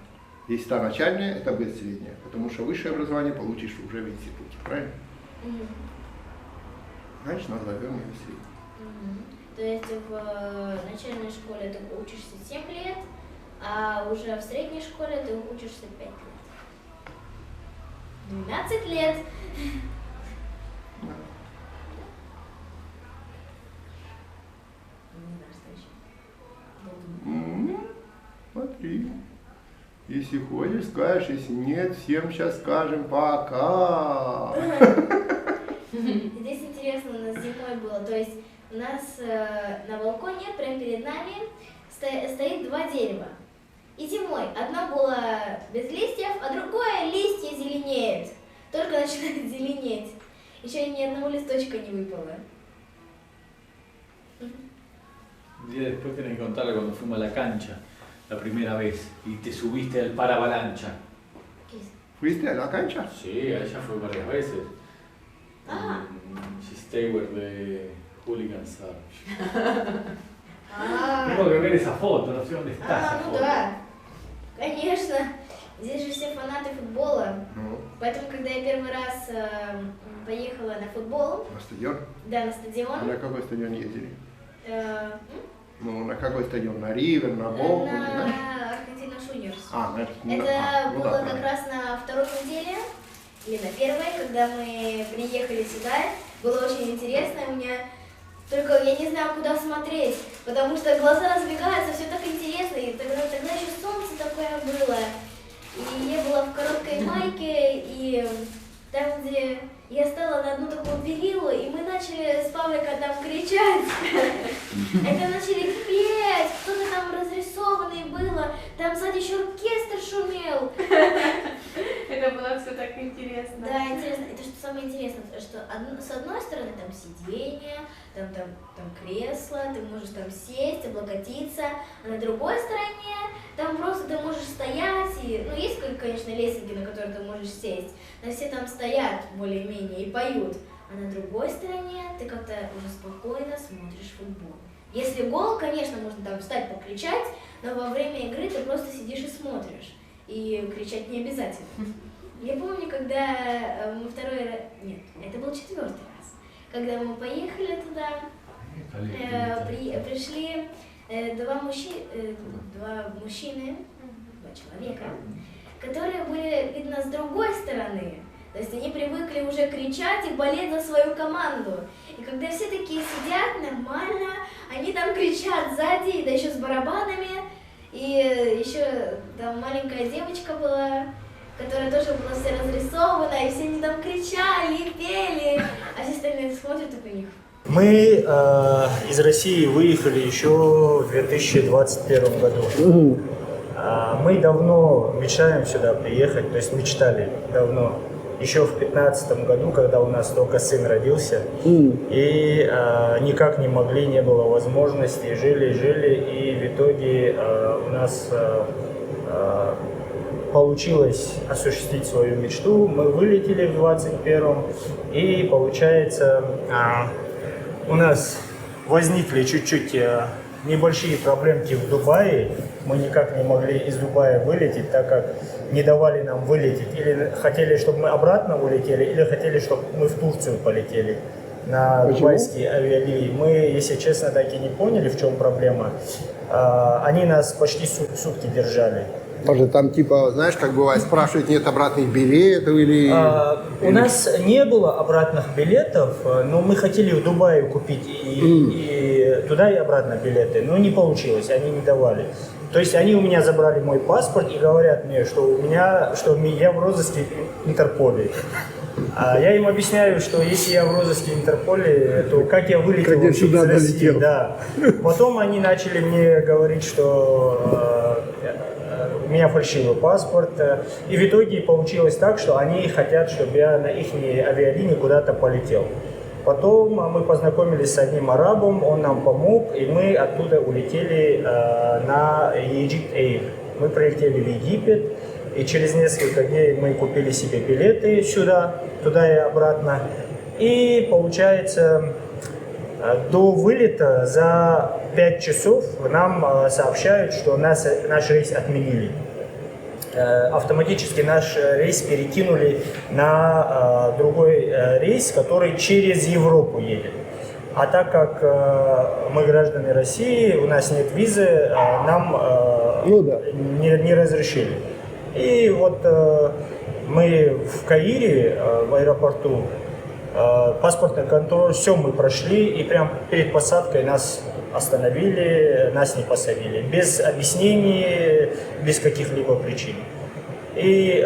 A: Если та начальная, это будет средняя, потому что высшее образование получишь уже в институте, правильно? Значит, назовем ее средней.
E: То есть в начальной школе ты учишься 7 лет, а уже в средней школе ты учишься 5 лет. 12 лет. Не знаю, что еще.
A: Смотри. Если хочешь, скажешь, если нет, всем сейчас скажем пока.
E: Здесь интересно, у нас зимой было, то есть у нас на балконе прямо перед нами стоит 2 дерева. И зимой одно было без листьев, а другое листья зеленеет. Только начинает зеленеть. Еще ни одного листочка не выпало.
N: Un día después tenés que contarle cuando fuimos a la cancha la primera vez y te subiste al paravalancha.
A: ¿Fuiste a la cancha?
N: Sí, ella fue varias veces.
E: Ah.
N: She Stewart de Hooligan Star.
E: А,
N: Tengo que ver esa foto, no sé dónde está esa
E: ну
N: foto.
E: да, конечно. Здесь же все фанаты футбола. Поэтому, когда я первый раз поехала на футбол,
A: На стадион?
E: да, на
A: А
E: стадион,
A: на какой стадион ездили?
E: э,
A: Ну, на какой стадион? На Ривер, на Боку?
E: на Аргентина Шуниорс.
A: Это
E: было как раз на второй неделе, или на первой, когда мы приехали сюда. Было очень интересно, у меня только я не знаю, куда смотреть, потому что глаза разбегаются, все так интересно, и тогда еще солнце такое было. И я была в короткой майке, и там, где я стала на одну такую перилу, и мы начали с Павликом там кричать. Это начали петь, кто-то там разрисованный было, там сзади еще оркестр шумел.
G: Это было все так интересно.
E: Да, интересно. Это что самое интересное, что с одной стороны там сиденье, там кресло, ты можешь там сесть, облокотиться, а на другой стороне там просто ты можешь стоять, и, ну есть, конечно, лесенки, на которые ты можешь сесть, но все там стоят более-менее и поют, а на другой стороне ты как-то уже спокойно смотришь футбол. Если гол, конечно, можно там встать, покричать, но во время игры ты просто сидишь и смотришь, и кричать не обязательно. Я помню, когда мы второй раз... Нет, это был 4-й раз. Когда мы поехали туда, пришли два мужчины, два человека, которые были, видно, с другой стороны. То есть они привыкли уже кричать и болеть за свою команду. И когда все такие сидят нормально, они там кричат сзади, да еще с барабанами. И еще там маленькая девочка была, которая тоже была вся разрисована, и все они там кричали, пели, а все остальные смотрят и у них.
F: Мы из России выехали еще в 2021 году. Мы давно мечтаем сюда приехать, то есть мечтали давно. Еще в 2015 году, когда у нас только сын родился, и никак не могли, не было возможности, жили, и в итоге у нас получилось осуществить свою мечту. Мы вылетели в 2021, и получается у нас возникли чуть-чуть небольшие проблемки в Дубае. Мы никак не могли из Дубая вылететь, так как не давали нам вылететь. Или хотели, чтобы мы обратно улетели, или хотели, чтобы мы в Турцию полетели на дубайские авиалинии. Мы, если честно, так и не поняли, в чем проблема. Они нас почти сутки держали.
M: Может, там типа, знаешь, как бывает, спрашивают, нет обратных билетов или...
F: У нас не было обратных билетов, но мы хотели в Дубае купить и туда и обратно билеты, но не получилось, они не давали. То есть они у меня забрали мой паспорт и говорят мне, что я в розыске Интерполе. А я им объясняю, что если я в розыске Интерполе, то как я вылетел вообще из России? Да. Потом они начали мне говорить, что у меня фальшивый паспорт. И в итоге получилось так, что они хотят, чтобы я на их авиалинии куда-то полетел. Потом мы познакомились с одним арабом, он нам помог, и мы оттуда улетели на Egypt Air. Мы прилетели в Египет, и через несколько дней мы купили себе билеты сюда, туда и обратно. И получается, до вылета за 5 часов нам сообщают, что наш рейс отменили. Автоматически наш рейс перекинули на другой рейс, который через Европу едет. А так как мы граждане России, у нас нет визы, нам не разрешили. И вот мы в Каире, в аэропорту, паспортный контроль, все мы прошли, и прям перед посадкой нас остановили, нас не посадили, без объяснений, без каких-либо причин. И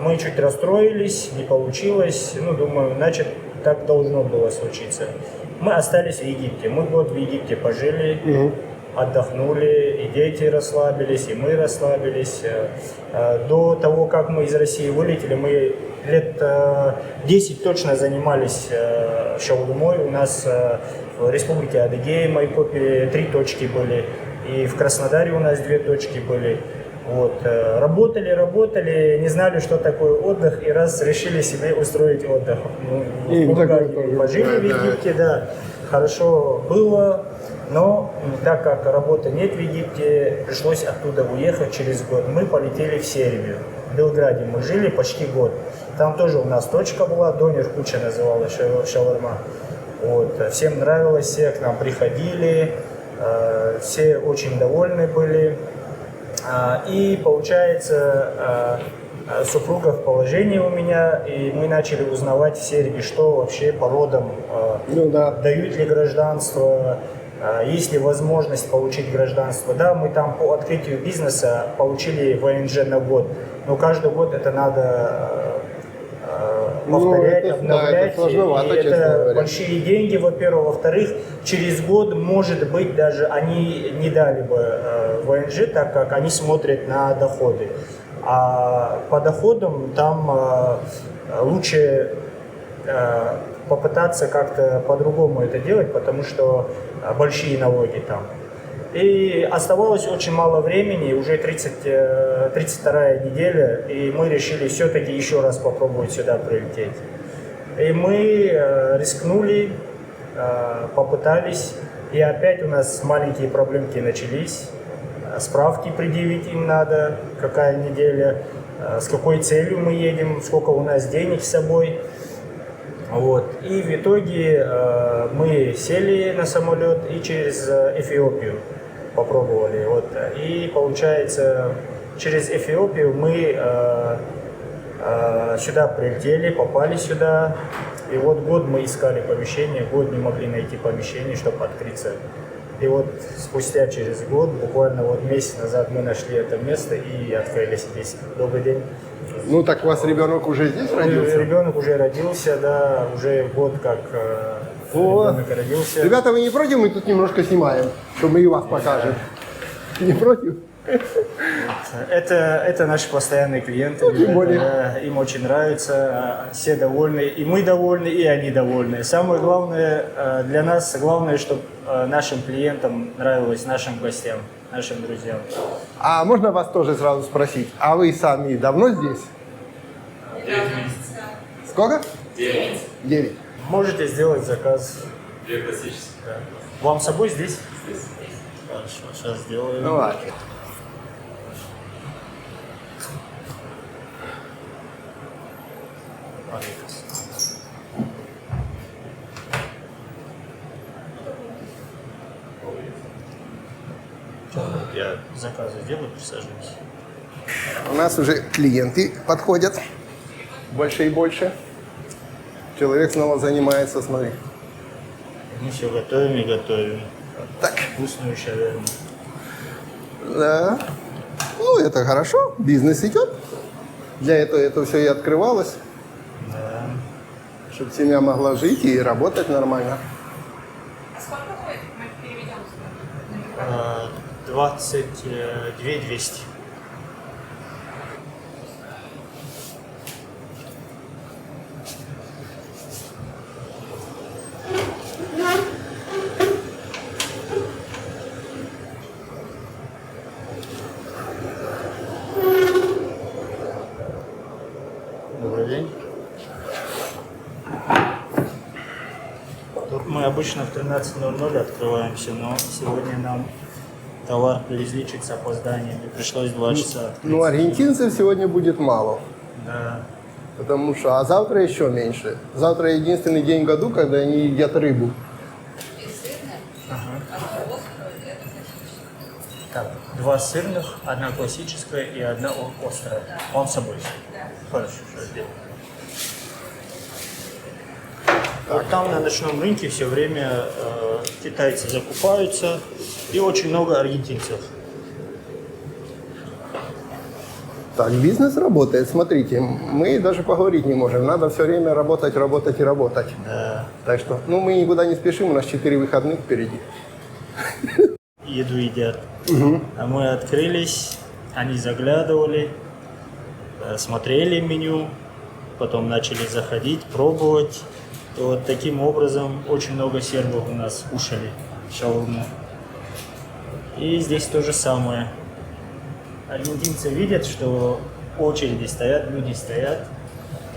F: мы чуть расстроились, не получилось, думаю, значит, так должно было случиться. Мы остались в Египте, мы год в Египте пожили, отдохнули, и дети расслабились, и мы расслабились. До того, как мы из России вылетели, мы лет 10 точно занимались шаурмой. У нас в Республике Адыгея, Майкопе 3 точки были, и в Краснодаре у нас 2 точки были. Вот. Работали, не знали, что такое отдых, и раз решили себе устроить отдых. Пожили в Египте, да, хорошо было. Но так как работы нет в Египте, пришлось оттуда уехать через год. Мы полетели в Сербию. В Белграде мы жили почти год. Там тоже у нас точка была, Донер Куча называлась, шаурма. Вот. Всем нравилось, все к нам приходили, все очень довольны были. И получается, супруга в положении у меня, и мы начали узнавать в Сербии, что вообще по родам, дают ли гражданство, есть ли возможность получить гражданство. Да, мы там по открытию бизнеса получили ВНЖ на год, но каждый год это надо повторять, обновлять. Это большие деньги, во-первых. Во-вторых, через год, может быть, даже они не дали бы ВНЖ, так как они смотрят на доходы. А по доходам там лучше попытаться как-то по-другому это делать, потому что большие налоги там. И оставалось очень мало времени, уже 32-я неделя, и мы решили все-таки еще раз попробовать сюда прилететь. И мы рискнули, попытались, и опять у нас маленькие проблемки начались. Справки предъявить им надо, какая неделя, с какой целью мы едем, сколько у нас денег с собой. Вот. И в итоге мы сели на самолет и через Эфиопию попробовали. Вот. И получается, через Эфиопию мы сюда прилетели, попали сюда. И вот год мы искали помещение, год не могли найти помещение, чтобы открыться. И вот спустя через год, буквально вот месяц назад, мы нашли это место и открылись здесь. Добрый день.
M: Ну так у вас ребенок уже здесь родился?
F: Ребенок уже родился, да, уже год как ребенок родился.
M: Ребята, вы не против? Мы тут немножко снимаем, чтобы мы и вас покажем. Не против?
F: Это наши постоянные клиенты. Ребята, им очень нравится, все довольны, и мы довольны, и они довольны. Самое главное для нас, главное, чтобы нашим клиентам нравилось, нашим гостям, нашим друзьям.
M: А можно вас тоже сразу спросить, а вы сами давно здесь?
O: 9 месяцев.
M: Сколько?
O: 9.
M: 9.
F: Можете сделать заказ.
O: 2 классические.
F: Да. Вам с собой здесь?
O: Здесь.
F: Хорошо, сейчас сделаем.
M: Ну ладно.
F: Я заказы сделаю, присаживайтесь.
M: У нас уже клиенты подходят больше и больше. Человек снова занимается, смотри.
F: Мы все готовим и готовим.
M: Так.
F: Вкусную шаверму.
M: Да. Ну, это хорошо. Бизнес идет. Для этого это все и открывалось.
F: Да.
M: Чтобы семья могла жить и работать нормально.
O: А сколько будет? Мы переведем.
F: 22 200. Добрый день. Тут мы обычно в 13:00 открываемся, но сегодня нам товар привезли чуть с опозданием, и пришлось 2 часа открыть.
M: Ну, аргентинцев сегодня будет мало.
F: Да.
M: Потому что, а завтра еще меньше. Завтра единственный день в году, когда они едят рыбу.
F: Так, 2 сырных, 1 классическая и 1 острая. Вам с собой? Хорошо, что сделаем. Вот там на ночном рынке все время китайцы закупаются и очень много аргентинцев.
M: Так, бизнес работает, смотрите, мы даже поговорить не можем, надо все время работать, работать и работать.
F: Да.
M: Так что, ну мы никуда не спешим, у нас 4 выходных впереди.
F: Еду едят.
M: Угу.
F: А мы открылись, они заглядывали, смотрели меню, потом начали заходить, пробовать. И вот таким образом очень много сербов у нас кушали шаурму. И здесь то же самое. Аргентинцы видят, что очереди стоят, люди стоят,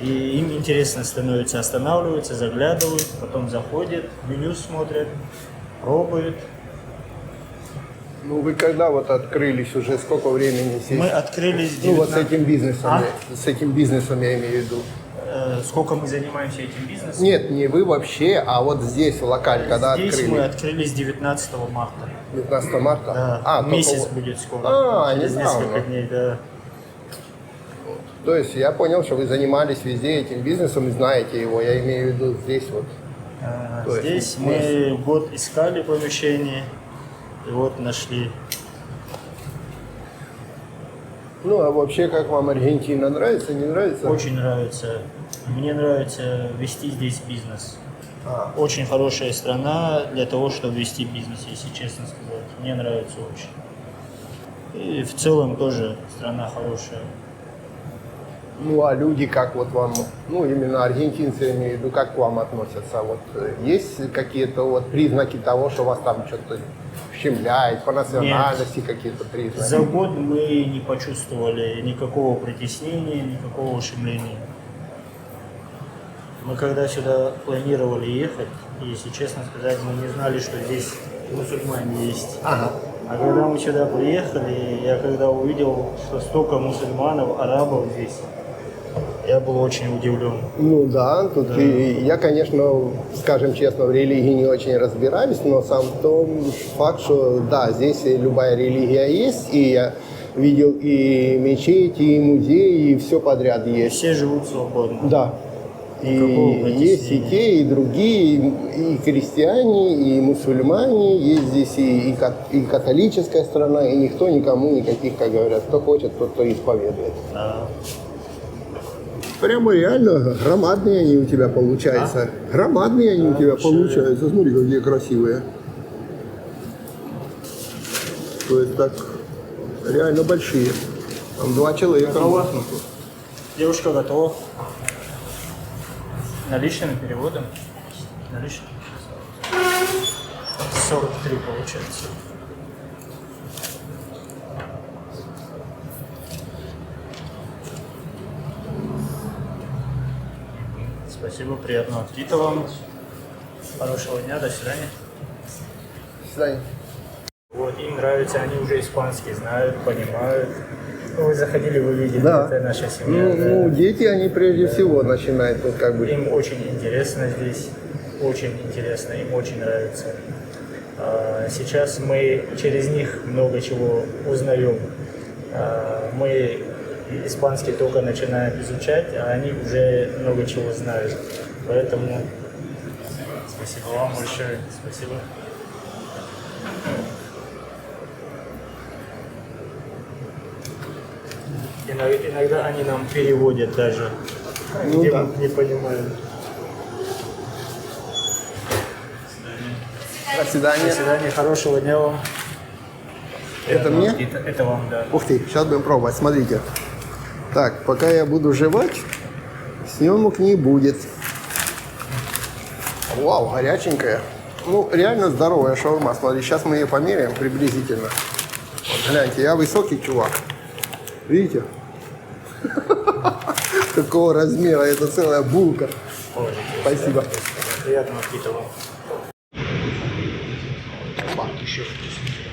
F: и им интересно становится, останавливаются, заглядывают, потом заходят, меню смотрят, пробуют.
M: Ну вы когда вот открылись, уже сколько времени здесь?
F: Мы открылись 19...
M: Ну вот с этим бизнесом,
F: А?
M: с этим бизнесом я имею в виду.
F: Сколько мы занимаемся этим бизнесом?
M: Нет, не вы вообще, а вот здесь, в локаль, когда
F: Здесь
M: открыли.
F: мы открылись 19 марта.
M: 19 марта?
F: Да,
M: А,
F: месяц
M: только...
F: будет скоро. Через
M: недавно.
F: несколько дней, да.
M: То есть я понял, что вы занимались везде этим бизнесом и знаете его. Я имею в виду здесь вот.
F: Здесь мы год искали помещение, и вот нашли.
M: Ну, а вообще, как вам Аргентина? Нравится, не нравится?
F: Очень нравится. Мне нравится вести здесь бизнес. Очень хорошая страна для того, чтобы вести бизнес, если честно сказать. Мне нравится очень. И в целом тоже страна хорошая.
M: Ну, а люди как вот вам, ну, именно аргентинцы, я имею в виду, как к вам относятся? Вот есть какие-то вот признаки того, что вас там что-то ущемляет, по национальности какие-то признаки?
F: За год мы не почувствовали никакого притеснения, никакого ущемления. Мы когда сюда планировали ехать, если честно сказать, мы не знали, что здесь мусульмане есть.
M: Ага.
F: А когда мы сюда приехали, я когда увидел, что столько мусульманов, арабов здесь, Я был очень удивлен.
M: Ну да, тут я, конечно, скажем честно, в религии не очень разбираюсь, но сам в том факт, что да, здесь любая религия есть, и я видел и мечети, и музеи, и все подряд есть.
F: Все живут свободно.
M: Да. И есть и те, и другие, и крестьяне, и мусульмане, есть здесь и католическая страна, и никто никому никаких, как говорят, кто хочет, тот кто исповедует. Прямо реально громадные они у тебя получаются. Громадные они у тебя получаются. Смотри, какие красивые. То есть так реально большие. Там 2 человека.
F: Готово? Девушка готова? Наличными переводом? Наличными? 43 получается. Спасибо, приятного аппетита вам. Хорошего дня, до свидания.
M: До свидания.
F: Вот, им нравится, они уже испанский знают, понимают. Вы заходили, вы видели,
M: Да.
F: это наша семья.
M: Ну, дети, они прежде всего начинают вот как бы...
F: Им очень интересно здесь, очень интересно, им очень нравится. Сейчас мы через них много чего узнаем. Мы испанский только начинаем изучать, а они уже много чего знают. Поэтому спасибо вам большое. Спасибо. Иногда они нам переводят даже,
M: Ну
F: где
M: да.
F: мы не понимаем.
M: До свидания.
F: До свидания, хорошего дня вам.
M: Это мне?
F: Это вам, да.
M: Ух ты, сейчас будем пробовать, смотрите. Так, пока я буду жевать, съемок не будет. Вау, горяченькая. Ну, реально здоровая шаурма. Смотри, сейчас мы ее померяем приблизительно. Вот, гляньте, я высокий чувак. Видите? Какого размера? Это целая булка. Спасибо.
F: Приятного аппетита вам.
M: Еще вкуснее.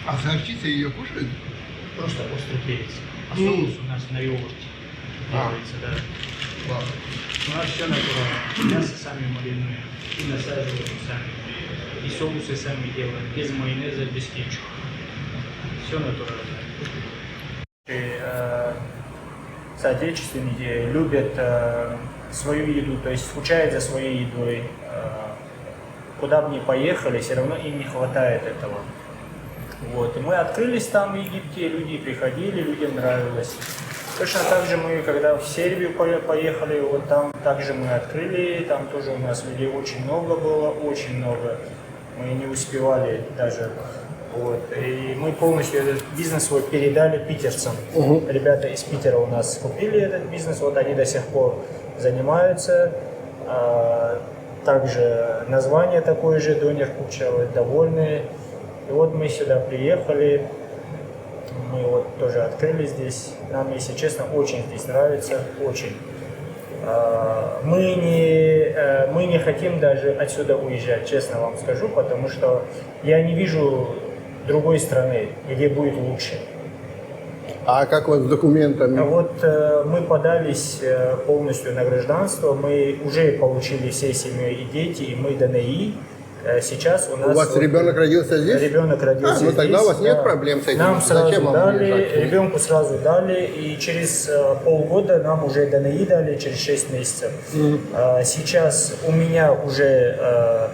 M: А с горчицей ее кушают?
F: Просто острый перец. А соус у нас на йогурте делается, да.
M: Ладно.
F: У нас все натурально. Мясо сами маринуем и насаживаем сами. И соусы сами делаем. Без майонеза, без кетчупа. Все натурально. И, соотечественники любят свою еду, то есть скучают за своей едой. Куда бы ни поехали, все равно им не хватает этого. Вот. И мы открылись там в Египте, люди приходили, людям нравилось. Точно так же мы, когда в Сербию поехали, вот там также мы открыли, там тоже у нас людей очень много было, очень много. Мы не успевали даже. Вот. И мы полностью этот бизнес свой передали питерцам. Ребята из Питера у нас купили этот бизнес, вот они до сих пор занимаются. Также название такое же, Донер Куча, довольны. И вот мы сюда приехали, мы вот тоже открыли здесь. Нам, если честно, очень здесь нравится, очень. Мы не хотим даже отсюда уезжать, честно вам скажу, потому что я не вижу другой страны, где будет лучше.
M: А как вот с документами?
F: Вот мы подались полностью на гражданство, мы уже получили всей семьей и дети, и мы ДНИ. Сейчас у нас...
M: У вас
F: вот,
M: ребенок родился здесь?
F: Ребенок родился здесь.
M: Ну тогда у вас нет проблем с этим.
F: Нам сразу
M: Зачем вам
F: дали,
M: уезжать?
F: ребенку сразу дали, и через полгода нам уже ДНИ дали, через 6 месяцев. Сейчас у меня уже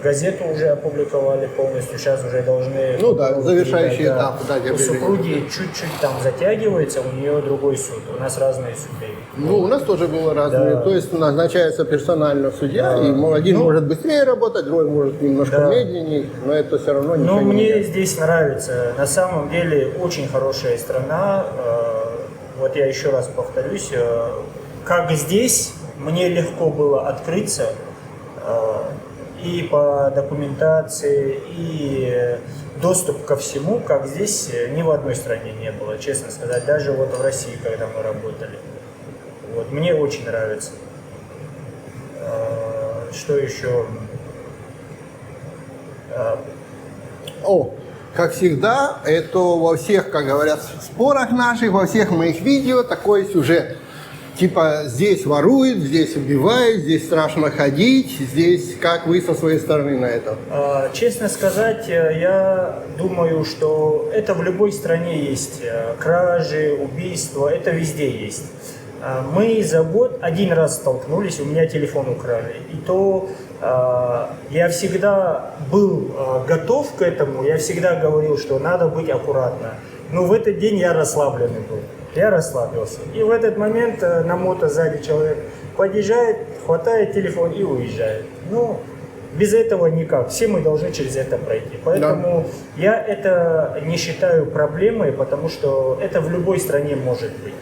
F: газету уже опубликовали полностью, сейчас уже должны...
M: Ну да, завершающий этап. Да,
F: у супруги чуть-чуть там затягивается, у нее другой суд, у нас разные суды.
M: Ну, у нас тоже было разные.
F: Да.
M: То есть назначается персонально судья, и один может быстрее работать, другой может немножко медленнее, но это все равно ничего
F: Но
M: не
F: мне
M: меняет.
F: здесь нравится. На самом деле очень хорошая страна. Вот я еще раз повторюсь, как здесь мне легко было открыться и по документации, и доступ ко всему, как здесь ни в одной стране не было, честно сказать. Даже вот в России, когда мы работали. Вот, мне очень нравится. Что еще?
M: как всегда, это во всех, как говорят, спорах наших, во всех моих видео такой сюжет. Типа здесь воруют, здесь убивают, здесь страшно ходить, здесь как вы со своей стороны на это?
F: Честно сказать, я думаю, что это в любой стране есть. Кражи, убийства, это везде есть. Мы за год один раз столкнулись, у меня телефон украли. И то я всегда был готов к этому, я всегда говорил, что надо быть аккуратно. Но в этот день я расслабленный был. Я расслабился. И в этот момент на мото сзади человек подъезжает, хватает телефон и уезжает. Ну, без этого никак. Все мы должны через это пройти. Поэтому я это не считаю проблемой, потому что это в любой стране может быть.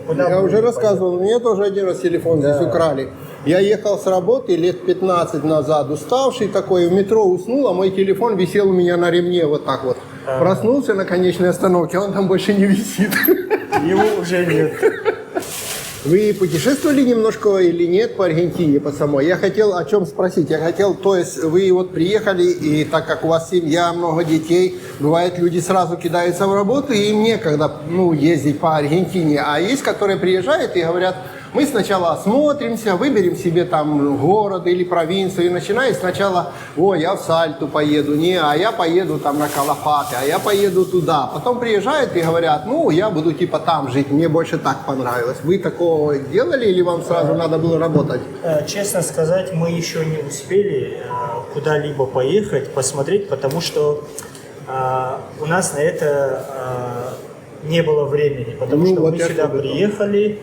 F: Куда
M: я уже рассказывал, у меня тоже один раз телефон здесь украли. Я ехал с работы лет 15 назад, уставший такой, в метро уснул, а мой телефон висел у меня на ремне вот так вот. Проснулся на конечной остановке, он там больше не висит.
F: Его уже нет.
M: Вы путешествовали немножко или нет по Аргентине, по самой? Я хотел о чем спросить. Я хотел, то есть вы вот приехали, и так как у вас семья, много детей, бывает, люди сразу кидаются в работу, и им некогда ездить по Аргентине. А есть, которые приезжают и говорят, мы сначала осмотримся, выберем себе там город или провинцию, и начинаем сначала, я в Сальту поеду, а я поеду там на Калафате, а я поеду туда. Потом приезжают и говорят, я буду типа там жить, мне больше так понравилось. Вы такого делали или вам сразу надо было работать?
F: Честно сказать, мы еще не успели куда-либо поехать, посмотреть, потому что у нас на это не было времени, потому что мы сюда приехали,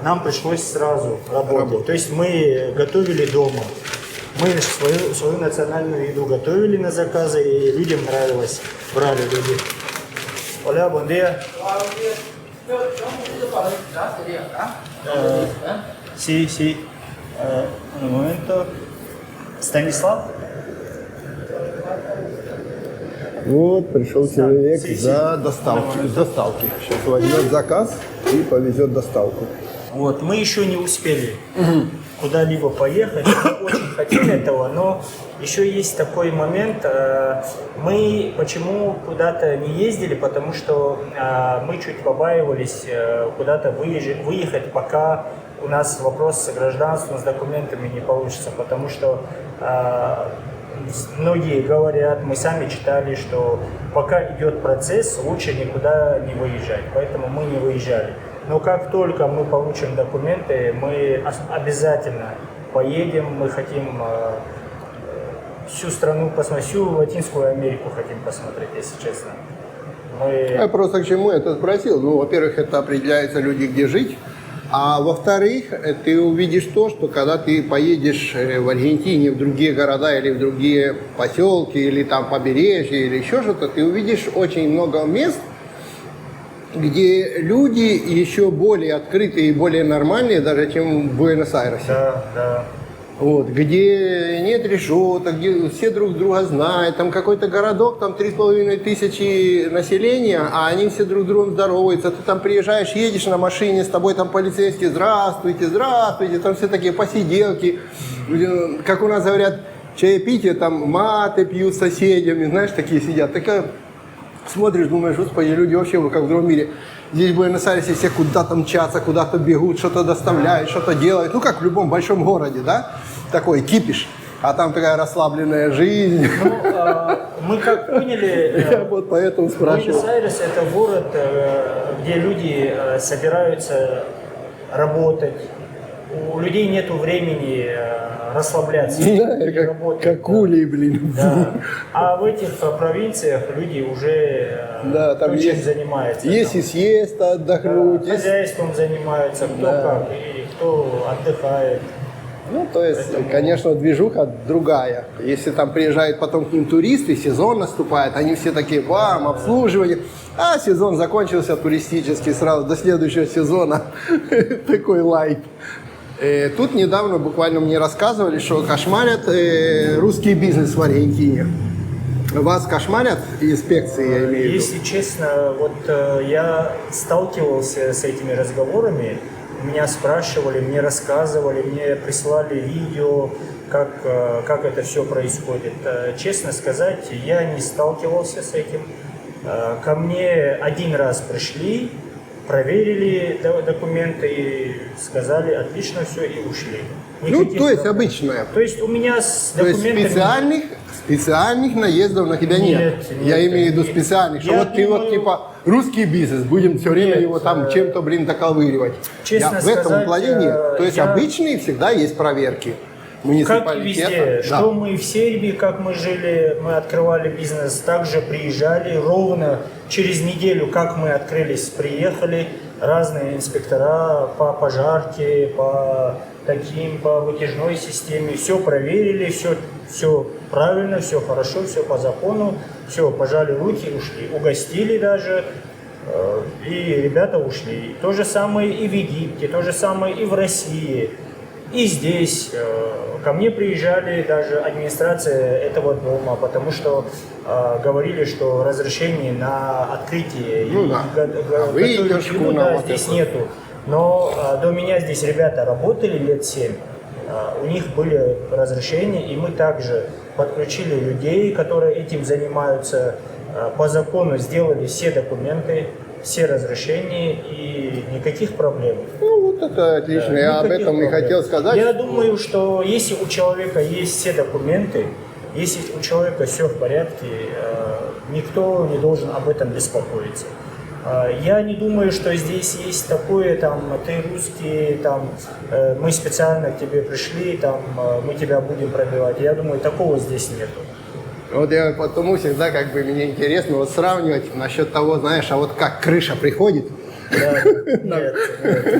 F: нам пришлось сразу работать. То есть мы готовили дома. Мы свою национальную еду готовили на заказы, и людям нравилось. Брали люди. Hola, buen día. Sí. Un momento. Станислав?
M: Вот, пришел человек за доставки. Сейчас возьмет заказ и повезет доставку.
F: Вот, мы еще не успели куда-либо поехать. Мы очень хотели этого, но еще есть такой момент. Мы почему куда-то не ездили, потому что мы чуть побаивались куда-то выехать, пока у нас вопрос с гражданством, с документами не получится, потому что многие говорят, мы сами читали, что пока идет процесс, лучше никуда не выезжать, поэтому мы не выезжали. Но как только мы получим документы, мы обязательно поедем, мы хотим всю страну посмотреть, всю Латинскую Америку хотим посмотреть, если честно.
M: Я просто к чему это спросил. Во-первых, это определяется люди, где жить. А во-вторых, ты увидишь то, что когда ты поедешь в Аргентине в другие города или в другие поселки, или там побережье, или еще что-то, ты увидишь очень много мест, где люди еще более открытые и более нормальные, даже чем в Буэнос-Айресе.
F: Да.
M: Вот, где нет решеток, где все друг друга знают, там какой-то городок, там 3500 населения, а они все друг с другом здороваются. Ты там приезжаешь, едешь на машине, с тобой там полицейские, здравствуйте, там все такие посиделки. Как у нас говорят, чаепитие, там маты пьют с соседями, знаешь, такие сидят. Такая, смотришь, думаешь, господи, люди вообще как в другом мире. Здесь в Буэнос-Айресе все куда-то мчатся, куда-то бегут, что-то доставляют, что-то делают. Как в любом большом городе, да? Такой кипиш. А там такая расслабленная жизнь.
F: Мы как поняли,
M: я вот поэтому спрашиваю.
F: Буэнос-Айрес — это город, где люди собираются работать. У людей нет времени расслабляться.
M: Как улей, блин.
F: Да. А в этих провинциях люди уже
M: там
F: очень занимаются.
M: Есть и съезд отдохнуть.
F: Хозяйством занимаются, кто как, и кто отдыхает.
M: То есть, конечно, движуха другая. Если там приезжают потом к ним туристы, сезон наступает, они все такие, вам, обслуживание. А сезон закончился туристический, сразу до следующего сезона такой лайк. Тут недавно буквально мне рассказывали, что кошмарят русский бизнес в Аргентине. Вас кошмарят инспекции, я имею в виду?
F: Если честно, я сталкивался с этими разговорами. Меня спрашивали, мне рассказывали, мне прислали видео, как это все происходит. Честно сказать, я не сталкивался с этим. Ко мне один раз пришли, проверили документы и сказали отлично все и ушли. Никаких
M: то есть
F: проблем.
M: обычная.
F: То есть у меня с
M: То есть
F: документами...
M: специальных наездов на тебя нет. Я имею в виду специальных, что
F: Я
M: вот ты вот типа русский бизнес, будем все время его там чем-то, доковыривать.
F: Честно
M: В этом
F: сказать,
M: плане нет. То есть обычные всегда есть проверки.
F: Как и везде, что мы в Сербии, как мы жили, мы открывали бизнес, также приезжали ровно через неделю, как мы открылись, приехали разные инспектора по пожарке, по вытяжной системе, все проверили, все правильно, все хорошо, все по закону, все, пожали руки, ушли, угостили даже, и ребята ушли. То же самое и в Египте, то же самое и в России. И здесь ко мне приезжали даже администрация этого дома, потому что говорили, что разрешений на открытие
M: выдержку
F: здесь нету. Но до меня здесь ребята работали лет 7, у них были разрешения, и мы также подключили людей, которые этим занимаются, по закону сделали все документы, все разрешения и никаких проблем.
M: Вот это отлично, я об этом и хотел сказать.
F: Я думаю, что если у человека есть все документы, если у человека все в порядке, никто не должен об этом беспокоиться. Я не думаю, что здесь есть такое, там, ты русский, там, мы специально к тебе пришли, там, мы тебя будем пробивать. Я думаю, такого здесь нету.
M: Вот я потому всегда мне интересно вот сравнивать насчет того, знаешь, а вот как крыша приходит.
F: Нет,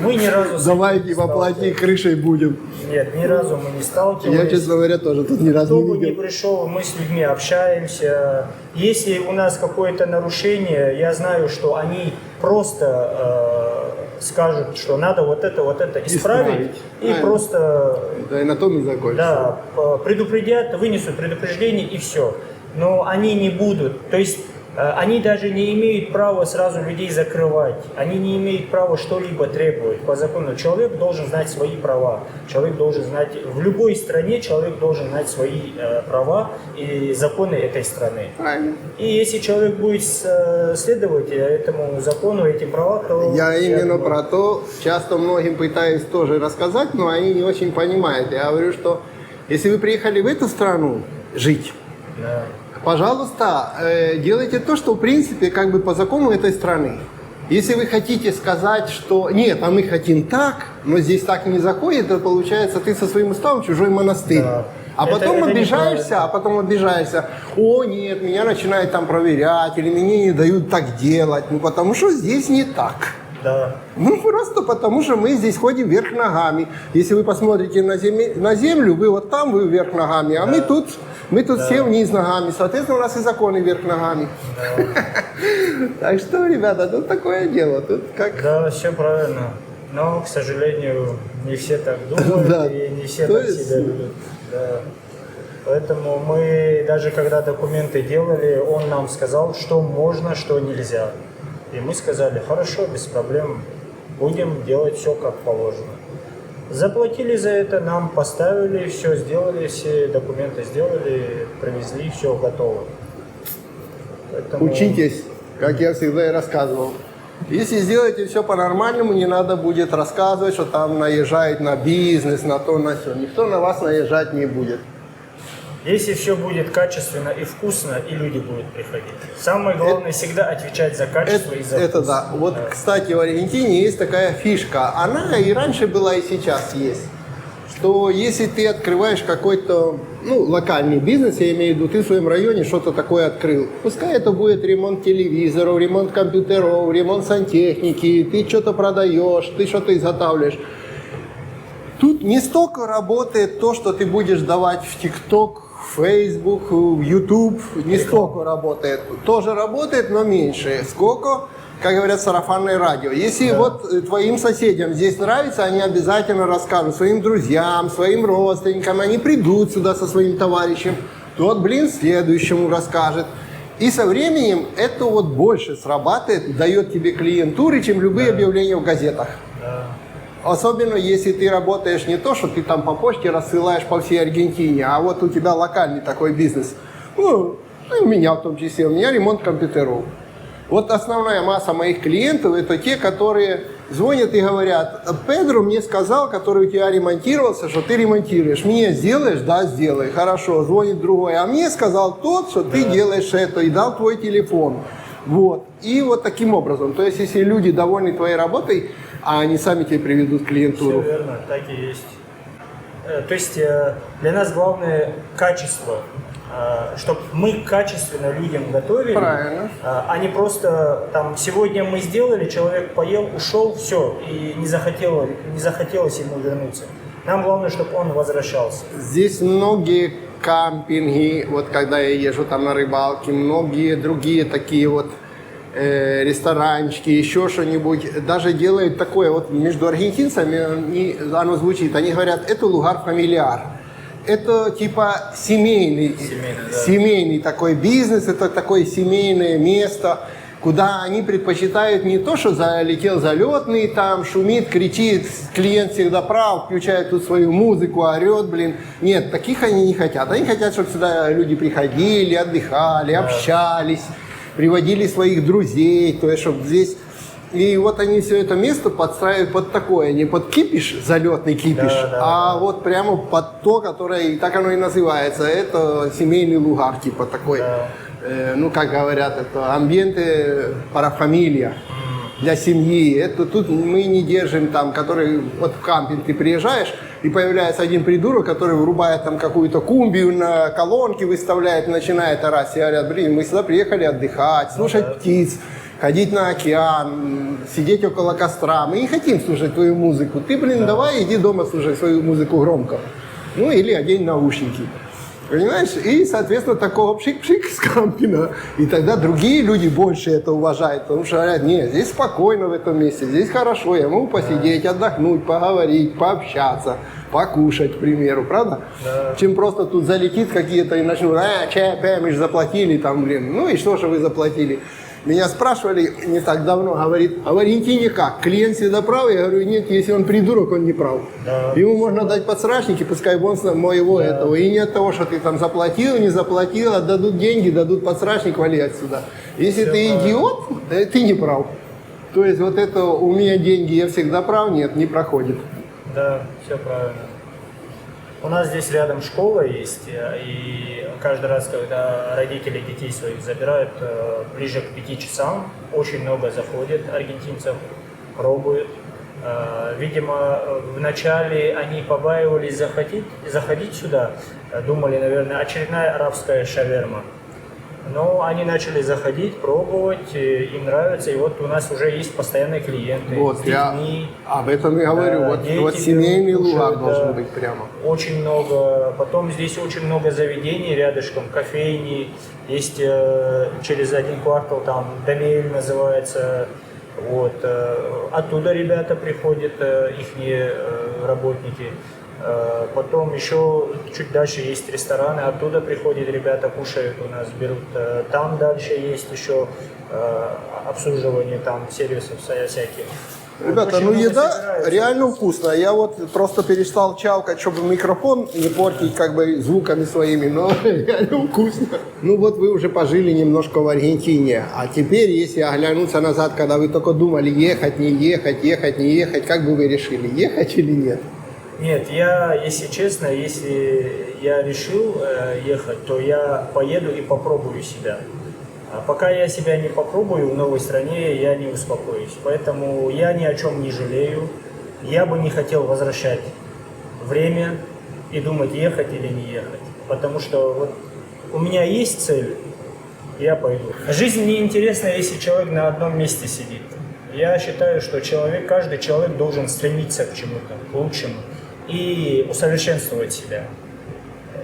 F: мы ни разу...
M: Давайте воплоти крышей будем.
F: Нет, ни разу мы не сталкивались.
M: Я, честно говоря, тоже тут ни разу не видел.
F: Кто бы ни пришел, мы с людьми общаемся. Если у нас какое-то нарушение, я знаю, что они просто скажут, что надо вот это исправить. И просто...
M: Да, и на том и закончится.
F: Да, предупредят, вынесут предупреждение и все. Но они не будут. То есть они даже не имеют права сразу людей закрывать. Они не имеют права что-либо требовать по закону. Человек должен знать свои права. Человек должен знать, в любой стране человек должен знать свои права и законы этой страны.
M: Правильно.
F: И если человек будет следовать этому закону, этим правам, то...
M: Я именно про то, часто многим пытаюсь тоже рассказать, но они не очень понимают. Я говорю, что если вы приехали в эту страну жить,
F: да,
M: пожалуйста, делайте то, что в принципе по закону этой страны. Если вы хотите сказать, что нет, а мы хотим так, но здесь так не заходит, то получается ты со своим уставом чужой монастырь. Да. А потом обижаешься, о нет, меня начинают там проверять, или мне не дают так делать, потому что здесь не так.
F: Да.
M: Просто потому что мы здесь ходим вверх ногами. Если вы посмотрите на землю, вы вот там, вы вверх ногами, а мы тут все вниз ногами. Соответственно, у нас и законы вверх ногами. Да. Так что, ребята, тут такое дело.
F: Да, все правильно. Но, к сожалению, не все так думают и не все так себя ведут. Да. Поэтому мы, даже когда документы делали, он нам сказал, что можно, что нельзя. И мы сказали, хорошо, без проблем, будем делать все как положено. Заплатили за это, нам поставили, все сделали, все документы сделали, привезли, все готово. Поэтому...
M: Учитесь, как я всегда и рассказывал. Если сделаете все по-нормальному, не надо будет рассказывать, что там наезжает на бизнес, на то, на все. Никто на вас наезжать не будет.
F: Если все будет качественно и вкусно, и люди будут приходить. Самое главное всегда отвечать за качество и за вкус.
M: Это да. Вот, кстати, в Аргентине есть такая фишка. Она и раньше была, и сейчас есть. Что если ты открываешь какой-то локальный бизнес, я имею в виду, ты в своем районе что-то такое открыл. Пускай это будет ремонт телевизоров, ремонт компьютеров, ремонт сантехники, ты что-то продаешь, ты что-то изготавливаешь. Тут не столько работает то, что ты будешь давать в ТикТок, в Facebook, в YouTube, не столько работает. Тоже работает, но меньше. Сколько, как говорят, сарафанное радио. Если твоим соседям здесь нравится, они обязательно расскажут своим друзьям, своим родственникам, они придут сюда со своим товарищем, тот, следующему расскажет. И со временем это больше срабатывает, дает тебе клиентуры, чем любые объявления в газетах. Особенно если ты работаешь не то, что ты там по почте рассылаешь по всей Аргентине, а вот у тебя локальный такой бизнес. Ну, и у меня в том числе, у меня ремонт компьютеров. Вот основная масса моих клиентов это те, которые звонят и говорят: Педро мне сказал, который у тебя ремонтировался, что ты ремонтируешь. Мне сделаешь? Да, сделай. Хорошо. Звонит другой. А мне сказал тот, что ты делаешь это, и дал твой телефон. Вот. И вот таким образом. То есть, если люди довольны твоей работой, а они сами тебе приведут клиентуру.
F: Все верно, так и есть. То есть для нас главное качество. Чтобы мы качественно людям готовили,
M: правильно,
F: а не просто там сегодня мы сделали, человек поел, ушел, все, и не захотелось ему вернуться. Нам главное, чтобы он возвращался.
M: Здесь многие кампинги, вот когда я езжу там на рыбалке, многие другие такие вот ресторанчики, еще что-нибудь, даже делают такое, вот между аргентинцами оно звучит, они говорят, это лугар фамильяр. Это типа семейный такой бизнес, это такое семейное место, куда они предпочитают не то, что залетел залетный, там шумит, кричит, клиент всегда прав, включает тут свою музыку, орет, блин. Нет, таких они не хотят. Они хотят, чтобы сюда люди приходили, отдыхали, общались, приводили своих друзей, то есть, чтобы здесь... И вот они все это место подстраивают под такое, не под кипиш, залетный кипиш, вот прямо под то, которое, так оно и называется, это семейный лугар, типа такой, ну как говорят, это амбиенте пара фамилия для семьи. Это тут мы не держим там, который, вот в кампинг ты приезжаешь, и появляется один придурок, который врубает там какую-то кумбию на колонки, выставляет, начинает орать, и говорят, блин, мы сюда приехали отдыхать, слушать птиц, ходить на океан, сидеть около костра. Мы не хотим слушать твою музыку. Ты, блин, давай иди дома слушай свою музыку громко. Ну, или одень наушники. Понимаешь? И, соответственно, такого пшик-пшик с кампинга. И тогда другие люди больше это уважают. Потому что говорят, нет, здесь спокойно в этом месте, здесь хорошо, я могу посидеть, отдохнуть, поговорить, пообщаться, покушать, к примеру, правда? Да. Чем просто тут залетит какие-то и начнут, чай опять мы же заплатили, там, блин, ну и что же вы заплатили? Меня спрашивали не так давно, говорит, а в Аргентине как? Клиент всегда прав? Я говорю, нет, если он придурок, он не прав. Да. Ему можно дать подсрачники, пускай он моего этого. И не от того, что ты там заплатил, не заплатил, отдадут деньги, дадут подсрачник, вали отсюда. Если все ты правильно. Идиот, ты не прав. То есть вот это у меня деньги, я всегда прав, нет, не проходит.
F: Да, все правильно. У нас здесь рядом школа есть, и каждый раз, когда родители детей своих забирают ближе к 5 часам, очень много заходит аргентинцев, пробуют. Видимо, вначале они побаивались заходить сюда, думали, наверное, очередная арабская шаверма. Но они начали заходить, пробовать, им нравится, и вот у нас уже есть постоянные клиенты
M: вот,
F: с детьми.
M: Я об этом и говорю, вот семейный лугар должен быть прямо.
F: Очень много, потом здесь очень много заведений рядышком, кофейни, есть через один квартал, там Домель называется, вот, оттуда ребята приходят, ихние работники. Потом еще чуть дальше есть рестораны, оттуда приходят ребята, кушают у нас, берут. Там дальше есть еще обслуживание, там сервисов всяких.
M: Ребята, ну еда реально вкусная. Я вот просто перестал чавкать, чтобы микрофон не портить как бы звуками своими, но реально вкусно. Ну вот вы уже пожили немножко в Аргентине, а теперь, если оглянуться назад, когда вы только думали ехать, не ехать, ехать, не ехать, как бы вы решили, ехать или нет?
F: Нет, если честно, если я решил ехать, то я поеду и попробую себя. А пока я себя не попробую в новой стране, я не успокоюсь. Поэтому я ни о чем не жалею. Я бы не хотел возвращать время и думать, ехать или не ехать. Потому что вот у меня есть цель, я пойду. Жизнь неинтересна, если человек на одном месте сидит. Я считаю, что каждый человек должен стремиться к чему-то, к лучшему и усовершенствовать себя.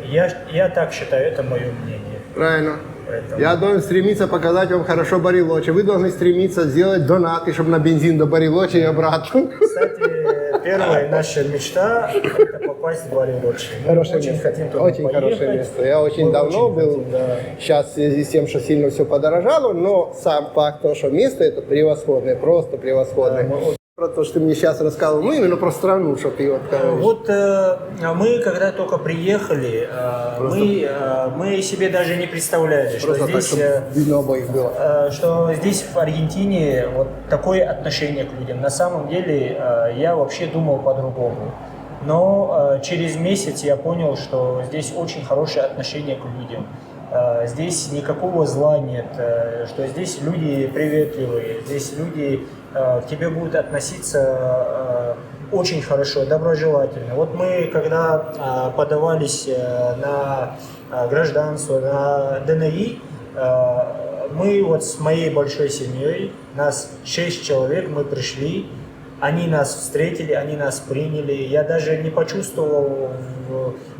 F: Я так считаю, это мое мнение.
M: Правильно.
F: Поэтому...
M: Я должен стремиться показать вам хорошо Барилочи. Вы должны стремиться сделать донаты, чтобы на бензин до Барилочи и обратно.
F: Кстати, первая наша мечта – это попасть в Барилочи.
M: Хорошее место.
F: Хотим туда
M: очень
F: поехать.
M: Хорошее место. Я очень давно был.
F: Хотим, да.
M: Сейчас в связи с тем, что сильно все подорожало, но сам факт того, что место это превосходное, просто превосходное. Про то, что ты мне сейчас рассказывал, ну именно про страну, что ты вот...
F: Вот мы, когда только приехали, мы себе даже не представляли, что
M: Просто
F: здесь,
M: так, видно обоих было.
F: что здесь в Аргентине вот такое отношение к людям. На самом деле я вообще думал по-другому. Но через месяц я понял, что здесь очень хорошее отношение к людям. Здесь никакого зла нет, что здесь люди приветливые, здесь люди к тебе будут относиться очень хорошо, доброжелательно. Вот мы, когда подавались на гражданство, на ДНИ, мы вот с моей большой семьей, нас 6 человек, мы пришли, они нас встретили, они нас приняли. Я даже не почувствовал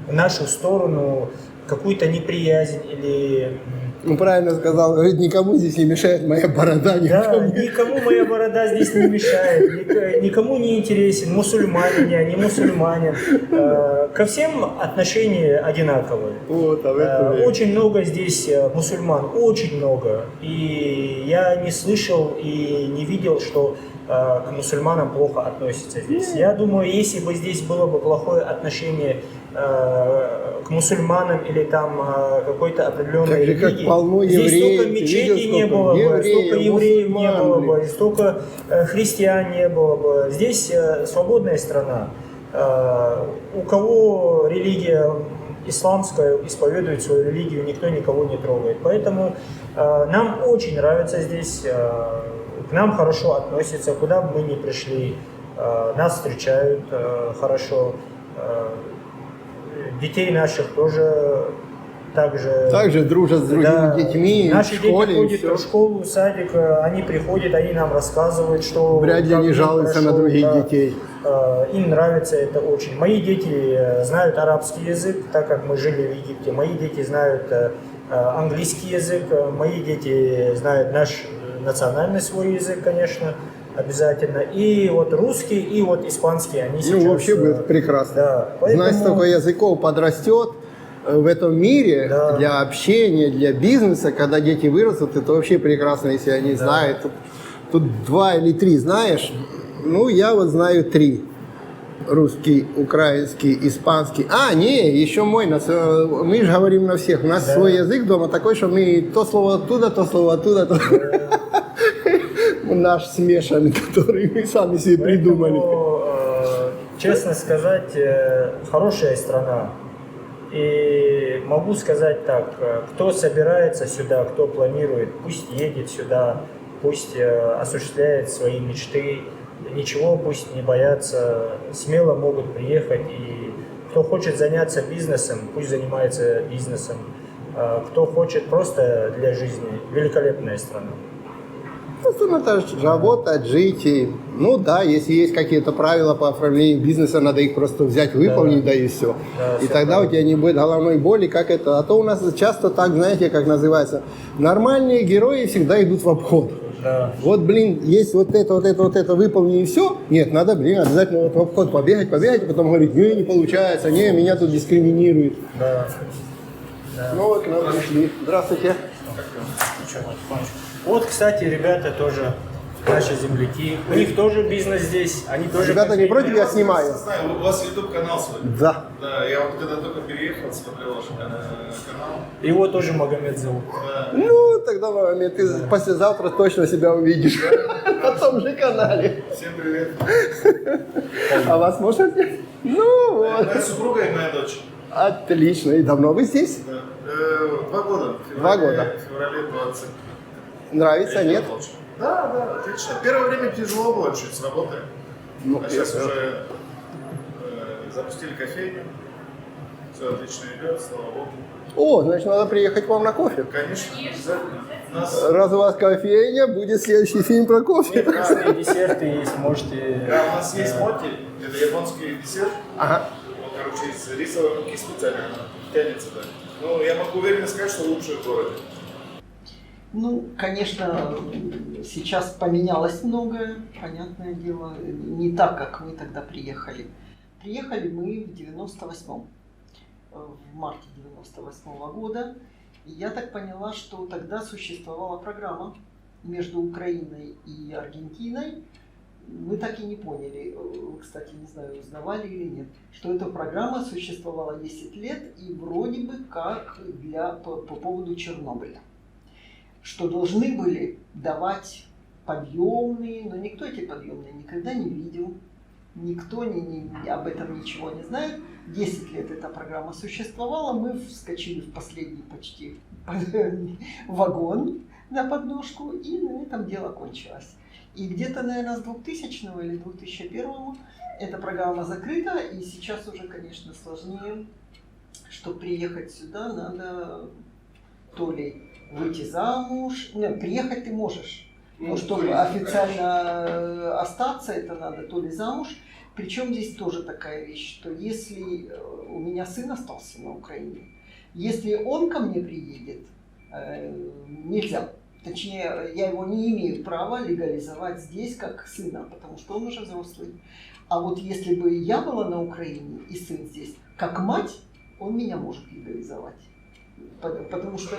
F: в нашу сторону какую-то неприязнь или...
M: Ну, правильно сказал, говорит, никому здесь не мешает моя борода.
F: Да, никому моя борода здесь не мешает, никому не интересен, мусульманин я, не мусульманин. Ко всем отношения одинаковые.
M: Вот,
F: очень много здесь мусульман, очень много. И я не слышал и не видел, что к мусульманам плохо относятся здесь. Я думаю, если бы здесь было бы плохое отношение к мусульманам или там какой-то определенной религии, здесь столько мечетей не было бы, столько евреев не было бы, столько христиан не было бы. Здесь свободная страна. У кого религия исламская, исповедует свою религию, никто никого не трогает. Поэтому нам очень нравится здесь, к нам хорошо относятся, куда бы мы ни пришли, нас встречают хорошо. Детей наших тоже также
M: дружат с другими детьми,
F: наши
M: в школе.
F: Дети ходят в школу, в садик, они приходят, они нам рассказывают, что...
M: Вряд ли не жалуются на других детей.
F: Им нравится это очень. Мои дети знают арабский язык, так как мы жили в Египте. Мои дети знают английский язык, мои дети знают наш национальный свой язык, конечно, обязательно. И вот русский, и вот испанский они сейчас...
M: Ну, вообще будет прекрасно.
F: Да, поэтому...
M: Знать столько языков подрастет в этом мире, да, для общения, для бизнеса, когда дети вырастут, это вообще прекрасно, если они знают. Тут 2 или 3 знаешь, ну, я вот знаю 3. Русский, украинский, испанский. Не, еще мой. Мы же говорим на всех. У нас свой язык дома такой, что мы то слово оттуда, то слово оттуда. Наш смешанный, который мы сами себе придумали.
F: Честно сказать, хорошая страна. И могу сказать так, кто собирается сюда, кто планирует, пусть едет сюда, пусть осуществляет свои мечты. Ничего, пусть не боятся, смело могут приехать. И кто хочет заняться бизнесом, пусть занимается бизнесом. Кто хочет просто для жизни, великолепная страна.
M: Просто надо работать, жить. И, ну да, если есть какие-то правила по оформлению бизнеса, надо их просто взять, выполнить, да и все. И тогда у тебя не будет головной боли, как это. А то у нас часто так, знаете, как называется, нормальные герои всегда идут в обход.
F: Да.
M: Вот, блин, есть вот это, выполни и все. Нет, надо, обязательно вот в обход побегать, а потом говорить, не получается, меня тут дискриминируют.
F: Да.
M: Ну вот к нам пришли. Здравствуйте.
F: Вот, кстати, ребята тоже, наши земляки, у них тоже бизнес здесь, они тоже...
M: Ребята не против, я снимаю.
P: Знаю, у вас YouTube-канал свой?
M: Да.
P: Да, я вот когда только переехал, смотрел ваш канал.
F: Его тоже Магомед зовут.
P: Да.
M: Ну, тогда, Магомед, ты послезавтра точно себя увидишь на том же канале.
P: Всем привет.
M: А вас может? Ну, вот.
P: Моя супруга и моя дочь.
M: Отлично. И давно вы здесь?
P: Да. 2 года.
M: 2 года.
P: В феврале 20.
M: Нравится, нет?
P: Да, отлично. Первое время тяжело было чуть с работы. А сейчас уже запустили кофейню. Все отлично идет, слава богу.
M: О, значит, надо приехать к вам на кофе.
P: Конечно, обязательно.
M: Раз у вас кофейня, будет следующий фильм про кофе.
F: Разные десерты есть, можете...
P: Да, у нас есть моти, это японский десерт.
M: Ага.
P: Он, короче, из рисовой муки специально тянется, да. Ну, я могу уверенно сказать, что лучший в городе.
I: Ну, конечно, сейчас поменялось многое, понятное дело, не так, как мы тогда приехали. Приехали мы в 98-м, в марте 98-го года. И я так поняла, что тогда существовала программа между Украиной и Аргентиной. мы так и не поняли, вы, кстати, не знаю, узнавали или нет, что эта программа существовала 10 лет и вроде бы как по поводу Чернобыля. Что должны были давать подъемные, но никто эти подъемные никогда не видел, никто об этом ничего не знает. 10 лет эта программа существовала, мы вскочили в последний почти вагон на подножку, и на этом дело кончилось. И где-то, наверное, с 2000 или 2001 эта программа закрыта, и сейчас уже, конечно, сложнее, чтобы приехать сюда, надо то ли выйти замуж, нет, приехать ты можешь, но чтобы официально остаться, это надо то ли замуж. Причем здесь тоже такая вещь, что если у меня сын остался на Украине, если он ко мне приедет, нельзя. Точнее, я его не имею права легализовать здесь как сына, потому что он уже взрослый. А вот если бы я была на Украине и сын здесь, как мать, он меня может легализовать. Потому что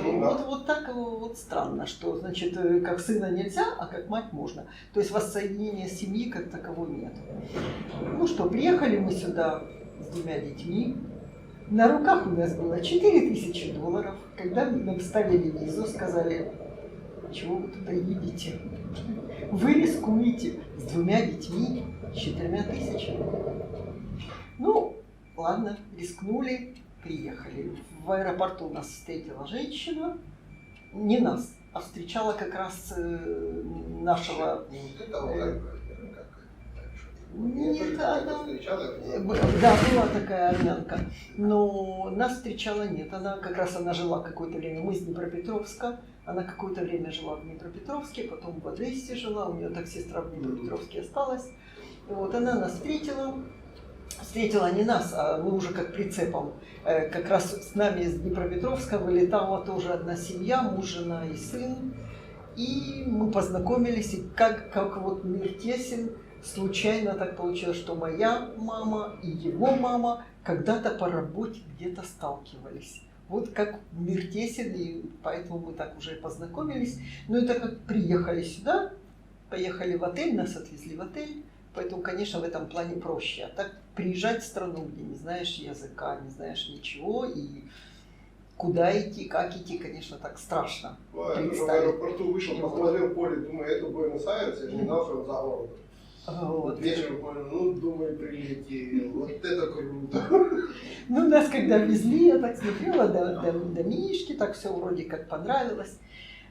I: вот так вот странно, что значит как сына нельзя, а как мать можно. То есть воссоединения семьи как таковой нет. Ну что, приехали мы сюда с 2 детьми. На руках у нас было $4000. Когда нам ставили визу, сказали: чего вы туда едете? Вы рискуете с 2 детьми, с 4000. Ну, ладно, рискнули, приехали. В аэропорту нас встретила женщина, не нас, а встречала как раз нашего... Нет, да, была такая армянка, но нас встречала нет. Она как раз жила какое-то время, мы из Днепропетровска, она какое-то время жила в Днепропетровске, потом в Одессе жила, у нее так сестра в Днепропетровске осталась. И вот она нас встретила не нас, а мы уже как прицепом. Как раз с нами из Днепропетровска вылетала тоже одна семья, муж, жена и сын. И мы познакомились, и как вот мир тесен. Случайно так получилось, что моя мама и его мама когда-то по работе где-то сталкивались. Вот как мир тесен, и поэтому мы так уже познакомились. Ну и так как приехали сюда, поехали в отель, нас отвезли в отель, поэтому, конечно, в этом плане проще. А так приезжать в страну, где не знаешь языка, не знаешь ничего, и куда идти, как идти, конечно, так страшно представить.
M: В аэропорту вышел, посмотрел поле, думаю, это Буэнос-Айрес, я не знал, что он за городом. Вот. Вечером понял, ну, думаю, прилетел, вот это круто.
I: Ну, нас когда везли, я так смотрела, домишки, так все вроде как понравилось.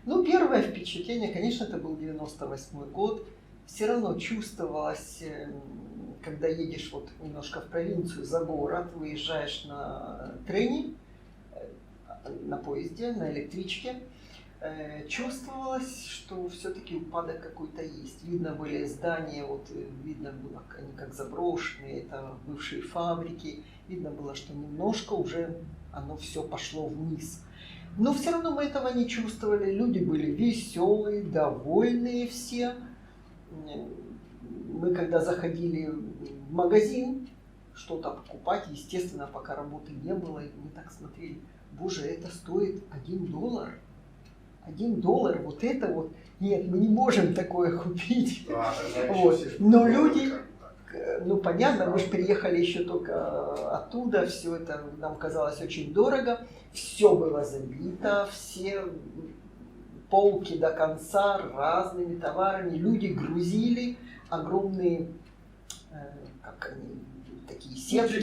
I: Ну, первое впечатление, конечно, это был 98-й год. Все равно чувствовалось, когда едешь вот немножко в провинцию за город, выезжаешь на трене, на поезде, на электричке, чувствовалось, что все-таки упадок какой-то есть. Видно были здания, вот видно было, они как заброшенные, это бывшие фабрики. Видно было, что немножко уже оно все пошло вниз. Но все равно мы этого не чувствовали. Люди были веселые, довольные все. Мы когда заходили в магазин что-то покупать, естественно, пока работы не было, мы так смотрели: боже, это стоит $1. $1, вот это вот, нет, мы не можем такое купить. Вот. Но люди, ну понятно, мы же приехали еще только оттуда, все это нам казалось очень дорого, все было забито, все полки до конца разными товарами, люди грузили огромные, как они, такие сетки,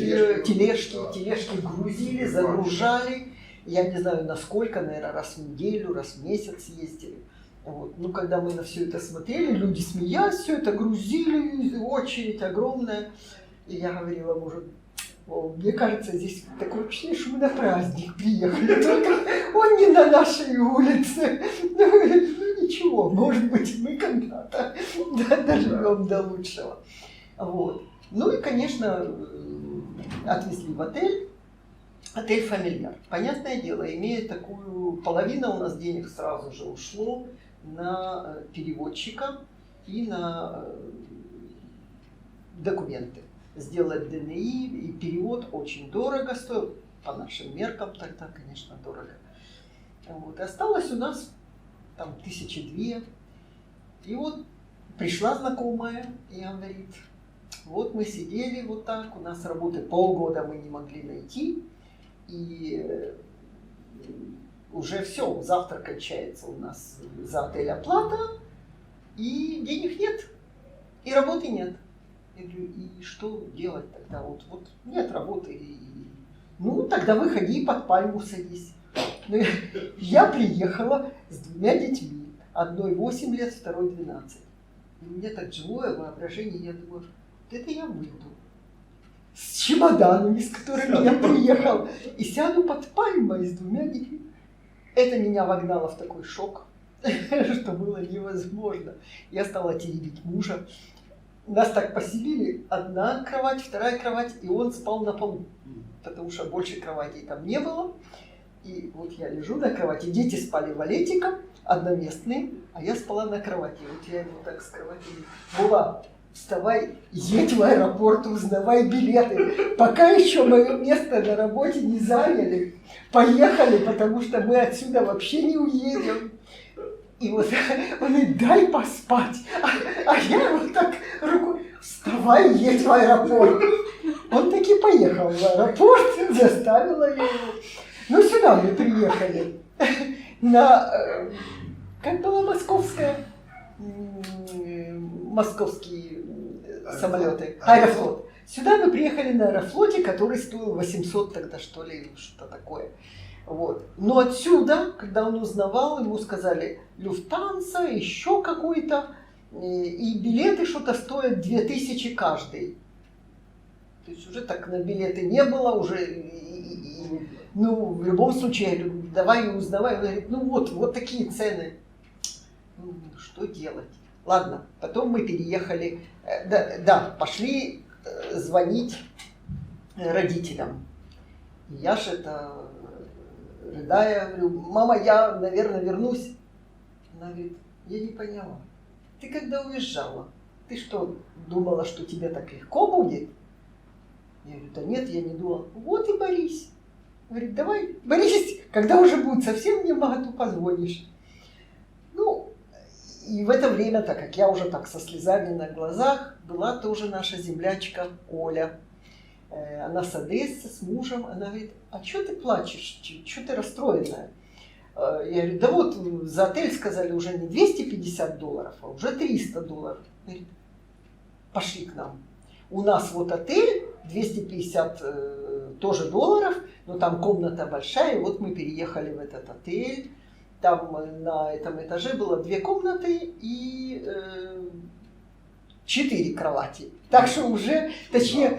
I: тележки грузили, загружали. Я не знаю, насколько, наверное, раз в неделю, раз в месяц ездили. Вот. Ну, когда мы на все это смотрели, люди смеялись, все это грузили, очередь огромная. И я говорила мужу: мне кажется, здесь такое впечатление, что мы на праздник приехали, только он не на нашей улице. Ну, ничего, может быть, мы когда-то доживем до лучшего. Вот. Ну и, конечно, отвезли в отель. Отель «Фамильяр». Понятное дело, имея такую... Половина у нас денег сразу же ушло на переводчика и на документы. Сделать ДНИ и перевод очень дорого стоил. По нашим меркам тогда, конечно, дорого. Вот. И осталось у нас там 1002. И вот Пришла знакомая и говорит, вот мы сидели вот так, у нас работы полгода мы не могли найти, и уже все, завтра кончается у нас за отель оплата, и денег нет, и работы нет. Я говорю, и что делать тогда? Вот нет работы. Ну, тогда выходи и под пальму садись. Ну, я приехала с 2 детьми. Одной 8 лет, второй 12. И у меня так живое воображение, я думаю, это я выйду с чемоданами, с которыми я приехал, и сяду под пальмой с 2 детьми. Это меня вогнало в такой шок, что было невозможно. Я стала теребить мужа. Нас так поселили, одна кровать, вторая кровать, и он спал на полу, потому что больше кроватей там не было. И вот я лежу на кровати, дети спали валетиком, одноместные, а я спала на кровати. Вот я ему так с кровати говорю, Вова, вставай, едь в аэропорт, узнавай билеты, пока еще мое место на работе не заняли. Поехали, потому что мы отсюда вообще не уедем. И вот он говорит, дай поспать. А я вот так рукой, вставай, едь в аэропорт. Он таки поехал в аэропорт, заставила я его. Ну, сюда мы приехали. На, как была московские самолеты, Аэрофлот. Сюда мы приехали на Аэрофлоте, который стоил 800 тогда, что ли, что-то такое. Вот. Но отсюда, когда он узнавал, ему сказали Люфтанса, еще какой-то, и билеты что-то стоят 2000 каждый. То есть уже так на билеты не было, уже, ну, в любом случае, я говорю, давай узнавай. Он говорит, ну вот такие цены. Ну, что делать? Ладно, потом мы переехали, пошли звонить родителям. Я ж это... рыдая, говорю, мама, я, наверное, вернусь. Она говорит, я не поняла. Ты когда уезжала, ты что, думала, что тебе так легко будет? Я говорю, да нет, я не думала. Вот и борись. Говорит, давай, борись, когда уже будет совсем не могу, позвонишь. Ну, и в это время, так как я уже так со слезами на глазах, была тоже наша землячка Оля. Она с Одессы, с мужем, она говорит, а что ты плачешь, что ты расстроенная? Я говорю, да вот за отель сказали уже не $250, а уже $300. Говорит, пошли к нам. У нас вот отель, 250 тоже долларов, но там комната большая, и вот мы переехали в этот отель. Там на этом этаже было 2 комнаты и 4 кровати. Так что уже, точнее,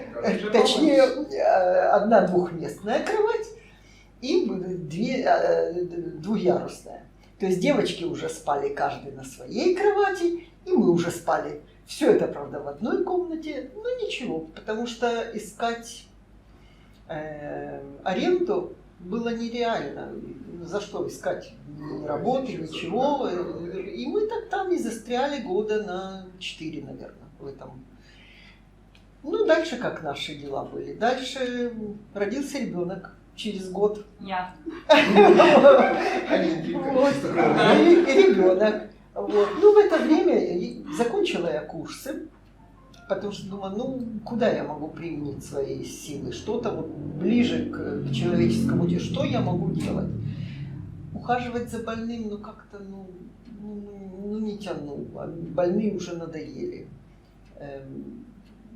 I: одна двухместная кровать и 2 двухъярусная. То есть девочки уже спали каждый на своей кровати, и мы уже спали. Все это, правда, в одной комнате, но ничего, потому что искать аренду было нереально. За что искать? Ни работы, ничего. И мы так там и застряли года на 4, наверное, в этом. Ну, дальше как наши дела были. Дальше родился ребенок через год.
O: Я.
I: Ребенок. Вот. Ну, в это время закончила я курсы, потому что думаю, ну, куда я могу применить свои силы? Что-то вот ближе к человеческому делу. Что я могу делать? Ухаживать за больным, ну, как-то, ну, не тяну. Больные уже надоели.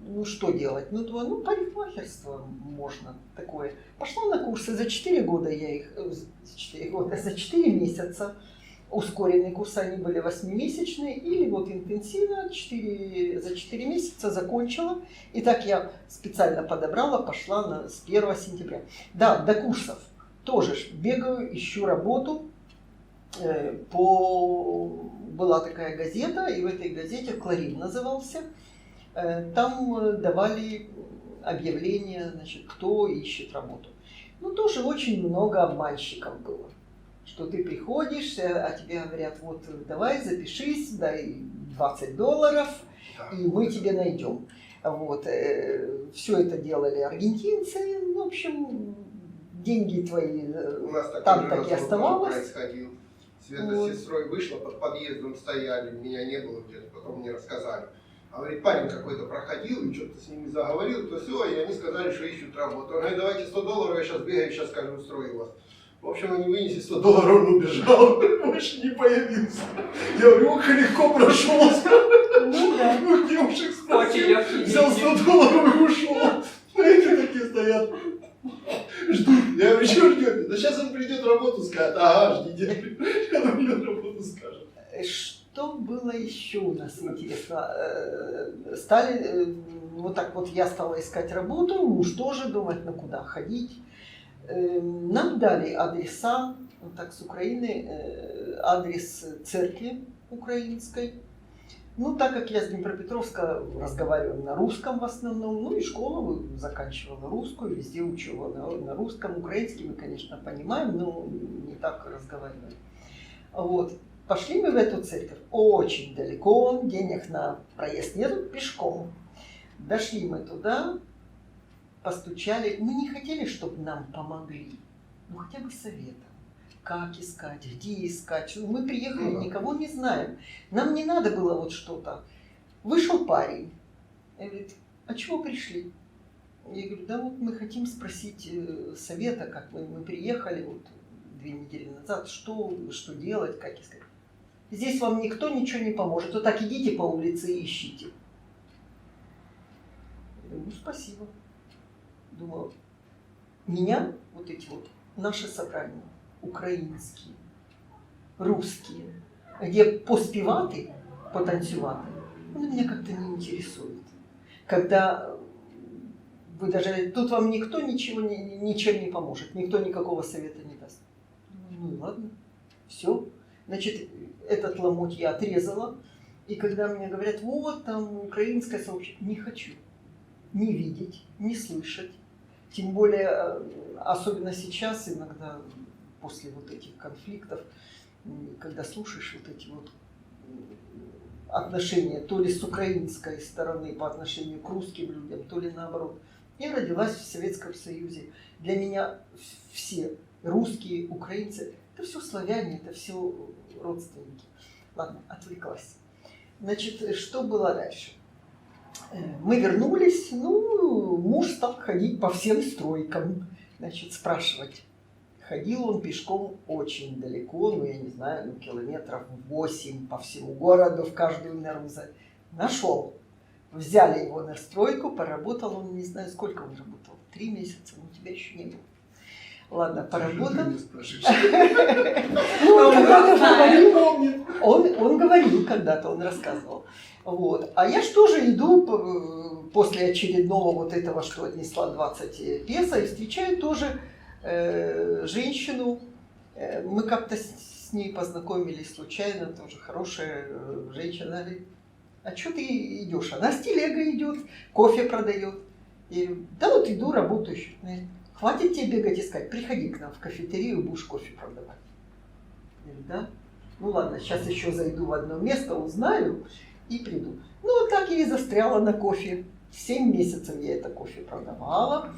I: Ну, что делать? Ну, думаю, ну, парикмахерство можно такое. Пошла на курсы, за 4 года я их, за 4 месяца. Ускоренные курсы, они были 8-месячные, или вот интенсивно за 4 месяца закончила. И так я специально подобрала, пошла с 1 сентября. Да, до курсов тоже бегаю, ищу работу. Была такая газета, и в этой газете «Кларин» назывался. Там давали объявления, значит, кто ищет работу. Ну, тоже очень много обманщиков было. Что ты приходишь, а тебе говорят, вот давай запишись, дай $20, и мы тебе найдем. Вот. Все это делали аргентинцы, в общем, деньги твои там так и оставалось.
M: Происходил Света с сестрой вышла, под подъездом стояли, меня не было где-то, потом мне рассказали. А говорит, парень какой-то проходил и что-то с ними заговорил, то все, и они сказали, что ищут работу. Он говорит, давайте $100, я сейчас бегаю, сейчас скажу, устрою вас. В общем, они вынесли $100, он убежал, больше не появился. Я говорю, ох, легко прошелся. Ну, девушек спросил, взял $100 и ушел. Эти такие стоят, ждут. Я говорю, что ждете? Да сейчас он придет работу скажет. Ага, ждите. Сейчас он придет работу скажет.
I: Что было еще у нас интересно? Стали, вот так вот я стала искать работу, муж тоже думает, ну куда ходить. Нам дали адреса, вот так с Украины, адрес церкви украинской. Ну, так как я с Днепропетровска разговариваю на русском в основном, ну и школу заканчивала русскую, везде учила на русском, украинский мы, конечно, понимаем, но не так разговариваем. Вот. Пошли мы в эту церковь, очень далеко, денег на проезд нету, пешком. Дошли мы туда, постучали, мы не хотели, чтобы нам помогли, ну хотя бы советом. Как искать, где искать. Мы приехали, никого не знаем. Нам не надо было вот что-то. Вышел парень. И говорит, а чего пришли? Я говорю, да вот мы хотим спросить совета, как мы приехали вот 2 недели назад, что делать, как искать. Здесь вам никто ничего не поможет. Вот так идите по улице и ищите. Я говорю, ну спасибо. Думаю, меня вот эти вот наши собрания, украинские, русские, где поспівати, потанцювати, вони меня как-то не интересует. Когда вы даже, тут вам никто ничем не поможет, никто никакого совета не даст. Ну и ладно, все. Значит, этот ломоть я отрезала, и когда мне говорят, вот там украинское сообщество, не хочу ни видеть, ни слышать. Тем более, особенно сейчас, иногда после вот этих конфликтов, когда слушаешь вот эти вот отношения, то ли с украинской стороны по отношению к русским людям, то ли наоборот. Я родилась в Советском Союзе. Для меня все русские, украинцы, это все славяне, это все родственники. Ладно, отвлеклась. Значит, что было дальше? Мы вернулись, ну, муж стал ходить по всем стройкам, значит, спрашивать. Ходил он пешком очень далеко, ну, я не знаю, ну, километров 8 по всему городу, в каждую нору. Нашел. Взяли его на стройку, поработал он, не знаю, сколько он работал, 3 месяца, но тебя еще не было. Ладно, поработал. Он говорил когда-то, он рассказывал. Вот. А я ж тоже иду после очередного вот этого, что отнесла 20 песо, и встречаю тоже женщину. Мы как-то с ней познакомились случайно, тоже хорошая женщина. Она говорит, а что ты идешь? Она с телегой идет, кофе продает. Я говорю, да вот иду, работаю еще. Она говорит, хватит тебе бегать искать, приходи к нам в кафетерию, будешь кофе продавать. Я говорю, да? Ну ладно, сейчас еще зайду в одно место, узнаю и приду. Ну вот так я и застряла на кофе. 7 месяцев я это кофе продавала.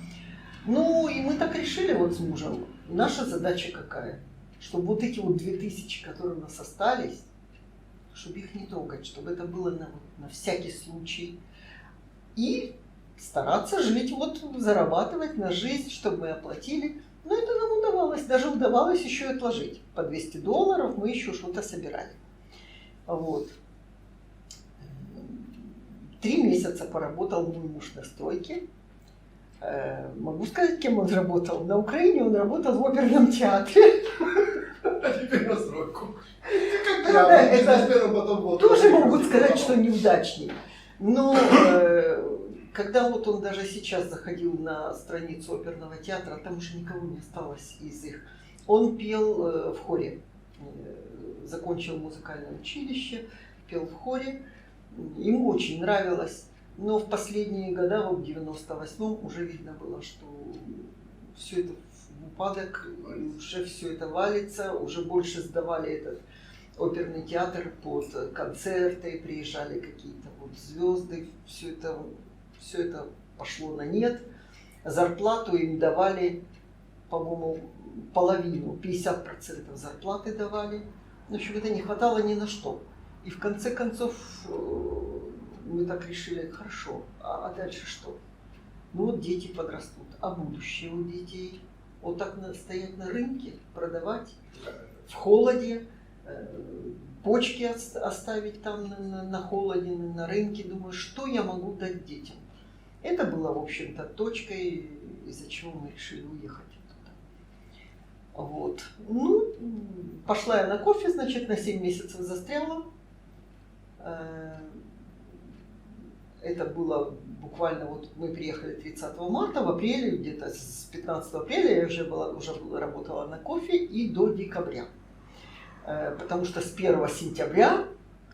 I: Ну и мы так решили вот с мужем. Наша задача какая? Чтобы вот эти вот 2000, которые у нас остались, чтобы их не трогать, чтобы это было на всякий случай. И стараться жить, вот зарабатывать на жизнь, чтобы мы оплатили. Но это нам удавалось. Даже удавалось еще и отложить. По $200 мы еще что-то собирали. Вот. 3 месяца поработал мой муж на стройке. Могу сказать, кем он работал? На Украине он работал в оперном театре.
M: А теперь на стройку.
I: Тоже могут сказать, что неудачник. Но когда вот он даже сейчас заходил на страницу оперного театра, там уже никого не осталось из их. Он пел в хоре, закончил музыкальное училище, пел в хоре. Ему очень нравилось. Но в последние годы, вот в 98-м, уже видно было, что все это в упадок, уже все это валится, уже больше сдавали этот оперный театр под концерты, приезжали какие-то вот звезды, все это пошло на нет. Зарплату им давали, по-моему, половину, 50% зарплаты давали, В общем, это не хватало ни на что. И в конце концов мы так решили, хорошо, а дальше что? Ну вот дети подрастут, а будущее у детей? Вот так стоять на рынке, продавать в холоде, почки оставить там на холоде, на рынке. Думаю, что я могу дать детям? Это было, в общем-то, точкой, из-за чего мы решили уехать оттуда. Вот. Ну, пошла я на кофе, значит, на 7 месяцев застряла. Это было буквально, вот мы приехали 30 марта, в апреле, где-то с 15 апреля я уже работала на кофе и до декабря. Потому что с 1 сентября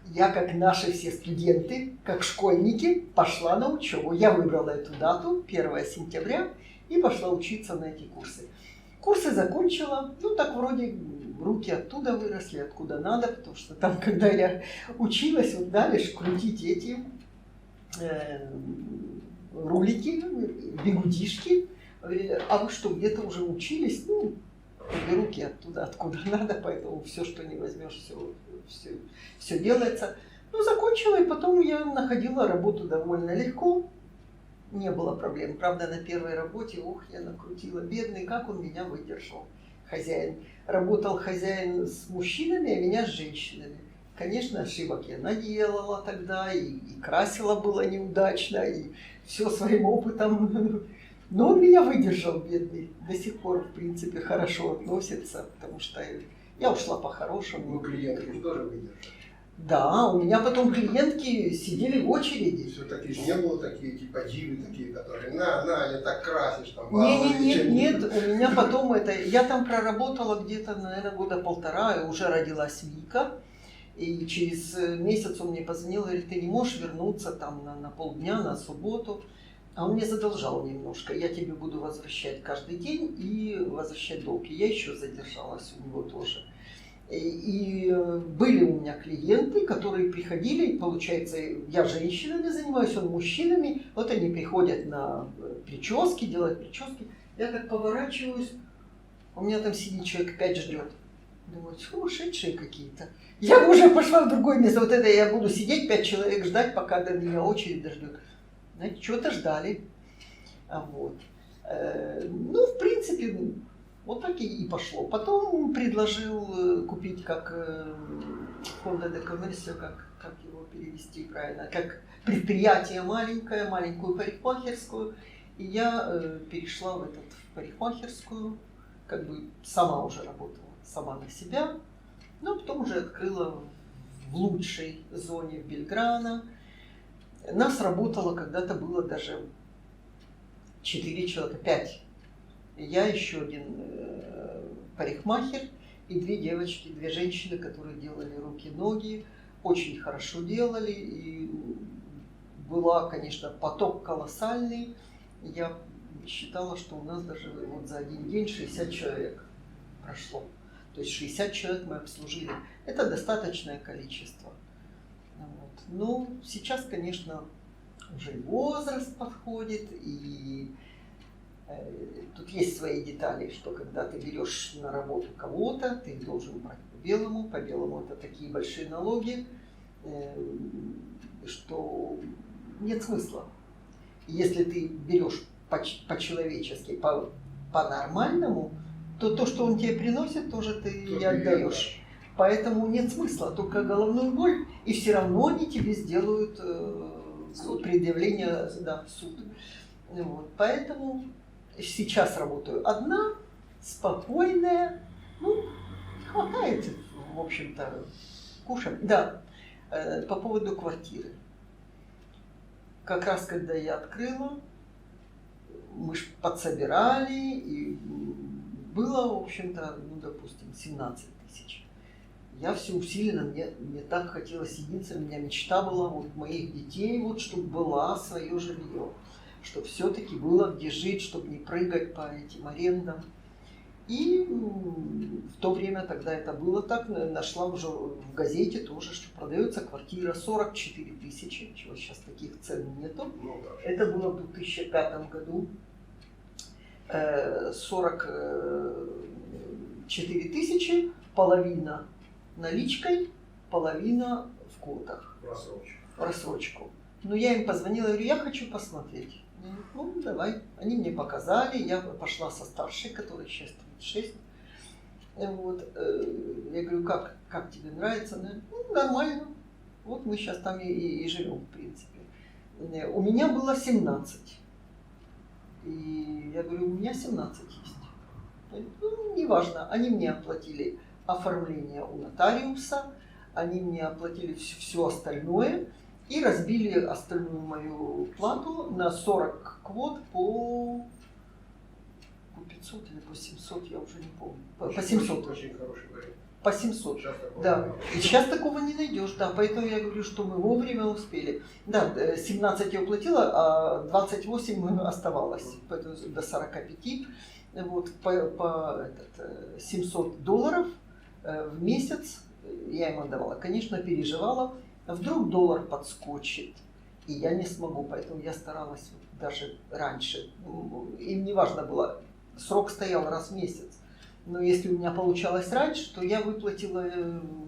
I: я, как наши все студенты, как школьники, пошла на учебу. Я выбрала эту дату, 1 сентября, и пошла учиться на эти курсы. Курсы закончила, ну так вроде руки оттуда выросли, откуда надо, потому что там, когда я училась, вот дали крутить эти рулики, бигудишки. А вы что, где-то уже учились? Ну, руки оттуда, откуда надо, поэтому все, что не возьмешь, все делается. Ну, закончила, и потом я находила работу довольно легко. Не было проблем. Правда, на первой работе, я накрутила. Бедный, как он меня выдержал, хозяин. Работал хозяин с мужчинами, а меня с женщинами. Конечно, ошибок я наделала тогда, и красила было неудачно, и все своим опытом. Но он меня выдержал, бедный. До сих пор, в принципе, хорошо относится, потому что я ушла по-хорошему.
M: Ну, клиентки тоже выдержали.
I: Да, у меня потом клиентки сидели в очереди.
M: Все-таки не было такие типа дивы, такие, которые я так красишь там.
I: Нет, у меня потом я там проработала где-то, наверное, года полтора, и уже родилась Вика. И через месяц он мне позвонил, говорит, ты не можешь вернуться там на полдня, на субботу. А он мне задолжал немножко, я тебе буду возвращать каждый день и возвращать долг. И я еще задержалась у него тоже. И были у меня клиенты, которые приходили, получается, я женщинами занимаюсь, он мужчинами. Вот они приходят на прически, делают прически. Я так поворачиваюсь, у меня там сидит человек 5 ждет. Думаю, сумасшедшие какие-то. Я уже пошла в другое место. Вот это я буду сидеть, 5 человек ждать, пока до меня очередь дождет. Знаете, что-то ждали. Вот. Ну, в принципе, вот так и пошло. Потом предложил купить как Honda de Comercio, как его перевести правильно, как предприятие маленькое, маленькую парикмахерскую. И я перешла в парикмахерскую, как бы сама уже работала, сама на себя. Но потом уже открыла в лучшей зоне в Бельграно. Нас работало, когда-то было даже 4 человека, 5. Я, еще один парикмахер и 2 девочки, 2 женщины, которые делали руки-ноги, очень хорошо делали. И была, конечно, поток колоссальный. Я считала, что у нас даже вот за один день 60 человек прошло. То есть 60 человек мы обслужили. Это достаточное количество. Вот. Ну, сейчас, конечно, уже и возраст подходит, и тут есть свои детали, что когда ты берешь на работу кого-то, ты должен брать по-белому. По-белому это такие большие налоги, что нет смысла. Если ты берешь по-человечески, по-нормальному, то, что он тебе приносит, тоже ты и отдаешь. Поэтому нет смысла, только головную боль, и все равно они тебе сделают предъявление в суд. Вот. Поэтому сейчас работаю одна, спокойная, ну, хватает, в общем-то, кушаем. Да, по поводу квартиры. Как раз когда я открыла, мы ж подсобирали, и было, в общем-то, ну, допустим, 17 тысяч. Я все усиленно, мне так хотелось, единственная у меня мечта была, вот моих детей, вот, чтобы было свое жилье, чтобы все-таки было где жить, чтобы не прыгать по этим арендам. И в то время тогда это было так, нашла уже в газете тоже, что продается квартира 44 тысячи, чего сейчас таких цен нету. Это было в 2005 году. 44 тысячи, половина наличкой, половина в квотах. Рассрочку. Ну, я им позвонила, говорю, я хочу посмотреть. Ну, давай. Они мне показали, я пошла со старшей, которой сейчас 36. Вот. Я говорю, как тебе нравится? Она, ну, нормально. Вот мы сейчас там и живем, в принципе. У меня было 17. И я говорю, у меня 17 есть. Ну, неважно, они мне оплатили оформление у нотариуса, они мне оплатили все остальное и разбили остальную мою плату на 40 квот по 500 или по 700, я уже не помню. По 700.
M: Очень хороший вариант.
I: По 700, да. И сейчас такого не найдешь, да, поэтому я говорю, что мы вовремя успели. Да, 17 я уплатила, а 28 оставалось, поэтому до 45. Вот, по $700 в месяц я им отдавала. Конечно, переживала, вдруг доллар подскочит, и я не смогу, поэтому я старалась даже раньше. Им не важно было, срок стоял раз в месяц. Но если у меня получалось раньше, то я выплатила,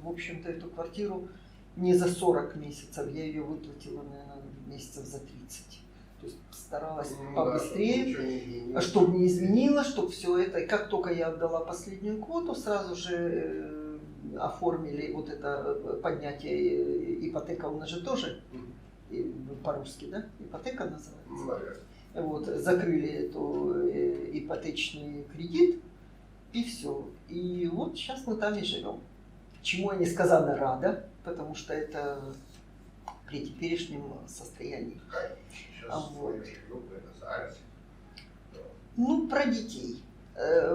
I: в общем-то, эту квартиру не за 40 месяцев, я ее выплатила, наверное, месяцев за 30. То есть старалась побыстрее, да, чтобы не изменилось, чтобы все это. И как только я отдала последнюю квоту, сразу же оформили вот это поднятие ипотека, у нас же тоже по-русски, да? Ипотека называется. Вот, закрыли эту ипотечный кредит. И все. И вот сейчас мы там и живем. Чему я несказанно рада, потому что это при теперешнем состоянии. Вот. Ну, про детей.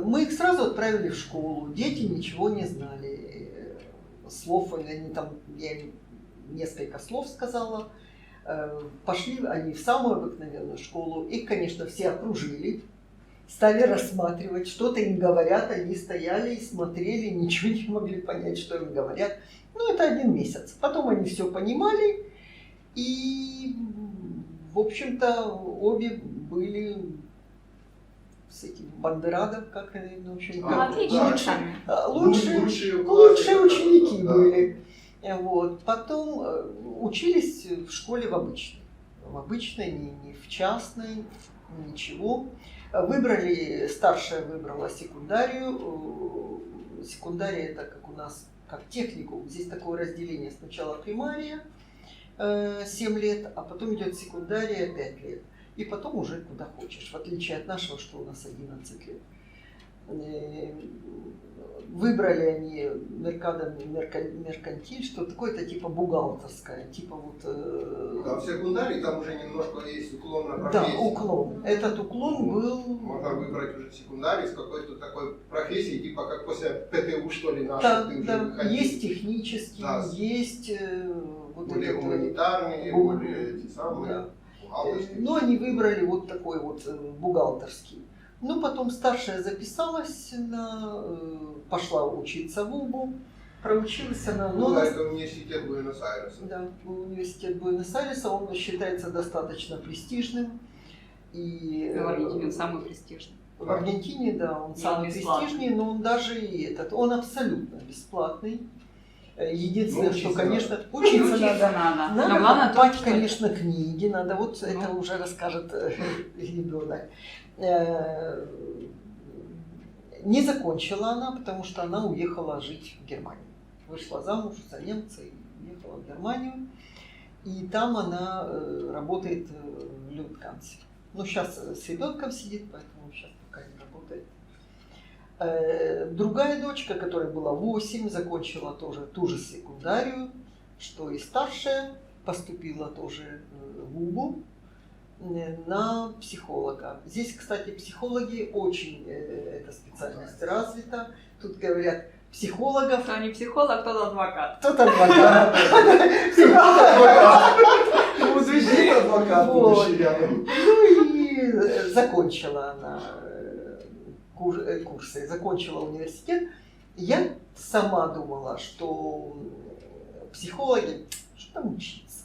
I: Мы их сразу отправили в школу. Дети ничего не знали. Слов, они там, я им несколько слов сказала. Пошли они в самую обыкновенную школу. Их, конечно, все окружили. Стали рассматривать, что-то им говорят, они стояли и смотрели, ничего не могли понять, что им говорят. Ну, это 1 месяц. Потом они все понимали, и, в общем-то, обе были с этим Бандерадом, как они, в общем, лучшие ученики были. Вот. Потом учились в школе в обычной, не в частной, ничего. Выбрали, старшая выбрала секундарию. Секундария это как у нас, как техникум. Здесь такое разделение. Сначала примария 7 лет, а потом идет секундария 5 лет. И потом уже куда хочешь, в отличие от нашего, что у нас 11 лет. Выбрали они меркантиль, что такое-то типа бухгалтерская, типа вот...
M: Да, в секундарии там уже немножко есть уклон на профессию.
I: Да, уклон. Этот уклон был...
M: Можно выбрать уже секундарий с какой-то такой профессией, типа как после ПТУ, что ли, нашей.
I: Да,
M: ты
I: да.
M: уже выходил.
I: Есть технические, да. Есть...
M: Вот более гуманитарные, более эти самые,
I: да.
M: Бухгалтерские.
I: Ну, они выбрали вот такой вот бухгалтерский. Ну, потом старшая записалась, пошла учиться в УБУ, проучилась она.
M: Ну, да, это университет Буэнос-Айреса.
I: Да, университет Буэнос-Айреса, он считается достаточно престижным. И
O: в Аргентине он самый престижный.
I: В Аргентине, да, он самый престижный, но он даже и этот, он абсолютно бесплатный. Единственное, что, конечно, учиться надо. Надо покупать, конечно, книги, надо, вот это уже расскажет ребенок. Не закончила она, потому что она уехала жить в Германию. Вышла замуж за немца и уехала в Германию. И там она работает в Люфтганзе. Ну, сейчас с ребенком сидит, поэтому сейчас пока не работает. Другая дочка, которой было 8, закончила тоже ту же секундарию, что и старшая, поступила тоже в УБУ на психолога. Здесь, кстати, психологи очень, эта специальность развита. Тут говорят, психологов...
O: Кто не психолог, тот адвокат.
I: Тот адвокат.
M: Звучит адвокат.
I: Ну и закончила она курсы, закончила университет. Я сама думала, что психологи, что там учиться?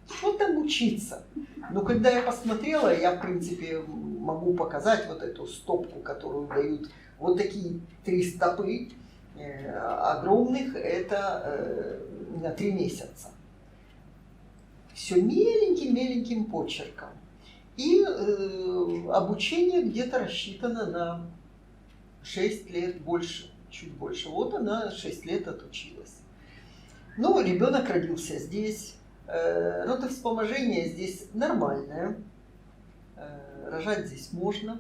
I: Что там учиться? Но когда я посмотрела, я, в принципе, могу показать вот эту стопку, которую дают вот такие 3 стопы. огромных это на 3 месяца. Все меленьким почерком. И обучение где-то рассчитано на 6 лет, больше, чуть больше. Вот она 6 лет отучилась. Ну, ребенок родился здесь. Родовспоможение здесь нормальное. Рожать здесь можно.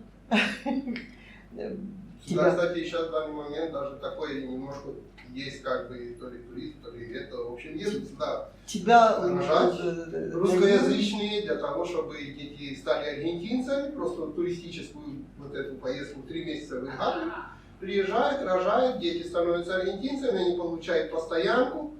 M: Да, кстати, сейчас в данный момент даже такой немножко есть как бы то ли турист, то ли это. В общем, если сюда рожать русскоязычные для того, чтобы дети стали аргентинцами, просто туристическую вот эту поездку 3 месяца в Игату, приезжают, рожают, дети становятся аргентинцами, они получают постоянку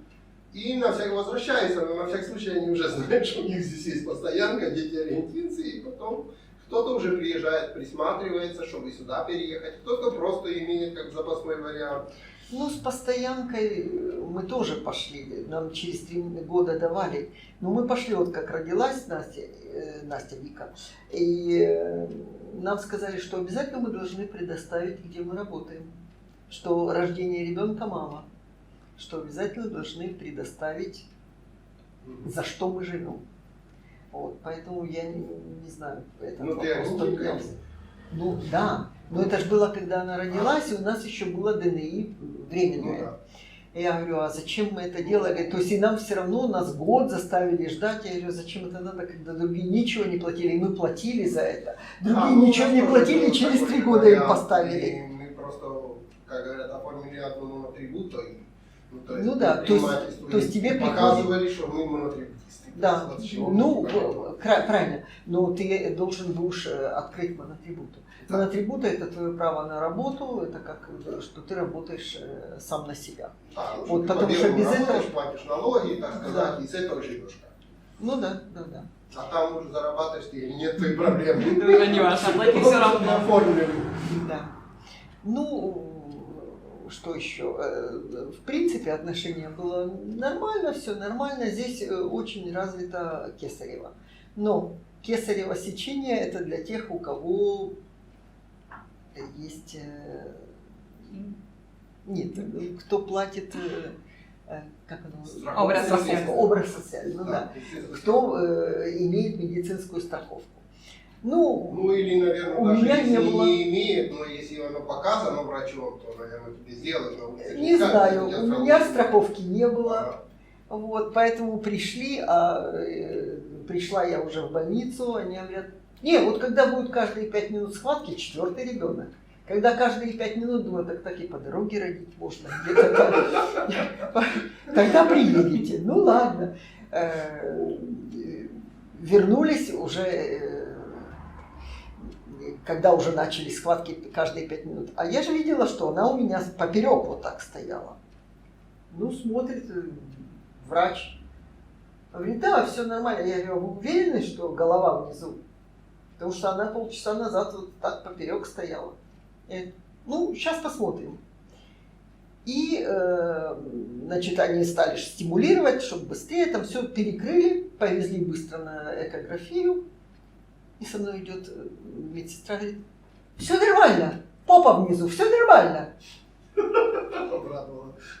M: и на всякий возвращаются, но на всякий случай они уже знают, что у них здесь есть постоянка, дети аргентинцы, и потом кто-то уже приезжает, присматривается, чтобы сюда переехать, кто-то просто имеет как запасной вариант.
I: Ну, с постоянкой мы тоже пошли, нам через 3 года давали. Но мы пошли, вот как родилась Настя Вика, и нам сказали, что обязательно мы должны предоставить, где мы работаем, что рождение ребенка мало, что обязательно должны предоставить, за что мы живем. Вот, поэтому я не знаю, это вопрос поменялся. Ну да, но это же было, когда она родилась, и у нас еще было ДНИ временное. Я говорю, а зачем мы это делали? То есть и нам все равно, нас год заставили ждать. Я говорю, зачем это надо, когда другие ничего не платили, и мы платили за это. Другие ничего не платили, через 3 года им поставили.
M: Мы просто, как говорят, оформили одну монотрибуту.
I: Ну да, то есть тебе
M: показывали, что мы монотрибутисты.
I: Да, ну правильно, но ты должен будешь открыть монотрибуту. Монотрибута — это твое право на работу, это как, что ты работаешь сам на себя. Вот, потому что без этого...
M: платишь налоги, так сказать, и с этого живешь.
I: Ну да.
M: А там уже зарабатываешь ты или нет, твои проблемы.
O: Это не важно, плати все равно.
I: Да. Ну, что еще? В принципе, отношение было нормально, все нормально. Здесь очень развито кесарево. Но кесарево сечение — это для тех, у кого есть... Нет, кто платит... Как оно? Образ социальный. Ну, да. Кто имеет медицинскую страховку. Ну
M: или, наверное,
I: у
M: даже
I: меня
M: если
I: не было...
M: не имеет, но если оно показано врачом, то, наверное, тебе сделают на улице.
I: Не знаю, у меня страховки не было. Вот, поэтому пришла я уже в больницу, они говорят, вот когда будет каждые 5 минут схватки, 4-й ребенок. Когда каждые 5 минут, думаю, так и по дороге родить можно. Тогда приедете. Ну ладно. Вернулись уже... Когда уже начались схватки каждые 5 минут. А я же видела, что она у меня поперек вот так стояла. Ну, смотрит врач. Говорит, да, все нормально. Я говорю, вы уверены, что голова внизу? Потому что она полчаса назад вот так поперек стояла. Ну, сейчас посмотрим. И, значит, они стали стимулировать, чтобы быстрее там все перекрыли, повезли быстро на экографию. И со мной идет медсестра, говорит, все нормально, попа внизу, все нормально.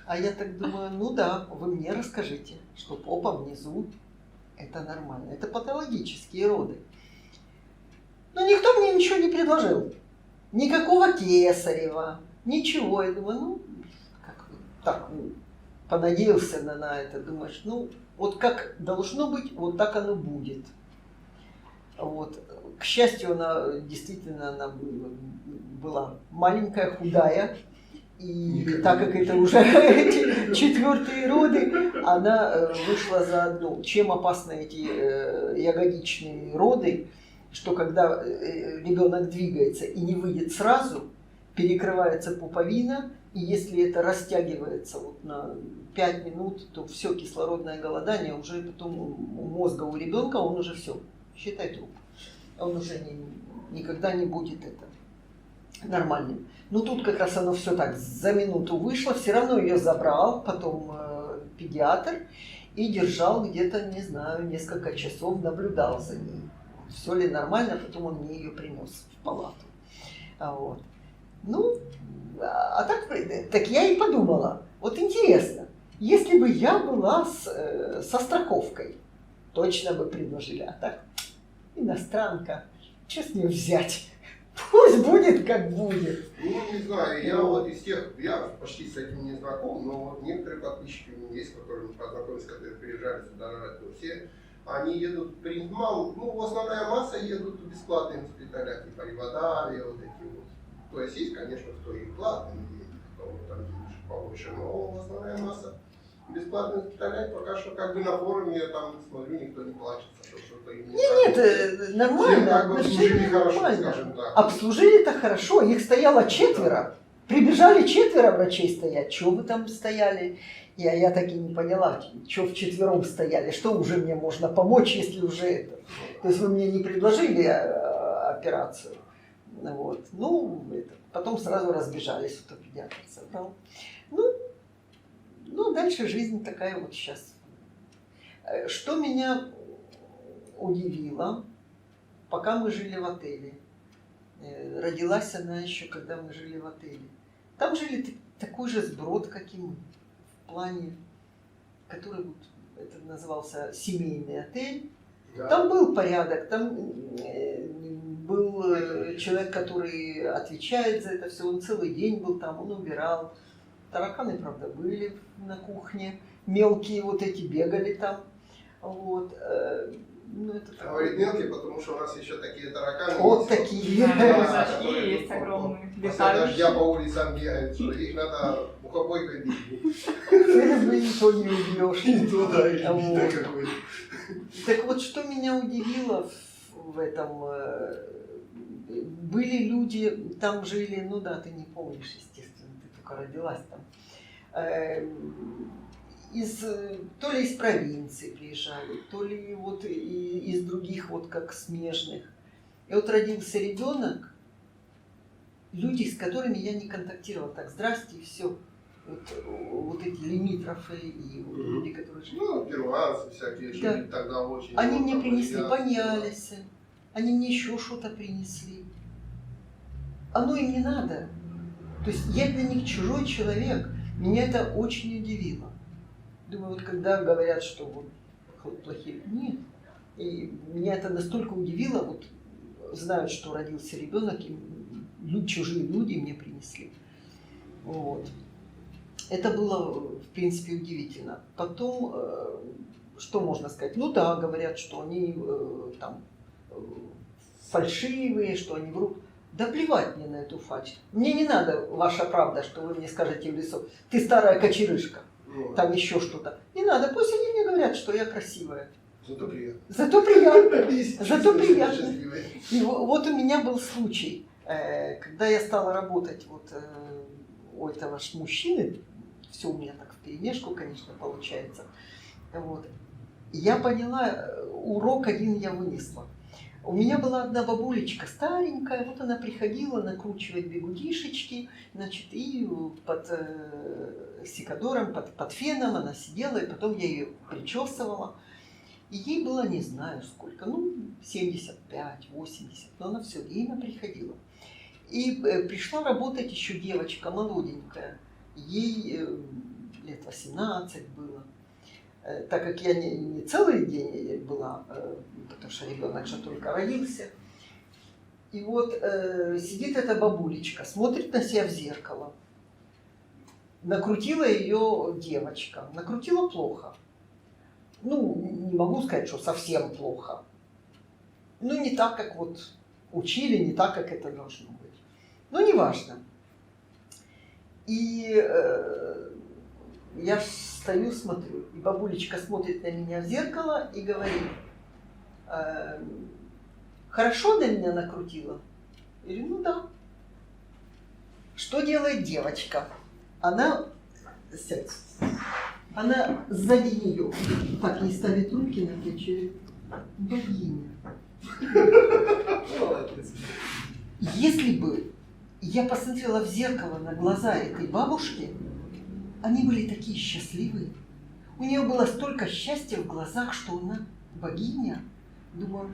I: А я так думаю, ну да, вы мне расскажите, что попа внизу это нормально, это патологические роды. Но никто мне ничего не предложил, никакого кесарева, ничего. Я думаю, ну, как так, понадеялся на это, думаешь, ну, вот как должно быть, вот так оно будет. Вот. К счастью, она действительно была маленькая, худая, и так как это уже 4-е роды, она вышла за одну. Чем опасны эти ягодичные роды, что когда ребенок двигается и не выйдет сразу, перекрывается пуповина, и если это растягивается вот на 5 минут, то все кислородное голодание уже потом у мозга у ребенка, он уже все. Считай труп. Он уже никогда не будет это нормальным. Но тут как раз оно все так за минуту вышло, все равно ее забрал потом педиатр и держал где-то, не знаю, несколько часов, наблюдал за ней. Все ли нормально, потом он мне ее принес в палату. Вот. Ну, а так я и подумала, вот интересно, если бы я была со страховкой, точно бы предложили, а так иностранка, что с нее взять? Пусть будет, как будет.
M: Ну, не знаю, я вот из тех, я почти с этим не знаком, но вот некоторые подписчики у меня есть, которые мы познакомились, которые приезжали сюда на радио, все, они едут, ну, основная масса едут в бесплатные госпиталя, типа Ривадавия, вот эти вот. То есть есть, конечно, кто и платный едет, у кого там денежек побольше, но основная масса бесплатных госпиталей пока что как бы на форуме, я там смотрю, никто не плачется, что-то им не
I: Нет, нормально,
M: все как бы
I: отношения
M: обслужили хорошо,
I: нормально.
M: скажем так.
I: Обслужили-то хорошо, их стояло 4. Прибежали 4 врачей стоять. Чего вы там стояли? Я так и не поняла, что вчетвером стояли. Что уже мне можно помочь, если уже это? То есть вы мне не предложили операцию. Вот. Ну, потом сразу разбежались, вот педиатр собрал. Ну, дальше жизнь такая вот сейчас. Что меня удивило, пока мы жили в отеле. Родилась она еще, когда мы жили в отеле. Там жили такой же сброд, как и мы. В плане, который вот, это назывался семейный отель. Да. Там был порядок, там был человек, который отвечает за это все. Он целый день был там, он убирал. Тараканы, правда, были на кухне. Мелкие вот эти бегали там. Вот. Ну, это
M: говорит мелкие, потому что у нас еще такие тараканы.
I: Вот такие.
O: Такие есть огромные.
M: После дождя по улицам бегают, что их надо мухобойкой бить.
I: Никто не убьешь.
M: Никто, да, какой-то.
I: Так вот, что меня удивило в этом, были люди, там жили, ну да, ты не помнишь, естественно, ты только родилась там, то ли из провинции приезжали, то ли вот из других вот как смежных. И вот родился ребенок, люди, с которыми я не контактировала, так, здрасте, и все. Вот эти лимитрофы и вот люди, которые жили.
M: Ну, перуанцы всякие жили тогда очень.
I: Они мне принесли панялисы, они мне еще что-то принесли. Оно им не надо. То есть я для них чужой человек. Меня это очень удивило. Думаю, вот когда говорят, что вот плохие... Нет. И меня это настолько удивило, вот знают, что родился ребенок, и чужие люди мне принесли. Вот. Это было, в принципе, удивительно. Потом, что можно сказать? Ну да, говорят, что они там фальшивые, что они врут. Да плевать мне на эту фальшь. Мне не надо ваша правда, что вы мне скажете в лицо. Ты старая кочерышка. Там еще что-то. Не надо, пусть они мне говорят, что я красивая.
M: Зато приятно.
I: Зато приятно. Зато приятно. И вот у меня был случай, когда я стала работать вот у этого ж мужчины, все у меня так вперемешку, конечно, получается. Вот. Я поняла, урок один я вынесла. У меня была одна бабулечка старенькая, вот она приходила накручивать бигудишечки, значит, и под секадором, под феном она сидела, и потом я ее причесывала. И ей было не знаю сколько, 75, 80, но она все время приходила. И пришла работать еще девочка молоденькая, ей лет 18 было. Так как я не целый день была, потому что ребенок же только родился. И вот сидит эта бабулечка, смотрит на себя в зеркало. Накрутила ее девочка, накрутила плохо. Не могу сказать, что совсем плохо. Не так, как вот учили, не так, как это должно быть. Неважно. И я стою, смотрю, и бабулечка смотрит на меня в зеркало и говорит: хорошо на меня накрутила? Я говорю, да. Что делает девочка? Она сзади нее так ей ставит руки на плечи. Богиня. Если бы я посмотрела в зеркало на глаза этой бабушки, они были такие счастливые. У нее было столько счастья в глазах, что она богиня. Думаю,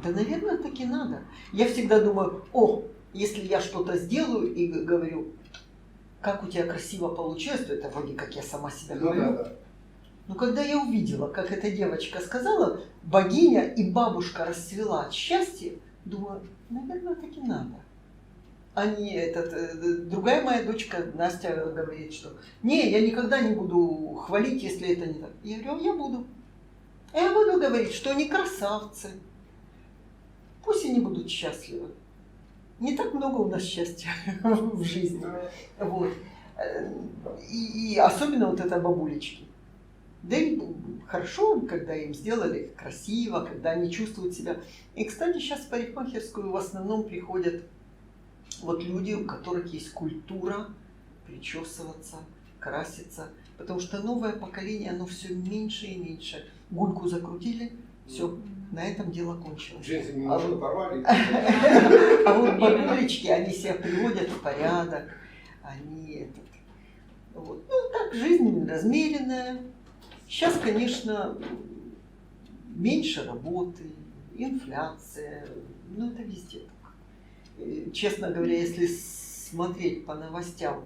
I: да, наверное, так и надо. Я всегда думаю, Если я что-то сделаю и говорю, как у тебя красиво получилось, то это вроде как я сама себя говорю.
M: Да.
I: Но когда я увидела, как эта девочка сказала, богиня и бабушка расцвела от счастья, думаю, наверное, так и надо. Другая моя дочка Настя говорит, что не, я никогда не буду хвалить, если это не так. Я говорю, я буду. Я буду говорить, что они красавцы. Пусть они будут счастливы. Не так много у нас счастья в жизни. Вот. И особенно вот это бабулечки. Да и хорошо, когда им сделали красиво, когда они чувствуют себя. И, кстати, сейчас в парикмахерскую в основном приходят вот люди, у которых есть культура причесываться, краситься. Потому что новое поколение, оно все меньше и меньше. Гульку закрутили, все, на этом дело кончилось.
M: Джинсы немножко порвали.
I: А вот бабулечки, они себя приводят в порядок. Они вот. Ну, так, жизнь размеренная. Сейчас, конечно, меньше работы, инфляция, ну это везде так. И, честно говоря, если смотреть по новостям,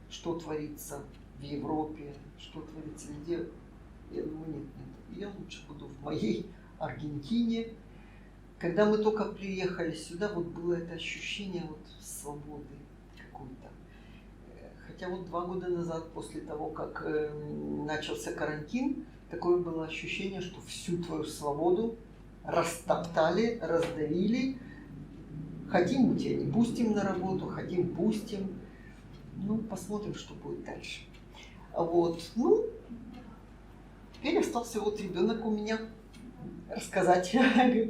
I: что творится в Европе, что творится везде, я думаю, нет, я лучше буду в моей Аргентине. Когда мы только приехали сюда, вот было это ощущение вот свободы какой-то. Хотя вот 2 года назад, после того, как начался карантин, такое было ощущение, что всю твою свободу растоптали, раздавили. Хотим, мы тебя не пустим на работу, хотим, пустим. Ну, посмотрим, что будет дальше. Вот, ну, теперь остался вот ребенок у меня. Рассказать,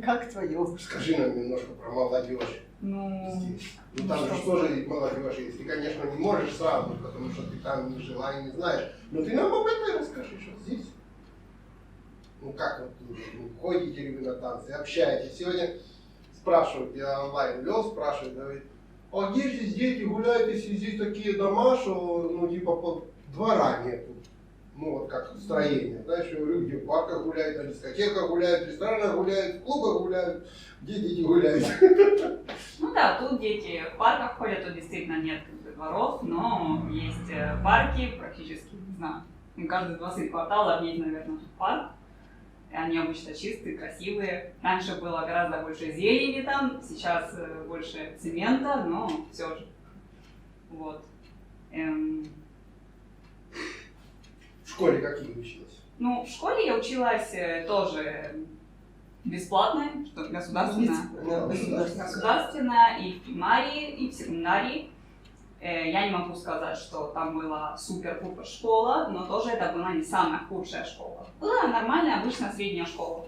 I: как твое.
M: Скажи нам немножко про молодежь.
O: Ну,
M: там же тоже молодежь есть. Ты, конечно, не можешь сразу, потому что ты там не жила и не знаешь. Но ты нам об этом расскажи, что здесь. Ну как вот, ходите ли вы на танцы, общаетесь. Сегодня спрашивают, я онлайн вел, спрашивают, говорит, а где здесь дети гуляют, если здесь такие дома, что, ну, типа, под двора нету. Ну, вот как строение. Знаешь, я говорю, где в парках гуляют, на дискотеках гуляют, в ресторанах гуляют, в клубах гуляют, где дети гуляют.
O: ну да, тут дети в парках ходят, тут действительно нет дворов, но есть парки практически, не знаю, каждые 20 кварталов есть, наверное, парк. Они обычно чистые, красивые. Раньше было гораздо больше зелени там, сейчас больше цемента, но все же. Вот.
M: В школе какие училась?
O: Ну, в школе я училась тоже бесплатно, что государственная и в примарии, и в секундарии. Я не могу сказать, что там была супер-пупер школа, но тоже это была не самая худшая школа. Была нормальная, обычная средняя школа.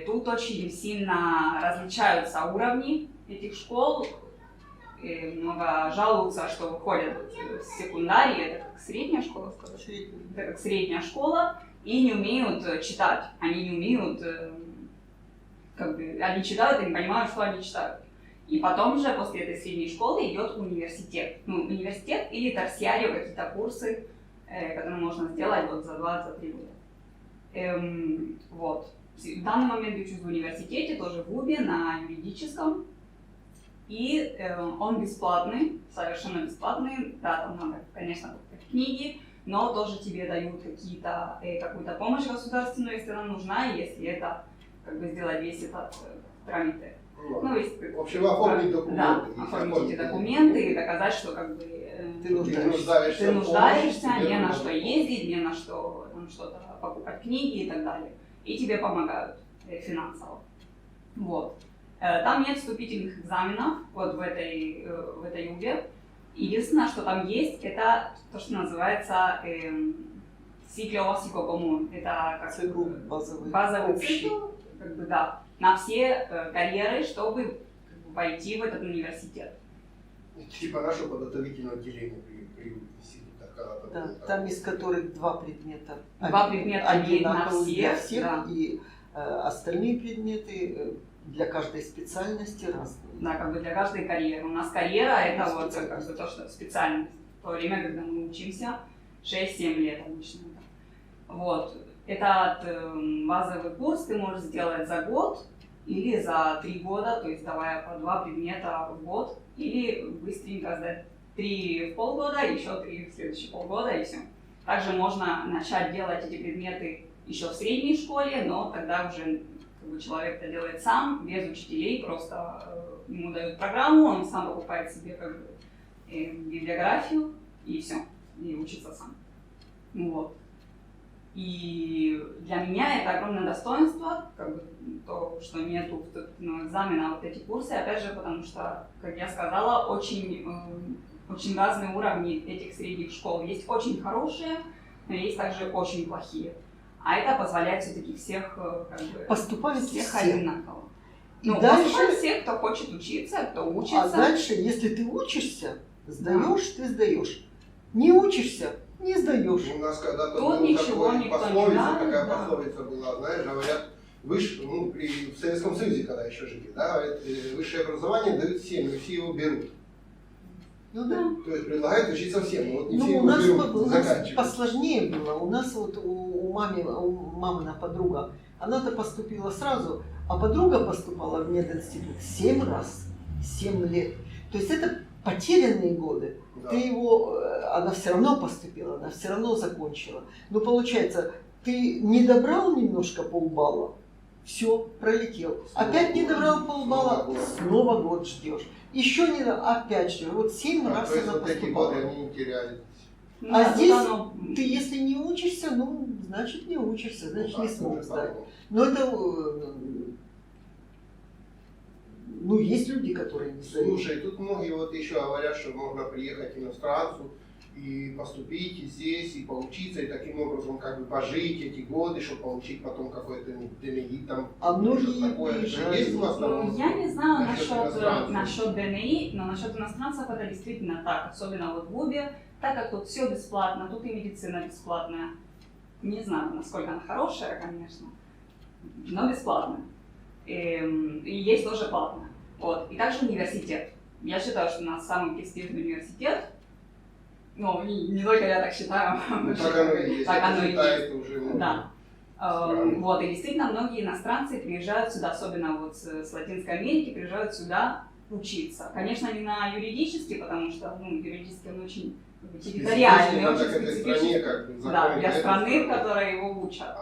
O: Тут очень сильно различаются уровни этих школ. Много жалуются, что выходят с секундарии, это как средняя школа, это как средняя школа, и не умеют читать. Они не умеют, как бы, они читают и не понимают, что они читают. И потом же после этой средней школы идет университет. Ну, университет или терциарию, какие-то курсы, которые можно сделать вот за 2-3 года. Вот. В данный момент я учусь в университете, тоже в ВУБе, на юридическом. И он бесплатный, совершенно бесплатный. Да, там надо, конечно, покупать книги, но тоже тебе дают какую-то помощь государственную, если она нужна, если это как бы сделать весь этот трамите. Ну, если,
M: в общем, оформить документы.
O: Да, оформить эти документы и доказать, что как бы
I: ты нуждаешься
O: не на что ездить, не на что что-то покупать книги и так далее. И тебе помогают финансово. Вот. Там нет вступительных экзаменов вот в этой УБе. Единственное, что там есть, это то, что называется цикл коммун. Это как базовый цикл, как бы, да, на все карьеры, чтобы войти в этот университет.
M: Типа наше подготовительное отделение при институте.
I: Да, там из которых 2 предмета.
O: 2 предмета одинаковые
I: для всех,
O: да.
I: И остальные предметы для каждой специальности разные.
O: Да, как бы для каждой карьеры. У нас карьера это вот как бы то, что специальность. В то время, когда мы учимся, 6-7 лет обычно. Вот. Этот базовый курс ты можешь сделать за год, или за 3 года, то есть давая по 2 предмета в год, или быстренько сдать 3 в полгода, еще 3 в следующие полгода, и все. Также можно начать делать эти предметы еще в средней школе, но тогда уже человек это делает сам, без учителей, просто ему дают программу, он сам покупает себе библиографию, и все, и учится сам. Вот. И для меня это огромное достоинство, то, что нету вступительного экзамена, вот эти курсы, опять же, потому что, как я сказала, очень разные уровни этих средних школ. Есть очень хорошие, но есть также очень плохие. А это позволяет все-таки всех
I: поступать
O: всех одинаково.
I: И
O: ну,
I: дальше
O: поступать всех, кто хочет учиться, кто учится.
I: А дальше, если ты учишься, сдаешь, ты сдаешь. Не учишься, не сдаешь.
M: У нас когда-то
O: тут ничего никто
M: пословица,
O: не знает,
M: такая
O: да.
M: пословица была, знаешь, говорят, в Советском Союзе, когда еще жили, да, высшее образование дают всем, и все его берут.
I: Ну да.
M: То есть предлагают учиться всем, но вот не все
I: Ну,
M: его
I: у нас,
M: берут,
I: у нас
M: заканчивают.
I: посложнее было. У нас вот у мамина подруга, она-то поступила сразу, а подруга поступала в мединститут 7 раз, 7 лет. То есть это потерянные годы.
M: Да.
I: Ты его, она все равно поступила, она все равно закончила. Но получается, ты не добрал немножко полбалла, все, пролетел. Опять не добрал полбалла, снова год ждешь. Еще не, опять же, вот 7 раз
M: то есть
I: она
M: вот эти
I: поступала.
M: годы они не теряют.
I: А здесь ты, если не учишься, ну, значит не учишься, значит не смог сдать. Но это, ну, есть люди, которые не сдают.
M: Слушай, тут многие вот еще говорят, что можно приехать иностранцу и поступить и здесь, и поучиться, и таким образом как бы пожить эти годы, чтобы получить потом какой-то ДНИ там.
I: А многие
M: такое.
I: приезжают.
M: Есть у вас там?
O: Я не знаю
M: иностранцев?
O: насчет ДНИ, но насчет иностранцев это действительно так, особенно вот в УБе, так как тут все бесплатно, тут и медицина бесплатная. Не знаю, насколько она хорошая, конечно, но бесплатная. И есть тоже платная. Вот. И также университет. Я считаю, что у нас самый престижный университет. Ну, не только я так считаю.
M: Ну, так оно и есть.
O: Так оно и есть.
M: Уже
O: да. Вот, и действительно многие иностранцы приезжают сюда, особенно вот с Латинской Америки, приезжают сюда учиться. Конечно, не на юридический, потому что юридический он очень территориальный, очень специфичный. Да, для страны, в которой его учат.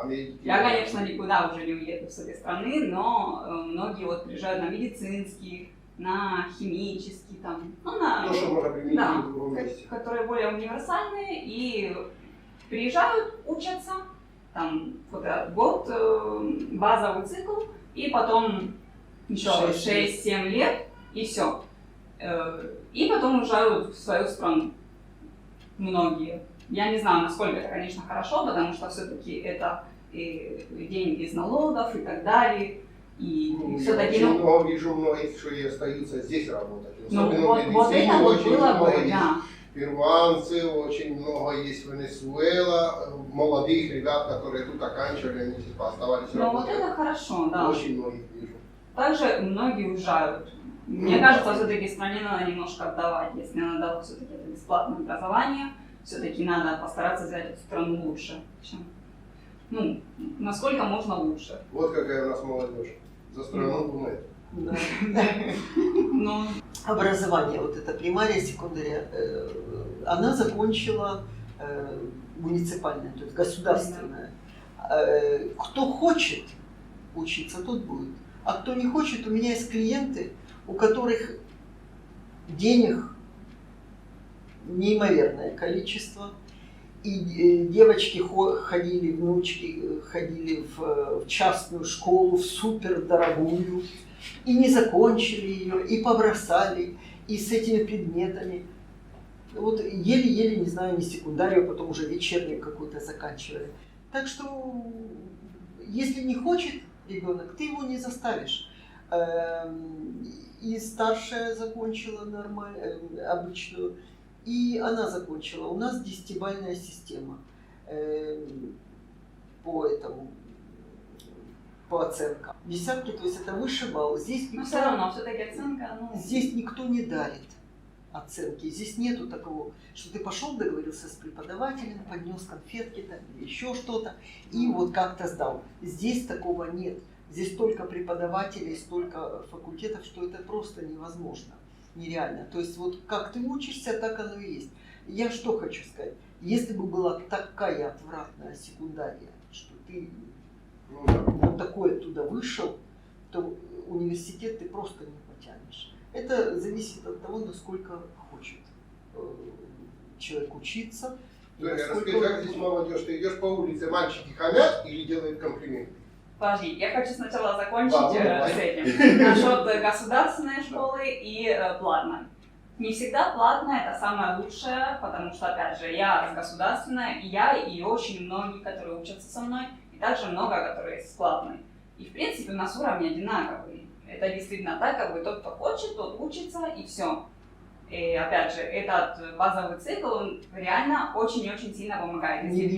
O: Я, конечно, никуда уже не уеду с этой страны, но многие вот приезжают на медицинский, на химический, там, ну, на,
M: то, что можно применить
O: да,
M: в другом месте.
O: которые более универсальные, и приезжают, учатся, там, год, базовый цикл, и потом еще 6-7 лет, и все. И потом уезжают в свою страну. Многие. Я не знаю, насколько это, конечно, хорошо, потому что все-таки это деньги из налогов и так далее. И все-таки,
M: я вижу многих, что и остаются здесь работать.
O: Ну,
M: особенно
O: вот это вот
M: очень
O: было
M: много
O: бы,
M: есть
O: да.
M: Перуанцы, очень много есть Венесуэла, молодых ребят, которые тут оканчивали, они типа оставались
O: Ну,
M: работать.
O: вот это хорошо, да.
M: Очень многих вижу.
O: Также многие уезжают. Мне кажется, все-таки стране надо немножко отдавать. Если она дала все-таки это бесплатное образование, все-таки надо постараться взять эту страну лучше, чем, ну, насколько можно лучше.
M: Вот какая у нас молодежь. За страну думает.
I: Да.
O: Но...
I: Образование, вот это примария, секундария, она закончила муниципальное, то есть государственное. Кто хочет учиться, тот будет. А кто не хочет, у меня есть клиенты, у которых денег неимоверное количество. И девочки ходили, внучки ходили в частную школу, в супердорогую, и не закончили ее, и побросали, и с этими предметами. Вот еле-еле, не знаю, не секундарию, потом уже вечернюю какую-то заканчивали. Так что, если не хочет ребенок, ты его не заставишь. И старшая закончила нормально, обычную, и она закончила. У нас 10-бальная система по оценкам. Десятки, то есть это выше балл. Здесь
O: Но все равно, все-таки оценка, ну...
I: Здесь никто не дарит оценки. Здесь нету такого, что ты пошел, договорился с преподавателем, поднес конфетки там, или еще что-то, и вот как-то сдал. Здесь такого нет. Здесь столько преподавателей, столько факультетов, что это просто невозможно, нереально. То есть вот как ты учишься, так оно и есть. Я что хочу сказать, если бы была такая отвратная секундария, что ты вот такой оттуда вышел, то университет ты просто не потянешь. Это зависит от того, насколько хочет человек учиться.
M: Расскажи, как здесь молодежь? Ты идешь по улице, мальчики хамят или делают комплименты?
O: Подожди, я хочу сначала закончить с этим. Насчет государственной школы и платной. Не всегда платная это самое лучшее, потому что, опять же, я с государственной, и очень многие, которые учатся со мной, и также много, которые с платной. И, в принципе, у нас уровни одинаковые. Это действительно так, как бы тот, кто хочет, тот учится, и все. И, опять же, этот базовый цикл, он реально очень-очень сильно помогает. Если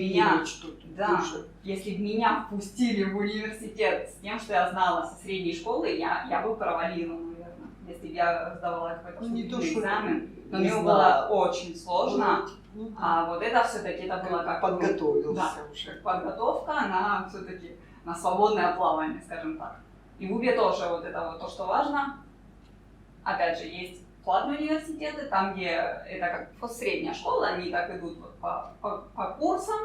O: бы меня впустили в университет с тем, что я знала со средней школы, я бы провалила, наверное, если бы я сдавала какой-то экзамен. Но мне было очень сложно. А вот это все-таки это было как подготовка на все-таки на свободное плавание, скажем так. И в УБе тоже вот это вот то, что важно. Опять же, есть платные университеты, там, где это как средняя школа, они так идут вот по курсам,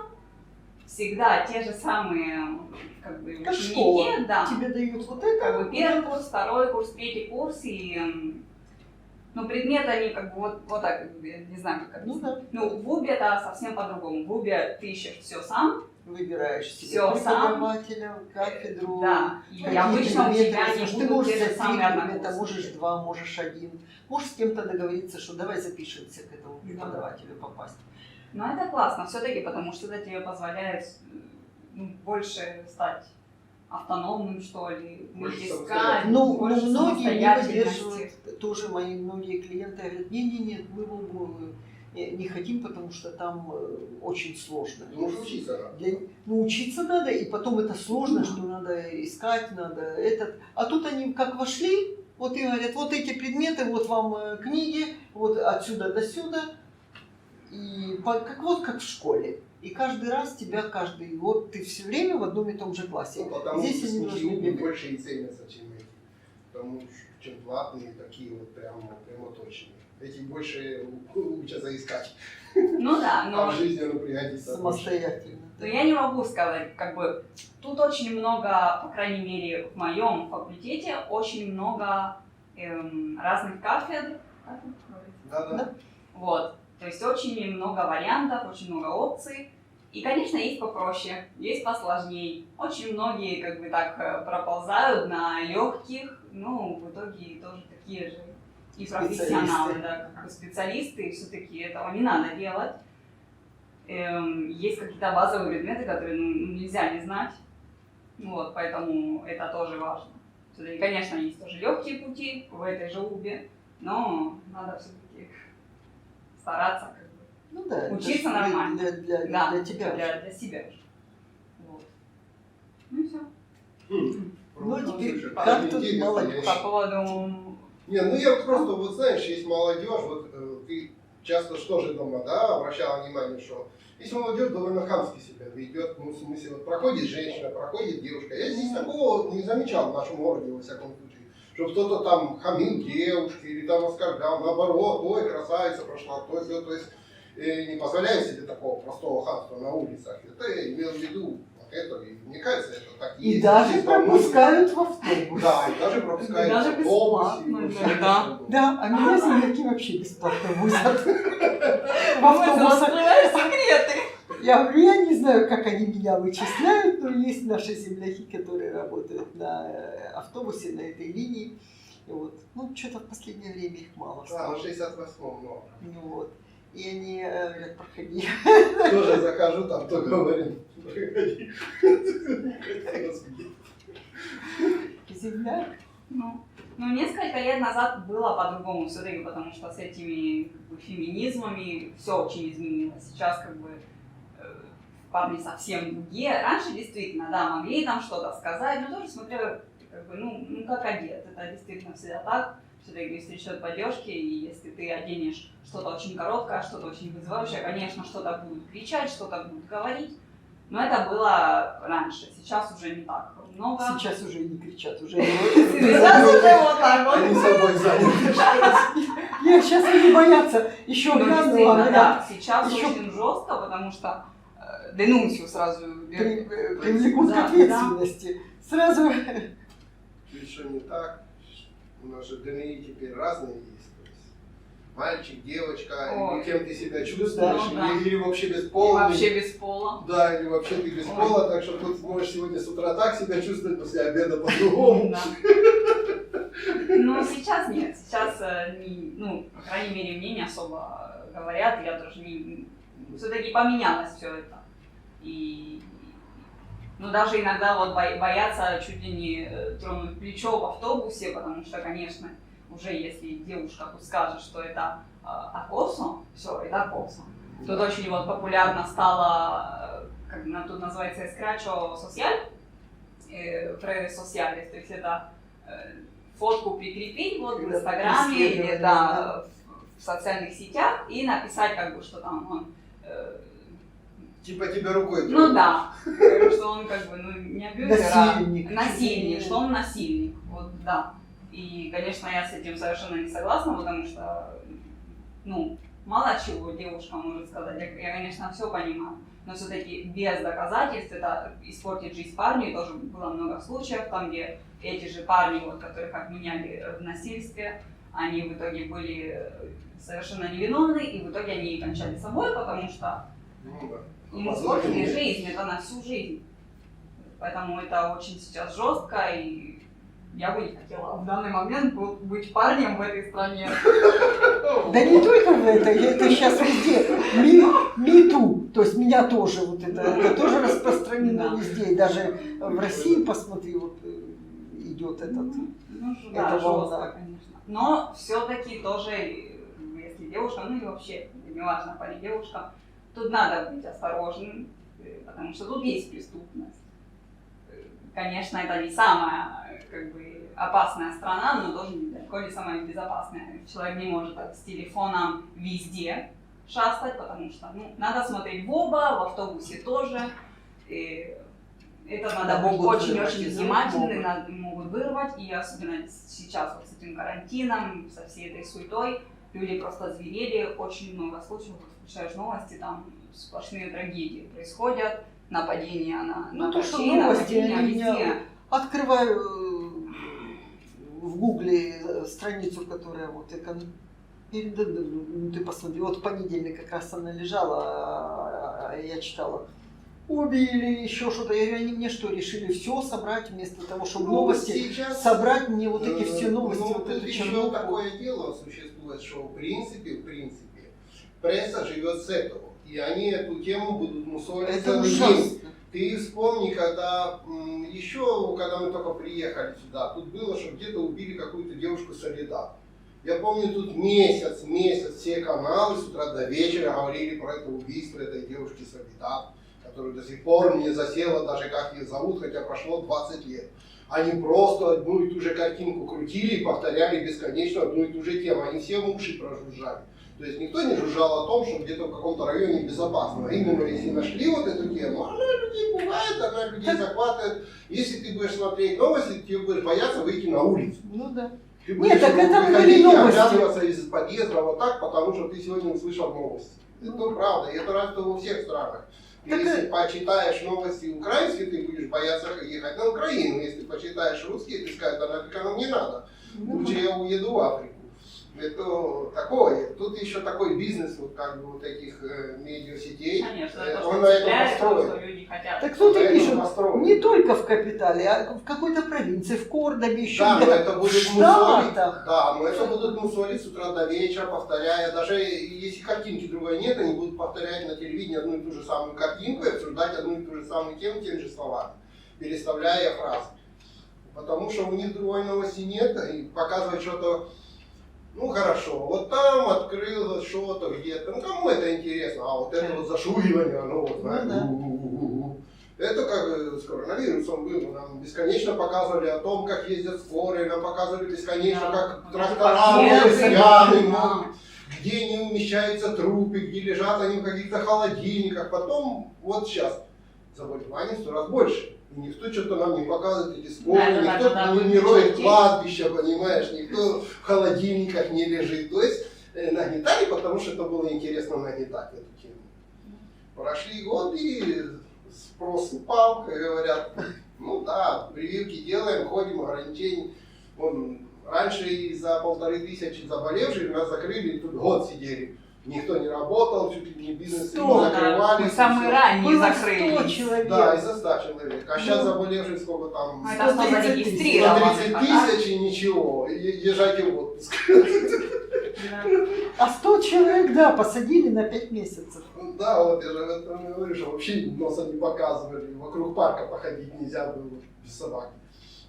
O: всегда те же самые как бы
I: как
O: ученики,
I: школа.
O: Да.
I: Тебе дают вот это,
O: как бы первый курс, второй курс, третий курс, и предметы они как бы вот так, я не знаю, как объяснить. В УБе это совсем по-другому. В УБе ты ищешь все сам,
I: выбираешь себе
O: все
I: преподавателя, кафедру.
O: Да. И обычно у тебя не
I: ты
O: будут
I: можешь
O: те же
I: за 3
O: самые
I: предмета, можешь 2, можешь 1. Можешь с кем-то договориться, что давай запишемся к этому преподавателю попасть.
O: Но это классно все-таки, потому что это тебе позволяет больше стать автономным, что ли, искать, больше
I: многие не выдерживают, тоже мои многие клиенты говорят, нет, мы в ОГУ не хотим, потому что там очень сложно.
M: Учиться надо.
I: Учиться надо, и потом это сложно, что надо искать, надо этот. А тут они как вошли, вот и говорят, вот эти предметы, вот вам книги, вот отсюда до сюда, и как в школе. И каждый раз тебя, вот ты все время в одном и том же классе.
M: Потому
I: здесь
M: что
I: они должны бегать.
M: больше и ценятся, чем эти. Потому что чем платные, такие вот прямо точные. Эти больше учатся искать.
O: Но
M: в жизни пригодится.
I: Самостоятельно.
O: Но я не могу сказать, как бы, тут очень много, по крайней мере, в моем факультете, очень много разных кафедр.
M: Да.
O: Вот. То есть очень много вариантов, очень много опций. И, конечно, есть попроще, есть посложнее. Очень многие как бы так проползают на легких, в итоге тоже такие же и профессионалы, как бы специалисты, и все-таки этого не надо делать. Есть какие-то базовые предметы, которые нельзя не знать, поэтому это тоже важно. Все-таки, конечно, есть тоже легкие пути в этой же УБе, но надо все-таки стараться учиться нормально.
I: Для тебя.
O: Для себя же. Вот. И все.
I: Теперь как тут молодежь?
O: По поводу...
M: я просто, знаешь, есть молодежь, ты часто что же дома, обращала внимание, что если молодежь довольно хамски себя ведет, в смысле, проходит женщина, проходит девушка. Я здесь такого не замечал в нашем городе, во всяком случае, чтобы кто-то там хамил девушке или там оскорблял, наоборот, ой, красавица прошла, то есть не позволяю себе такого простого хамства на улицах. Это имел в виду это, и мне кажется, это так и есть.
I: И даже пропускают в автобус.
M: Да, и даже пропускают в автобус.
I: Да, а меня земляки вообще бесплатно возят.
O: Раскрываешь секреты.
I: Я говорю, я не знаю, как они меня вычисляют, но есть наши земляки, которые работают на автобусе, на этой линии. Что-то в последнее время их мало стало.
M: На 68-м много.
I: И они говорят, проходи.
M: Тоже захожу, там то говорит, проходи.
I: Земляк?
O: Несколько лет назад было по-другому все-таки, потому что с этими феминизмами все очень изменилось. Сейчас парни совсем другие. Раньше действительно, могли там что-то сказать, но тоже смотрели, как одет. Это действительно всегда так. Все-таки если счет поддержки, и если ты оденешь что-то очень короткое, что-то очень вызывающее, конечно, что-то будут кричать, что-то будут говорить. Но это было раньше, сейчас уже не так много.
I: Сейчас уже не кричат, уже
O: Сейчас уже вот так вот.
M: Они собой заняты.
I: Нет, сейчас они боятся еще грязного.
O: Да, сейчас очень жестко, потому что денунцию сразу
I: привлекут к ответственности. Сразу.
M: Еще не так. У нас же ДНИ теперь разные есть. То есть мальчик, девочка, или кем ты себя чувствуешь, или вообще бесполый.
O: Вообще без пола.
M: Да, или вообще ты без пола, так что тут можешь сегодня с утра так себя чувствовать, после обеда по-другому.
O: Ну, сейчас нет. Сейчас, по крайней мере, мне не особо говорят. Я тоже не... Все-таки поменялось все это. И... даже иногда вот боятся чуть ли не тронуть плечо в автобусе, потому что, конечно, уже если девушка тут скажет, что это акосо, все, это акосо. Тут очень вот популярно стало, как тут называется, escracho social, redes sociales, то есть это фотку прикрепить вот в Инстаграме или в социальных сетях и написать, как бы, что там он...
M: Типа тебя рукой трогает.
O: Ну да, что он как бы, не абьюзер, насильник, что он насильник, вот, да. И, конечно, я с этим совершенно не согласна, потому что, мало чего девушка может сказать, я, конечно, все понимаю, но все-таки без доказательств это испортит жизнь парню, и тоже было много случаев, там, где эти же парни, вот, которых обвиняли в насильстве, они в итоге были совершенно невиновны, и в итоге они кончали собой, потому что им испортили жизнь, это на всю жизнь. Поэтому это очень сейчас жестко, и я бы не хотела в данный момент быть парнем в этой стране.
I: Да не только в этой, это сейчас везде. Me-too, то есть меня тоже, вот это тоже распространено везде. И даже в России, посмотри, вот идет этот.
O: Да, жестко, конечно. Но все-таки тоже, если девушка, или вообще, неважно, парень, девушка, тут надо быть осторожным, потому что тут есть преступность. Конечно, это не самая опасная страна, но тоже далеко не самая безопасная. Человек не может с телефоном везде шастать, потому что надо смотреть в оба, в автобусе тоже. И это надо быть очень-очень внимательным, могут вырвать. И особенно сейчас вот с этим карантином, со всей этой суетой, люди просто зверели, очень много случаев, включаешь новости, там сплошные трагедии происходят, нападения на врачей, нападения везде.
I: Открываю в Гугле страницу, которая вот ты посмотри, вот в понедельник как раз она лежала, я читала. Убили, еще что-то. Я говорю, они мне что, решили все собрать вместо того, чтобы новости сейчас, собрать мне вот эти все новости. Вот
M: это еще такое дело существует, что в принципе, пресса живет с этого. И они эту тему будут мусолить целый день. Ты вспомни, когда мы только приехали сюда, тут было, что где-то убили какую-то девушку Солидат. Я помню, тут месяц все каналы с утра до вечера говорили про это убийство этой девушки Солидат, которая до сих пор не засела, даже как ее зовут, хотя прошло 20 лет. Они просто одну и ту же картинку крутили и повторяли бесконечно одну и ту же тему. Они все уши прожужжали. То есть никто не жужжал о том, что где-то в каком-то районе безопасно. Именно если нашли вот эту тему, она людей пугает, она людей захватывает. Если ты будешь смотреть новости, ты будешь бояться выйти на улицу.
I: Ну да.
M: Ты будешь выходить и оглядываться из подъезда вот так, потому что ты сегодня услышал новости. Это правда, и это разве во всех странах. Если почитаешь новости украинские, ты будешь бояться ехать на Украину. Если почитаешь русские, ты скажешь, да нафиг оно мне надо. Лучше я уеду в Африку. Это такое. Тут еще такой бизнес вот этих медиасетей.
O: Конечно,
M: он на этом построен.
O: Что люди хотят.
I: Так кто-то пишет, не только в капитале, а в какой-то провинции, в Кордобе, еще
M: да,
I: где-то.
M: это будет мусолить. Да, но это будут мусолить с утра до вечера, повторяя. Даже если картинки другой нет, они будут повторять на телевидении одну и ту же самую картинку и обсуждать одну и ту же самую тему теми же словами, переставляя фразы. Потому что у них другой новости нет, и показывать что-то. Ну хорошо, вот там открылось что-то где-то, кому это интересно, а вот это вот зашуривание, оно вот, знаешь, это как с коронавирусом было, нам бесконечно показывали о том, как ездят скорые, нам показывали бесконечно, как трактора где не умещаются трупы, где лежат они в каких-то холодильниках, потом вот сейчас заболеваний в 100 раз больше. И никто что-то нам не показывает эти скорые, никто не роет кладбища, понимаешь, никто в холодильниках не лежит. То есть нагнетали, потому что это было интересно нагнетать эту тему. Прошли годы, спрос упал, как говорят. Ну да, прививки делаем, ходим, ограничений. Раньше из-за 1500 заболевших нас закрыли, тут год сидели. Никто не работал, чуть ли не бизнес закрывали.
O: Мы самые ранние закрыли.
I: 100 человек.
M: Да, из-за 100 человек. А сейчас заболевших сколько там?
O: 130
M: тысяч и ничего. Езжайте в отпуск.
I: А 100 человек, да, посадили на 5 месяцев.
M: Да, вот я же об этом и говорю, что вообще носа не показывали. Вокруг парка походить нельзя было без собаки.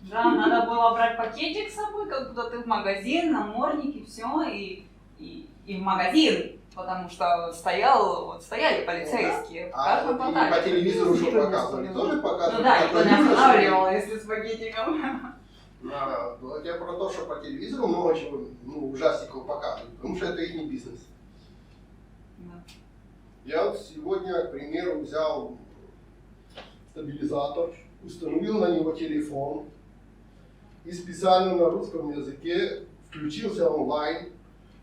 O: Да, надо было брать пакетик с собой, как будто ты в магазин, намордники, все, и в магазин. Потому что стояли полицейские.
M: А по телевизору что показывали? Тоже показывали?
O: Ну да, никто не останавливал, если с пакетиком.
M: Да, вот я про то, что по телевизору много чего, ужастиков показывают, потому что это их не бизнес.
O: Да.
M: Я вот сегодня, к примеру, взял стабилизатор, установил на него телефон и специально на русском языке включился онлайн.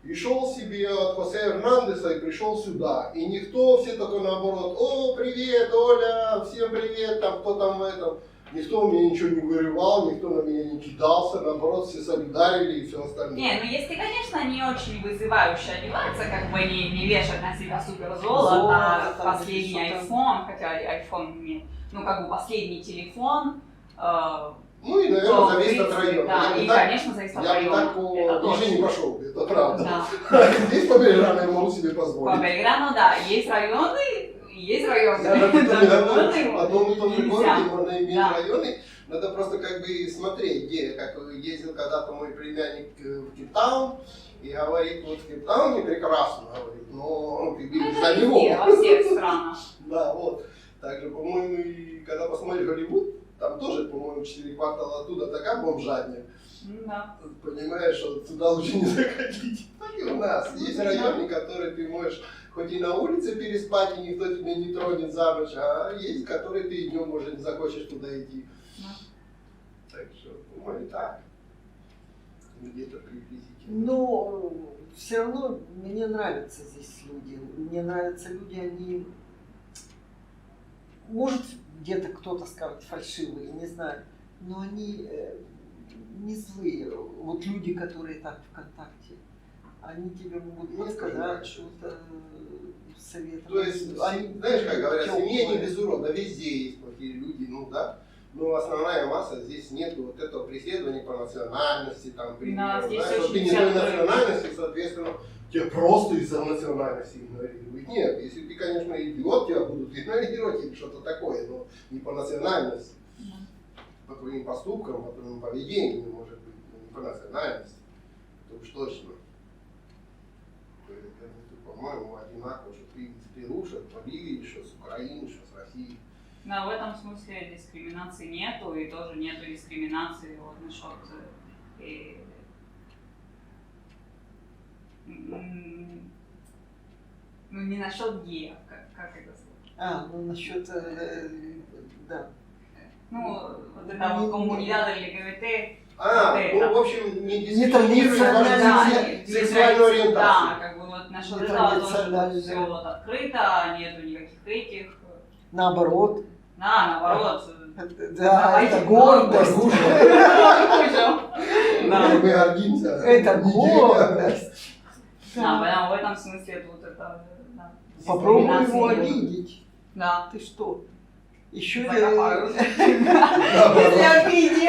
M: И шел себе от Хосе Эрнандеса и пришел сюда. И никто, все только наоборот, о, привет, Оля, всем привет, там, кто там в этом. Никто мне ничего не горевал, никто на меня не кидался, наоборот, все солидарили и все остальное.
O: Не, ну если, конечно, не очень вызывающе одеваться, как бы не вешать на себя супер золото, последний iPhone, хотя iPhone нет, ну как бы последний телефон.
M: Ну и, наверное, зависит от района.
O: Да, и, конечно, зависит от района.
M: Я бы так по Ниже не пошел, это правда.
O: Да.
M: Здесь по Белграду я могу себе позволить.
O: По Белграду, да, есть районы.
M: В одном и том же городе можно иметь районы. Надо просто как бы смотреть, где, как ездил когда-то мой племянник в Кейптаун, и говорит, вот в Кейптауне прекрасно, говорит, но ты видишь за него.
O: Во всех странах.
M: Да, вот. Также, по-моему, и когда посмотришь Голливуд, там тоже, по-моему, 4 квартала оттуда такая бомжатня.
O: Да.
M: Понимаешь, что туда лучше не заходить. Так и у нас. Есть районы, которые ты можешь хоть и на улице переспать, и никто тебя не тронет за ночь, а есть, которые ты и днем, может, не захочешь туда идти. Да. Так что, думаю, так. Где-то приблизительно.
I: Но все равно мне нравятся здесь люди. Мне нравятся люди, они... Может, где-то кто-то скажет фальшивые, не знаю, но они не злые. Вот люди, которые так ВКонтакте, они тебе могут подсказать, что-то советовать.
M: То есть, знаешь, как говорят, в семье не без урода, везде есть плохие люди, ну да. Но основная масса, здесь нет вот этого преследования по национальности, там, примерно, знаешь, что ты не той национальности, соответственно, тебя просто из-за национальности игнорируют. Нет, если ты, конечно, идиот, тебя будут игнорировать или что-то такое, но не по национальности. По твоим поступкам, по твоему поведению, может быть, но не по национальности. Это уж точно. По-моему, одинаково, что ты из Перу, что в Боливии, что с Украины, что с России.
O: Да, в этом смысле дискриминации нету, и тоже нету дискриминации вот насчет ну не насчет геев, как это сказать?
I: Ну насчет, да.
O: Ну, вот это вот коммунидад ЛГБТ.
M: Ну, в общем, не дискриминирует сексуальную ориентацию.
O: Да, как бы вот насчет этого тоже все вот открыто, нету никаких этих.
I: Наоборот.
O: Да, наоборот.
I: Да, это гордость.
M: Мы гордимся.
I: Это гордость.
O: Да, поэтому в этом смысле тут это...
I: Попробуй его обидеть.
O: Да.
I: Ты что? Еще
O: Если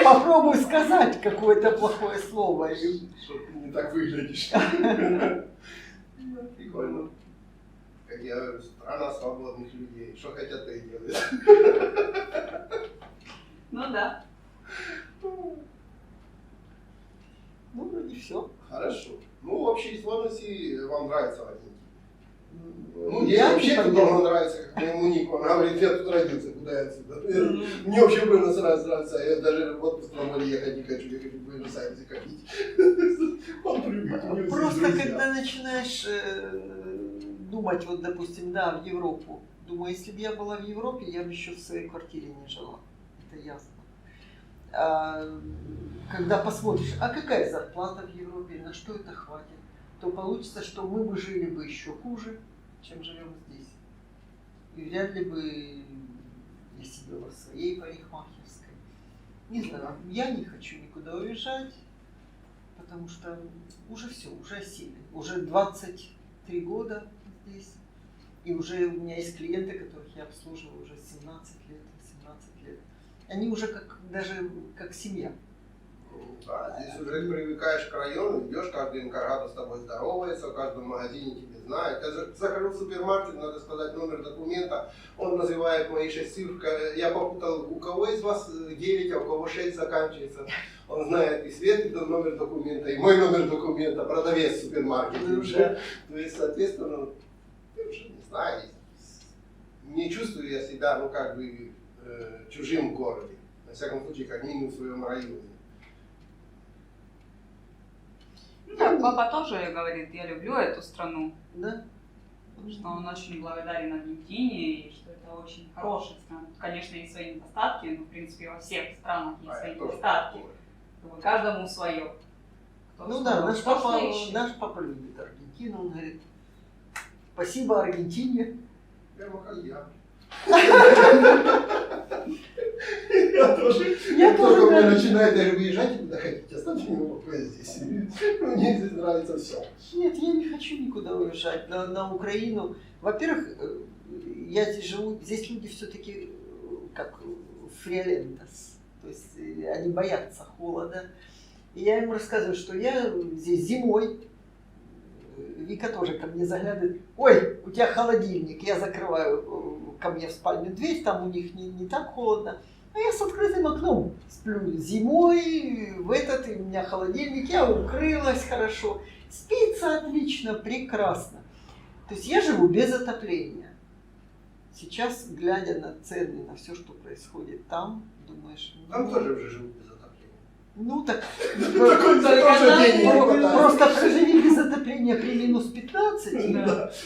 I: попробуй сказать какое-то плохое слово.
M: Что ты не так выглядишь. Прикольно. Как я говорю, страна свободных людей. Что хотят, то и делают.
O: Ну да.
I: Ну, вроде все.
M: Хорошо. Ну, в общей сложности вам нравится Аргентина? Ну,
I: я
M: ей вообще тут должно нравиться, как моему Нику. Она говорит, я тут родился, куда я отсюда. Мне вообще Буэнос Айрес нравится, я даже в отпуск на море ехать не хочу, я хочу в Буэнос Айресе ходить. Он привык.
I: Просто когда начинаешь думать, вот, допустим, да, в Европу, Думаю, если бы я была в Европе, я бы еще в своей квартире не жила. Это ясно. Когда посмотришь, а какая зарплата в Европе, на что это хватит, то получится, что мы бы жили бы еще хуже, чем живем здесь. И вряд ли бы я сидела в своей парикмахерской. Не знаю, я не хочу никуда уезжать, потому что уже все, уже осели. Уже 23 года здесь. И уже у меня есть клиенты, которых я обслуживаю уже 17 лет, 18 лет. Они уже даже как семья.
M: Да, здесь уже привыкаешь к району, идешь, каждый инкаргатор с тобой здоровается, в каждом магазине тебя знает. Я захожу в супермаркет, надо сказать номер документа, он называет мои 6 цифр. Я попутал, у кого из вас 9, а у кого 6 заканчивается. Он знает и Свет, номер документа, и мой номер документа, продавец в супермаркете уже. То есть, соответственно, я уже не знаю, не чувствую я себя, ну, как бы, чужим в городе. На всяком случае, как минимум в своем районе.
O: Ну да, папа тоже говорит, я люблю эту страну.
I: Да.
O: Что он очень благодарен Аргентине и что это очень хорошая страна. Конечно, есть свои недостатки, но в принципе во всех странах есть свои недостатки. Каждому свое.
I: Ну да, наш папа любит Аргентину, он говорит, спасибо Аргентине.
M: Прямо как я.
I: Я тоже.
M: Только мне начинает, я говорю, выезжайте куда хотите, оставьте меня в покое здесь. Мне здесь нравится все.
I: Нет, я не хочу никуда уезжать на Украину. Во-первых, я здесь живу, здесь люди все-таки как фриолентос, то есть они боятся холода. И я им рассказываю, что я здесь зимой, Вика тоже ко мне заглядывает, ой, у тебя холодильник, я закрываю ко мне в спальню дверь, там у них не так холодно. А я с открытым окном сплю зимой, у меня холодильник, я укрылась хорошо. Спится отлично, прекрасно. То есть я живу без отопления. Сейчас, глядя на цены, на все, что происходит там, думаешь...
M: Там тоже уже живут без отопления.
I: Ну так,
M: просто
I: просто проживи без отопления при минус 15,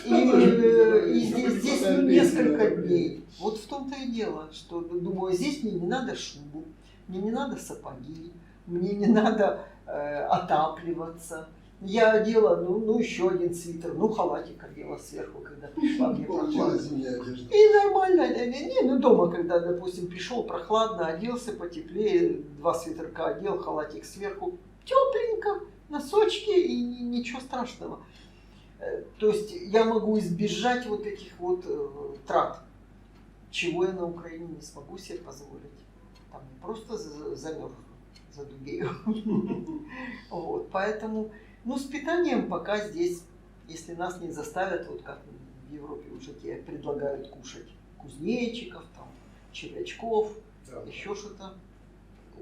I: и здесь несколько дней. Вот в том-то и дело, что думаю, здесь мне не надо шубу, мне не надо сапоги, мне не надо отапливаться. Я одела, еще один свитер, халатик одела сверху, когда пришла, мне прохладно. И нормально, дома, когда, допустим, пришел прохладно, оделся потеплее, 2 свитерка одел, халатик сверху, тепленько, носочки и ничего страшного. То есть я могу избежать вот этих вот трат, чего я на Украине не смогу себе позволить. Там не просто замерзну, задубею. Вот, поэтому... с питанием пока здесь, если нас не заставят, вот как в Европе уже тебе предлагают кушать кузнечиков, там, червячков, еще что-то,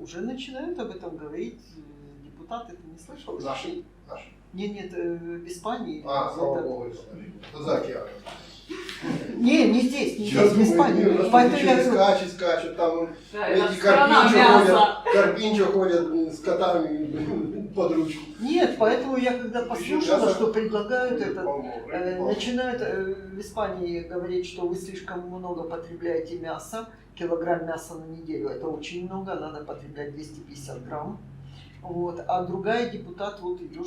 I: уже начинают об этом говорить депутаты, ты не слышал?
M: Наши?
I: Нет, в Испании.
M: Слава Богу, это за океаном.
I: Не здесь, в Испании. Поэтому
M: скачут, там эти Карпинчо ходят с котами под ручку.
I: Нет, поэтому я когда послушала, что предлагают начинают в Испании говорить, что вы слишком много потребляете мяса, килограмм мяса на неделю, это очень много, надо потреблять 250 грамм. Вот. А другая депутат, вот ее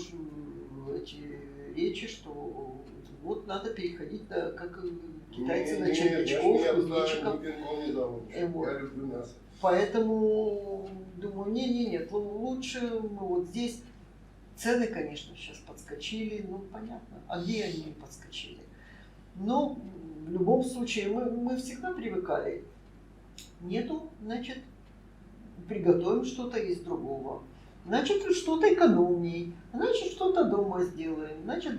I: эти речи, что вот надо переходить, как китайцы, на червячков, кузнечиков.
M: Я люблю мясо.
I: Поэтому думаю, нет, лучше мы вот здесь. Цены, конечно, сейчас подскочили, понятно. А где они не подскочили? Но в любом случае мы всегда привыкали. Нету, значит, приготовим что-то из другого. Значит, что-то экономней, значит, что-то дома сделаем, значит,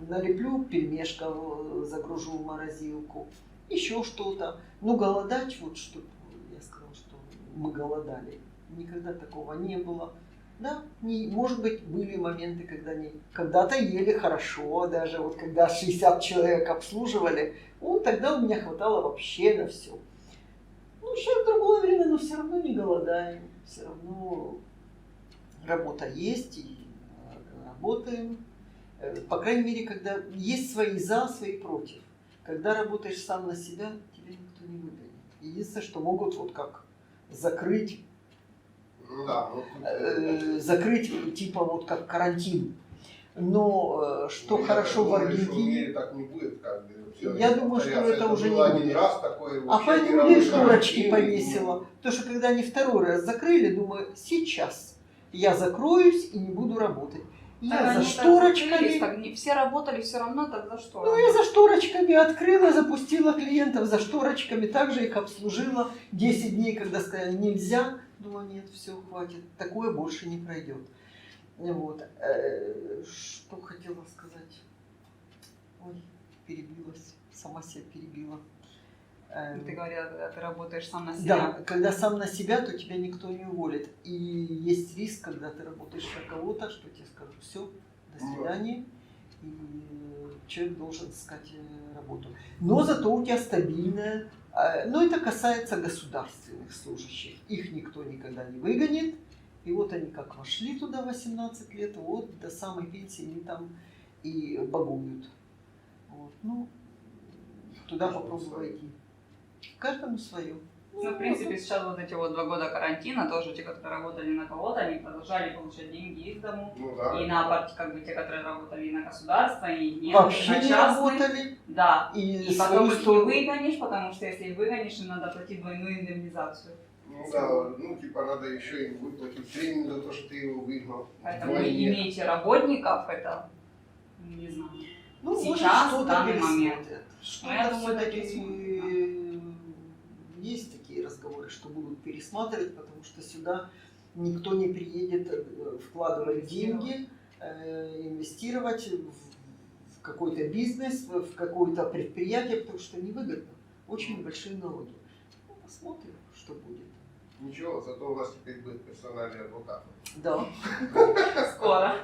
I: налеплю пельмешков, загружу в морозилку, еще что-то. Голодать, вот чтобы я сказала, что мы голодали, никогда такого не было. Да, может быть, были моменты, когда когда-то ели хорошо, даже вот когда 60 человек обслуживали, тогда у меня хватало вообще на все. Сейчас другое время, но все равно не голодаем, все равно работа есть и работаем. По крайней мере, когда есть свои за, свои против. Когда работаешь сам на себя, тебя никто не выгонит. Единственное, что могут вот как закрыть, закрыть типа вот как карантин. Но что хорошо в Аргентине...
M: Так не будет, как бы,
I: я думаю, что это уже не будет.
M: Раз такое,
I: А поэтому я шторочки повесила. Потому что когда они второй раз закрыли, думаю, сейчас я закроюсь и не буду работать. Я за шторочками...
O: Так не все работали все равно, так за что?
I: Ну, я за шторочками открыла, запустила клиентов за шторочками, также их обслужила 10 дней, когда сказали нельзя. Думаю, нет, все, хватит, такое больше не пройдет. Вот. Что хотела сказать? Ой, перебилась, сама себя перебила.
O: Ты говорила, когда ты работаешь сам на себя.
I: Да, когда сам на себя, то тебя никто не уволит. И есть риск, когда ты работаешь на кого-то, что тебе скажут, все, до свидания, и человек должен искать работу. Но зато у тебя стабильная, но это касается государственных служащих. Их никто никогда не выгонит. И вот они как вошли туда 18 лет, вот до самой пенсии они там и багуют. Вот. Ну, туда попробуй войти. Каждому свое.
O: Ну, в принципе, сейчас вот эти вот 2 года карантина, тоже те, которые работали на кого-то, они продолжали получать деньги из дому.
M: Ну, да.
O: И наоборот, как бы те, которые работали на государство, и не
I: вообще
O: на
I: не
O: частные.
I: работали.
O: Да. И потом их не
I: что...
O: выгонишь, потому что если их выгонишь, им надо платить двойную индемнизацию.
M: Ну да, ну типа надо еще им выплатить премию за то, что ты его выгнал.
O: Поэтому не имейте работников, это не знаю.
I: Ну,
O: сейчас,
I: может,
O: в данный момент.
I: Но я думаю, все-таки есть такие разговоры, что будут пересматривать, потому что сюда никто не приедет вкладывать деньги, инвестировать в какой-то бизнес, в какое-то предприятие, потому что невыгодно. Очень большие налоги. Ну, посмотрим, что будет.
M: Ничего, зато у нас теперь будет персональный адвокат.
I: Да.
O: Скоро.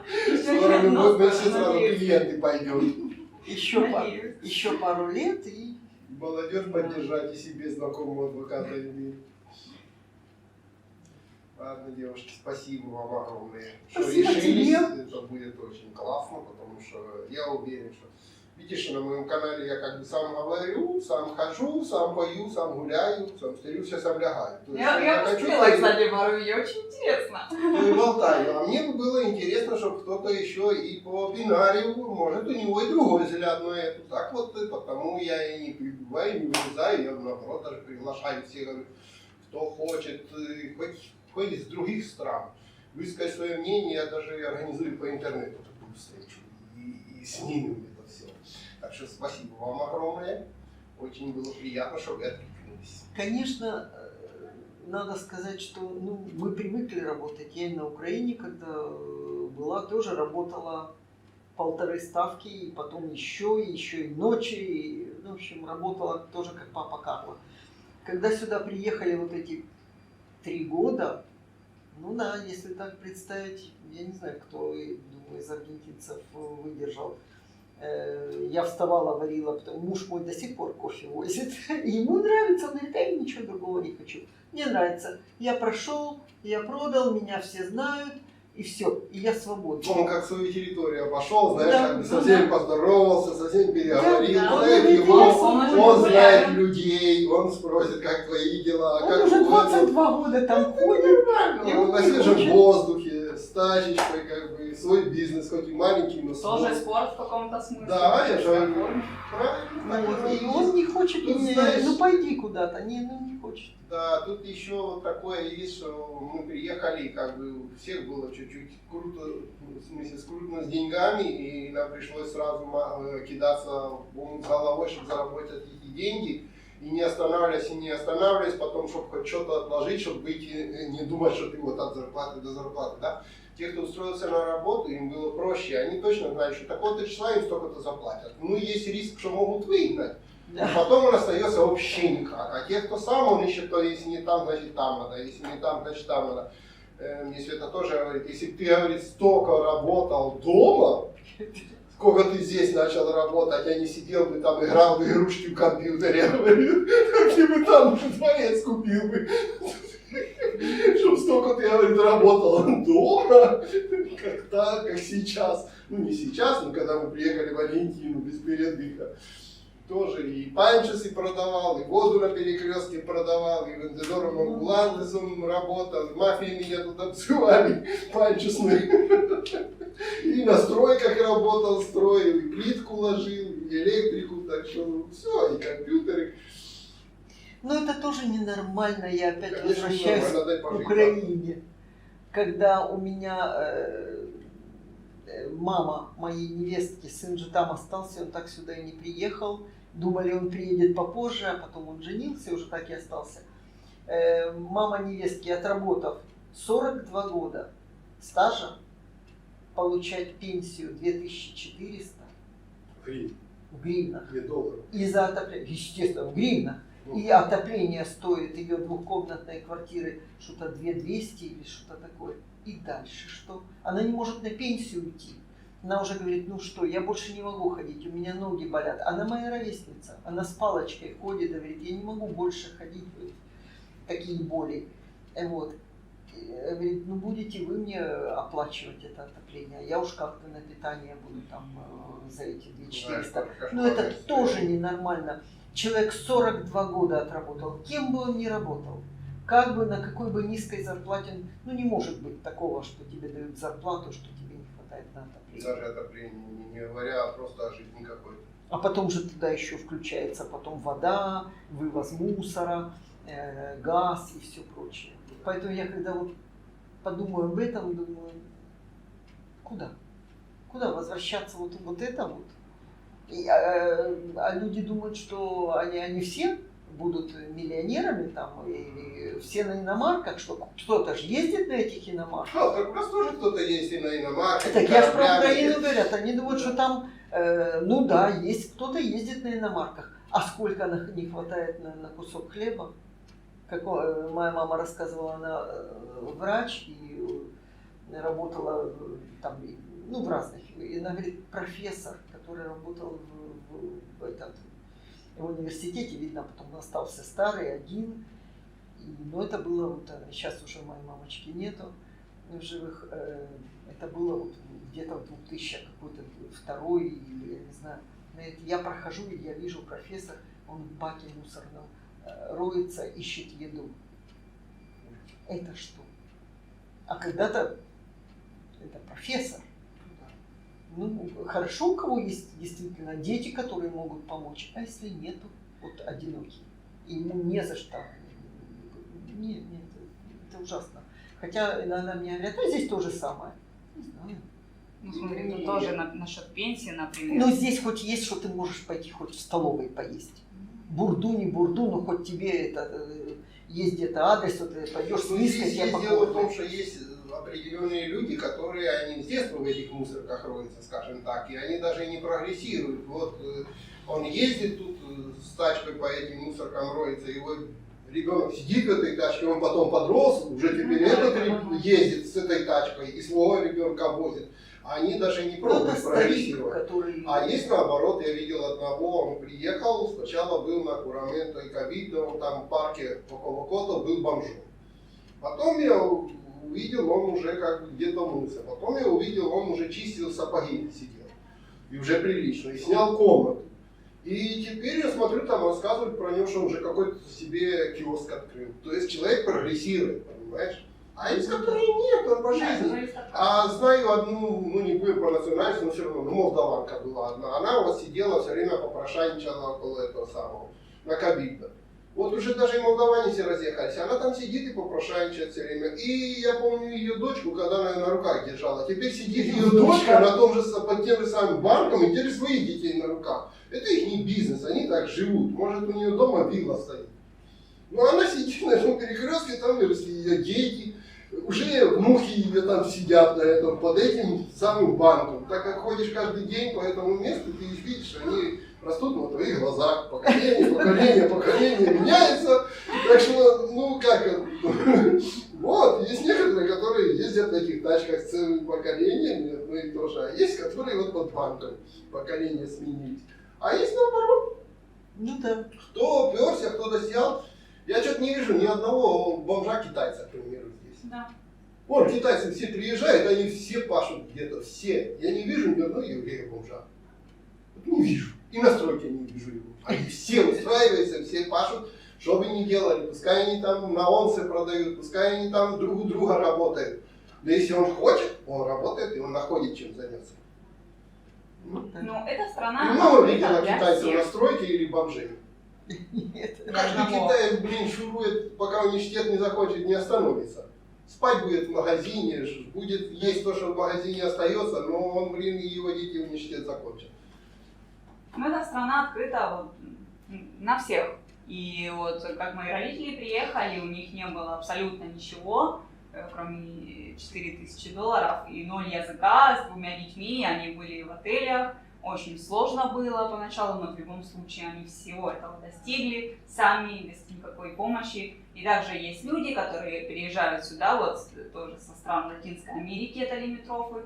M: Скоро мы все сразу клиенты пойдем.
I: Еще пару лет и...
M: Молодежь поддержать и себе знакомого адвоката иметь. Ладно, девушки, спасибо вам огромное, что решились. Это будет очень классно, потому что я уверен, что... Видишь, на моем канале я как бы сам говорю, сам хожу, сам пою, сам гуляю, сам стелюсь, сам лягаю.
O: Я посмотрела, кстати, пару видео, очень интересно.
M: То и болтаю. А мне бы было интересно, чтобы кто-то еще и по бинарию, может, у него и другой взгляд на это. Так вот, потому я и не прибываю, не вылезаю, я наоборот даже приглашаю всех, говорю, кто хочет, хоть из других стран, высказать свое мнение, я даже организую по интернету такую встречу и снимем это все. Так что спасибо вам огромное. Очень было приятно, что вы откликнулись.
I: Конечно, надо сказать, что мы привыкли работать. Я и на Украине, когда была, тоже работала 1,5 ставки, и потом еще и ночи. И, в общем, работала тоже как папа Карло. Когда сюда приехали вот эти 3 года, ну да, если так представить, я не знаю, кто, думаю, из аргентинцев выдержал. Я вставала, варила, потому муж мой до сих пор кофе возит. Ему нравится, он говорит, я ничего другого не хочу. Мне нравится. Я прошел, я продал, меня все знают, и все, и я свободен.
M: Он как свою территорию обошел, знаешь, да, как бы со всеми поздоровался, со всеми переговорил. Он знает людей, он спросит, как твои дела.
I: Он уже 22 года там ходит.
M: Он на свежем воздухе, с тачечкой, как бы, свой бизнес, хоть и маленький, но свой.
O: Тоже спорт в каком-то смысле.
M: Да, я же правильно.
I: И он не хочет, ну пойди куда-то, не хочет.
M: Да, тут еще вот такое есть, что мы приехали, как бы у всех было чуть-чуть круто, в смысле скрутно с деньгами, и нам пришлось сразу кидаться в омут с головой, чтобы заработать эти деньги, и не останавливаясь, потом, чтобы хоть что-то отложить, чтобы выйти, не думать, что ты вот от зарплаты до зарплаты, да. Те, кто устроился на работу, им было проще, они точно знают, что такого-то числа им столько-то заплатят. Ну, есть риск, что могут выгнать. А потом он остается вообще никак. А те, кто сам, он ищет, то если не там, значит там надо. Если не там, значит там надо. Мне Света тоже говорит, если бы ты, говорит, столько работал дома, сколько ты здесь начал работать, а не сидел бы там, играл в игрушки в компьютере, я говорю, ты бы там дворец купил бы. Чтобы столько ты, говорит, работал дома, как так, как сейчас. Ну не сейчас, но когда мы приехали в Аргентину без передыха. тоже и панчесы продавал, и воду на перекрестке продавал, и вендедором амбулантом работал, мафией меня тут обзывали, панчесный. И на стройках работал, строил, и плитку ложил, и электрику, так что все, и компьютеры.
I: Но это тоже ненормально, я опять
M: Конечно,
I: возвращаюсь
M: нормально,
I: к Украине. Когда у меня мама моей невестки, сын же там остался, он так сюда и не приехал. Думали, он приедет попозже, а потом он женился, уже так и остался. Мама невестки, отработав 42 года стажа, получать пенсию 2400 в гривнах.
M: Не долларов.
I: И за отопление, естественно, в гривнах. И отопление стоит ее двухкомнатной квартиры что-то 2200 или что-то такое. И дальше что? Она не может на пенсию уйти. Она уже говорит, ну что, я больше не могу ходить, у меня ноги болят. Она моя ровесница, она с палочкой ходит, говорит, я не могу больше ходить, такие боли. Вот. Говорит, ну будете вы мне оплачивать это отопление, я уж как-то на питание буду там за эти 2400. Но это тоже ненормально. Человек 42 года отработал, кем бы он ни работал, как бы, на какой бы низкой зарплате, ну не может быть такого, что тебе дают зарплату, что тебе не хватает на отопление.
M: Даже отопление, не говоря просто о жизни какой-то.
I: А потом же туда еще включается потом вода, вывоз мусора, газ и все прочее. Поэтому я когда вот подумаю об этом, думаю, куда? Куда возвращаться вот это вот? А люди думают, что они все будут миллионерами там, и все на иномарках, что кто-то же ездит на этих иномарках.
M: Так у нас тоже кто-то есть и на иномарках.
I: Так я же про Украину говорят, они думают, что там, ну да, есть, кто-то ездит на иномарках, а сколько не хватает на кусок хлеба. Как моя мама рассказывала, она врач и работала там, ну, в разных, и она говорит, профессор, который работал в университете, видно, потом остался старый, один. Но это было, вот, сейчас уже моей мамочки нету в живых, это было вот где-то в 2000 какой-то второй, или я не знаю. Я прохожу, и я вижу профессор, он в баке мусорном роется, ищет еду. Это что? А когда-то это профессор. Ну, хорошо, у кого есть действительно дети, которые могут помочь, а если нету, вот одинокий, и ему не за что. Нет, это ужасно. Хотя иногда мне говорят, ну здесь то же самое. Не знаю.
O: Ну смотри, тут тоже насчет пенсии, например.
I: Но здесь хоть есть, что ты можешь пойти хоть в столовой поесть. Бурду, не бурду, но хоть тебе это есть где-то адрес, вот ты пойдешь с миской,
M: здесь дело в том, что есть определенные люди, которые они с детства в этих мусорках роются, скажем так, и они даже не прогрессируют. Вот он ездит тут с тачкой по этим мусоркам роется, и вот ребенок сидит в этой тачке, он потом подрос, уже теперь этот ездит с этой тачкой и своего ребенка возит. Они даже не пробуют прогрессировать. А есть наоборот, я видел одного, он приехал, сначала был на Кураменто и Кавидо, он там в парке около Кота был бомжом. Потом я увидел, он уже как бы где-то мылся. Потом я увидел, он уже чистил сапоги, сидел. И уже прилично. И снял комнату. И теперь я смотрю, там рассказывают про него, что он уже какой-то себе киоск открыл. То есть человек прогрессирует, понимаешь? А есть, которые нет, он по жизни. А знаю одну, ну не будем по национальности, но все равно, ну, молдаванка была одна. Она вот сидела все время попрошайничала около этого самого, на Кабидо. Вот уже даже и молдаване все разъехались. Она там сидит и попрошайничает все время. И я помню ее дочку, когда она ее на руках держала. Теперь сидит ее дочка на том же, под тем же самым банком и держит своих детей на руках. Это их не бизнес, они так живут. Может, у нее дома вилла стоит. Но она сидит на этом перекрестке, там выросли ее дети. Уже мухи ее там сидят на этом, под этим самым банком. Так как ходишь каждый день по этому месту, ты видишь, они растут на твоих глазах. Поколение меняется. Так что, ну как, вот, есть некоторые, которые ездят на этих тачках с целыми поколениями, одно и то же. А есть, которые вот под банком поколения сменились. А есть наоборот.
I: Ну да.
M: Кто уперся, кто достял. Я что-то не вижу ни одного бомжа-китайца, к примеру, здесь.
O: Да.
M: Вон, китайцы все приезжают, они все пашут где-то, все. Я не вижу ни одного еврея-бомжа. Не вижу. И на стройке не вижу его. Они все устраиваются, все пашут, что бы ни делали. Пускай они там на онсы продают, пускай они там друг у друга работают. Но если он хочет, он работает и он находит чем заняться.
O: Ну, эта страна...
M: Ты много видела китайцев на стройке или бомжей?
I: Нет.
M: Каждый китаец, блин, шурует, пока университет не закончит, не остановится. Спать будет в магазине, будет есть то, что в магазине остается, но он, блин, и его дети университет закончат.
O: Ну, эта страна открыта вот на всех. И вот как мои родители приехали, у них не было абсолютно ничего, кроме $4000 и 0 языка с 2 детьми, они были в отелях. Очень сложно было поначалу, но в любом случае они всего этого достигли сами, без никакой помощи. И также есть люди, которые переезжают сюда, вот тоже со стран Латинской Америки, это лимитрофы.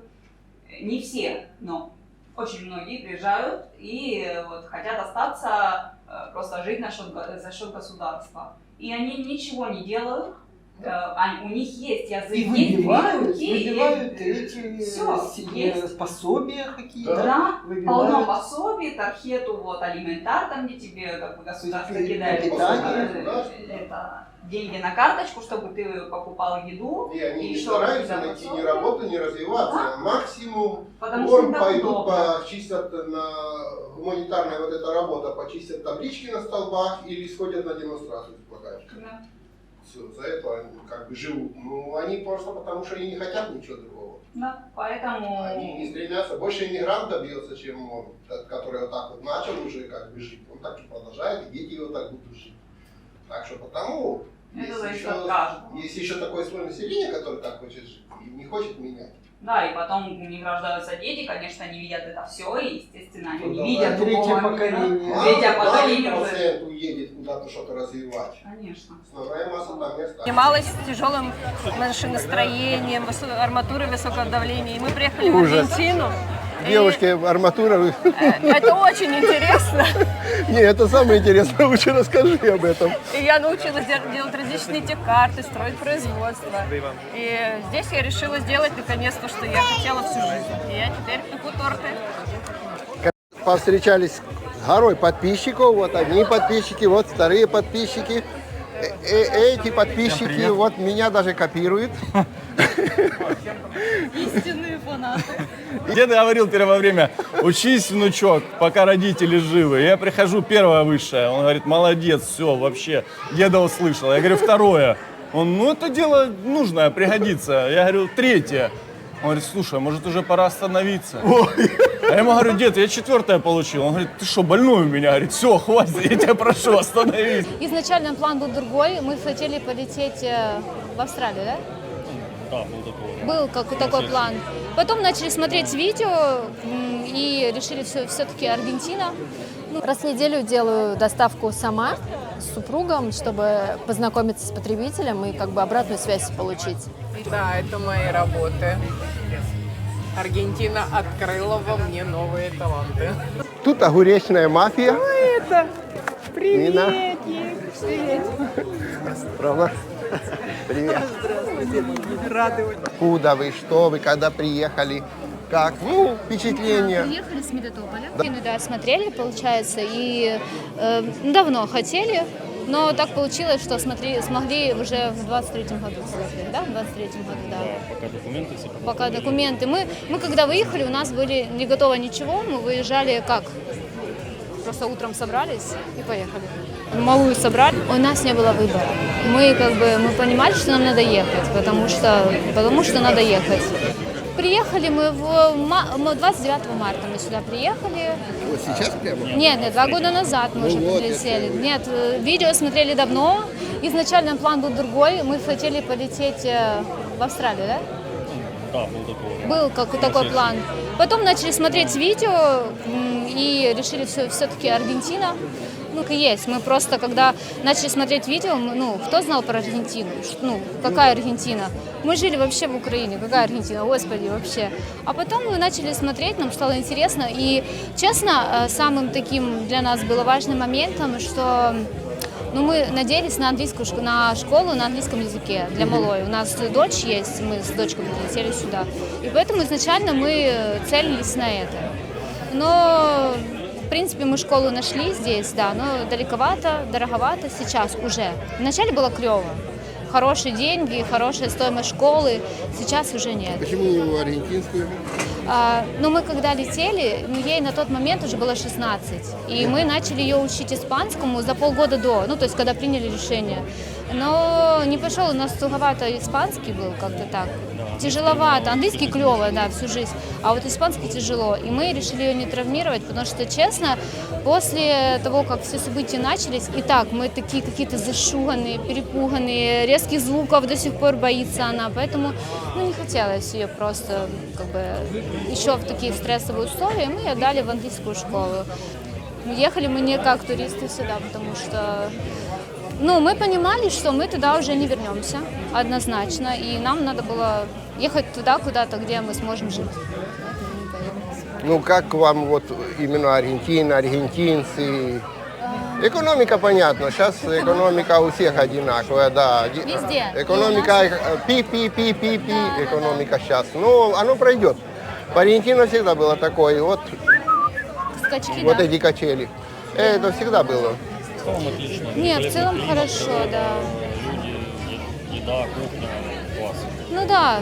O: Не все, но очень многие приезжают и вот хотят остаться, просто жить за счет государства. И они ничего не делают. У них есть язык,
I: и выбивают эти пособия какие-то.
O: Да, полно пособий, тархету, вот, алиментар, там, где тебе как бы государство кидает деньги на карточку, чтобы ты покупал еду.
M: И они не
O: что
M: стараются найти ни работу, ни развиваться.
O: Да?
M: Максимум
O: Потому
M: пойдут, почистят на гуманитарная вот эта работа, почистят таблички на столбах или сходят на демонстрацию с плакатиками.
O: Да.
M: Все, за это они как бы живут. Ну, они просто потому, что они не хотят ничего другого.
O: Да, поэтому...
M: Они не стремятся. Больше иммигрант добьется, чем он, который вот так вот начал уже как бы жить. Он так и продолжает, и дети его так будут жить. Так что потому, есть еще такое слой населения, которое так хочет жить и не хочет менять.
O: Да, и потом у них рождаются дети, конечно, они видят это все, и, естественно, они
M: Ну,
O: не видят
I: третье поколение.
O: Третье поколение уже.
M: Процент уедет куда-то что-то развивать.
O: Конечно.
M: Основная масса там не останется.
H: Занималась тяжелым машиностроением, арматурой высокого давления. И мы приехали в Аргентину.
M: Девушки, арматура...
H: Это очень интересно.
M: Не, это самое интересное, лучше расскажи об этом.
H: И я научилась делать различные карты, строить производство. И здесь я решила сделать наконец-то, что я хотела всю жизнь. И я теперь пеку торты.
M: Повстречались с горой подписчиков, вот одни подписчики, вот вторые подписчики. Эти подписчики вот меня даже копируют.
H: Истинные фанаты.
D: Дед говорил первое время: учись, внучок, пока родители живы. Я прихожу, первое высшее. Он говорит: молодец, все, вообще. Деда услышал. Я говорю: второе. Он: ну это дело нужное, пригодится. Я говорю: третье. Он говорит: слушай, может уже пора остановиться. А я ему говорю: дед, я 4 получил. Он говорит: ты что, больной у меня? Говорит: все, хватит, я тебя прошу, остановись.
J: Изначально план был другой. Мы хотели полететь в Австралию, да?
K: Да, был такой.
J: Был такой план. Потом начали смотреть видео и решили все-таки Аргентина.
Q: Раз в неделю делаю доставку сама с супругом, чтобы познакомиться с потребителем и как бы обратную связь получить.
R: Да, это мои работы. Аргентина открыла во мне новые таланты.
M: Тут огуречная мафия.
R: Ой, это... Привет,
M: Нина.
R: Привет.
M: Правда? Привет.
R: Здравствуйте. Рады.
M: Куда вы, что вы, когда приехали? Как? Ну, впечатление.
J: Приехали с Мелитополя. Да, смотрели, получается, и давно хотели, но так получилось, что смогли уже в 23-м году смотреть, да? В 23-м году, да.
K: Пока документы все.
J: Пока документы. Мы когда выехали, у нас были не готово ничего, мы выезжали как? Просто утром собрались и поехали. Малую собрали, у нас не было выбора. Мы понимали, что нам надо ехать, потому что надо ехать. Приехали мы 29 марта мы сюда приехали.
M: Вот сейчас прямо?
J: Нет, 2 года назад мы уже прилетели. Нет, видео смотрели давно. Изначально план был другой. Мы хотели полететь в Австралию, да?
K: Да, был такой.
J: Был такой план. Потом начали смотреть видео и решили все-таки Аргентина. Ну, есть. Мы просто, когда начали смотреть видео, кто знал про Аргентину? Какая Аргентина? Мы жили вообще в Украине. Какая Аргентина? Господи, вообще. А потом мы начали смотреть, нам стало интересно. И, честно, самым таким для нас было важным моментом, что мы надеялись на школу на английском языке для малой. У нас дочь есть, мы с дочкой прилетели сюда. И поэтому изначально мы целились на это. Но принципе, мы школу нашли здесь, да, но далековато, дороговато сейчас уже. Вначале было клево. Хорошие деньги, хорошая стоимость школы, сейчас уже нет.
M: Почему не в аргентинскую?
J: Но мы когда летели, ей на тот момент уже было 16, и мы начали ее учить испанскому за полгода до, то есть когда приняли решение. Но не пошел, у нас туговато испанский был, как-то так. Тяжеловато. Английский клево, да, всю жизнь. А вот испанский тяжело. И мы решили ее не травмировать, потому что, честно, после того, как все события начались, и так, мы такие какие-то зашуганные, перепуганные, резких звуков до сих пор боится она. Поэтому, не хотелось ее просто, еще в такие стрессовые условия. Мы ее дали в английскую школу. Ехали мы не как туристы сюда, потому что... мы понимали, что мы туда уже не вернемся, однозначно, и нам надо было ехать туда, куда-то, где мы сможем жить.
M: Как вам вот именно Аргентина, аргентинцы? Экономика, понятно, сейчас экономика у всех одинаковая, да.
J: Везде.
M: Экономика, экономика сейчас, но оно пройдет. По Аргентине всегда было такое, вот
J: скачки,
M: вот эти качели. Это всегда было.
S: В целом отлично.
J: Нет, в целом хорошо, да.
S: Люди, еда, кухня, класс.
J: Да.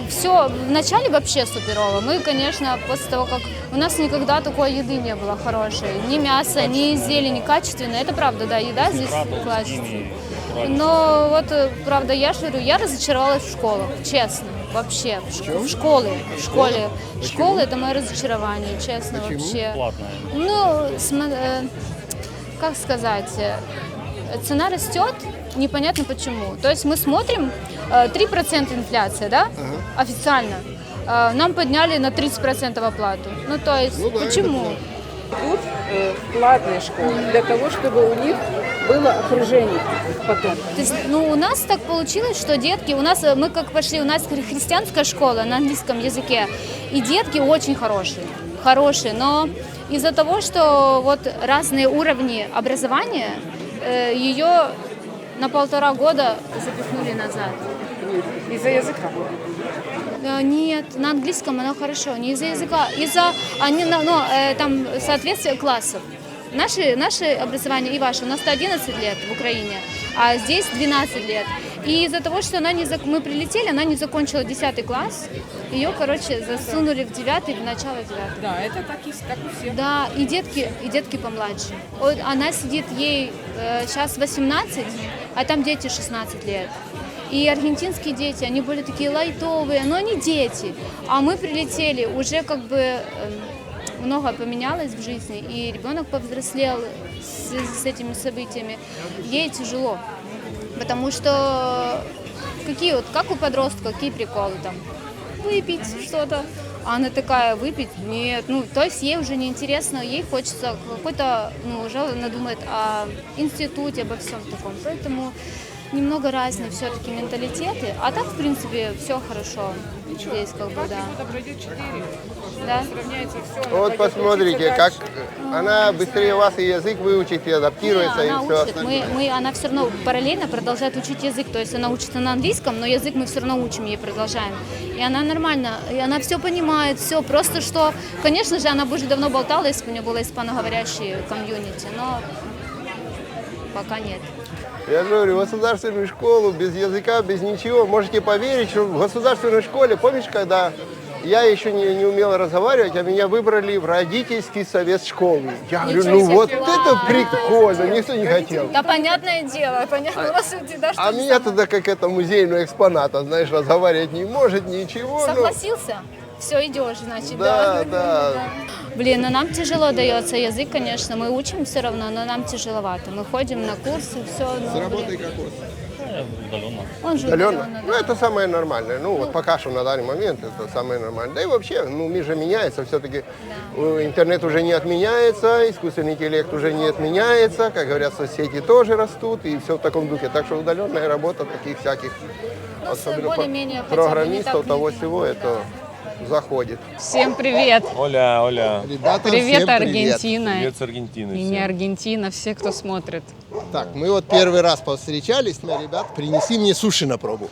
J: Все, вначале вообще суперово. Мы, конечно, после того, как... У нас никогда такой еды не было хорошей. Ни мяса, ни зелени качественной. Это правда, да, еда здесь качественная. Но вот, правда, я же говорю, я разочаровалась в школах, честно. Вообще, в школе. Школа — это мое разочарование, честно.
S: Почему?
J: Вообще.
S: Платная.
J: Как сказать, цена растет, непонятно почему. То есть мы смотрим, 3% инфляция, да, официально. Нам подняли на 30% оплату. То есть, почему?
R: Тут платные школы для того, чтобы у них было окружение потом.
J: То есть, у нас так получилось, что детки, мы как пошли, у нас христианская школа на английском языке, и детки очень хорошие, но из-за того, что вот разные уровни образования, ее на 1,5 года запихнули назад.
R: Из-за языка?
J: Нет, на английском она хорошо, не из-за языка, там соответствие классов. Наше образование и ваше, у нас 11 лет в Украине, а здесь 12 лет. И из-за того, что мы прилетели, она не закончила 10 класс, ее, засунули в 9, в начало 9.
R: Да, это так и всех.
J: Да, и детки помладше. Она сидит, ей сейчас 18, а там дети 16 лет. И аргентинские дети, они были такие лайтовые, но они дети. А мы прилетели, уже много поменялось в жизни, и ребенок повзрослел с этими событиями. Ей тяжело, потому что как у подростка, какие приколы там? Выпить что-то. А она такая, выпить? Нет. То есть ей уже неинтересно, ей хочется какой-то, уже она думает о институте, обо всем таком. Поэтому немного разные все-таки менталитеты, а так, в принципе, все хорошо.
R: Ничего,
J: здесь да.
R: Пройдет 4,
J: да?
R: сравняется все.
M: Вот посмотрите, как она быстрее вас и язык выучит, и адаптируется,
J: она
M: и все
J: учит. Она все равно параллельно продолжает учить язык, то есть она учится на английском, но язык мы все равно учим, ей продолжаем. И она нормально, и она все понимает, все, просто что, конечно же, она бы уже давно болтала, если бы у нее было испаноговорящее комьюнити, но пока нет.
M: Я говорю, государственную школу без языка, без ничего. Можете поверить, что в государственной школе, помнишь, когда я еще не умел разговаривать, а меня выбрали в родительский совет школы. Я говорю, вот это прикольно, никто не хотел.
J: Да, понятное дело, понятно.
M: А меня туда как это музейного экспоната, знаешь, разговаривать не может, ничего.
J: Согласился? Все, идешь, значит,
M: да.
J: Блин, нам тяжело дается язык, конечно, мы учим все равно, но нам тяжеловато. Мы ходим на курсы, все.
M: С работой как у вас?
S: Удаленно.
J: Он же
M: удаленно? Это самое нормальное. Вот пока что на данный момент это самое нормальное. Да и вообще, мир же меняется, все-таки интернет уже не отменяется, искусственный интеллект уже не отменяется, как говорят, соцсети тоже растут, и все в таком духе. Так что удаленная работа таких всяких, особенно программистов, того всего, это заходит.
T: Всем привет!
S: Оля.
M: Ребята,
T: привет,
M: всем
T: Аргентина.
S: Привет с Аргентины.
T: И не Аргентина, все, кто смотрит.
M: Так, мы вот первый раз повстречались, ребят, принеси мне суши на пробу.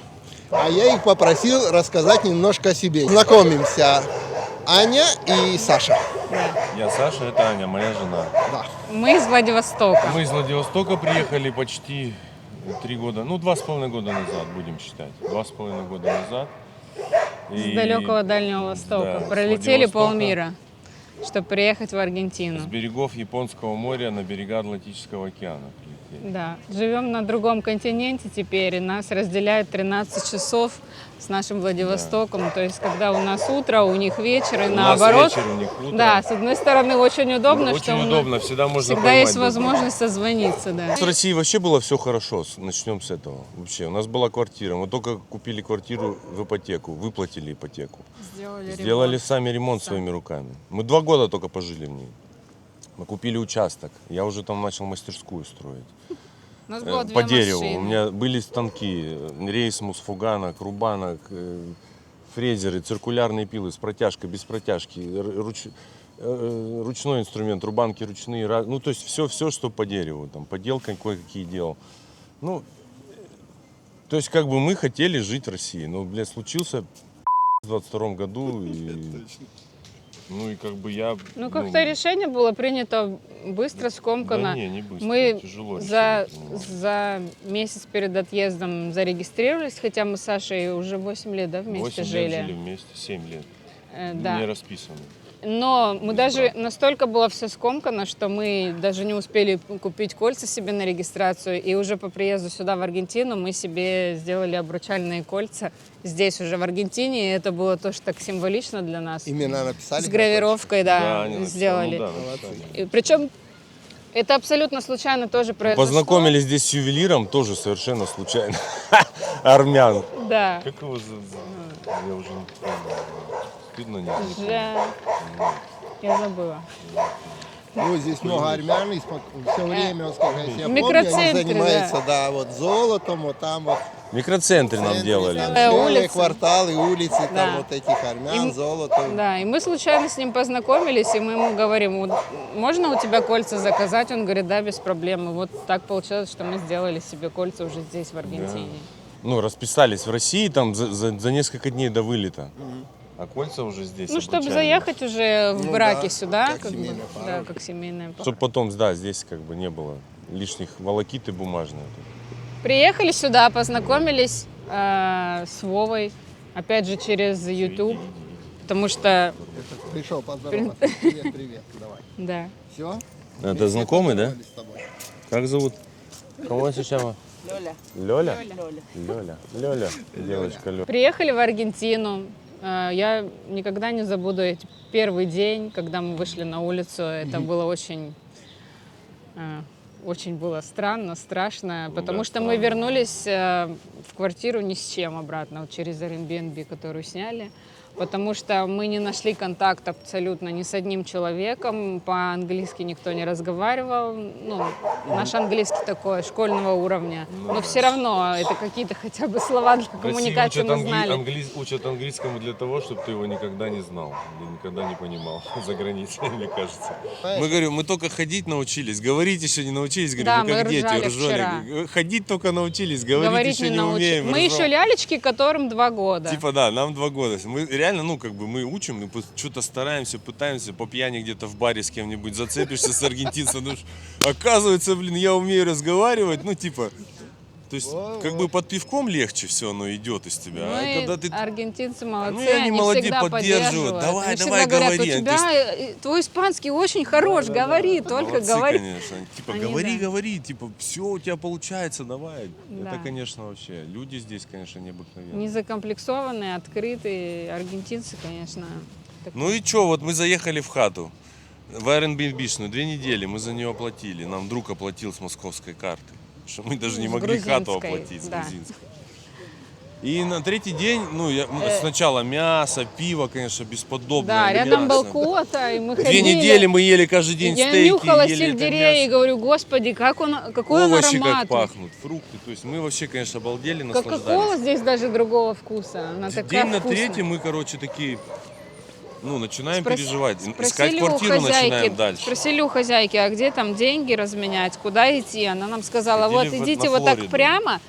M: А я их попросил рассказать немножко о себе. Знакомимся, Аня и Саша.
K: Я Саша, это Аня, моя жена.
T: Мы из Владивостока.
K: Мы из Владивостока приехали почти 3 года, ну 2,5 года назад, будем считать. 2,5 года назад.
T: С далекого Дальнего Востока.
K: Да,
T: Пролетели
K: с Владивостока.
T: полмира, чтобы приехать в Аргентину.
K: С берегов Японского моря на берега Атлантического океана прилетели.
T: Да, живем на другом континенте теперь, и нас разделяет 13 часов с нашим Владивостоком. То есть, когда у нас утро, у них вечер, и
K: У
T: наоборот.
K: нас вечер, у них утро.
T: Да, с одной стороны, очень удобно,
K: Очень
T: что
K: удобно, всегда можно
T: всегда
K: поймать
T: есть
K: друг друга.
T: возможность созвониться, да.
K: С Россией вообще было все хорошо, начнем с этого. Вообще, у нас была квартира, мы только купили квартиру в ипотеку, выплатили ипотеку. Сделали
T: ремонт.
K: сами ремонт своими руками. Мы 2 года только пожили в ней. Мы купили участок, я уже там начал мастерскую строить.
T: У нас было 2
K: По дереву.
T: машины.
K: У меня были станки, рейсмус, фуганок, рубанок, фрезеры, циркулярные пилы с протяжкой, без протяжки, ручной инструмент, рубанки ручные. Ну, то есть все, что по дереву, там, поделка кое-какие делал. Ну, то есть, как бы мы хотели жить в России, но, блядь, случился в 22 году, и, ну, и как бы я...
T: Ну, как-то решение было принято быстро, скомканно.
K: Да не быстро,
T: Мы
K: тяжело
T: за месяц перед отъездом зарегистрировались, хотя мы с Сашей уже 8 лет, да, вместе
K: 8
T: жили.
K: лет жили вместе, 7 лет.
T: Да.
K: Не расписаны.
T: Но мы даже настолько было все скомкано, что мы даже не успели купить кольца себе на регистрацию. И уже по приезду сюда, в Аргентину, мы себе сделали обручальные кольца здесь уже, в Argentине. И это было тоже так символично для нас.
A: Именно написали?
T: С гравировкой, да,
K: Да, они написали,
T: сделали.
K: ну да, написали.
T: И причем это абсолютно случайно тоже произошло.
K: Познакомились здесь с ювелиром, тоже совершенно случайно. Армян.
T: Да.
K: Как его я уже не помню. Стыдно, не
T: Я забыла.
A: Ну, здесь много армян, и все время, вот, сколько я себя помню, они
T: микроцентре,
A: занимаются, да, вот золотом, вот там вот.
K: В микроцентре нам делали.
A: Целые кварталы, улицы,
T: Да.
A: там вот этих армян,
T: И-
A: золотом.
T: Да, и мы случайно с ним познакомились, и мы ему говорим, вот, можно у тебя кольца заказать? Он говорит, да, без проблем. И вот так получилось, что мы сделали себе кольца уже здесь, в Аргентине.
K: Ну, расписались в России там за несколько дней до вылета. А кольца уже здесь.
T: Ну, чтобы
K: обручальные.
T: заехать уже в
K: Ну
T: браке
K: да,
T: сюда,
K: как
T: как бы,
K: семейная пара.
T: да, как семейная пара.
K: Чтобы потом, да, здесь как бы не было лишних волокиты бумажные.
T: Приехали сюда, познакомились с Вовой, опять же через YouTube, потому что...
A: Пришел поздороваться. Привет, привет, давай.
T: Да.
A: Все?
K: Это знакомый, да? Как зовут? Кого сейчас?
R: Лёля.
K: Лёля?
R: Лёля.
K: Лёля. Девочка Лёля.
T: Приехали в Аргентину. Я никогда не забуду первый день, когда мы вышли на улицу. Это было очень было странно, страшно, потому что мы вернулись в квартиру ни с чем обратно, вот через Airbnb, которую сняли. Потому что мы не нашли контакт абсолютно ни с одним человеком, по-английски никто не разговаривал. Ну, наш английский такой, школьного уровня. Но все равно это какие-то хотя бы слова для коммуникации мы знали.
K: Учат английскому для того, чтобы ты его никогда не знал, или никогда не понимал за границей, мне кажется. Мы говорим, мы только ходить научились, говорить еще не научились. Говорим,
T: Да,
K: мы как
T: мы
K: дети
T: ржали
K: ржали.
T: вчера.
K: Ходить только научились, говорить еще не умеем.
T: Мы еще лялечки, которым 2 года.
K: Типа да, нам 2 года. Мы реально, ну, как бы мы учим, мы что-то стараемся, пытаемся, по пьяни где-то в баре с кем-нибудь зацепишься с аргентинцем, думаешь, оказывается, блин, я умею разговаривать, ну, типа, то есть, как бы под пивком легче все оно идет из тебя.
T: Ну,
K: А когда ты...
T: аргентинцы молодцы,
K: Ну, и они молодцы,
T: всегда
K: поддерживают. Давай,
T: Они
K: давай,
T: всегда говорят,
K: говори.
T: у тебя твой испанский очень хорош, говори, только
K: Молодцы,
T: говори.
K: конечно. Типа,
T: Они,
K: говори,
T: да.
K: говори, типа, все у тебя получается, давай.
T: Да.
K: Это, конечно, вообще, люди здесь, конечно, необыкновенные.
T: Незакомплексованные, открытые аргентинцы, конечно.
K: Ну и что, вот мы заехали в хату, в Airbnb-шную, 2 недели, мы за нее оплатили, нам друг оплатил с московской карты, что мы даже не
T: С
K: могли хату
T: грузинской,
K: оплатить с
T: да.
K: грузинской. И на 3-й день, ну, сначала мясо, пиво, конечно, бесподобное.
T: Да, рядом
K: мясо.
T: был кота, и мы
K: 2
T: ходили.
K: недели мы ели каждый день
T: Я
K: стейки,
T: нюхала
K: ели это
T: сельдерей и
K: мясо.
T: говорю, господи, какой он
K: Овощи
T: ароматный.
K: как пахнут, фрукты. То есть мы вообще, конечно, обалдели,
T: Кока-кола
K: наслаждались.
T: здесь даже другого вкуса. Она такая
K: День на
T: вкусная.
K: 3-й мы, короче, такие, ну, начинаем
T: Спрос-
K: переживать. Искать
T: Спросили у
K: квартиру начинаем
T: хозяйки,
K: дальше.
T: спросили у хозяйки, а где там деньги разменять, куда идти? Она нам сказала,
K: Ходили
T: вот
K: на
T: идите вот так
K: Флориду.
T: прямо,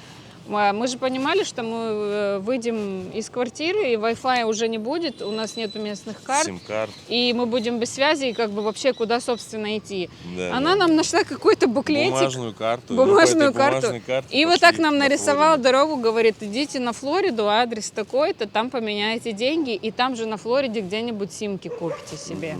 T: Мы же понимали, что мы выйдем из квартиры, и Wi-Fi уже не будет, у нас нету местных карт.
K: Сим-карт.
T: И мы будем без связи, и как бы вообще куда, собственно, идти.
K: Да,
T: Она нам нашла какой-то буклетик.
K: Бумажную карту.
T: Бумажную карту. И вот так нам
K: на
T: нарисовал дорогу, говорит, идите на Флориду, адрес такой-то, там поменяете деньги, и там же на Флориде где-нибудь симки купите себе.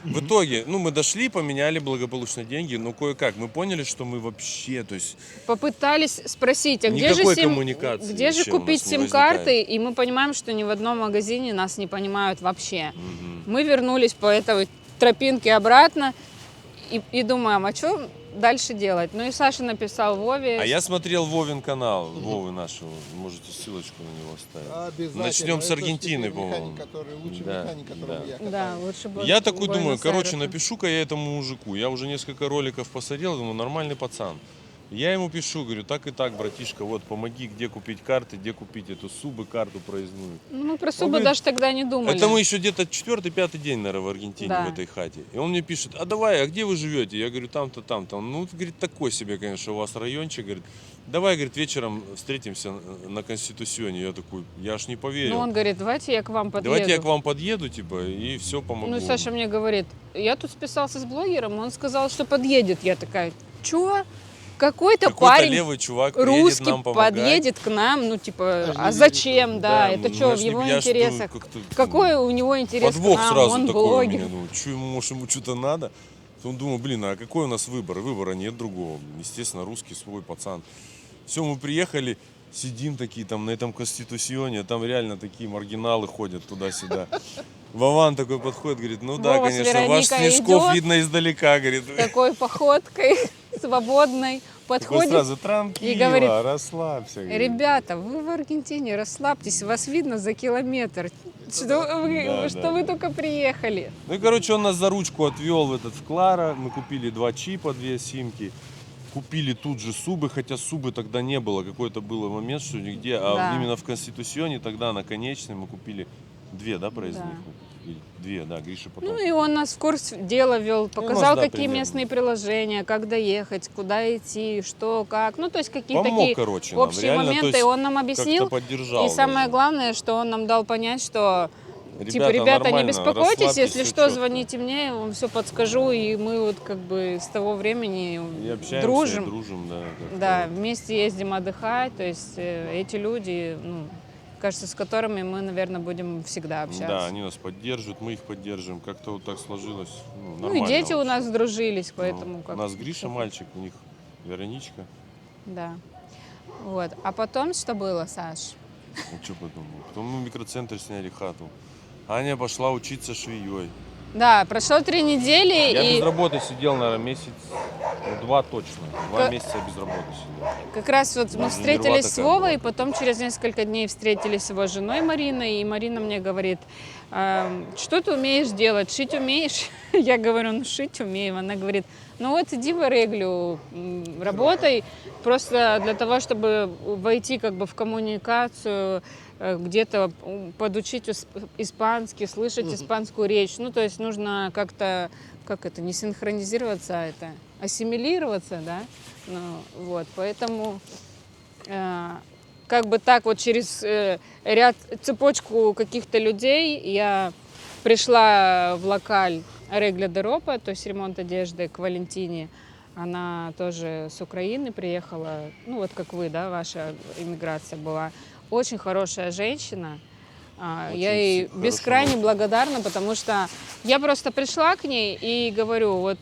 K: В итоге, мы дошли, поменяли благополучно деньги, но кое-как мы поняли, что мы вообще, то есть...
T: Попытались спросить, а где
K: коммуникации
T: где же
K: еще у
T: купить
K: нас не
T: сим-карты,
K: возникает.
T: и мы понимаем, что ни в одном магазине нас не понимают вообще. Мы вернулись по этой тропинке обратно и думаем, а что дальше делать? Ну и Саша написал Вове.
K: А я смотрел Вовин канал, Вовы нашего, можете ссылочку на него оставить.
M: Обязательно.
K: Начнем с
M: Это
K: Аргентины,
M: теперь
K: по-моему.
M: механик, лучший
K: Да,
M: механик, которому я
T: Да, лучше бы
K: Я такой думаю,
T: Буэнос-Айресу.
K: короче, напишу-ка я этому мужику. Я уже несколько роликов посмотрел, думаю, нормальный пацан. Я ему пишу, говорю, так и так, братишка, вот помоги, где купить карты, где купить эту субы, карту проездную.
T: Ну, мы про
K: Он
T: субы
K: говорит,
T: даже тогда не думали.
K: Это мы еще где-то 4-5 день, наверное, в Аргентине,
T: Да.
K: в этой хате. И он мне пишет, а давай, а где вы живете? Я говорю, там-то, там-то. Ну, говорит, такой себе, конечно, у вас райончик. Говорит, давай, говорит, вечером встретимся на Конституционе. Я такой, я аж не поверил.
T: Ну, он говорит, давайте я к вам подъеду.
K: Давайте я к вам подъеду, типа, и все помогу.
T: Ну, и Саша мне говорит, я тут списался с блогером, он сказал, что подъедет. Я такая, чё? Какой-то парень
K: левый чувак приедет
T: русский
K: нам помогать.
T: подъедет к нам, ну, типа, а зачем, да, это
K: ну,
T: что,
K: я
T: в
K: ж не-
T: его
K: я ж,
T: интересах?
K: как-то,
T: Какой у него интерес
K: Подвох
T: к нам,
K: сразу
T: он
K: такой у
T: блогер.
K: меня. Ну, что ему, может, ему что-то надо? Он думал, блин, а какой у нас выбор? Выбора нет другого. Естественно, русский свой пацан. Все, мы приехали, сидим такие там на этом Конституционе, а там реально такие маргиналы ходят туда-сюда. Вован такой подходит, говорит, ну да,
T: Вова с
K: конечно, ваш
T: Вероникой
K: Снежков
T: идет.
K: видно издалека, говорит.
T: Такой походкой свободной
K: Такой
T: подходит
K: сразу
T: и
K: транквила,
T: говорит,
K: расслабься. говорит.
T: ребята, вы в Аргентине, расслабьтесь, вас видно за километр. Что вы только приехали?
K: Ну и, короче, он нас за ручку отвел в этот в Клара. Мы купили 2 чипа, 2 симки. Купили тут же субы, хотя субы тогда не было. Какой-то был момент, что нигде. А
T: Да.
K: именно в Конституционе тогда на конечной мы купили 2, да, проездных? Или 2, да, Гриша потом.
T: Ну и он нас в курс дела вел, показал,
K: нас, да,
T: какие
K: примерно.
T: местные приложения, как доехать, куда идти, что, как. Ну, то есть какие
K: Помог,
T: такие
K: короче, нам,
T: общие
K: реально, то
T: моменты.
K: есть
T: И он нам объяснил.
K: как-то поддержал
T: И самое
K: даже.
T: главное, что он нам дал понять, что типа,
K: Ребята,
T: ребята, не
K: нормально,
T: беспокойтесь,
K: расслабьтесь,
T: если
K: всё
T: что,
K: чётко.
T: звоните мне, я вам все подскажу. И мы вот как бы с того времени
K: И общаемся,
T: дружим.
K: и дружим, да. как-то
T: Да,
K: вот.
T: вместе ездим отдыхать. То есть эти люди, ну, кажется, с которыми мы, наверное, будем всегда общаться.
K: Да, они нас поддерживают, мы их поддерживаем. Как-то вот так сложилось. Ну,
T: Ну и
K: нормально
T: дети у
K: вообще.
T: нас сдружились, поэтому
K: Ну,
T: как
K: у нас Гриша мальчик, у них Вероничка.
T: Да. Вот. А потом что было, Саш?
K: Ну, что потом? Потом мы в микроцентре сняли хату. Аня пошла учиться швеей.
T: Да, прошло 3 недели,
K: Я
T: и
K: без работы сидел, наверное, месяц, 2 точно. 2
T: Как-
K: месяца без работы сидел.
T: как раз вот мы
K: Даже
T: встретились
K: инженерова
T: с
K: такая
T: Вовой, и потом через несколько дней встретились с его женой Мариной, и Марина мне говорит, что ты умеешь делать, шить умеешь? Я говорю, ну шить умею. Она говорит, ну вот иди в Реглю, работай, просто для того, чтобы войти как бы в коммуникацию, где-то подучить испанский, слышать испанскую речь. Ну, то есть нужно как-то, как это, не синхронизироваться, а это ассимилироваться, да? Ну, вот, поэтому как бы так вот через цепочку каких-то людей я пришла в локаль Регля де Ропа, то есть ремонт одежды, к Валентине. Она тоже с Украины приехала, ну вот как вы, да, ваша иммиграция была. Очень хорошая женщина. Я ей бескрайне благодарна, потому что я просто пришла к ней и говорю, вот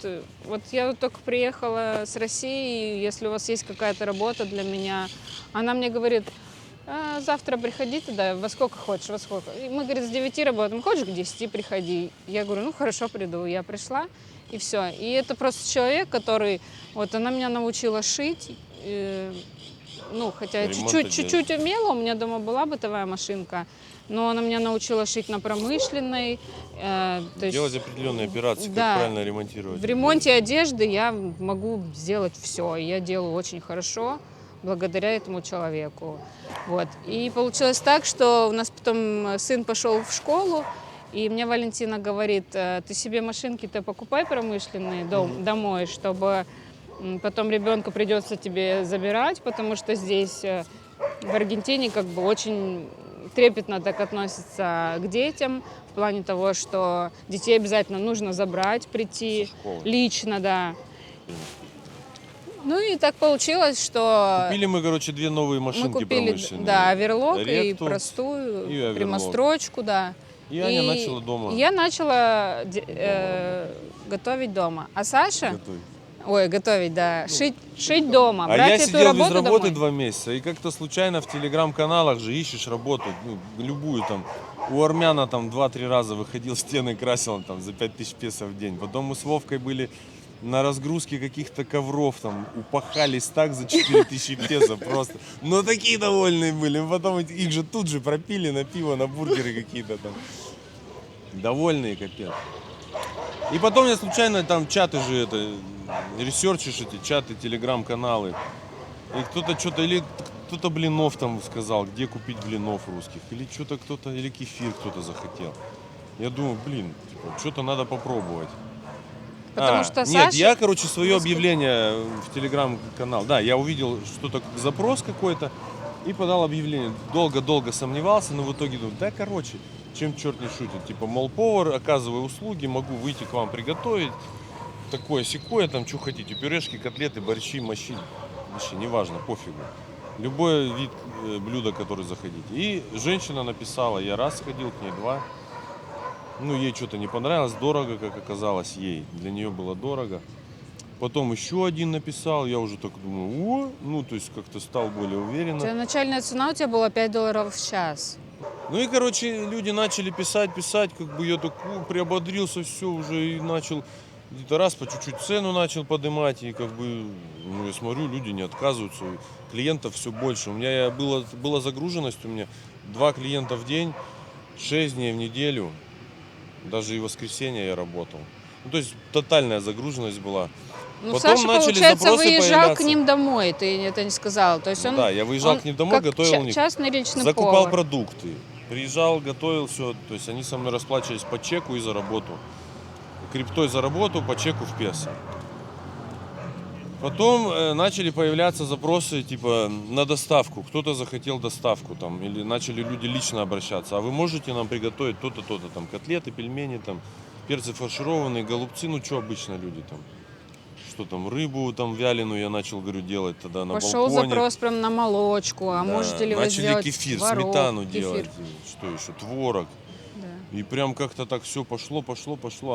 T: я вот только приехала с России, если у вас есть какая-то работа для меня. Она мне говорит, завтра приходи туда, во сколько хочешь, во сколько. И мы, говорит, с 9 работаем, хочешь к 10 приходи. Я говорю, ну хорошо, приду. Я пришла, и все. И это просто человек, который, вот она меня научила шить, ну, хотя я чуть-чуть умела, у меня дома была бытовая машинка, но она меня научила шить на промышленной.
K: Делать определенные операции,
T: да,
K: как правильно ремонтировать.
T: В ремонте одежды я могу сделать все, и я делаю очень хорошо благодаря этому человеку. Вот. И получилось так, что у нас потом сын пошел в школу, и мне Валентина говорит, ты себе машинки-то покупай промышленные домой, чтобы потом ребенка придется тебе забирать, потому что здесь в Аргентине как бы очень трепетно так относятся к детям, в плане того, что детей обязательно нужно забрать, прийти лично, да. Ну и так получилось, что
K: Купили мы, короче, 2 новые
T: мы
K: машинки
T: купили,
K: промышленные.
T: да, оверлок и
K: Ректу
T: простую,
K: и оверлок.
T: прямострочку, да.
K: И Аня начала дома.
T: Я начала готовить дома. А Саша... готовить, да. Шить дома.
K: А
T: брать
K: я
T: эту
K: сидел без
T: работу
K: работы
T: домой.
K: 2 месяца, и как-то случайно в телеграм-каналах же ищешь работу, ну, любую там. У армяна там 2-3 раза выходил, стены красил там за 5000 песо в день. Потом мы с Вовкой были на разгрузке каких-то ковров, там, упахались так за 4000 песо просто. Но такие довольные были. Потом их же тут же пропили на пиво, на бургеры какие-то там. Довольные, капец. И потом я случайно там чаты же это, ресерчишь эти чаты, телеграм-каналы. И кто-то что-то, или кто-то блинов там сказал, где купить блинов русских. Или что-то кто-то, или кефир кто-то захотел. Я думаю, блин, типа, что-то надо попробовать.
T: Потому что
K: нет,
T: Саша...
K: я, короче, свое объявление в телеграм-канал, да, я увидел что-то, запрос какой-то, и подал объявление. Долго-долго сомневался, но в итоге думаю, да, короче, чем черт не шутит. Типа, мол, повар, оказываю услуги, могу выйти к вам приготовить. Такое-сякое, там, что хотите, пюрешки, котлеты, борщи, мощи. Вообще, неважно, пофигу. Любой вид блюда, который захотите. И женщина написала, я раз сходил к ней, 2. Ну, ей что-то не понравилось, дорого, как оказалось, ей. Для нее было дорого. Потом еще один написал, я уже так думаю, ну, то есть как-то стал более уверенно.
T: Начальная цена у тебя была $5 в час.
K: Ну и, короче, люди начали писать, как бы я так приободрился, все уже, и начал где-то раз по чуть-чуть цену начал поднимать, и как бы, ну, я смотрю, люди не отказываются, клиентов все больше. У меня была загруженность, у меня 2 клиента в день, 6 дней в неделю, даже и в воскресенье я работал. Ну, то есть тотальная загруженность была.
T: Ну,
K: Потом
T: Саша,
K: начали
T: получается,
K: запросы
T: выезжал
K: появляться.
T: к ним домой, ты это не сказал. То есть он,
K: да, я выезжал к ним домой,
T: как
K: готовил у них.
T: частный личный
K: Закупал
T: повар.
K: продукты. Приезжал, готовил все. То есть они со мной расплачивались по чеку и за работу. Криптой за работу, по чеку в песо. Потом начали появляться запросы типа на доставку. Кто-то захотел доставку там, или начали люди лично обращаться. А вы можете нам приготовить то-то, то-то, там, котлеты, пельмени, там, перцы фаршированные, голубцы, ну что обычно люди там. Что там, рыбу там вяленую я начал, говорю, делать тогда на
T: Пошел
K: балконе.
T: запрос прям на молочку, а
K: Да,
T: можете ли вы
K: начали
T: сделать
K: кефир,
T: творог,
K: сметану
T: кефир.
K: делать, что еще, творог.
T: Да.
K: И прям как-то так все пошло.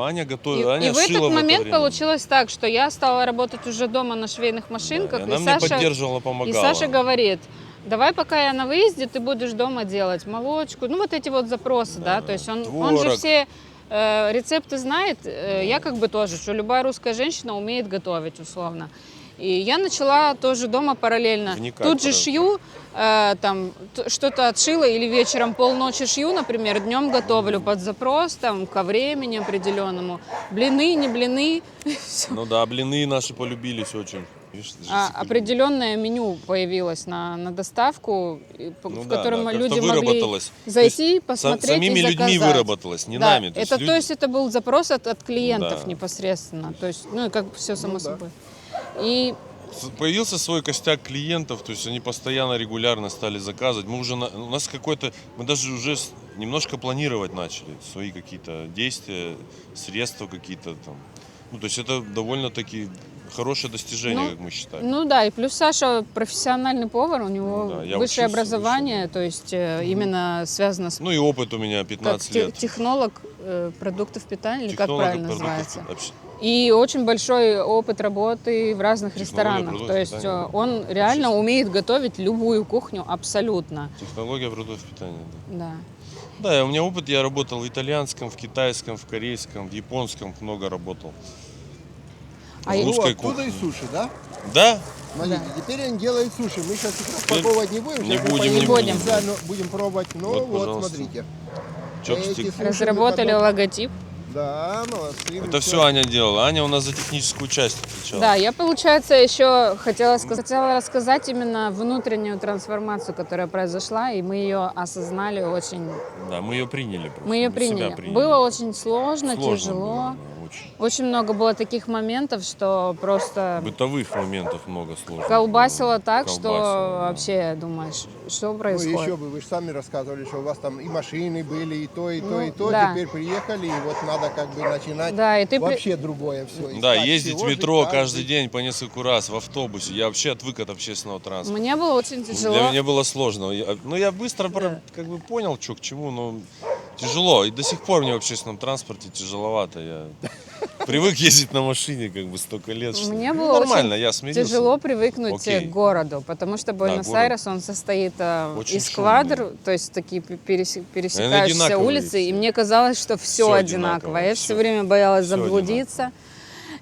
K: Аня готовила,
T: И
K: Аня
T: в этот
K: шила
T: момент
K: время.
T: получилось так, что я стала работать уже дома на швейных машинках,
K: и она меня поддерживала, помогала.
T: И Саша говорит, давай, пока я на выезде, ты будешь дома делать молочку, ну вот эти вот запросы, да, то есть он же все рецепты знает, я как бы тоже, что любая русская женщина умеет готовить, условно. И я начала тоже дома параллельно. Тут же шью, там что-то отшила или вечером полночи шью, например, днем готовлю под запрос, там, ко времени определенному. Блины, не блины.
K: Ну да, блины наши полюбились очень. Видишь,
T: определенное меню появилось на доставку, в котором люди могли зайти, посмотреть
K: самими
T: и заказать.
K: людьми выработалось, не
T: да,
K: нами.
T: То есть это был запрос от клиентов непосредственно. То есть, ну и как бы все само собой. И
K: появился свой костяк клиентов, то есть они постоянно, регулярно стали заказывать. У нас мы даже уже немножко планировать начали свои какие-то действия, средства какие-то там. Ну, то есть это довольно-таки хорошее достижение, как мы считаем.
T: Ну да, и плюс Саша профессиональный повар, у него высшее образование, то есть именно связано с...
K: Ну и опыт у меня 15 лет.
T: Технолог продуктов питания, или как правильно называется?
K: Вообще.
T: И очень большой опыт работы в разных ресторанах. То есть он реально умеет готовить любую кухню абсолютно.
K: Технология продуктов питания,
T: да.
K: Да, у меня опыт, я работал в итальянском, в китайском, в корейском, в японском много работал.
M: В русской кухне. И суши, да?
K: Да.
M: Смотрите, теперь они делают суши. Мы сейчас их распаковывать не будем.
K: Не будем.
M: Будем пробовать. Ну вот смотрите.
T: Разработали логотип.
M: Да, молодцы.
K: Это все Аня делала. Аня у нас за техническую часть отвечала.
T: Да, я, получается, еще хотела рассказать именно внутреннюю трансформацию, которая произошла, и мы ее осознали очень...
K: Да, мы ее приняли.
T: Мы ее приняли. Было очень сложно, тяжело.
K: Было, очень.
T: Очень много было таких моментов, что просто
K: Бытовых моментов много сложных.
T: колбасило так, что
K: Колбасило, да.
T: вообще думаешь, что
M: Ну,
T: происходит.
M: еще бы, вы же сами рассказывали, что у вас там и машины были, и то, и то, и то.
T: да.
M: Теперь приехали, и вот надо как бы начинать
T: Да, и ты
M: вообще другое все.
K: Да, ездить в метро каждый день по несколько раз, в автобусе. Я вообще отвык от общественного транспорта.
T: Мне было очень тяжело.
K: Для меня было сложно. Я быстро как бы понял, что к чему, но тяжело. И до сих пор мне в общественном транспорте тяжеловато. Я привык ездить на машине как бы столько лет. Что...
T: Мне
K: Ну,
T: было
K: нормально,
T: очень
K: я смирился.
T: тяжело привыкнуть
K: Окей.
T: к городу, потому что Буэнос-Айрес, он состоит
K: Очень
T: из квадр, то есть такие пересекающиеся
K: одинаковые
T: улицы,
K: все.
T: и мне казалось, что все
K: Всё
T: одинаково.
K: одинаково,
T: Я
K: всё.
T: все время боялась
K: Всё
T: заблудиться.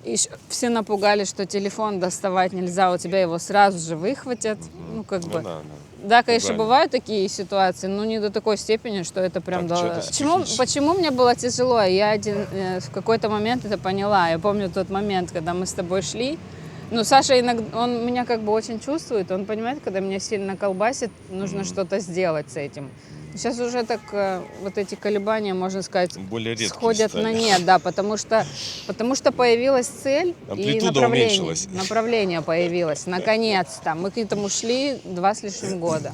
T: И все напугали, что телефон доставать нельзя, у тебя его сразу же выхватят. Ну, как бы. Да, конечно,
K: Пугали.
T: бывают такие ситуации, но не до такой степени, что это прям...
K: Так, что-то
T: Почему мне было тяжело? Я в какой-то момент это поняла. Я помню тот момент, когда мы с тобой шли. Ну, Саша иногда, он меня как бы очень чувствует, он понимает, когда меня сильно колбасит, нужно что-то сделать с этим. Сейчас уже так вот эти колебания, можно сказать,
K: Более редкие
T: сходят
K: стали.
T: на нет, да, потому что появилась цель и
K: Амплитуда уменьшилась.
T: направление появилось, наконец-то. Мы к этому шли 2 с лишним года.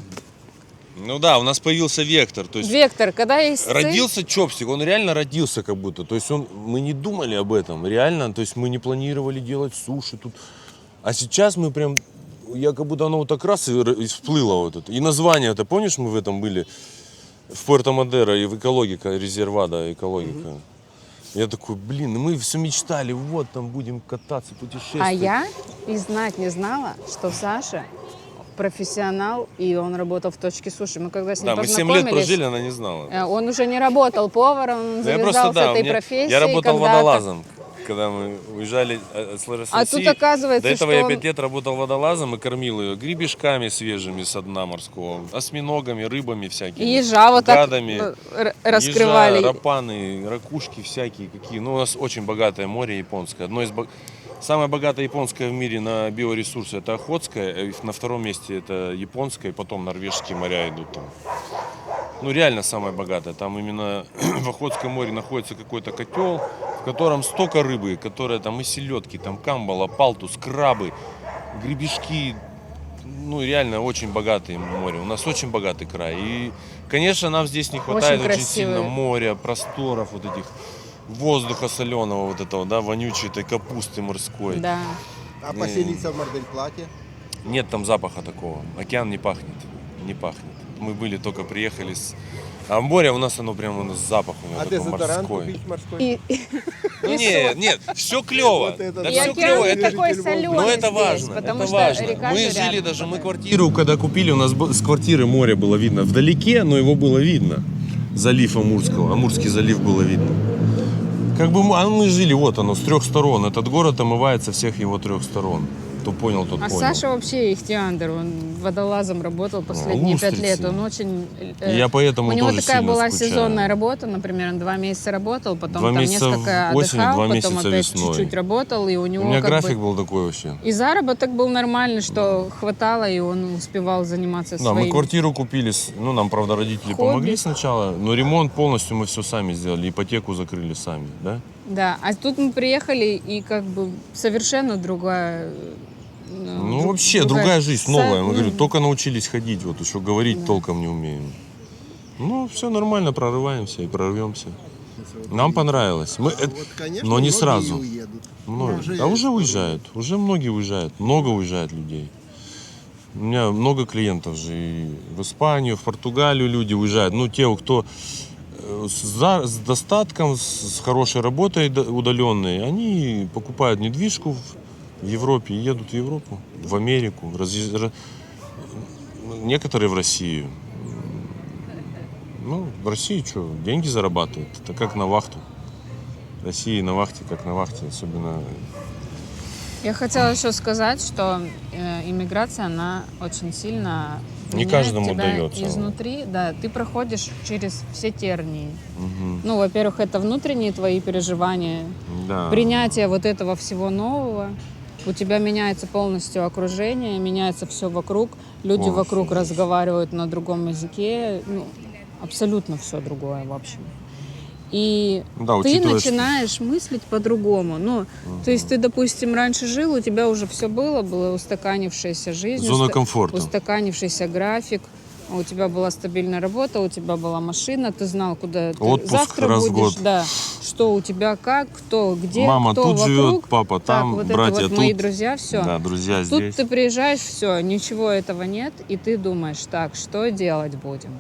K: Ну да, у нас появился вектор. То есть
T: Вектор, когда есть цель...
K: родился чопстик, он реально родился как будто. То есть мы не думали об этом, реально. То есть мы не планировали делать суши тут. А сейчас мы прям, я как будто оно вот так раз и всплыло вот это. И название, ты помнишь, мы в этом были? В Пуэрто-Мадеро и в Экологика, резервада Экологика. Я такой, блин, мы все мечтали, вот там будем кататься, путешествовать.
T: А я и знать не знала, что Саша профессионал, и он работал в точке суши. Мы когда с ним
K: Да, мы 7
T: познакомились...
K: лет прожили, она не знала.
T: Он уже не работал поваром, он завязал с этой профессией.
K: Я работал
T: когда-то.
K: водолазом, когда мы уезжали с России.
T: А тут оказывается,
K: до этого
T: что
K: я
T: он-
K: 5 лет работал водолазом и кормил ее гребешками свежими со дна морского, осьминогами, рыбами всякими.
T: И ежа вот так
K: гадами,
T: раскрывали.
K: Ежа, рапаны, ракушки всякие какие. Ну, у нас очень богатое море японское. Самое богатое японское в мире на биоресурсы это Охотское, и на втором месте это японское, и потом норвежские моря идут там. Ну, реально самое богатое. Там именно в Охотском море находится какой-то котел, в котором столько рыбы, которые там и селедки, там камбала, палтус, крабы, гребешки. Ну, реально очень богатое море. У нас очень богатый край. И, конечно, нам здесь не хватает очень сильно моря, просторов вот этих, воздуха соленого вот этого, да, вонючей этой капусты морской.
T: Да.
M: А поселиться в Мар-дель-Плате?
K: Нет там запаха такого. Океан не пахнет. Не пахнет. Мы были, только приехали с... А море у нас оно прямо с запахом.
M: А
K: такой
M: дезодорант
K: морской.
M: купить морской?
K: Ну, нет, все клево.
M: Вот это
K: Да
M: да.
K: все
M: И
K: клево.
T: океан не такой соленый
K: Но это
T: здесь,
K: важно.
T: потому
K: Это
T: что
K: важно.
T: река
K: Мы
T: же
K: жили
T: рядом.
K: даже, мы квартиру, когда купили, у нас с квартиры море было видно вдалеке, но его было видно. Залив Амурского. Амурский залив было видно. Как бы мы жили, вот оно, с 3 сторон. Этот город омывает со всех его 3 сторон. Кто понял, тот
T: А
K: понял.
T: Саша вообще ихтиандр, он водолазом работал последние 5
K: устрицы.
T: лет, он очень...
K: Я поэтому
T: у него
K: тоже
T: такая
K: сильно
T: была
K: скучаю.
T: сезонная работа, например, он 2 месяца работал, потом
K: 2
T: там
K: месяца
T: несколько
K: осенью,
T: отдыхал,
K: 2
T: потом
K: месяца
T: опять
K: весной.
T: чуть-чуть работал, и у него
K: У меня
T: как
K: график
T: бы...
K: был такой вообще.
T: И заработок был нормальный, что хватало, и он успевал заниматься
K: Да,
T: своим.
K: мы квартиру купили, ну, нам, правда, родители
T: Хобби.
K: помогли сначала, но ремонт полностью мы все сами сделали, ипотеку закрыли сами, да?
T: Да, а тут мы приехали, и как бы совершенно другая...
K: Ну, вообще, другая жизнь, новая. Мы, говорю, только научились ходить, вот еще говорить толком не умеем. Ну, все нормально, прорываемся и прорвемся. Нам понравилось. Мы,
M: конечно,
K: но не
M: многие
K: сразу.
M: уедут.
K: А уже уезжают, уже многие уезжают, много уезжает людей. У меня много клиентов же и в Испанию, в Португалию люди уезжают. Ну, те, кто с достатком, с хорошей работой удаленной, они покупают недвижку в Европе и едут в Европу, в Америку, некоторые в Россию. Ну, в России что, деньги зарабатывают, это как на вахту. В России на вахте, как на вахте, особенно...
T: Я хотела еще сказать, что иммиграция, она очень сильно
K: Не
T: меняет
K: каждому
T: тебя
K: дается.
T: изнутри. Да, ты проходишь через все тернии.
K: Мгм.
T: Ну, во-первых, это внутренние твои переживания,
K: Да.
T: принятие вот этого всего нового. У тебя меняется полностью окружение, меняется все вокруг. Люди
K: Полностью.
T: вокруг разговаривают на другом языке. Ну, абсолютно все другое, в общем. И
K: Да,
T: ты
K: учитывая,
T: начинаешь мыслить по-другому. Ну, то есть ты, допустим, раньше жил, у тебя уже все была устаканившаяся жизнь,
K: Зона комфорта.
T: устаканившийся график, у тебя была стабильная работа, у тебя была машина, ты знал, куда ты
K: Отпуск
T: завтра
K: раз в
T: будешь,
K: год.
T: да, что у тебя как, кто где,
K: Мама
T: кто
K: тут
T: вокруг.
K: живет, папа
T: Так,
K: там,
T: вот
K: братья
T: это вот
K: тут.
T: мои друзья, все.
K: Да, друзья
T: Тут
K: здесь.
T: ты приезжаешь, все, ничего этого нет, и ты думаешь, так, что делать будем?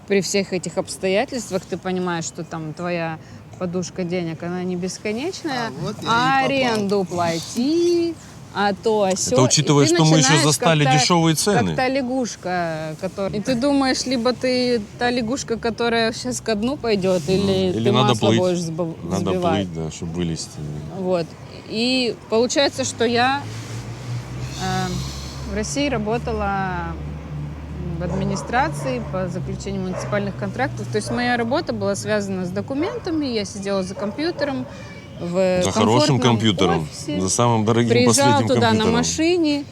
T: При всех этих обстоятельствах ты понимаешь, что там твоя подушка денег, она не бесконечная, а аренду плати, а то, а сё.
K: Это учитывая,
T: И ты
K: что мы еще
T: начинаешь
K: застали
T: как-то-
K: дешевые цены.
T: Как та лягушка, которая... И ты думаешь, либо ты та лягушка, которая сейчас ко дну пойдет, или ты
K: надо
T: масло
K: плыть.
T: будешь
K: Надо
T: сбивать.
K: плыть, да, чтобы вылезти.
T: Вот. И получается, что я в России работала в администрации по заключению муниципальных контрактов. То есть моя работа была связана с документами, я сидела за компьютером в
K: За хорошим
T: комфортном
K: компьютером,
T: офисе.
K: за самым дорогим
T: Приезжала
K: последним
T: туда
K: компьютером.
T: на машине,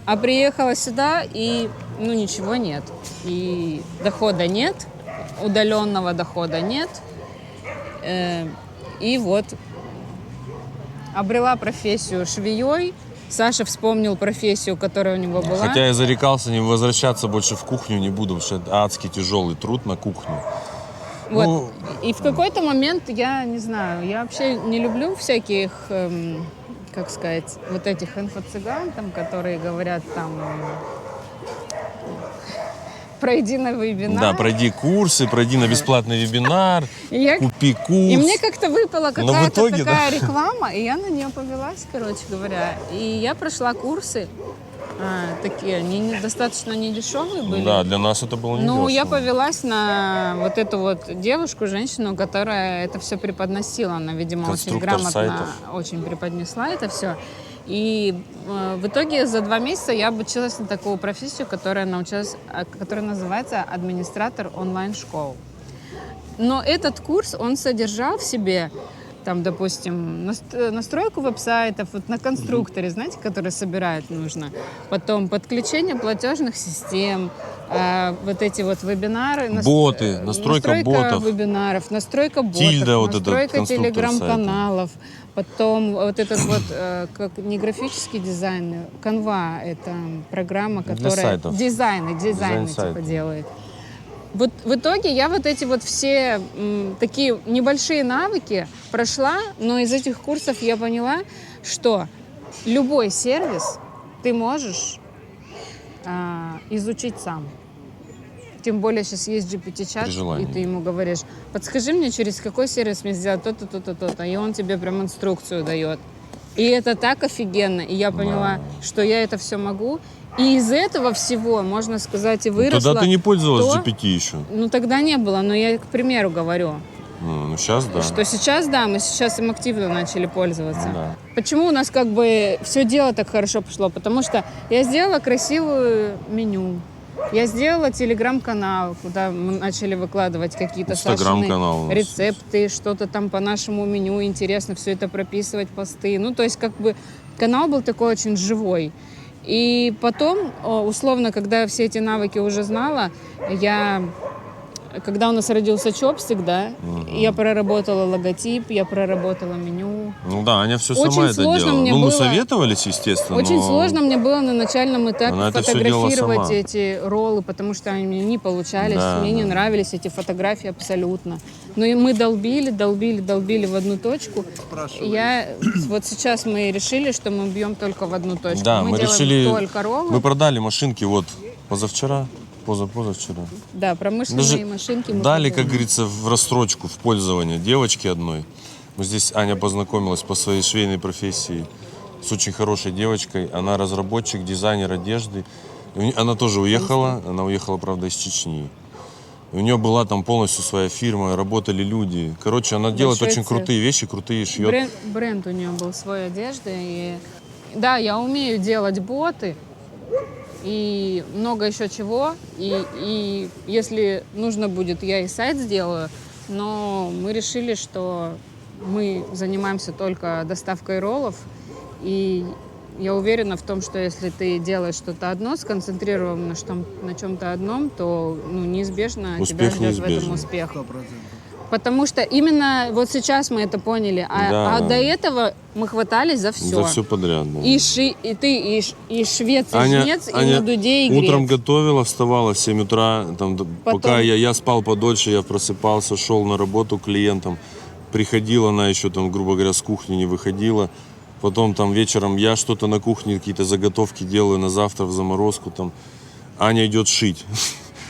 T: а приехала сюда, и ну ничего нет. И дохода нет, удаленного дохода нет. И вот обрела профессию швеей. Саша вспомнил профессию, которая у него была.
K: Хотя я зарекался не возвращаться больше в кухню не буду, потому что это адский тяжелый труд на кухне.
T: Вот.
K: Ну,
T: И в какой-то момент, я не знаю, я вообще не люблю всяких, как сказать, вот этих инфо-цыган, там, которые говорят там, пройди на вебинар.
K: да, пройди курсы, пройди на бесплатный вебинар,
T: И я-
K: купи курс.
T: И мне как-то выпала
K: Но в
T: какая-то
K: итоге,
T: такая
K: да.
T: реклама, и я на нее повелась, короче говоря. И я прошла курсы, такие, они достаточно недешевые были.
K: Да, для нас это было
T: Ну, я
K: недешево.
T: повелась на вот эту вот девушку, женщину, которая это все преподносила. Она, видимо, очень
K: Конструктор
T: грамотно,
K: сайтов.
T: очень преподнесла это все. И в итоге за 2 месяца я обучилась на такую профессию, которая называется администратор онлайн-школ. Но этот курс, он содержал в себе, там, допустим, настройку веб-сайтов, вот на конструкторе, знаете, который собирать нужно. Потом подключение платежных систем, вот эти вот вебинары.
K: Боты, настройка ботов.
T: Вебинаров, настройка ботов,
K: Тильда, вот этот
T: настройка
K: конструктор
T: телеграм-каналов. Потом вот этот вот, как не графический дизайн, Canva, это программа,
K: Для
T: которая
K: сайтов.
T: дизайны
K: Дизайн
T: типа
K: сайта.
T: делает. Вот в итоге я вот эти вот все такие небольшие навыки прошла, но из этих курсов я поняла, что любой сервис ты можешь изучить сам. Тем более сейчас есть GPT-чат,
K: При
T: и
K: желании.
T: ты ему говоришь, подскажи мне, через какой сервис мне сделать то-то, то-то, то-то, и он тебе прям инструкцию дает. И это так офигенно, и я поняла, что я это все могу. И из этого всего, можно сказать, и выросла.
K: Тогда ты не пользовалась
T: то-
K: GPT еще.
T: Ну, тогда не было, но я, к примеру, говорю,
K: Ну, сейчас да.
T: что сейчас, да, мы сейчас им активно начали пользоваться.
K: Да.
T: Почему у нас как бы все дело так хорошо пошло? Потому что я сделала красивое меню, я сделала телеграм-канал, куда мы начали выкладывать какие-то
K: Инстаграм-канал у
T: Сашины
K: нас
T: рецепты, что-то там по нашему меню, интересно все это прописывать, посты. Ну, то есть как бы канал был такой очень живой. И потом, условно, когда все эти навыки уже знала, когда у нас родился Чопстик, да, я проработала логотип, я проработала меню.
K: Ну да, Аня все
T: Очень
K: сама это
T: сложно
K: делала.
T: мне
K: Ну, мы
T: было-
K: советовались, естественно.
T: Очень
K: но
T: сложно мне было на начальном этапе
K: Она это всё делала
T: фотографировать
K: сама.
T: эти роллы, потому что они мне не получались,
K: Да,
T: мне не
K: да.
T: нравились эти фотографии абсолютно. Но и мы долбили в одну точку. Вот сейчас мы решили, что мы бьем только в одну точку.
K: Да, мы
T: делаем
K: решили...
T: только роллы.
K: Мы продали машинки вот позавчера, позавчера.
T: Да, промышленные
K: Даже
T: машинки мы
K: дали,
T: продаем.
K: как говорится, в рассрочку, в пользование девочке одной. Вот здесь Аня познакомилась по своей швейной профессии с очень хорошей девочкой. Она разработчик, дизайнер одежды. Она тоже уехала, она уехала, правда, из Чечни. И у нее была там полностью своя фирма, работали люди. Короче, она делает
T: Большой
K: очень
T: цех.
K: крутые вещи, крутые шьет.
T: Бренд у нее был свой одежды. И... Да, я умею делать боты и много еще чего. И если нужно будет, я и сайт сделаю. Но мы решили, что мы занимаемся только доставкой роллов. И я уверена в том, что если ты делаешь что-то одно, сконцентрирован на чем-то одном, то неизбежно
K: Успех
T: тебя ждет в этом
K: неизбежен.
T: успех. Потому что именно вот сейчас мы это поняли, а до этого мы хватались за все.
K: За все подряд, да.
T: И ты, и швец, и жнец, и на дуде, и грец.
K: Утром готовила, вставала в 7 утра, там, пока я спал подольше, я просыпался, шел на работу к клиентам, приходила, она еще там, грубо говоря, с кухни не выходила, потом там вечером я что-то на кухне, какие-то заготовки делаю на завтра в заморозку, там, Аня идет шить.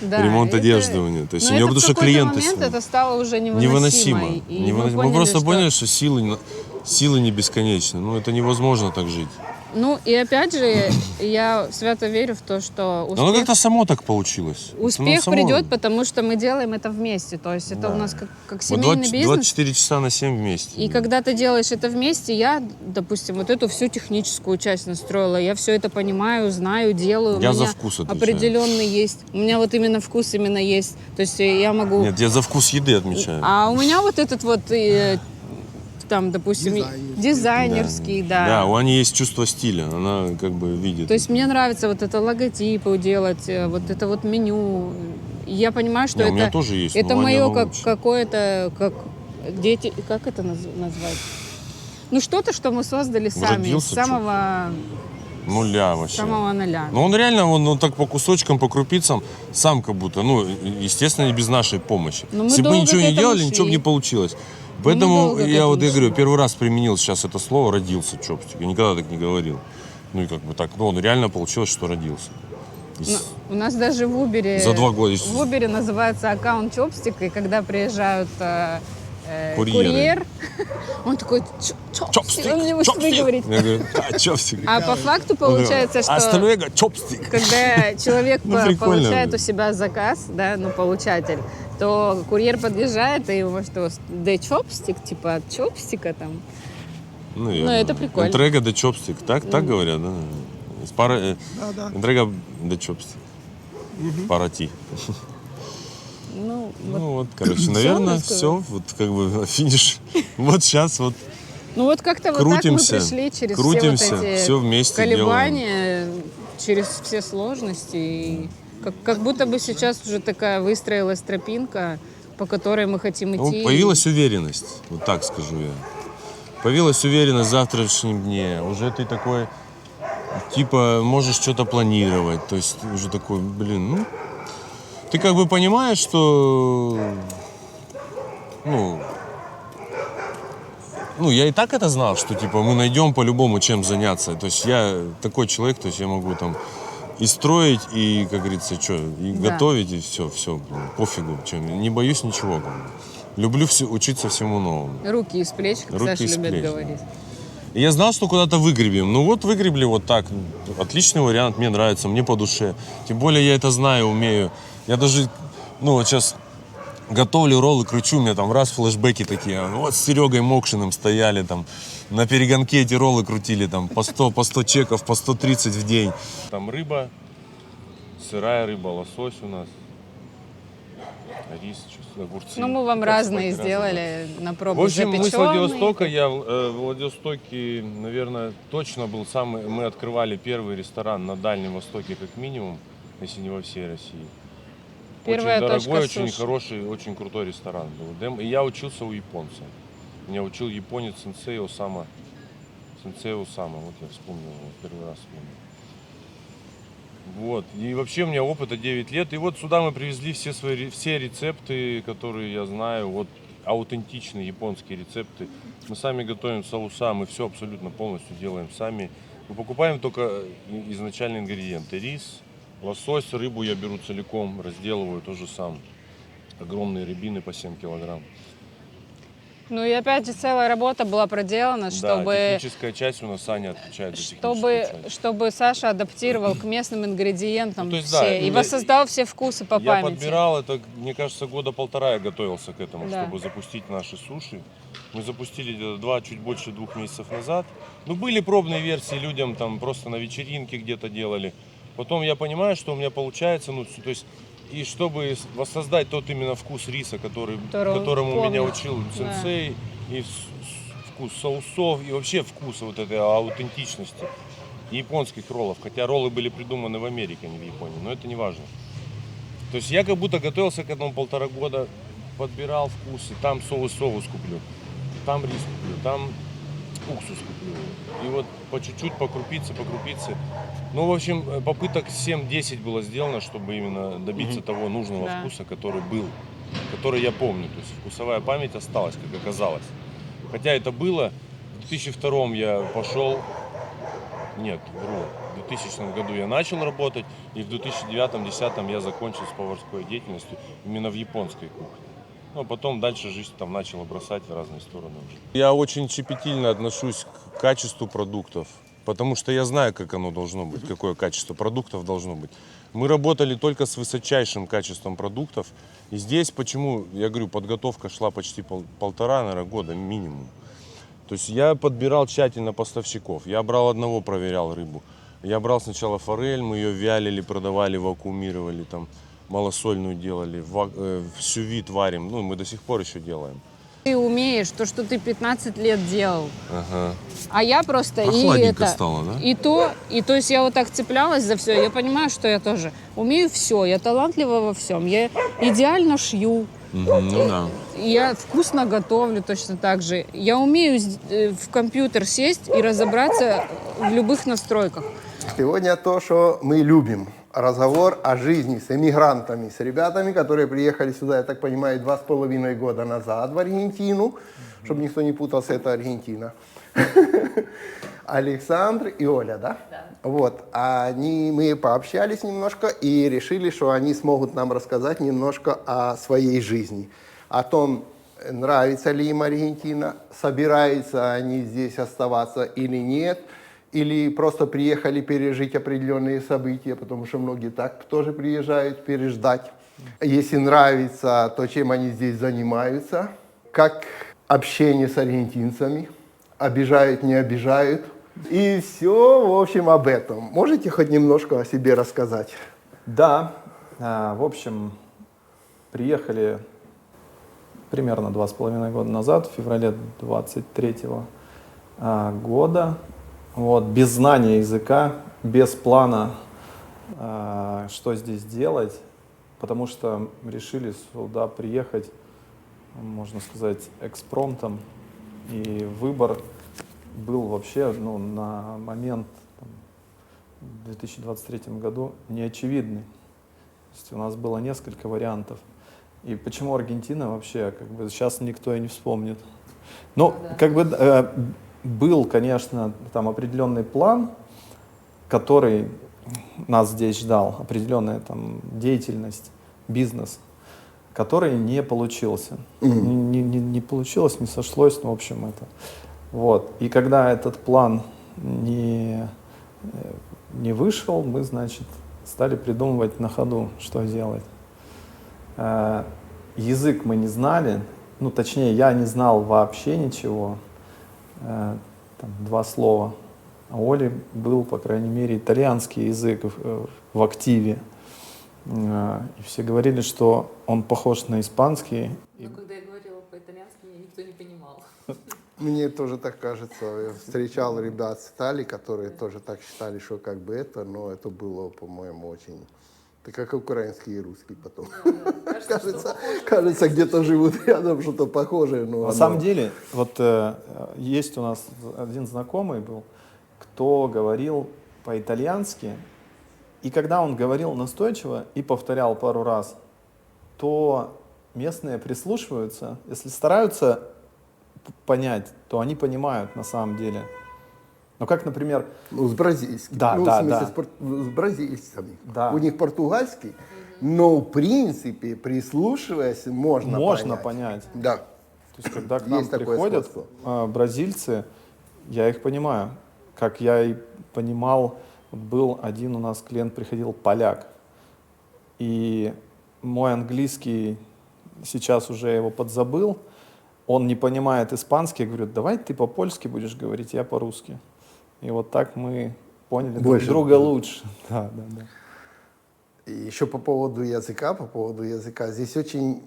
T: Да,
K: ремонт одежды у нее. То есть у нее, потому что
T: клиенты...
K: клиенты...
T: момент это стало уже невыносимо.
K: Мы просто поняли, что силы не бесконечны. Ну, это невозможно так жить.
T: Ну, и опять же, я свято верю в то, что успех...
K: Оно как-то само так получилось.
T: Успех придет, потому что мы делаем это вместе. То есть это у нас как семейный бизнес.
K: 24 часа на 7 вместе.
T: И когда ты делаешь это вместе, я, допустим, вот эту всю техническую часть настроила. Я все это понимаю, знаю, делаю.
K: Я за вкус отвечаю.
T: Определенный есть. У меня вот именно вкус именно есть. То есть я могу...
K: Нет, я за вкус еды отмечаю.
T: А у меня вот этот вот... там, допустим, дизайнерский, да.
K: Да, у Ани есть чувство стиля, она как бы видит.
T: То есть мне нравится вот это логотипы делать, вот это вот меню. Я понимаю, что это...
K: У меня тоже есть,
T: это мое какое-то, как дети, как это назвать? Ну что-то, что мы создали сами,
K: Родился
T: с самого...
K: Нуля вообще.
T: С самого нуля.
K: Но он реально, он так по кусочкам, по крупицам, сам как будто, ну, естественно, не без нашей помощи. Если бы мы ничего не делали, ничего бы не получилось. Поэтому я говорю, первый раз применил сейчас это слово «родился чопстик». Я никогда так не говорил. Ну и как бы так, ну реально получилось, что родился.
T: У нас даже в Uber,
K: за 2 года.
T: В Uber называется аккаунт чопстик, и когда приезжают курьер, он такой чопстик, он не может выговорить.
K: Я говорю, чопстик.
T: А по факту получается, что
K: чопстик.
T: Когда человек получает у себя заказ, да, ну получатель, то курьер подъезжает и ему что, да чопстик, типа от чопстика там.
K: Ну,
T: это прикольно.
K: Entrega de chopstick, так говорят, да? Entrega de chopstick. Парати.
T: Ну
K: вот, короче, наверное, все, вот как бы финиш. Вот сейчас вот.
T: Ну вот как-то вот так мы пришли через все вот эти
K: все вместе
T: колебания, через все сложности. И как будто бы сейчас уже такая выстроилась тропинка, по которой мы хотим идти.
K: Ну, появилась уверенность, вот так скажу я. Появилась уверенность в завтрашнем дне. Уже ты такой, типа, можешь что-то планировать. То есть уже такой, ну... Ты как бы понимаешь, что... Ну, я и так это знал, что, типа, мы найдем по-любому чем заняться. То есть я такой человек, то есть я могу там и строить, и, как говорится, и готовить, и все, пофигу. Не боюсь ничего. Люблю учиться всему новому.
T: Руки из плеч, как Саша любит говорить.
K: И я знал, что куда-то выгребем. Ну вот выгребли вот так. Отличный вариант, мне нравится, мне по душе. Тем более я это знаю, умею. Я даже, вот сейчас готовлю роллы, кручу, у меня там раз флешбеки такие. Вот с Серегой Мокшиным стояли там, на перегонке эти роллы крутили там по 100 чеков, по 130 в день. Там рыба, сырая рыба, лосось у нас, рис, огурцы.
T: Ну мы вам разные сделали на пробу.
K: В общем, мы с Владивостока, я в Владивостоке, наверное, точно был самый, мы открывали первый ресторан на Дальнем Востоке как минимум, если не во всей России.
T: Первая
K: очень дорогой, очень
T: суши.
K: хороший, очень крутой ресторан был. И я учился у японца. Меня учил японец сенсей Осама. Вот я вспомнил, первый раз вспомнил. Вот. И вообще у меня опыта 9 лет. И вот сюда мы привезли все рецепты, которые я знаю. Вот аутентичные японские рецепты. Мы сами готовим соуса, мы все абсолютно полностью делаем сами. Мы покупаем только изначальные ингредиенты. Рис, лосось, рыбу я беру целиком, разделываю тоже сам. Огромные рябины по 7 килограмм.
T: Ну и опять же целая работа была проделана, чтобы...
K: Да, техническая часть у нас Аня отвечает за техническую часть.
T: Чтобы Саша адаптировал к местным ингредиентам
K: то есть,
T: все, и воссоздал все вкусы по памяти.
K: Я подбирал это, мне кажется, 1.5 года я готовился к этому, чтобы запустить наши суши. Мы запустили где-то чуть больше 2 месяцев назад. Ну, были пробные версии людям, там просто на вечеринке где-то делали. Потом я понимаю, что у меня получается, то есть, и чтобы воссоздать тот именно вкус риса, которому меня учил сенсей, и вкус соусов, и вообще вкус вот этой аутентичности японских роллов. Хотя роллы были придуманы в Америке, а не в Японии, но это не важно. То есть я как будто готовился к этому 1.5 года, подбирал вкусы. Там соус куплю, там рис куплю, там уксус куплю. И вот по чуть-чуть, по крупице. Ну, в общем, попыток 7-10 было сделано, чтобы именно добиться того нужного вкуса, который был, который я помню. То есть вкусовая память осталась, как оказалось. Хотя это было, в 2002 я пошел, нет, вру, в 2000 году я начал работать, и в 2009-2010 я закончил с поварской деятельностью именно в японской кухне. Ну, а потом дальше жизнь там начала бросать в разные стороны. Я очень щепетильно отношусь к качеству продуктов, потому что я знаю, как оно должно быть, какое качество продуктов должно быть. Мы работали только с высочайшим качеством продуктов. И здесь почему, я говорю, подготовка шла почти полтора, наверное, года минимум. То есть я подбирал тщательно поставщиков. Я брал одного, проверял рыбу. Я брал сначала форель, мы ее вялили, продавали, вакуумировали, там, малосольную делали, сювид варим. Ну, мы до сих пор еще делаем.
T: Ты умеешь то, что ты 15 лет делал.
K: Ага.
T: А я просто
K: Прохладненько стало, да?
T: И то есть я вот так цеплялась за все. Я понимаю, что я тоже умею все, я талантлива во всем. Я идеально шью.
K: Ну да.
T: Я вкусно готовлю точно так же. Я умею в компьютер сесть и разобраться в любых настройках.
A: Сегодня то, что мы любим. Разговор о жизни с эмигрантами, с ребятами, которые приехали сюда, я так понимаю, 2,5 года назад в Аргентину, чтобы никто не путался, это Аргентина. Александр и Оля, да? Да. Вот, мы пообщались немножко и решили, что они смогут нам рассказать немножко о своей жизни, о том, нравится ли им Аргентина, собираются они здесь оставаться или нет, или просто приехали пережить определенные события, потому что многие так тоже приезжают переждать. Если нравится, то чем они здесь занимаются, как общение с аргентинцами, обижают, не обижают. И все, в общем, об этом. Можете хоть немножко о себе рассказать?
L: Да, в общем, приехали примерно 2,5 года назад, в феврале 23 года. Вот, без знания языка, без плана, что здесь делать, потому что решили сюда приехать, можно сказать, экспромтом. И выбор был вообще на момент в 2023 году неочевидный. То есть у нас было несколько вариантов. И почему Аргентина вообще, сейчас никто и не вспомнит. Ну, был, конечно, там определенный план, который нас здесь ждал, определенная там деятельность, бизнес, который не получился. Не получилось, не сошлось, в общем, это. Вот. И когда этот план не вышел, мы, значит, стали придумывать на ходу, что делать. Язык мы не знали, точнее, я не знал вообще ничего. Там 2 слова. А у Оли был, по крайней мере, итальянский язык в активе. И все говорили, что он похож на испанский.
U: Но когда я говорила по-итальянски, меня никто не понимал.
A: Мне тоже так кажется. Я встречал ребят с Италии, которые тоже так считали, что но это было, по-моему, очень... Это как украинский и русский потом. Кажется, где-то живут рядом, что-то похожее.
L: На самом деле, вот есть у нас один знакомый был, кто говорил по-итальянски, и когда он говорил настойчиво и повторял пару раз, то местные прислушиваются, если стараются понять, то они понимают на самом деле. Ну, как, например...
A: с бразильским.
L: Да,
A: с бразильцами. Да. У них португальский, но, в принципе, прислушиваясь, можно
L: понять.
A: Да.
L: То есть, когда к нам приходят бразильцы, я их понимаю. Как я и понимал, был один у нас клиент, приходил поляк. И мой английский, сейчас уже его подзабыл, он не понимает испанский, я говорю, давай ты по-польски будешь говорить, я по-русски. И вот так мы поняли друг друга лучше. Да.
A: И еще по поводу языка. Здесь очень,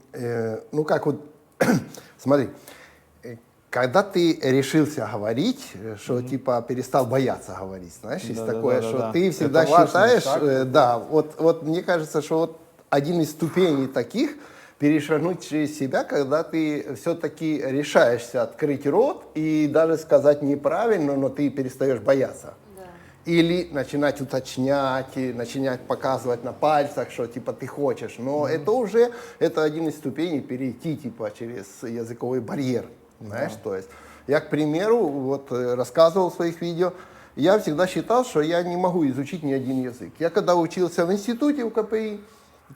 A: смотри, когда ты решился говорить, что типа перестал бояться говорить, знаешь, есть такое, что ты всегда считаешь, вот мне кажется, что один из ступеней таких, перешагнуть через себя, когда ты все-таки решаешься открыть рот и даже сказать неправильно, но ты перестаешь бояться. Или начинать уточнять, и начинать показывать на пальцах, что типа ты хочешь. Но это один из ступеней перейти типа через языковой барьер. Знаешь, то есть я, к примеру, вот рассказывал в своих видео, я всегда считал, что я не могу изучить ни один язык. Я когда учился в институте в КПИ,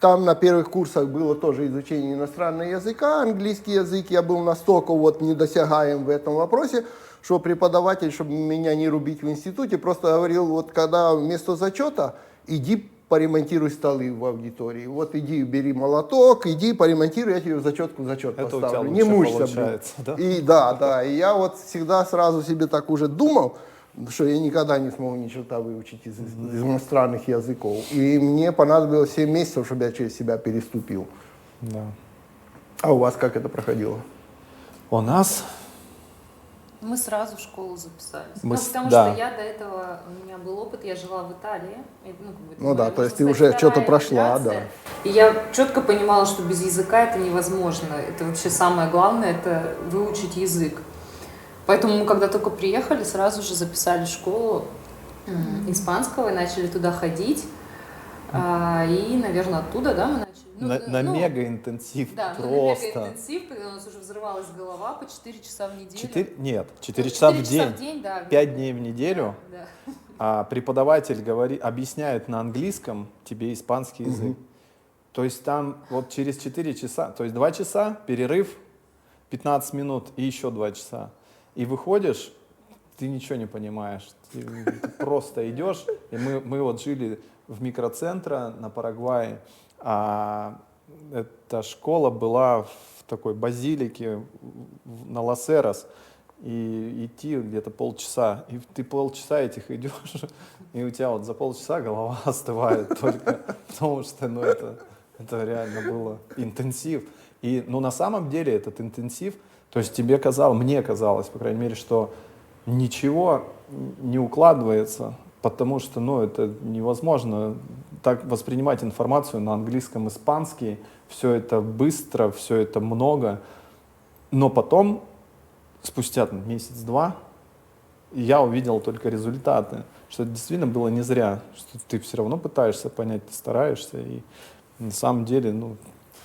A: там на первых курсах было тоже изучение иностранного языка, английский язык. Я был настолько вот недосягаем в этом вопросе, что преподаватель, чтобы меня не рубить в институте, просто говорил, вот когда вместо зачета, иди поремонтируй столы в аудитории. Вот иди, бери молоток, иди поремонтируй, я тебе в зачетку зачет поставлю. Не мучься, блин.
L: Да?
A: И я вот всегда сразу себе так уже думал, что я никогда не смогу ни черта выучить из иностранных языков. И мне понадобилось 7 месяцев, чтобы я через себя переступил.
L: Да.
A: А у вас как это проходило?
L: У нас...
U: Мы сразу в школу записались.
L: Потому
U: что я до этого, у меня был опыт, я жила в Италии.
A: То есть ты уже что-то прошла, да.
U: И я четко понимала, что без языка это невозможно. Это вообще самое главное, это выучить язык. Поэтому мы, когда только приехали, сразу же записали в школу испанского и начали туда ходить. И, наверное, оттуда, да, мы начали.
L: На мега-интенсив просто.
U: На мега-интенсив, когда у нас уже взрывалась голова по 4 часа в неделю.
L: 4 часа в день,
U: да,
L: 5 дней в неделю.
U: Да.
L: А преподаватель объясняет на английском тебе испанский язык. То есть там вот через 4 часа, то есть 2 часа, перерыв, 15 минут и еще 2 часа. И выходишь, ты ничего не понимаешь, ты просто идешь. И мы вот жили в микроцентре на Парагвае, а эта школа была в такой базилике на Лос-Эрос. И идти где-то полчаса, и ты полчаса этих идешь, и у тебя вот за полчаса голова остывает только, потому что это реально было интенсив. И на самом деле этот интенсив, то есть мне казалось, по крайней мере, что ничего не укладывается, потому что это невозможно так воспринимать информацию на английском, испанский, все это быстро, все это много, но потом, спустя месяц-два, я увидел только результаты, что это действительно было не зря, что ты все равно пытаешься понять, ты стараешься, и на самом деле,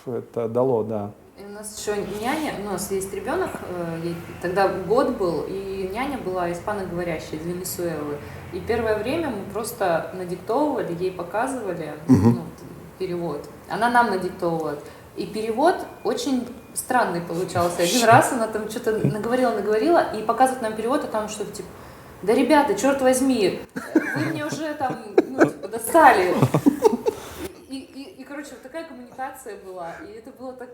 L: это дало, да.
U: И у нас еще няня, у нас есть ребенок, ей тогда год был, и няня была испаноговорящая из Венесуэлы. И первое время мы просто надиктовывали, ей показывали перевод. Она нам надиктовывала. И перевод очень странный получался. Один раз она там что-то наговорила, и показывает нам перевод, а там что-то типа: да, ребята, черт возьми, вы мне уже там достали. И, короче, вот такая коммуникация была, и это было так,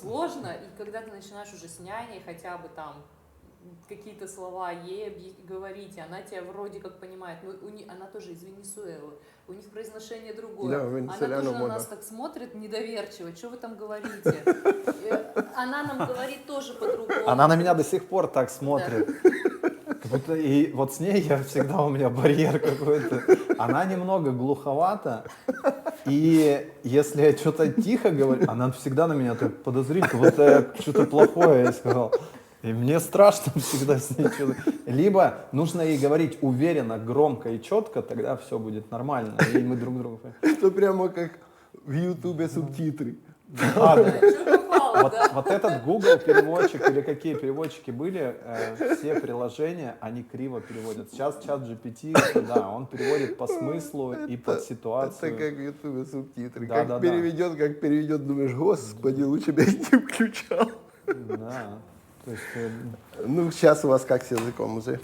U: сложно. И когда ты начинаешь уже с няней хотя бы там какие-то слова ей говорить, и она тебя вроде как понимает, она тоже из Венесуэлы, у них произношение другое,
A: да,
U: она тоже на нас так смотрит недоверчиво, что вы там говорите, она нам говорит тоже по-другому.
L: Она на меня до сих пор так смотрит. Да. И вот с ней у меня барьер какой-то. Она немного глуховата, и если я что-то тихо говорю, она всегда на меня так подозрительно, вот я что-то плохое я сказал. И мне страшно всегда с ней что-то. Либо нужно ей говорить уверенно, громко и четко, тогда все будет нормально, и мы друг друга понимаем.
A: Это прямо как в Ютубе субтитры.
L: Вот этот Google переводчик или какие переводчики были, все приложения, они криво переводят. Сейчас чат GPT, да, он переводит по смыслу и под ситуацию.
A: Это как в Ютубе субтитры.
L: Да,
A: как переведет, думаешь, господи, лучше бы я не включал.
L: Да. То есть,
A: сейчас у вас как с языком уже?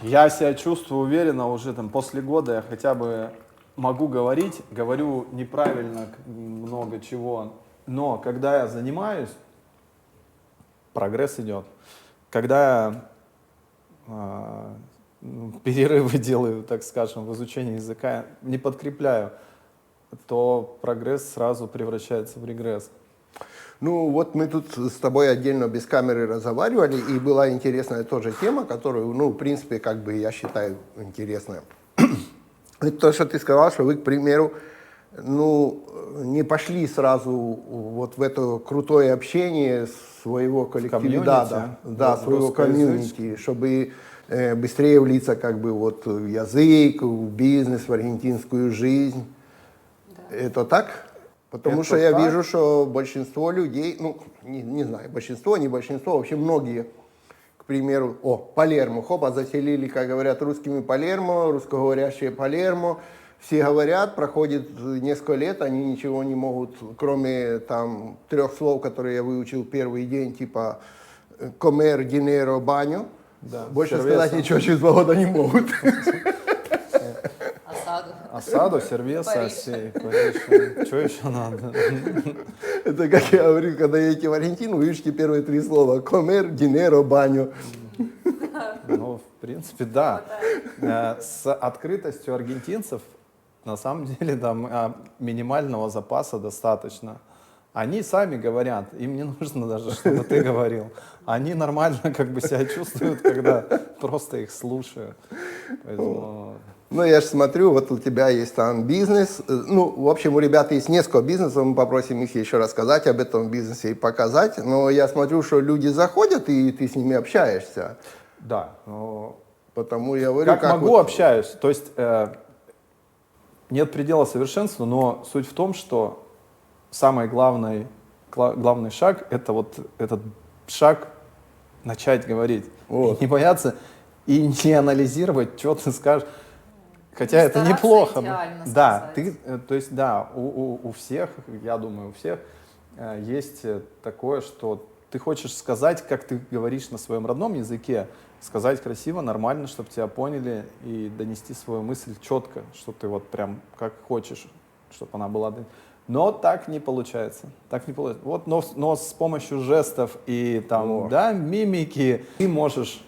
L: Я себя чувствую уверенно уже после года, я хотя бы могу говорить, говорю неправильно много чего, но когда я занимаюсь, прогресс идет. Когда я перерывы делаю, так скажем, в изучении языка, не подкрепляю, то прогресс сразу превращается в регресс.
A: Вот мы тут с тобой отдельно без камеры разговаривали, и была интересная тоже тема, которую, в принципе, я считаю интересной. Это то, что ты сказал, что вы, к примеру, ну, не пошли сразу вот в это крутое общение своего коллектива, своего комьюнити, чтобы быстрее влиться как бы вот в язык, в бизнес, в аргентинскую жизнь. Да. Это так? Потому что я вижу, что большинство людей, ну, не знаю, большинство, не большинство, вообще многие, к примеру, Палермо, хопа, заселили, как говорят, русскими Палермо, русскоговорящие Палермо, все говорят, проходит несколько лет, они ничего не могут, кроме там 3 слов, которые я выучил первый день, типа comer, dinero, baño, больше сказать ничего через 2 года не могут.
L: Асаду, сервеса, Париж. Что еще надо?
A: Это как я говорю, когда едете в Аргентину, выучите первые 3 слова. Comer, dinero, baño.
L: Ну, в принципе, да. С открытостью аргентинцев, на самом деле, там минимального запаса достаточно. Они сами говорят, им не нужно даже, чтобы ты говорил. Они нормально как бы себя чувствуют, когда просто их слушают. Поэтому...
A: Ну, я же смотрю, вот у тебя есть там бизнес. Ну, в общем, у ребят есть несколько бизнесов, мы попросим их еще рассказать об этом бизнесе и показать. Но я смотрю, что люди заходят, и ты с ними общаешься.
L: Да.
A: Потому я говорю,
L: как могу, вот... общаюсь. То есть нет предела совершенству, но суть в том, что самый главный шаг — это вот этот шаг начать говорить. Вот. И не бояться и не анализировать, что ты скажешь. Хотя это неплохо. Да, то есть, да, у всех, я думаю, у всех есть такое, что ты хочешь сказать, как ты говоришь на своем родном языке, сказать красиво, нормально, чтобы тебя поняли, и донести свою мысль четко, что ты вот прям как хочешь, чтобы она была. Но так не получается. Так не получается. Вот, но с помощью жестов и там, да, мимики ты можешь,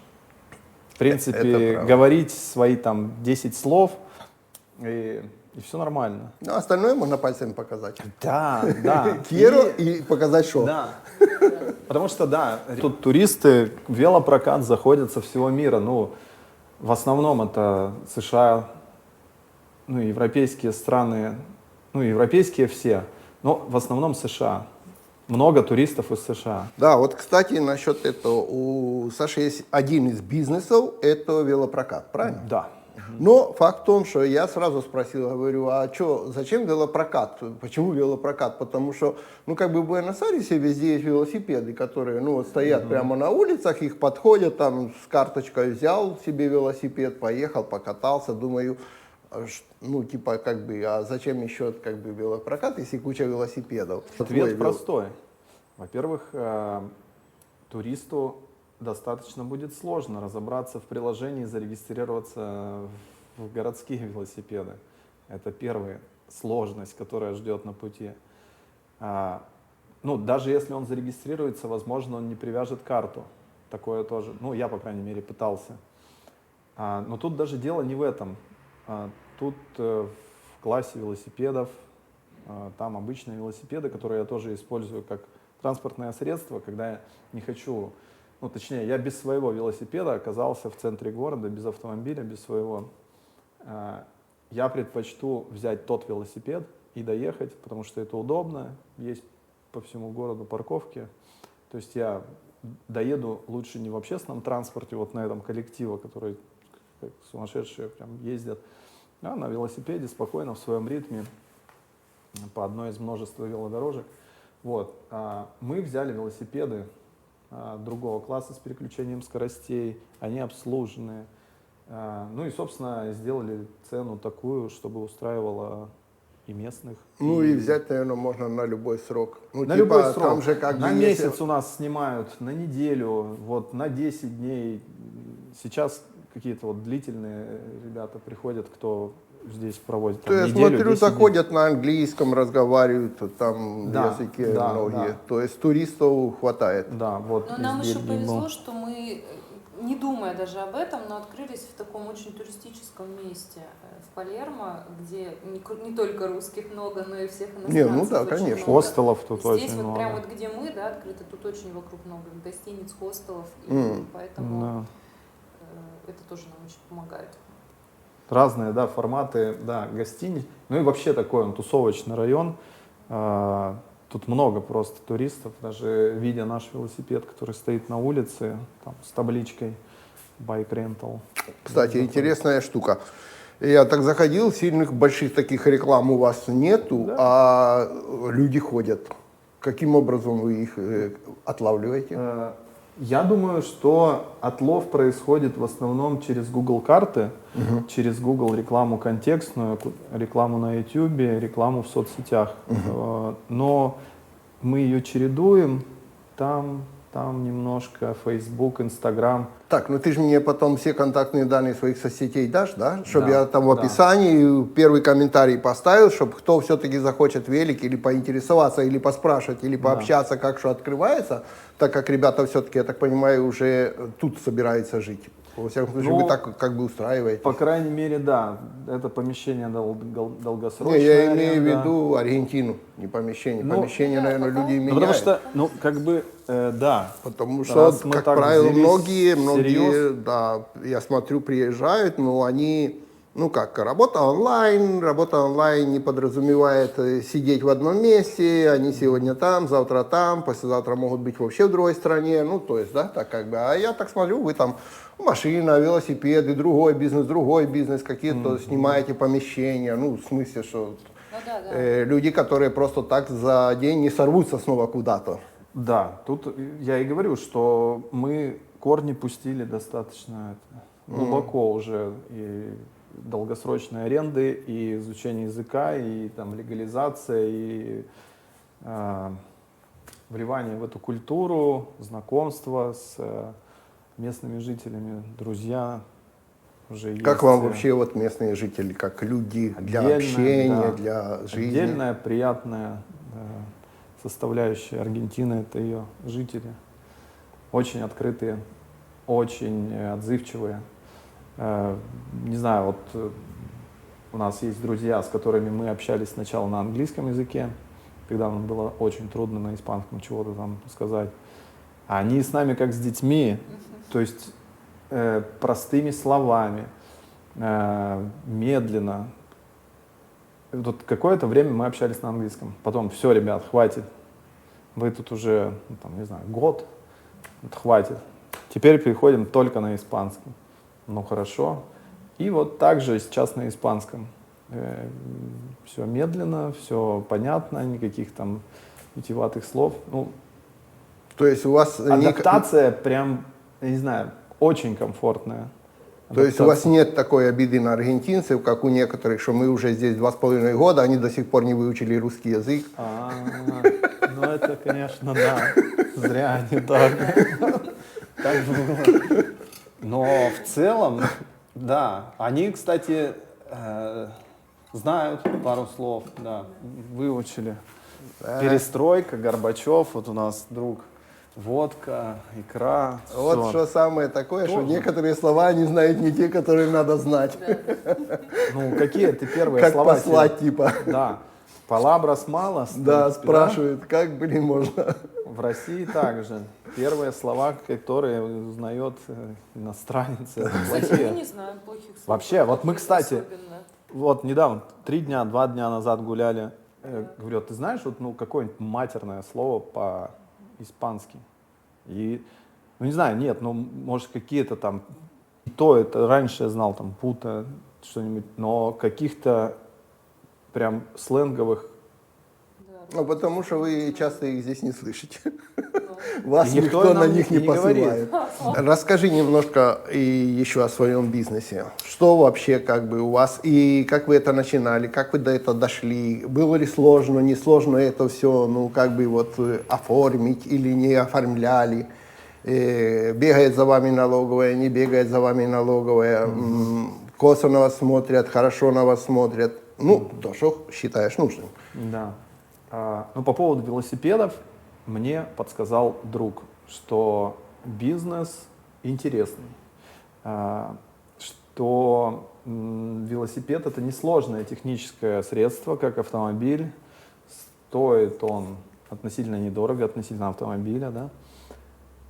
L: в принципе, говорить свои там 10 слов, и все нормально.
A: Ну, остальное можно пальцами показать.
L: Да, да.
A: Quiero и показать шоу.
L: Да. Потому что, да, тут туристы, велопрокат заходят со всего мира. Ну, в основном это США, ну, европейские страны, ну, европейские все, но в основном США. Много туристов из США.
A: Да, вот, кстати, насчет этого. У Саши есть один из бизнесов, это велопрокат, правильно?
L: Да.
A: Но факт в том, что я сразу спросил, говорю, а что, зачем велопрокат? Почему велопрокат? Потому что, ну, как бы в Буэнос-Айресе везде есть велосипеды, которые, ну, вот стоят прямо на улицах, их подходят, там, с карточкой взял себе велосипед, поехал, покатался, думаю, ну, типа, как бы, а зачем еще, как бы, велопрокат, если куча велосипедов?
L: Ответ простой. Во-первых, туристу достаточно будет сложно разобраться в приложении и зарегистрироваться в городские велосипеды. Это первая сложность, которая ждет на пути. Ну, даже если он зарегистрируется, возможно, он не привяжет карту. Такое тоже. Ну, я, по крайней мере, пытался. Но тут даже дело не в этом. Тут в классе велосипедов, там обычные велосипеды, которые я тоже использую как транспортное средство, когда я не хочу, ну, точнее, я без своего велосипеда оказался в центре города, без автомобиля, без своего. Я предпочту взять тот велосипед и доехать, потому что это удобно, есть по всему городу парковки. То есть я доеду лучше не в общественном транспорте, вот на этом коллективе, который как сумасшедшие прям ездят, а на велосипеде спокойно в своем ритме по одной из множества велодорожек. Вот. Мы взяли велосипеды другого класса с переключением скоростей, они обслуженные. Ну и, собственно, сделали цену такую, чтобы устраивала и местных.
A: Ну и взять, наверное, можно на любой срок. Ну,
L: на
A: типа,
L: любой срок.
A: Там же как
L: на
A: бы
L: месяц
A: если...
L: у нас снимают, на неделю, вот, на 10 дней. Сейчас какие-то вот длительные ребята приходят, кто здесь проводит там,
A: То я
L: неделю,
A: смотрю,
L: 10
A: заходят
L: дней.
A: на английском, разговаривают там
L: Да,
A: языке
L: да,
A: многие.
L: да.
A: То есть туристов хватает.
L: Да, вот.
U: Но нам еще повезло, что мы, не думая даже об этом, но открылись в таком очень туристическом месте в Палермо, где не только русских много, но и всех иностранцев.
A: Не, ну да,
U: очень
A: конечно.
U: много.
L: Хостелов тут
U: Здесь
L: очень
U: вот
L: много.
U: прям вот где мы, да, открыто, тут очень вокруг много гостиниц, хостелов, и поэтому это тоже нам очень помогает.
L: разные, да, форматы, да, гостиниц. Ну и вообще такой он тусовочный район. Тут много просто туристов, даже видя наш велосипед, который стоит на улице, там, с табличкой Bike Rental.
A: Кстати, интересная штука. Я так заходил, сильных больших таких реклам у вас нету, да. А люди ходят. Каким образом вы их отлавливаете?
L: Я думаю, что отлов происходит в основном через Google карты, через Google рекламу контекстную, рекламу на YouTube, рекламу в соцсетях. Но мы ее чередуем, там немножко Facebook, Instagram.
A: Так, ну ты же мне потом все контактные данные своих соцсетей дашь, да? Чтобы я там в описании первый комментарий поставил, чтобы кто все-таки захочет велик или поинтересоваться, или поспрашивать, или пообщаться, как что открывается, так как ребята все-таки, я так понимаю, уже тут собираются жить. Во всяком случае, вы так как бы устраиваете.
L: По крайней мере, да. Это помещение долгосрочное.
A: Не, я имею в виду Аргентину, не помещение. Помещение, наверное, люди меняют.
L: Потому что, ну, как бы, да.
A: Потому что, как правило, многие, да, я смотрю, приезжают, но они, ну как, работа онлайн не подразумевает сидеть в одном месте, они сегодня там, завтра там, послезавтра могут быть вообще в другой стране, ну, то есть, да, так как бы, а я так смотрю, вы там машина, велосипеды, другой бизнес, какие-то снимаете помещения, ну, в смысле, что люди, которые просто так за день не сорвутся снова куда-то.
L: Да, тут я и говорю, что мы корни пустили достаточно глубоко уже, и долгосрочной аренды, и изучение языка, и там легализация, и вливание в эту культуру, знакомство с местными жителями, друзья уже есть.
A: Как вам вообще вот местные жители, как люди для общения, для жизни?
L: Отдельная приятная составляющая Аргентины — это ее жители. Очень открытые, очень отзывчивые. Не знаю, вот у нас есть друзья, с которыми мы общались сначала на английском языке, когда нам было очень трудно на испанском чего-то там сказать. А они с нами как с детьми, то есть простыми словами, медленно. Тут какое-то время мы общались на английском. Потом, все, ребят, хватит. Вы тут уже, ну, там, не знаю, год. Вот, хватит. Теперь переходим только на испанский. Ну, хорошо. И вот так же сейчас на испанском. Все медленно, все понятно, никаких там витиеватых слов. Ну,
A: то есть у вас...
L: Адаптация прям, я не знаю, очень комфортная.
A: То есть у вас нет такой обиды на аргентинцев, как у некоторых, что мы уже здесь 2,5 года, они до сих пор не выучили русский язык.
L: Ну это, конечно, да. Зря они так. Так было. Но в целом, да. Они, кстати, знают пару слов, да, выучили. Перестройка, Горбачев, вот у нас друг. Водка, икра.
A: Вот
L: все.
A: что самое такое, что некоторые слова они знают не те, которые надо знать.
L: Ну, какие ты первые
A: как
L: слова?
A: Как послать, типа.
L: Да. Палабрас малос.
A: Да, спрашивают, как, блин, можно.
L: В России также. Первые слова, которые узнает иностранец, это плохие.
U: Я не знаю плохих слов.
L: Вообще, вот мы, кстати, вот недавно, 2 дня назад гуляли. Говорю, ты знаешь, вот, ну, какое-нибудь матерное слово по-испански? И, ну, не знаю, нет, ну, может, какие-то там, то это раньше я знал, там, пута, что-нибудь, но каких-то прям сленговых.
A: Ну, потому что вы часто их здесь не слышите. Вас никто на них не посылает. Расскажи немножко и еще о своем бизнесе. Что вообще как бы у вас, и как вы это начинали, как вы до этого дошли? Было ли сложно, не сложно это все, ну, как бы вот оформить или не оформляли? Бегает за вами налоговая, не бегает за вами налоговая, косо на вас смотрят, хорошо на вас смотрят. Ну, то, что считаешь нужным.
L: Да. Ну, по поводу велосипедов, мне подсказал друг, что бизнес интересный, что велосипед — это несложное техническое средство, как автомобиль. Стоит он относительно недорого, относительно автомобиля, да.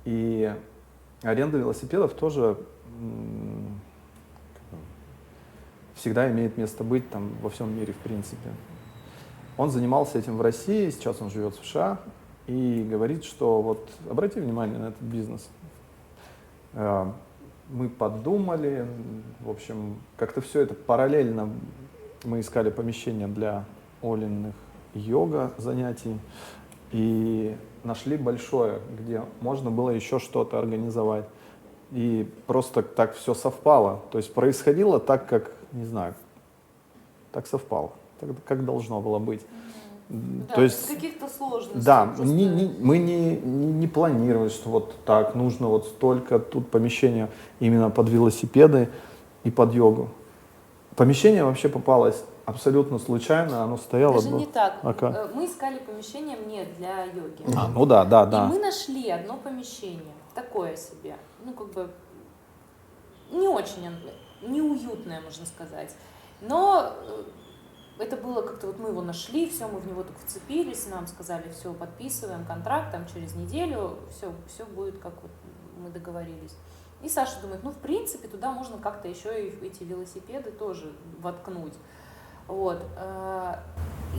L: И аренда велосипедов тоже всегда имеет место быть там во всем мире, в принципе. Он занимался этим в России, сейчас он живет в США и говорит, что вот обрати внимание на этот бизнес. Мы подумали, в общем, как-то все это параллельно. Мы искали помещение для Олиных йога занятий и нашли большое, где можно было еще что-то организовать. И просто так все совпало. То есть происходило так, как, не знаю, так совпало, так, как должно было быть.
U: Да,
L: то есть,
U: каких-то сложностей.
L: Да,
U: просто...
L: мы не планировали, что вот так, нужно вот столько тут помещения именно под велосипеды и под йогу. Помещение вообще попалось абсолютно случайно, оно стояло...
U: Даже не так.
L: Okay.
U: Мы искали помещение мне для йоги.
L: Ну да.
U: И мы нашли одно помещение, такое себе, ну как бы не очень, неуютное, можно сказать. Но это было как-то, вот мы его нашли, все, мы в него так вцепились, нам сказали, все, подписываем контракт, там через неделю, все будет, как вот мы договорились. И Саша думает, ну в принципе туда можно как-то еще и эти велосипеды тоже воткнуть. Вот.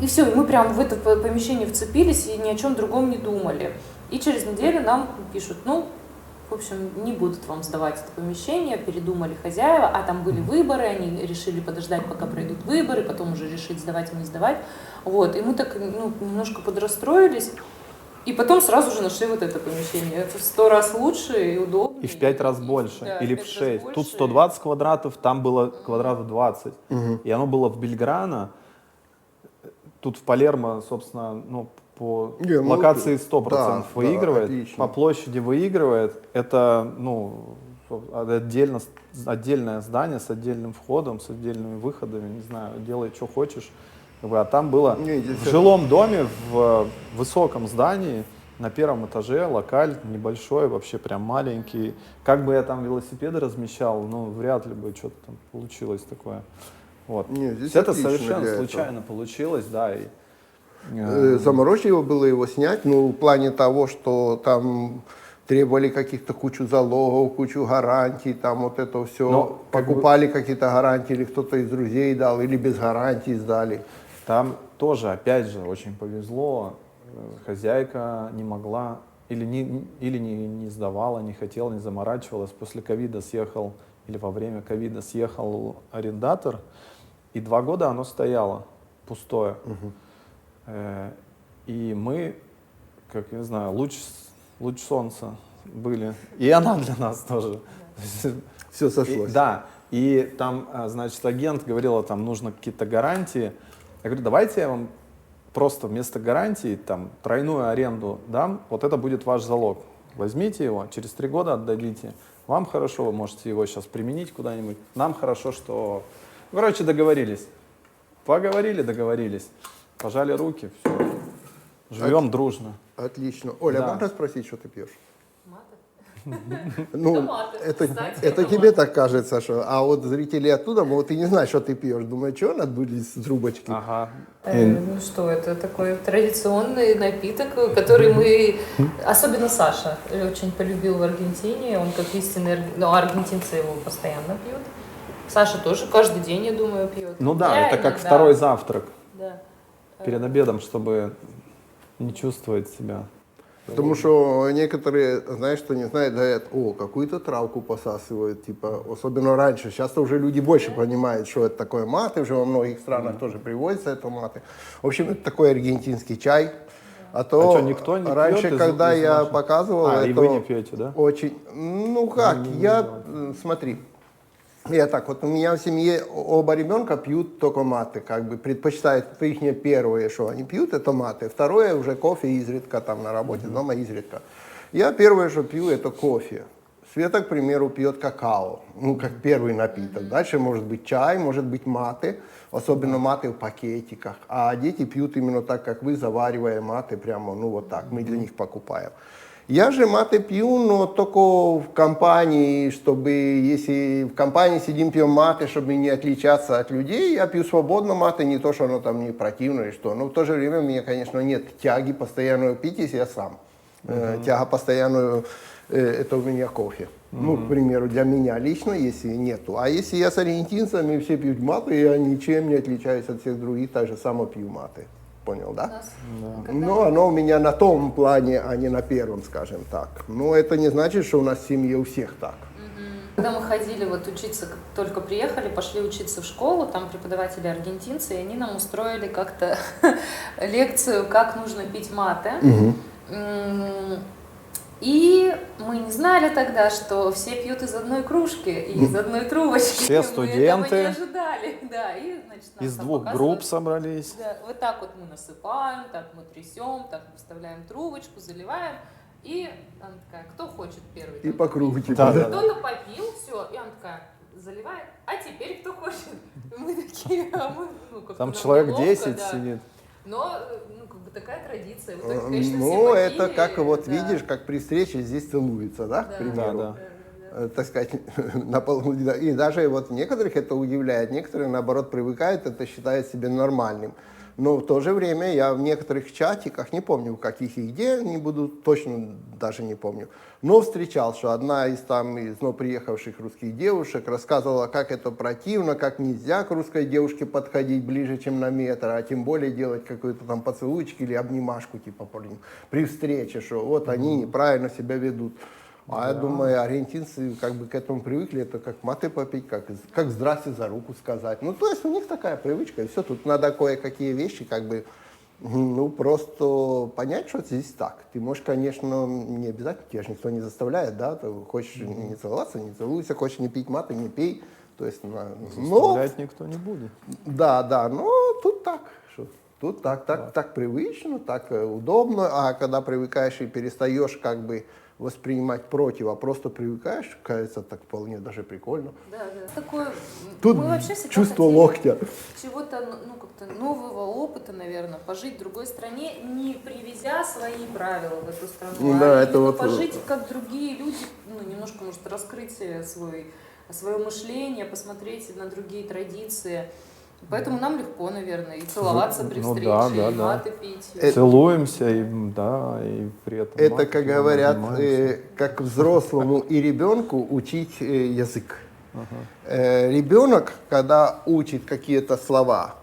U: И все, мы прям в это помещение вцепились и ни о чем другом не думали. И через неделю нам пишут, ну, в общем, не будут вам сдавать это помещение, передумали хозяева, а там были выборы, они решили подождать, пока пройдут выборы, потом уже решить, сдавать или не сдавать. Вот. И мы так немножко подрастроились. И потом сразу же нашли вот это помещение. Это в 100 раз лучше и удобнее.
L: И в 5 раз больше,
U: да,
L: или в 6. Тут 120 квадратов, там было квадратов 20. И оно было в Бельграно. Тут в Палермо, собственно, ну, по локации 100% выигрывает. Да, по площади выигрывает. Это, ну, отдельное здание с отдельным входом, с отдельными выходами. Не знаю, делай, что хочешь. А там было в жилом доме, в высоком здании, на первом этаже, локаль небольшой, вообще прям маленький. Как бы я там велосипеды размещал, ну, вряд ли бы что-то там получилось такое. Вот. Это совершенно случайно получилось, да. И,
A: заморочливо было его снять, ну, в плане того, что там требовали каких-то кучу залогов, кучу гарантий, там вот это все. Но, покупали какие-то гарантии, или кто-то из друзей дал, или без гарантий сдали.
L: Там тоже, опять же, очень повезло. Хозяйка не могла, или не сдавала, не хотела, не заморачивалась. После ковида съехал, или во время ковида съехал арендатор, и 2 года оно стояло пустое. И мы, как я знаю, луч солнца были. И она для нас тоже.
A: Все сошлось.
L: Да. И там, значит, агент говорил, там нужно какие-то гарантии. Я говорю, давайте я вам просто вместо гарантии там тройную аренду дам, вот это будет ваш залог. Возьмите его, через 3 года отдадите. Вам хорошо, вы можете его сейчас применить куда-нибудь. Нам хорошо, что... Короче, договорились. Поговорили, договорились. Пожали руки, все. Живем дружно.
A: Отлично. Оля, можно спросить, что ты пьешь?
U: Маты.
A: Ну, это тебе так кажется, что... А вот зрители оттуда могут и не знать, что ты пьешь. Думаю, что надо будет с трубочки?
L: Ага.
U: Ну что, это такой традиционный напиток, который мы... Особенно Саша очень полюбил в Аргентине. Он как истинный... Ну, аргентинцы его постоянно пьют. Саша тоже каждый день, я думаю, пьет.
L: Ну да,
U: я
L: это
U: иногда...
L: как второй завтрак.
U: Да.
L: Перед обедом, чтобы не чувствовать себя.
A: Потому что некоторые, знаешь, что не знают, говорят, о, какую-то травку посасывают, типа, особенно раньше. Сейчас-то уже люди больше понимают, что это такое маты, уже во многих странах тоже привозится это маты. В общем, это такой аргентинский чай. А то
L: что, никто не
A: раньше,
L: пьет
A: когда
L: из
A: я
L: наших?
A: показывал, это
L: и вы не пьете, да?
A: очень, ну как, смотри, я так, вот у меня в семье оба ребенка пьют только маты, как бы предпочитают, это их первое, что они пьют, это маты. Второе уже кофе изредка, там на работе, дома изредка. Я первое, что пью, это кофе. Света, к примеру, пьет какао, ну, как первый напиток. Дальше может быть чай, может быть маты, особенно маты в пакетиках. А дети пьют именно так, как вы, заваривая маты прямо, ну, вот так, мы для них покупаем. Я же маты пью, но только в компании, чтобы, если в компании сидим, пьем маты, чтобы не отличаться от людей, я пью свободно маты, не то, что оно там не противно или что. Но в то же время у меня, конечно, нет тяги постоянную пить, если я сам. Тяга постоянную это у меня кофе. Ну, к примеру, для меня лично, если нету. А если я с аргентинцами, все пьют маты, я ничем не отличаюсь от всех других, так же само пью маты. Понял, да? Но оно у меня на том плане, а не на первом, скажем так. Но это не значит, что у нас в семье у всех так.
U: Когда мы ходили вот учиться, только приехали, пошли учиться в школу, там преподаватели аргентинцы, и они нам устроили как-то лекцию, как нужно пить мате. И мы не знали тогда, что все пьют из одной кружки и из одной трубочки.
L: Все студенты.
U: Мы этого не ожидали. Да, и, значит, нам
L: из
U: там
L: двух
U: показывают.
L: групп собрались.
U: Да, вот так вот мы насыпаем, так мы трясем, так мы вставляем трубочку, заливаем. И она такая, кто хочет первый?
A: И по кругу типа.
U: Кто-то попил, все, и она такая заливает, а теперь кто хочет? Мы такие, а мы, ну, как-то
L: Там человек
U: неловко,
L: 10
U: да.
L: сидит.
U: Но, ну, как бы такая традиция. В итоге, конечно,
A: Ну,
U: все
A: это
U: попили,
A: как вот
U: да.
A: видишь, как при встрече здесь целуются, да, к примеру. Так сказать, на полу. И даже вот некоторых это удивляет, некоторые, наоборот, привыкают, это считают себе нормальным. Но в то же время я в некоторых чатиках, не помню в каких и где, не буду, точно даже не помню, но встречал, что одна из там из приехавших русских девушек рассказывала, как это противно, как нельзя к русской девушке подходить ближе, чем на метр, а тем более делать какой-то там поцелуйчик или обнимашку типа при встрече, что вот они неправильно себя ведут. А я думаю, аргентинцы как бы к этому привыкли, это как мате попить, как здрасте за руку сказать. Ну, то есть у них такая привычка, и все, тут надо кое-какие вещи как бы, ну, просто понять, что здесь так. Ты можешь, конечно, не обязательно, тебя же никто не заставляет, да, ты хочешь не целоваться, не целуйся, хочешь не пить маты, не пей. То есть,
L: заставлять никто не будет.
A: Да, да, но тут так, что тут так привычно, так удобно, а когда привыкаешь и перестаешь как бы воспринимать против, а просто привыкаешь, кажется, так вполне даже прикольно.
U: Да, да. Такое,
A: Тут
U: мы вообще всегда
A: чувство
U: хотели
A: локтя.
U: Чего-то, ну, как-то нового опыта, наверное, пожить в другой стране, не привезя свои правила в эту страну,
A: Да,
U: а
A: это
U: именно
A: вот
U: пожить, как другие люди, ну, немножко, может, раскрыть свое мышление, посмотреть на другие традиции. Поэтому нам легко, наверное, и целоваться при встрече, и маты пить.
L: Целуемся, и при этом...
A: Это, как говорят, как взрослому и ребенку учить язык. Ребенок, когда учит какие-то слова,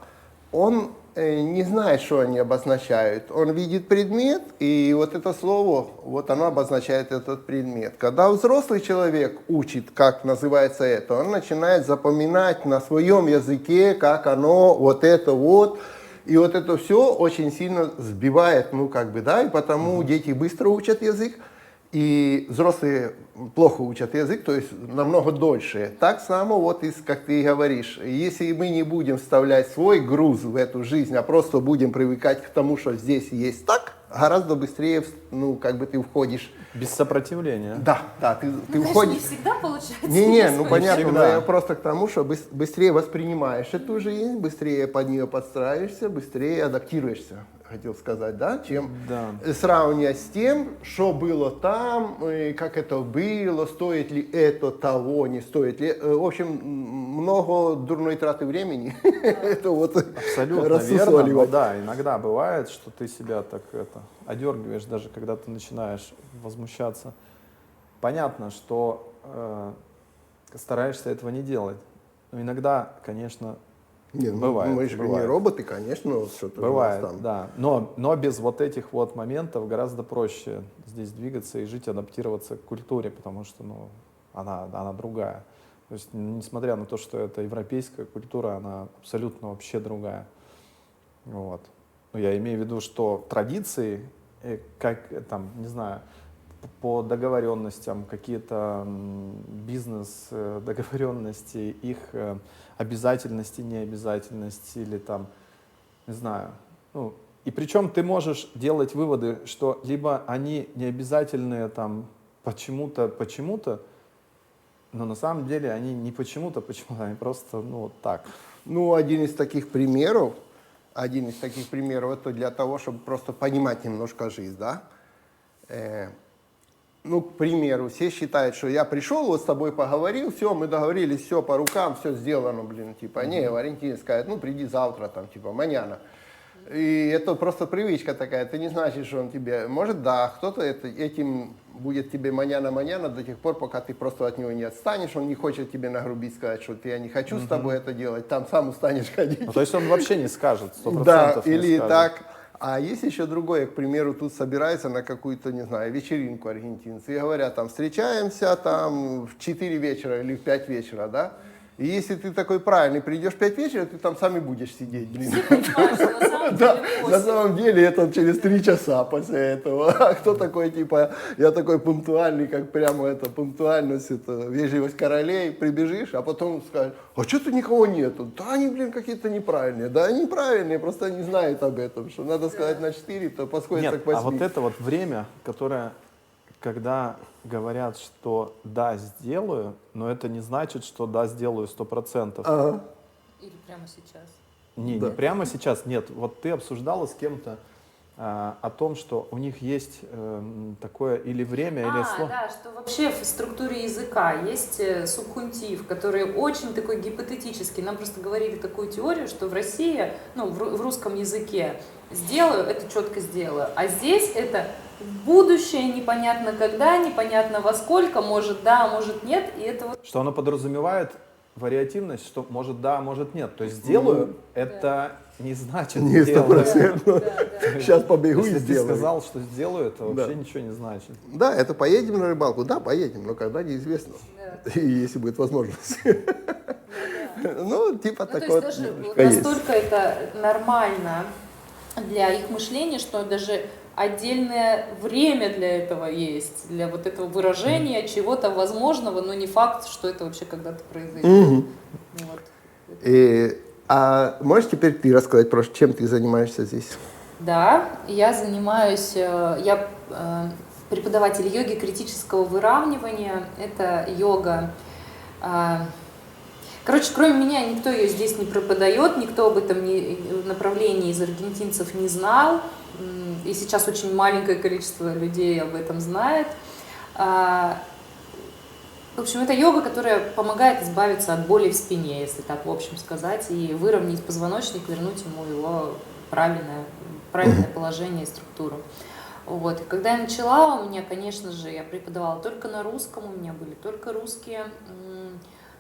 A: он не знает, что они обозначают. Он видит предмет, и вот это слово, вот оно обозначает этот предмет. Когда взрослый человек учит, как называется это, он начинает запоминать на своем языке, как оно, вот это вот. И вот это все очень сильно сбивает, ну как бы, да, и потому дети быстро учат язык, и взрослые плохо учат язык, то есть намного дольше. Так само, вот, как ты говоришь, если мы не будем вставлять свой груз в эту жизнь, а просто будем привыкать к тому, что здесь есть так, гораздо быстрее, ну, как бы ты входишь.
L: Без сопротивления.
A: Да, да, ты
U: Конечно,
A: входишь.
U: не всегда получается.
A: Не, ну понятно, но
L: всегда.
A: я просто к тому, что быстрее воспринимаешь эту жизнь, быстрее под нее подстраиваешься, быстрее адаптируешься, хотел сказать, да, чем сравнивая с тем, что было там, и как это было, стоит ли это того, не стоит ли. В общем, много дурной траты времени. Это вот
L: абсолютно верно, но да, иногда бывает, что ты себя так одергиваешь, даже когда ты начинаешь возмущаться. Понятно, что стараешься этого не делать, но иногда, конечно, бывает.
A: Мы же не роботы, конечно, что-то
L: бывает,
A: там.
L: да. Но без вот этих вот моментов гораздо проще здесь двигаться и жить, адаптироваться к культуре, потому что, ну, она другая. То есть, несмотря на то, что это европейская культура, она абсолютно вообще другая. Вот. Но я имею в виду, что традиции, как там, не знаю, по договоренностям, какие-то бизнес-договоренности, их обязательности, необязательности или там, не знаю. Ну, и причем ты можешь делать выводы, что либо они необязательные там почему-то, но на самом деле они не почему-то, они просто, ну, вот так.
A: Ну, один из таких примеров, это для того, чтобы просто понимать немножко жизнь, да. Ну, к примеру, все считают, что я пришел, вот с тобой поговорил, все, мы договорились, все по рукам, все сделано, блин, типа, не, Валентин скажет, ну, приди завтра, там, типа, маняна.
M: И это просто привычка такая. Ты не знаешь, что он тебе... Может, да, кто-то этим будет тебе маняна до тех пор, пока ты просто от него не отстанешь. Он не хочет тебе нагрубить, сказать, что я не хочу с тобой это делать. Там сам устанешь ходить.
L: Ну, то есть он вообще не скажет, 100%
M: Да,
L: не
M: или
L: скажет.
M: так. А есть еще другое, к примеру, тут собираются на какую-то, не знаю, вечеринку аргентинцы и говорят, там, встречаемся там в 4 вечера или в 5 вечера, да? И если ты такой правильный, придешь в 5 вечера, ты там сам и будешь сидеть, блин. Да, на самом деле это через 3 часа после этого. А кто такой, типа, я такой пунктуальный, как прямо это, пунктуальность, это, вежливость королей, прибежишь, а потом скажешь, а что тут никого нету? Да они, блин, какие-то неправильные. Да они правильные, просто не знают об этом, что надо сказать на 4, то подходит к 8.
L: А вот это вот время, которое, когда говорят, что да, сделаю, но это не значит, что да, сделаю 100%.
M: Ага.
U: Или прямо сейчас.
L: Не прямо сейчас, нет. Вот ты обсуждала с кем-то о том, что у них есть такое или время, или слово.
U: Да, что вообще в структуре языка есть субхунтив, который очень такой гипотетический. Нам просто говорили такую теорию, что в России, ну, в русском языке сделаю, это четко сделаю. А здесь это будущее, непонятно когда, непонятно во сколько, может да, может нет. И это вот...
L: Что оно подразумевает вариативность, что может да, может нет. То есть сделаю, это не значит
M: Не
L: делаю.
M: 100%. Сейчас побегу и
L: Если ты
M: сделаю.
L: сказал, что сделаю, это вообще ничего не значит.
M: Да, это поедем на рыбалку. Да, поедем, но когда неизвестно. И если будет возможность. Ну, типа такое.
U: То есть тоже настолько это нормально для их мышления, что даже отдельное время для этого есть, для вот этого выражения чего-то возможного, но не факт, что это вообще когда-то произойдет. Вот.
M: А можешь теперь ты рассказать, просто чем ты занимаешься здесь?
U: Да, я занимаюсь, я преподаватель йоги критического выравнивания, это йога. Короче, кроме меня никто ее здесь не преподает, никто об этом направлении из аргентинцев не знал, и сейчас очень маленькое количество людей об этом знает. В общем, это йога, которая помогает избавиться от боли в спине, если так в общем сказать, и выровнять позвоночник, вернуть ему его правильное положение и структуру. Вот. И когда я начала, у меня, конечно же, я преподавала только на русском, у меня были только русские,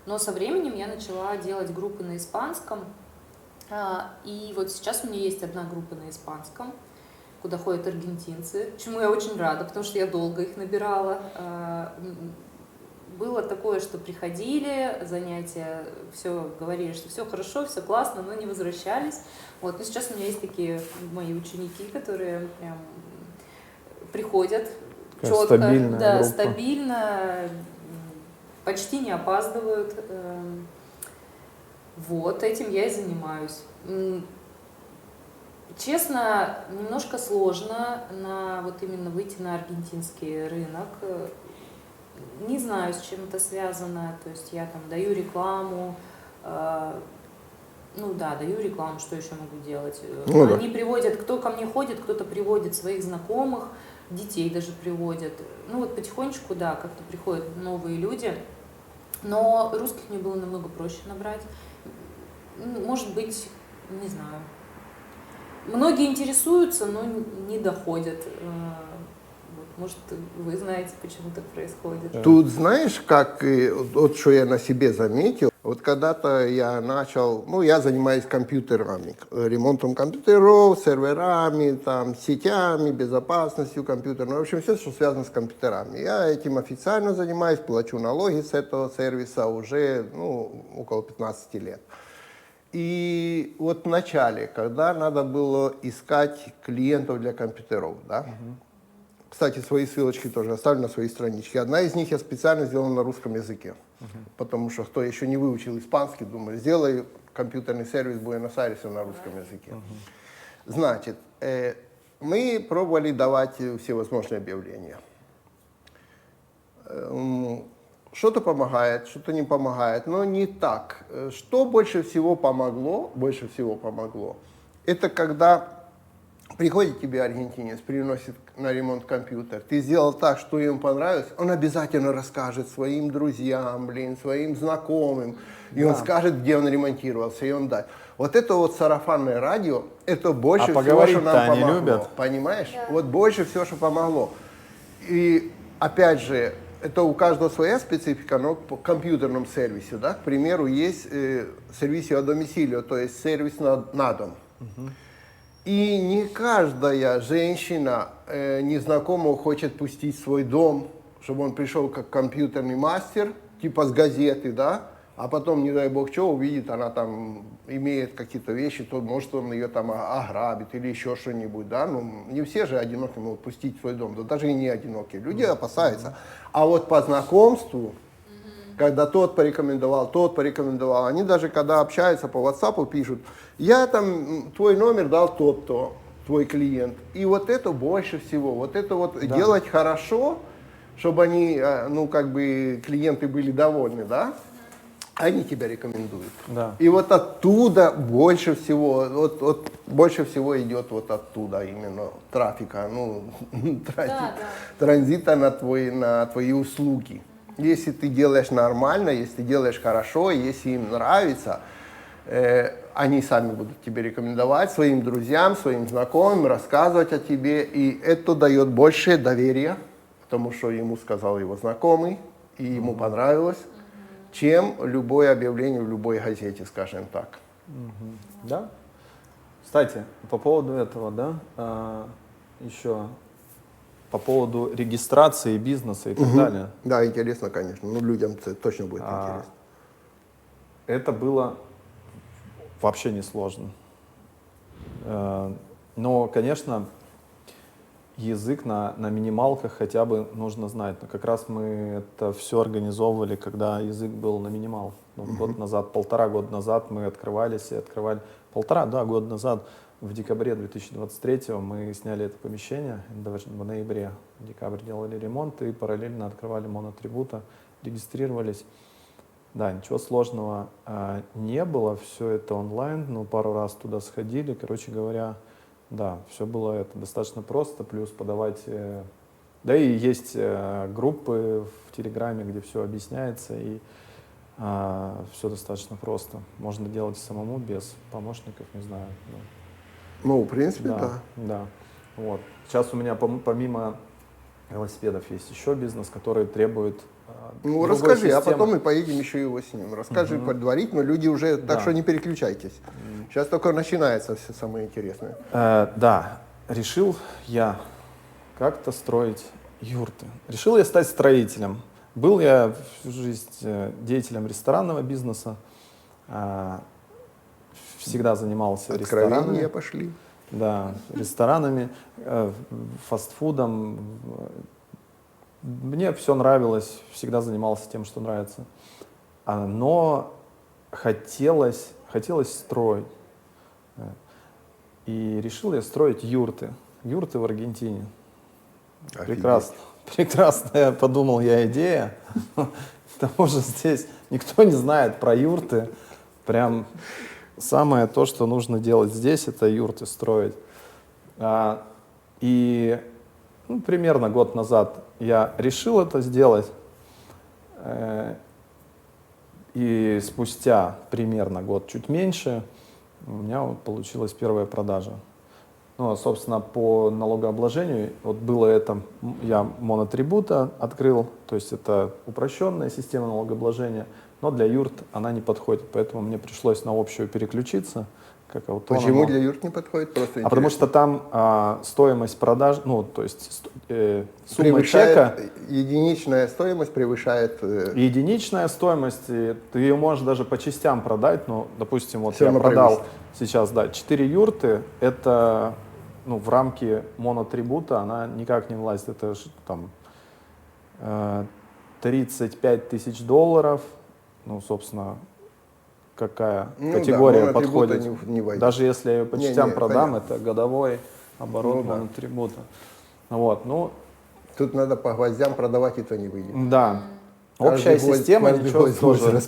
U: но со временем я начала делать группы на испанском, и вот сейчас у меня есть одна группа на испанском, куда ходят аргентинцы, чему я очень рада, потому что я долго их набирала. Было такое, что приходили, занятия, все говорили, что все хорошо, все классно, но не возвращались. Вот. Но сейчас у меня есть такие мои ученики, которые прям приходят четко, стабильно, почти не опаздывают. Вот, этим я и занимаюсь. Честно, немножко сложно вот именно выйти на аргентинский рынок. Не знаю, с чем это связано, то есть я там даю рекламу, даю рекламу, что еще могу делать? Они приводят, кто ко мне ходит, кто-то приводит своих знакомых, детей даже приводят. Ну вот потихонечку, да, как-то приходят новые люди, но русских мне было намного проще набрать. Может быть, не знаю. Многие интересуются, но не доходят. Может, вы знаете, почему так происходит?
M: Тут знаешь, как, вот что я на себе заметил, вот когда-то я начал, я занимаюсь компьютерами, ремонтом компьютеров, серверами, там, сетями, безопасностью компьютерной, в общем, все, что связано с компьютерами. Я этим официально занимаюсь, плачу налоги с этого сервиса уже, около 15 лет. И вот в начале, когда надо было искать клиентов для компьютеров, да, кстати, свои ссылочки тоже оставлю на своей страничке. Одна из них я специально сделал на русском языке, потому что кто еще не выучил испанский, думаю, сделай компьютерный сервис Буэнос-Айреса на русском языке. Значит, мы пробовали давать всевозможные объявления. Что-то помогает, что-то не помогает, но не так. Что больше всего помогло, это когда Приходит тебе аргентинец, приносит на ремонт компьютер, ты сделал так, что ему понравилось, он обязательно расскажет своим друзьям, своим знакомым, и он скажет, где он ремонтировался, и он даст. Вот это вот сарафанное радио, это больше всего, что нам
L: они
M: помогло.
L: любят.
M: Понимаешь? Да. Вот больше всего, что помогло. И опять же, это у каждого своя специфика, но по компьютерном сервисе, да, к примеру, есть сервисио домicilio, то есть сервис на дом. И не каждая женщина незнакомого хочет пустить в свой дом, чтобы он пришел как компьютерный мастер, типа с газеты, да, а потом, не дай бог, что увидит, она там имеет какие-то вещи, то может он ее там ограбит или еще что-нибудь, да, ну не все же одинокие могут пустить в свой дом, да даже и не одинокие, люди опасаются. А вот по знакомству, когда тот порекомендовал, они даже когда общаются по WhatsApp пишут, я там, твой номер дал тот-то, твой клиент. И вот это больше всего, вот это вот делать хорошо, чтобы они, ну как бы клиенты были довольны, да, они тебя рекомендуют. Да. И вот оттуда больше всего, вот больше всего идет вот оттуда именно трафика, ну, транзита на твои услуги. Если ты делаешь нормально, если ты делаешь хорошо, если им нравится, они сами будут тебе рекомендовать своим друзьям, своим знакомым, рассказывать о тебе. И это дает большее доверие, потому что ему сказал его знакомый, и ему понравилось, чем любое объявление в любой газете, скажем так.
L: Да. Кстати, по поводу этого, да, еще... По поводу регистрации бизнеса и так далее.
M: Да, интересно, конечно. Ну, людям это точно будет интересно.
L: Это было вообще несложно. Но, конечно, язык на минималках хотя бы нужно знать. Но как раз мы это все организовывали, когда язык был на минимал. Год назад, 1,5 года назад мы открывались и открывали. 1,5 года назад. В декабре 2023 мы сняли это помещение, в ноябре, в декабре делали ремонт и параллельно открывали монотрибута, регистрировались. Да, ничего сложного не было, все это онлайн, но пару раз туда сходили, короче говоря, да, все было это достаточно просто, плюс подавать, да и есть группы в Телеграме, где все объясняется и все достаточно просто. Можно делать самому без помощников, не знаю.
M: Ну, в принципе, да.
L: Да. Вот. Сейчас у меня помимо велосипедов есть еще бизнес, который требует
M: ну, расскажи, системы. А потом мы поедем еще его снимем. Расскажи предварительно, люди уже, так что не переключайтесь. Сейчас только начинается все самое интересное.
L: Да, решил я как-то строить юрты. Решил я стать строителем. Был я всю жизнь деятелем ресторанного бизнеса. Всегда занимался ресторанами.
M: Пошли.
L: Да, ресторанами, фастфудом. Мне все нравилось, всегда занимался тем, что нравится. Но хотелось строить. И решил я строить юрты. Юрты в Аргентине. Прекрасно. Прекрасная, подумал я, идея. Потому что здесь никто не знает про юрты. Прям самое то, что нужно делать здесь, это юрты строить. И примерно год назад я решил это сделать. И спустя примерно год, чуть меньше, у меня вот получилась первая продажа. Ну, собственно, по налогообложению, вот было это, я монотрибута открыл, то есть это упрощенная система налогообложения, но для юрт она не подходит, поэтому мне пришлось на общую переключиться. Как аутонома.
M: Почему для юрт не подходит? Просто интересно.
L: Потому что там стоимость продаж, ну, то есть сумма чека...
M: Единичная стоимость превышает...
L: Единичная стоимость, ты ее можешь даже по частям продать, но, допустим, вот я продал сейчас, да, 4 юрты, это, ну, в рамки монотрибута она никак не влазит, это там $35 тысяч, ну, собственно, какая категория подходит. Даже если я ее по частям продам, понятно. Это годовой оборот монотрибута. Вот, ну,
M: тут надо по гвоздям продавать, и то не выйдет.
L: Да. Общая система, ничего сложного.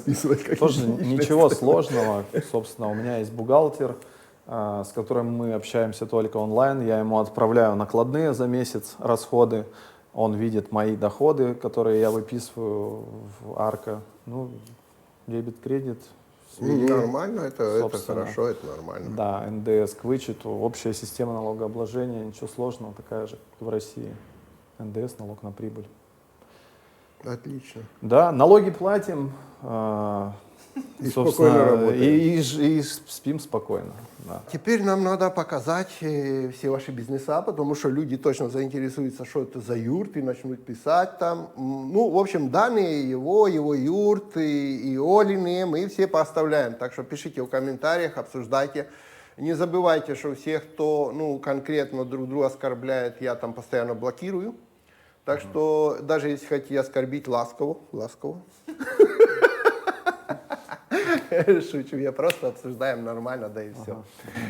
L: Тоже ничего сложного. Собственно, у меня есть бухгалтер, с которым мы общаемся только онлайн. Я ему отправляю накладные за месяц, расходы. Он видит мои доходы, которые я выписываю в Арка. Ну, дебет, кредит.
A: Нормально, это хорошо, это нормально.
L: Да, НДС к вычету, общая система налогообложения, ничего сложного, такая же, как в России. НДС, налог на прибыль.
A: Отлично.
L: Да, налоги платим,
A: и спокойно работаем.
L: И спим спокойно. Да.
A: Теперь нам надо показать все ваши бизнеса, потому что люди точно заинтересуются, что это за юрт, и начнут писать там. Ну, в общем, данные его юрт и Олины мы все поставляем. Так что пишите в комментариях, обсуждайте. Не забывайте, что всех, кто конкретно друг друга оскорбляет, я там постоянно блокирую. Так что даже если хотите оскорбить, ласково. Шучу, я просто обсуждаем нормально, да и все.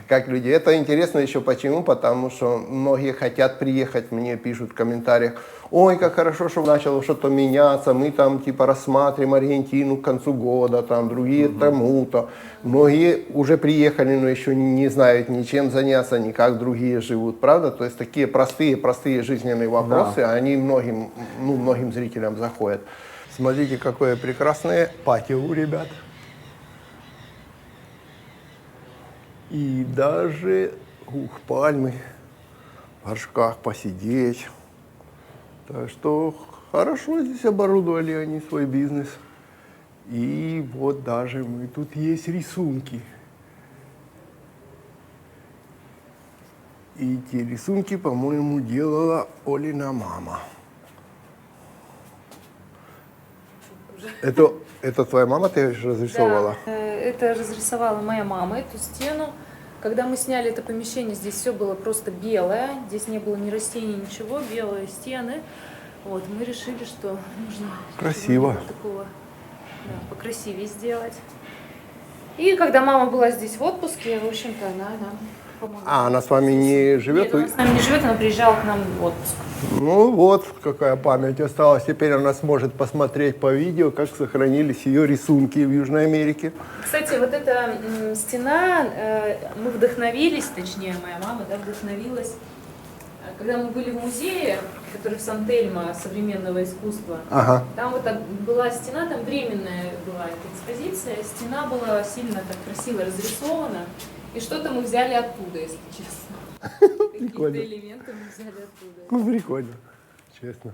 A: Как люди. Это интересно еще почему? Потому что многие хотят приехать, мне пишут в комментариях: ой, как хорошо, что начало что-то меняться, мы там типа рассматриваем Аргентину к концу года, там другие тому-то. Многие уже приехали, но еще не знают ни чем заняться, ни как другие живут, правда? То есть такие простые жизненные вопросы, да. Они многим зрителям заходят. Смотрите, какое прекрасное патио у ребят. И даже пальмы в горшках посидеть. Так что хорошо здесь оборудовали они свой бизнес. И вот даже тут есть рисунки. И эти рисунки, по-моему, делала Олина мама. Это твоя мама, ты разрисовала?
U: Да, это разрисовала моя мама, эту стену. Когда мы сняли это помещение, здесь все было просто белое, здесь не было ни растений, ничего, белые стены. Вот, мы решили, что нужно
A: красиво
U: такого, покрасивее сделать. И когда мама была здесь в отпуске, в общем-то, она нам помогла.
A: А она с вами не живет?
U: Нет, она с нами не живет, она приезжала к нам в отпуск.
A: Ну вот, какая память осталась. Теперь она сможет посмотреть по видео, как сохранились ее рисунки в Южной Америке.
U: Кстати, вот эта стена, мы вдохновились, точнее, моя мама вдохновилась, когда мы были в музее, который в Сан-Тельмо современного искусства.
A: Ага.
U: Там вот была стена, там временная была эта экспозиция, стена была сильно так красиво разрисована, и что-то мы взяли оттуда, если честно. Какие-то элементы мы взяли оттуда.
A: Ну, прикольно, честно.